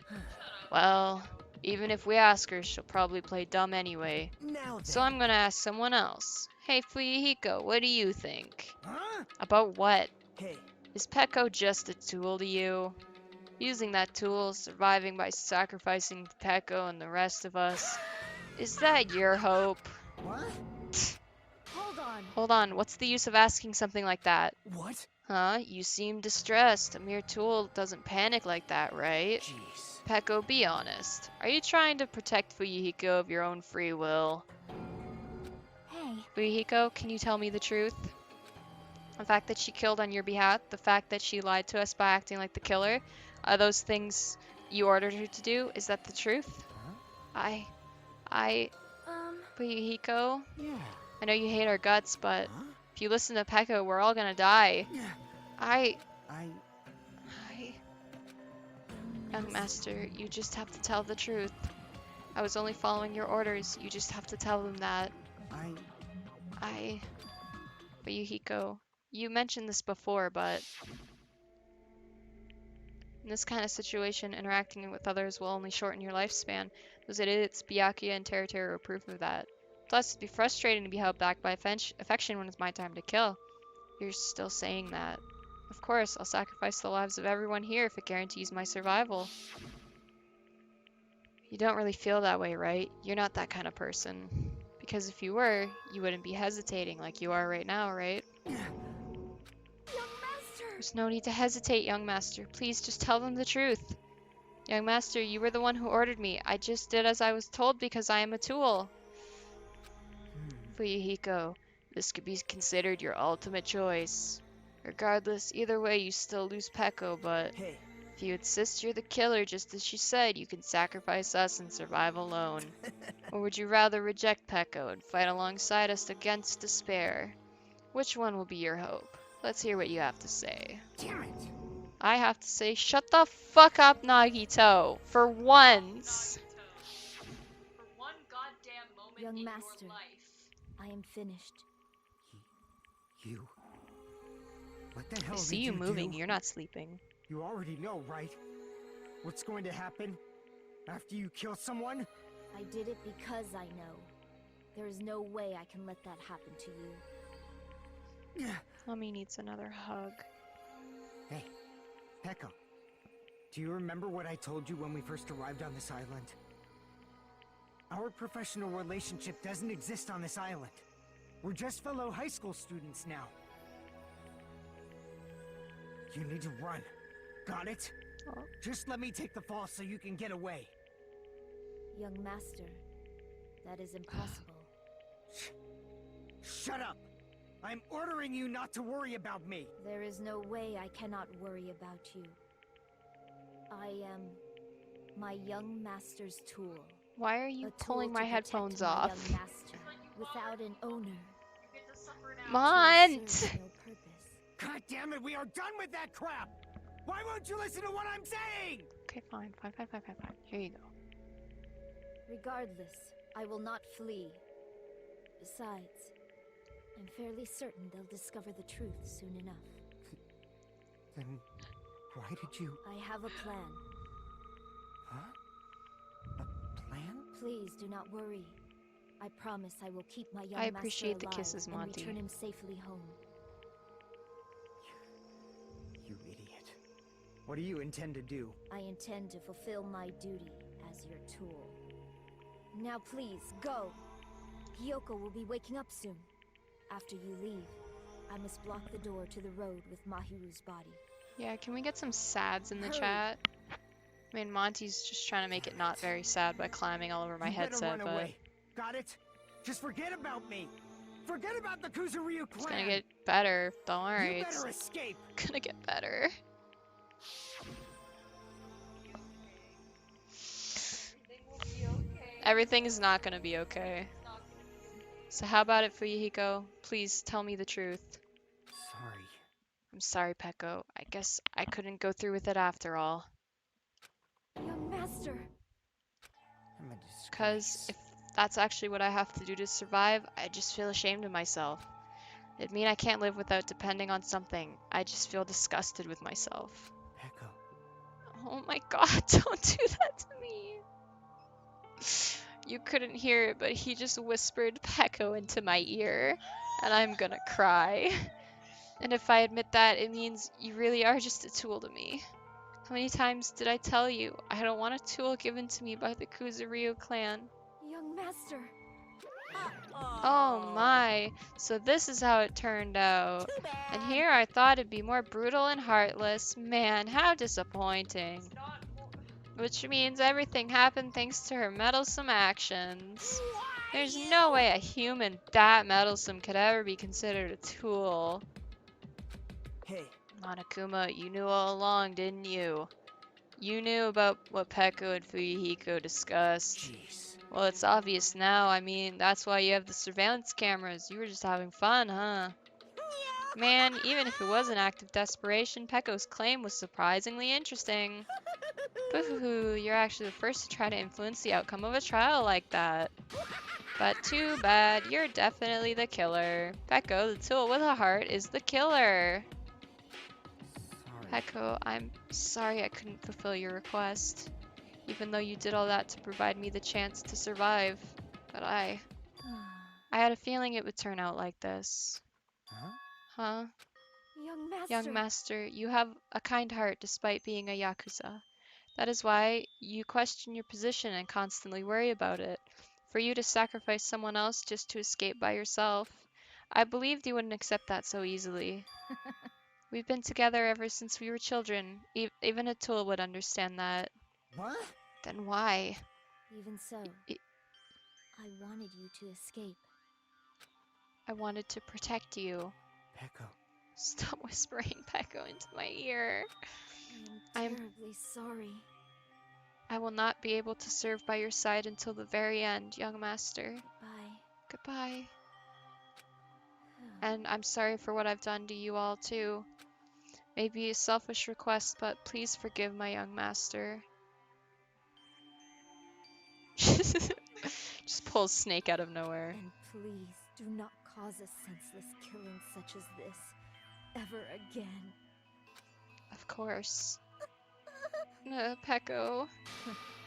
Well, even if we ask her, she'll probably play dumb anyway. Now then. So I'm gonna ask someone else. Hey, Fuyuhiko, what do you think? Huh? About what? Hey. Is Peko just a tool to you? Using that tool, surviving by sacrificing Peko and the rest of us. Is that your hope? What? Hold on. Hold on, what's the use of asking something like that? What? Huh? You seem distressed. A mere tool doesn't panic like that, right? Jeez. Peko, be honest. Are you trying to protect Fuyuhiko of your own free will? Hey. Fuyuhiko, can you tell me the truth? The fact that she killed on your behalf, the fact that she lied to us by acting like the killer, are those things you ordered her to do? Is that the truth? Huh? Fuyuhiko, Yeah. I know you hate our guts, but Huh? if you listen to Peko, we're all gonna die. I... Young master, you just have to tell the truth. I was only following your orders. You just have to tell them that. Fuyuhiko, you mentioned this before, but in this kind of situation, interacting with others will only shorten your lifespan. Those idiots, Byakuya and Teruteru, are proof of that. Plus, it'd be frustrating to be held back by affection when it's my time to kill. You're still saying that. Of course, I'll sacrifice the lives of everyone here if it guarantees my survival. You don't really feel that way, right? You're not that kind of person. Because if you were, you wouldn't be hesitating like you are right now, right? Young Master! There's no need to hesitate, young master. Please just tell them the truth. Young master, you were the one who ordered me. I just did as I was told because I am a tool. Fuyuhiko, this could be considered your ultimate choice. Regardless, either way you still lose Peko, but Hey. if you insist you're the killer just as she said, you can sacrifice us and survive alone. Or would you rather reject Peko and fight alongside us against despair? Which one will be your hope? Let's hear what you have to say. Damn it. I have to say, shut the fuck up, Nagito. For once. For one goddamn moment Young in master. your life. I am finished. You... What the hell I did see you do? moving. You're not sleeping. You already know, right? What's going to happen after you kill someone? I did it because I know. There is no way I can let that happen to you. Mommy needs another hug. Hey, Peko. Do you remember what I told you when we first arrived on this island? Our professional relationship doesn't exist on this island. We're just fellow high school students now. You need to run. Got it? Oh. Just let me take the fall so you can get away. Young master, that is impossible. Shut up! I'm ordering you not to worry about me. There is no way I cannot worry about you. I am my young master's tool. Why are you A tool pulling to my protect headphones my off? young master, without an owner. You get to suffer now. Mont! Serves no purpose. God damn it, we are done with that crap! Why won't you listen to what I'm saying? Okay, fine. Here you go. Regardless, I will not flee. Besides, I'm fairly certain they'll discover the truth soon enough. Then why did you... I have a plan. Huh? A plan? Please do not worry. I promise I will keep my young I master appreciate the alive kisses, and Monty. return him safely home. You idiot. What do you intend to do? I intend to fulfill my duty as your tool. Now please, go! Hiyoko will be waking up soon. After you leave, I must block the door to the road with Mahiru's body. Yeah, can we get some sads in the Hurry. chat? I mean, Monty's just trying to make it not very sad by climbing all over my You better headset, run but away. Got it? Just forget about me. Forget about the Kuzuryu clan. it's gonna get better. Don't worry, You it's better escape. gonna get better. Everything is not gonna be okay. So how about it, Fuyuhiko? Please tell me the truth. Sorry. I'm sorry, Peko. I guess I couldn't go through with it after all. Young master! I'm a Because disgrace. if that's actually what I have to do to survive, I just feel ashamed of myself. It'd mean I can't live without depending on something. I just feel disgusted with myself. Peko. Oh my god, don't do that to me. You couldn't hear it, but he just whispered Peko into my ear, and I'm gonna cry. And if I admit that, it means you really are just a tool to me. How many times did I tell you I don't want a tool given to me by the Kuzuryu clan? Young master! Oh my, so this is how it turned out. And here I thought it'd be more brutal and heartless. Man, how disappointing. Which means everything happened thanks to her meddlesome actions. There's no way a human that meddlesome could ever be considered a tool. Hey, Monokuma, you knew all along, didn't you? You knew about what Peko and Fuyuhiko discussed. Jeez. Well, it's obvious now. I mean, that's why you have the surveillance cameras. You were just having fun, huh? Man, even if it was an act of desperation, Peko's claim was surprisingly interesting. Boo-hoo-hoo, you're actually the first to try to influence the outcome of a trial like that. But too bad, you're definitely the killer. Peko, the tool with a heart, is the killer. Sorry. Peko, I'm sorry I couldn't fulfill your request. Even though you did all that to provide me the chance to survive. But I had a feeling it would turn out like this. Huh? Huh? Young master! Young master, you have a kind heart despite being a Yakuza. That is why you question your position and constantly worry about it. For you to sacrifice someone else just to escape by yourself. I believed you wouldn't accept that so easily. We've been together ever since we were children. Even a tool would understand that. what? Then why? Even so, I- I wanted you to escape. I wanted to protect you. Peko. Stop whispering Peko into my ear. I am I'm- terribly sorry. I will not be able to serve by your side until the very end, young master. Bye. Goodbye. And I'm sorry for what I've done to you all, too. Maybe a selfish request, but please forgive my young master. Just pulls Snake out of nowhere. And please do not cause a senseless killing such as this ever again. Of course. Peko.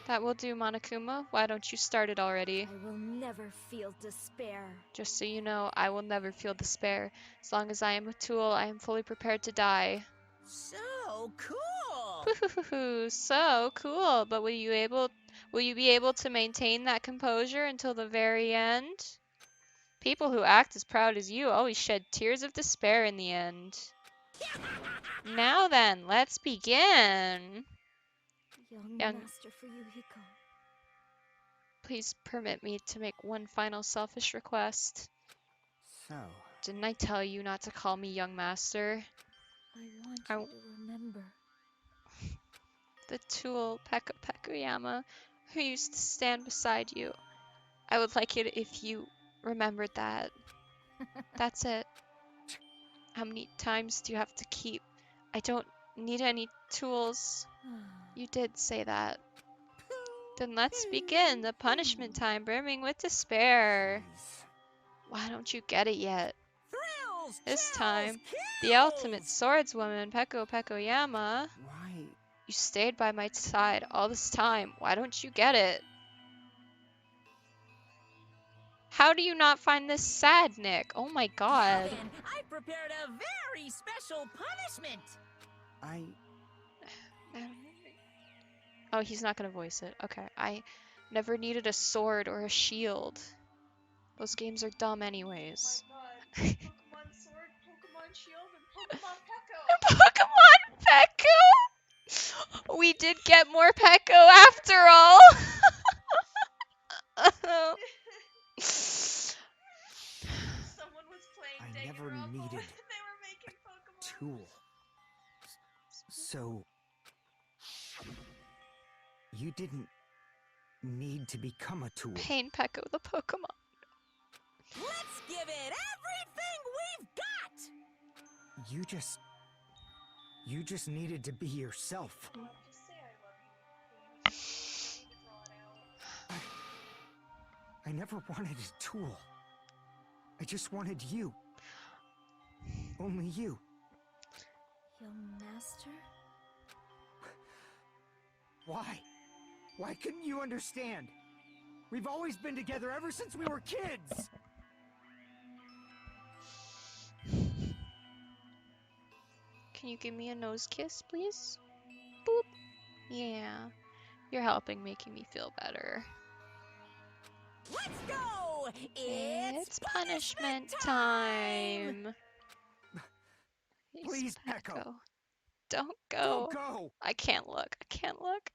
That will do, Monokuma. Why don't you start it already? I will never feel despair. Just so you know, I will never feel despair. As long as I am a tool, I am fully prepared to die. So cool! So cool. But will you be able to maintain that composure until the very end? People who act as proud as you always shed tears of despair in the end. Now then, let's begin. Young Master Fuyuhiko. Please permit me to make one final selfish request. So, Didn't I tell you not to call me young master? I want you to remember. The tool Peko Pekoyama, who used to stand beside you. I would like it if you remembered that. That's it. How many times do you have to keep? I don't need any tools. You did say that. Then let's begin the punishment time brimming with despair. Why don't you get it yet? Thrills, This chills, time, the kills! ultimate swordswoman, Peko Pekoyama. why? You stayed by my side all this time. Why don't you get it? How do you not find this sad, Nick? Oh my god. Then I prepared a very special punishment. Oh, he's not gonna voice it. Okay. I never needed a sword or a shield. Those games are dumb anyways. Pokemon Sword, Pokemon Shield, and Pokemon Pekko. Pokemon Pekko! We did get more Pekko after all! Someone was playing I never Danganronpa needed when they were making Pokemon. tool. So you didn't need to become a tool. Pain Pekko the Pokemon. Let's give it everything we've got! You just needed to be yourself. Just say I love you. You need to draw it out. I never wanted a tool. I just wanted you. Only you. Young master? Why? Why couldn't you understand? We've always been together ever since we were kids! Can you give me a nose kiss, please? Boop. Yeah. You're helping making me feel better. Let's go! It's punishment time! Please, Pekko. Don't go. Don't go! I can't look. I can't look.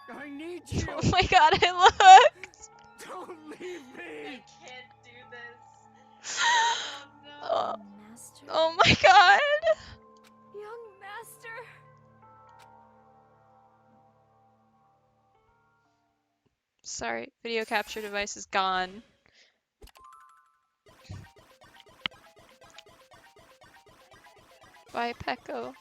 I need you! Oh my god, I looked! Don't leave I me! can't do this. Oh, Master? oh my god! Young master? Sorry, video capture device is gone. Bye, Pekko.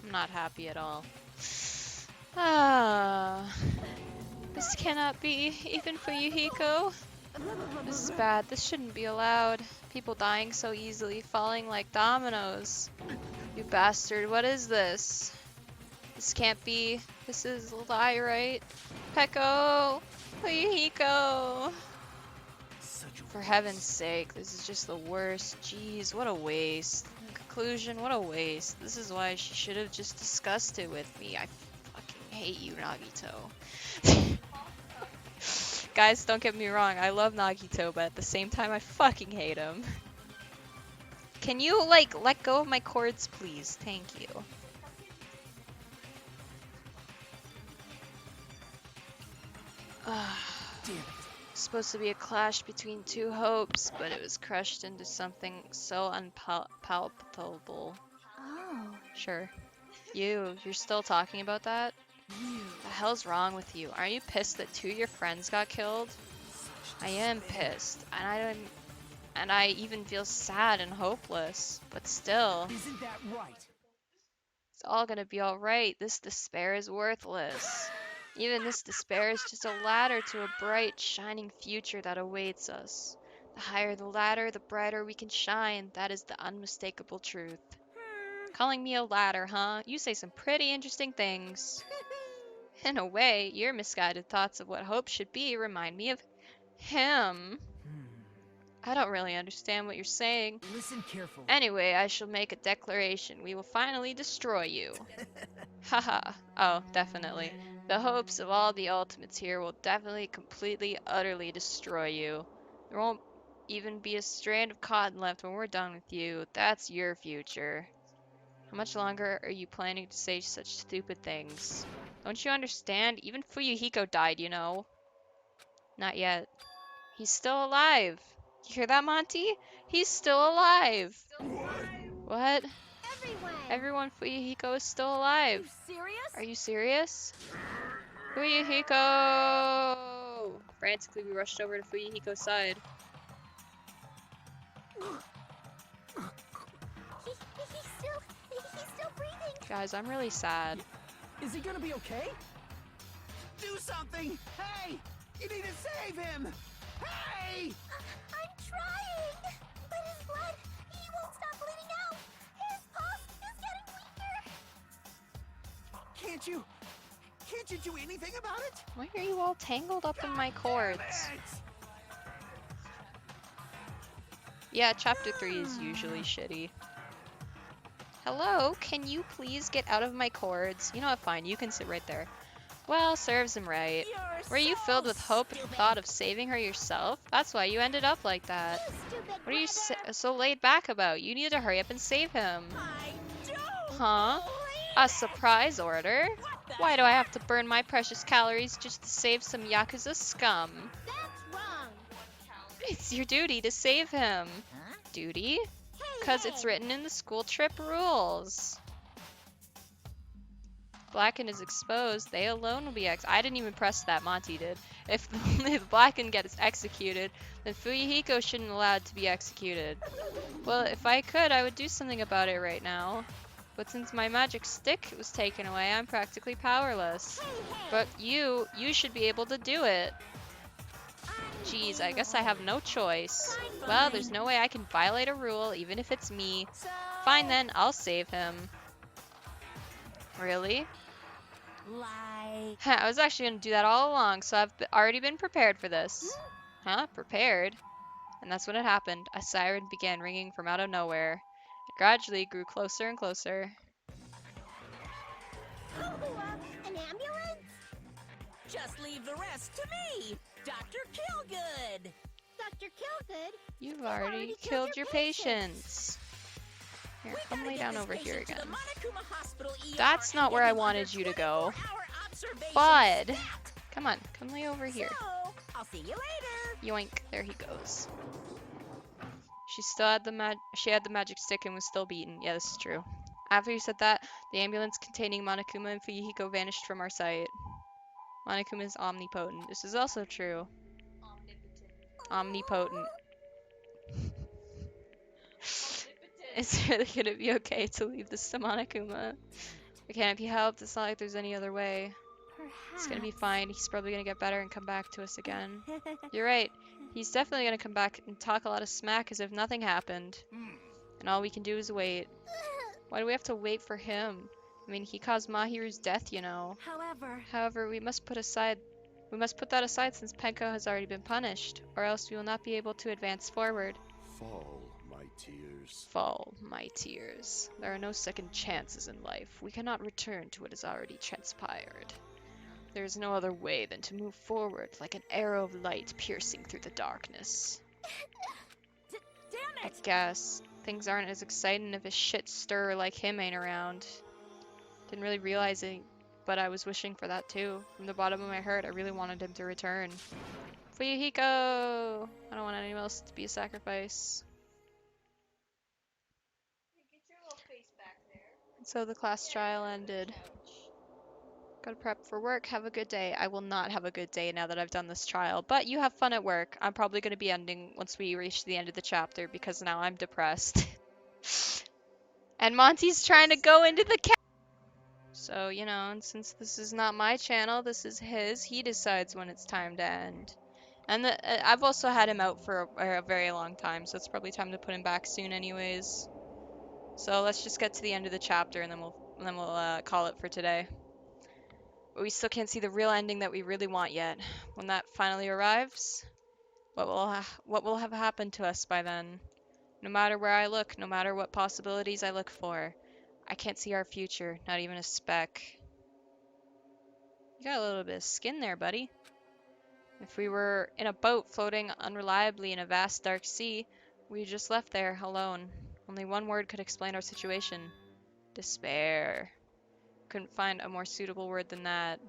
I'm not happy at all. Ah, this cannot be, even for Yuhiko. This is bad. This shouldn't be allowed. People dying so easily, falling like dominoes. You bastard, what is this? This can't be. This is a lie, right? Pekko! Yuhiko! For heaven's sake, this is just the worst. Jeez, what a waste. In conclusion, what a waste. This is why she should have just discussed it with me. I fucking hate you, Nagito. Guys, don't get me wrong, I love Nagito, but at the same time, I fucking hate him. Can you, like, let go of my cords, please? Thank you. Damn it. Supposed to be a clash between two hopes, but it was crushed into something so unpalatable. Oh. Sure. You're still talking about that? The hell's wrong with you? Aren't you pissed that 2 of your friends got killed? I am pissed, and I even feel sad and hopeless, but still. Isn't that right? It's all gonna be alright. This despair is worthless. Even this despair is just a ladder to a bright, shining future that awaits us. The higher the ladder, the brighter we can shine. That is the unmistakable truth. Calling me a ladder, huh? You say some pretty interesting things. In a way, your misguided thoughts of what hope should be remind me of him. I don't really understand what you're saying. Listen carefully. Anyway, I shall make a declaration. We will finally destroy you. Haha. Oh, definitely. The hopes of all the ultimates here will definitely, completely, utterly destroy you. There won't even be a strand of cotton left when we're done with you. That's your future. How much longer are you planning to say such stupid things? Don't you understand? Even Fuyuhiko died, you know. Not yet. He's still alive. You hear that, Monty? He's still alive. What? Everyone, Fuyuhiko is still alive. Serious? Are you serious? Fuyuhiko! Frantically, we rushed over to Fuyuhiko's side. He's still breathing. Guys, I'm really sad. Is he gonna be okay? Do something! Hey! You need to save him! Hey! I'm trying, but his blood, he won't stop bleeding out. His pulse is getting weaker. Can't you do anything about it? Why are you all tangled up in my cords? Yeah, chapter 3 is usually shitty. Hello, can you please get out of my cords? You know what, fine, you can sit right there. Well, serves him right. Were you filled with hope at the thought of saving her yourself? That's why you ended up like that. What are you so laid back about? You need to hurry up and save him. Huh? A surprise order? Why do I have to burn my precious calories just to save some Yakuza scum? That's wrong. It's your duty to save him. Duty? Because it's written in the school trip rules. Blacken is exposed, they alone will be I didn't even press that, Monty did. If Blacken gets executed, then Fuyuhiko shouldn't allowed to be executed. Well, if I could, I would do something about it right now. But since my magic stick was taken away, I'm practically powerless. But you should be able to do it. Jeez, I guess I have no choice. Well, there's no way I can violate a rule, even if it's me. Fine then, I'll save him. Really? I was actually going to do that all along, so I've already been prepared for this. Huh? Prepared? And that's when it happened. A siren began ringing from out of nowhere. It gradually grew closer and closer. An ambulance? Just leave the rest to me, Dr. Killgood. Dr. Killgood? You've already killed your patients. Here, come lay down over here again. That's not where I wanted you to go. Bud! Come on, come lay over here. I'll see you later. Yoink, there he goes. She had the magic stick and was still beaten. Yeah, this is true. After you said that, the ambulance containing Monokuma and Fuyuhiko vanished from our sight. Monokuma is omnipotent. This is also true. Omnipotent. It's really gonna be okay to leave this to Monokuma. It can't be helped. It's not like there's any other way. It's gonna be fine. He's probably gonna get better and come back to us again. You're right. He's definitely gonna come back and talk a lot of smack as if nothing happened. And all we can do is wait. Why do we have to wait for him? I mean, he caused Mahiru's death, you know. However, we must put that aside since Penko has already been punished, or else we will not be able to advance forward. Fall, my tears. Fall, my tears. There are no second chances in life. We cannot return to what has already transpired. There is no other way than to move forward like an arrow of light piercing through the darkness. Damn it! I guess things aren't as exciting if a shit stirrer like him ain't around. Didn't really realize it, but I was wishing for that too. From the bottom of my heart, I really wanted him to return. Fuyuhiko! I don't want anyone else to be a sacrifice. And so the class trial ended. Gotta prep for work. Have a good day. I will not have a good day now that I've done this trial, but you have fun at work. I'm probably going to be ending once we reach the end of the chapter because now I'm depressed. And Monty's trying to go into the So, you know, and since this is not my channel, this is his, he decides when it's time to end. And I've also had him out for a very long time, so it's probably time to put him back soon anyways. So let's just get to the end of the chapter and then we'll call it for today. But we still can't see the real ending that we really want yet. When that finally arrives, What will have happened to us by then? No matter where I look, no matter what possibilities I look for, I can't see our future, not even a speck. You got a little bit of skin there, buddy. If we were in a boat floating unreliably in a vast dark sea, we just left there alone. Only one word could explain our situation. Despair. Couldn't find a more suitable word than that.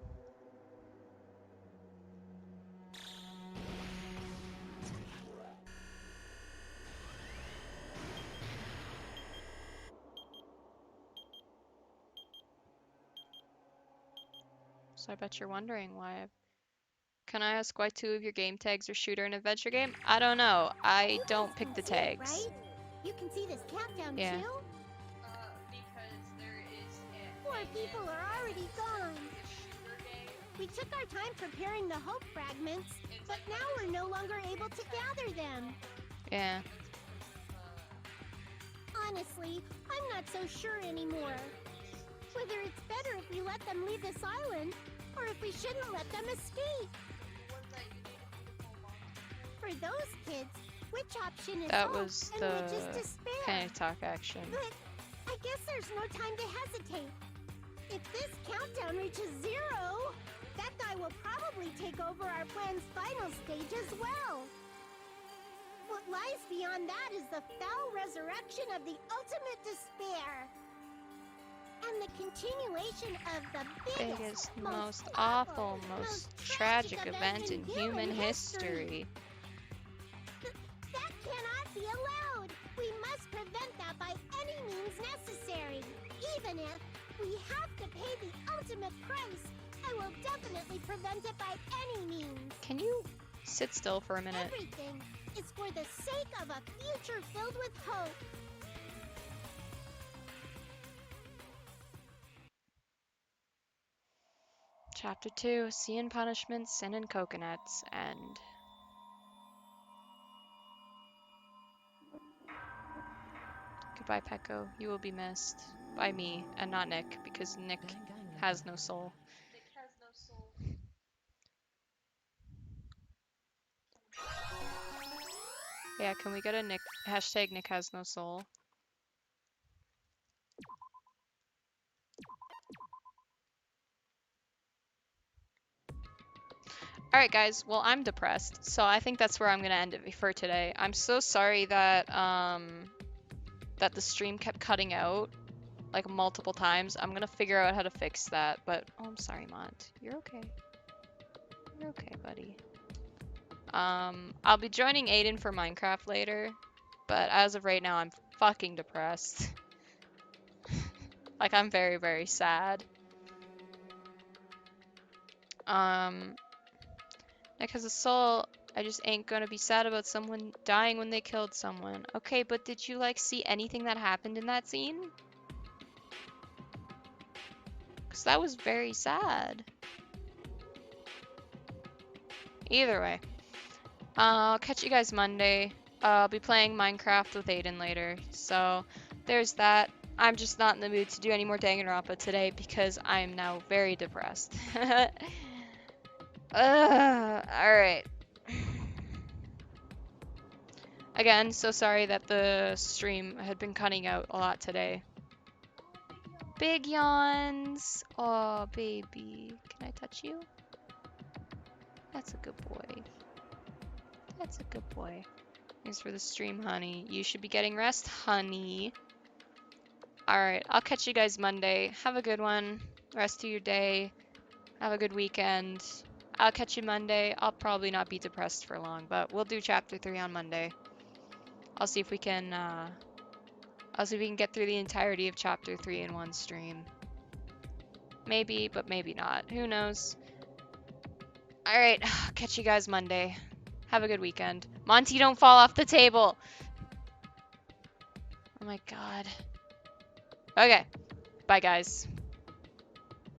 So I bet you're wondering why. Can I ask why 2 of your game tags are shooter and adventure game? I don't know. I don't pick the tags. Right? You can see this countdown Yeah. too? Because there is Four people are already gone. We took our time preparing the hope fragments, but now we're no longer able to gather them. Yeah. Honestly, I'm not so sure anymore. Whether it's better if we let them leave this island, or if we shouldn't let them escape. For those kids, which option is That hope was and the which is despair? panic talk action. But I guess there's no time to hesitate. If this countdown reaches 0, that guy will probably take over our plan's final stage as well. What lies beyond that is the foul resurrection of the ultimate despair. And the continuation of the biggest, most awful, most tragic event in human history. That cannot be allowed. We must prevent that by any means necessary. Even if we have to pay the ultimate price, I will definitely prevent it by any means. Can you sit still for a minute? Everything is for the sake of a future filled with hope. Chapter 2, Sea and Punishment, Sin and Coconuts, End. Goodbye, Pecco. You will be missed. By me, and not Nick, because Nick has no soul. Nick has no soul. Yeah, can we get a Nick hashtag Nick has no soul? Alright guys, well I'm depressed, so I think that's where I'm gonna end it for today. I'm so sorry that that the stream kept cutting out like multiple times. I'm gonna figure out how to fix that, but oh I'm sorry Mont. You're okay. You're okay, buddy. I'll be joining Aiden for Minecraft later, but as of right now I'm fucking depressed. Like I'm very, very sad. Nick has a soul. I just ain't gonna be sad about someone dying when they killed someone. Okay, but did you like see anything that happened in that scene? Because that was very sad. Either way. I'll catch you guys Monday. I'll be playing Minecraft with Aiden later. So there's that. I'm just not in the mood to do any more Danganronpa today because I'm now very depressed. Alright. Again, so sorry that the stream had been cutting out a lot today. Big yawns. Oh, baby. Can I touch you? That's a good boy. That's a good boy. Thanks for the stream, honey. You should be getting rest, honey. Alright, I'll catch you guys Monday. Have a good one. Rest of your day. Have a good weekend. I'll catch you Monday. I'll probably not be depressed for long, but we'll do chapter 3 on Monday. I'll see if we can get through the entirety of chapter 3 in one stream. Maybe, but maybe not. Who knows? Alright, catch you guys Monday. Have a good weekend. Monty, don't fall off the table! Oh my god. Okay. Bye, guys.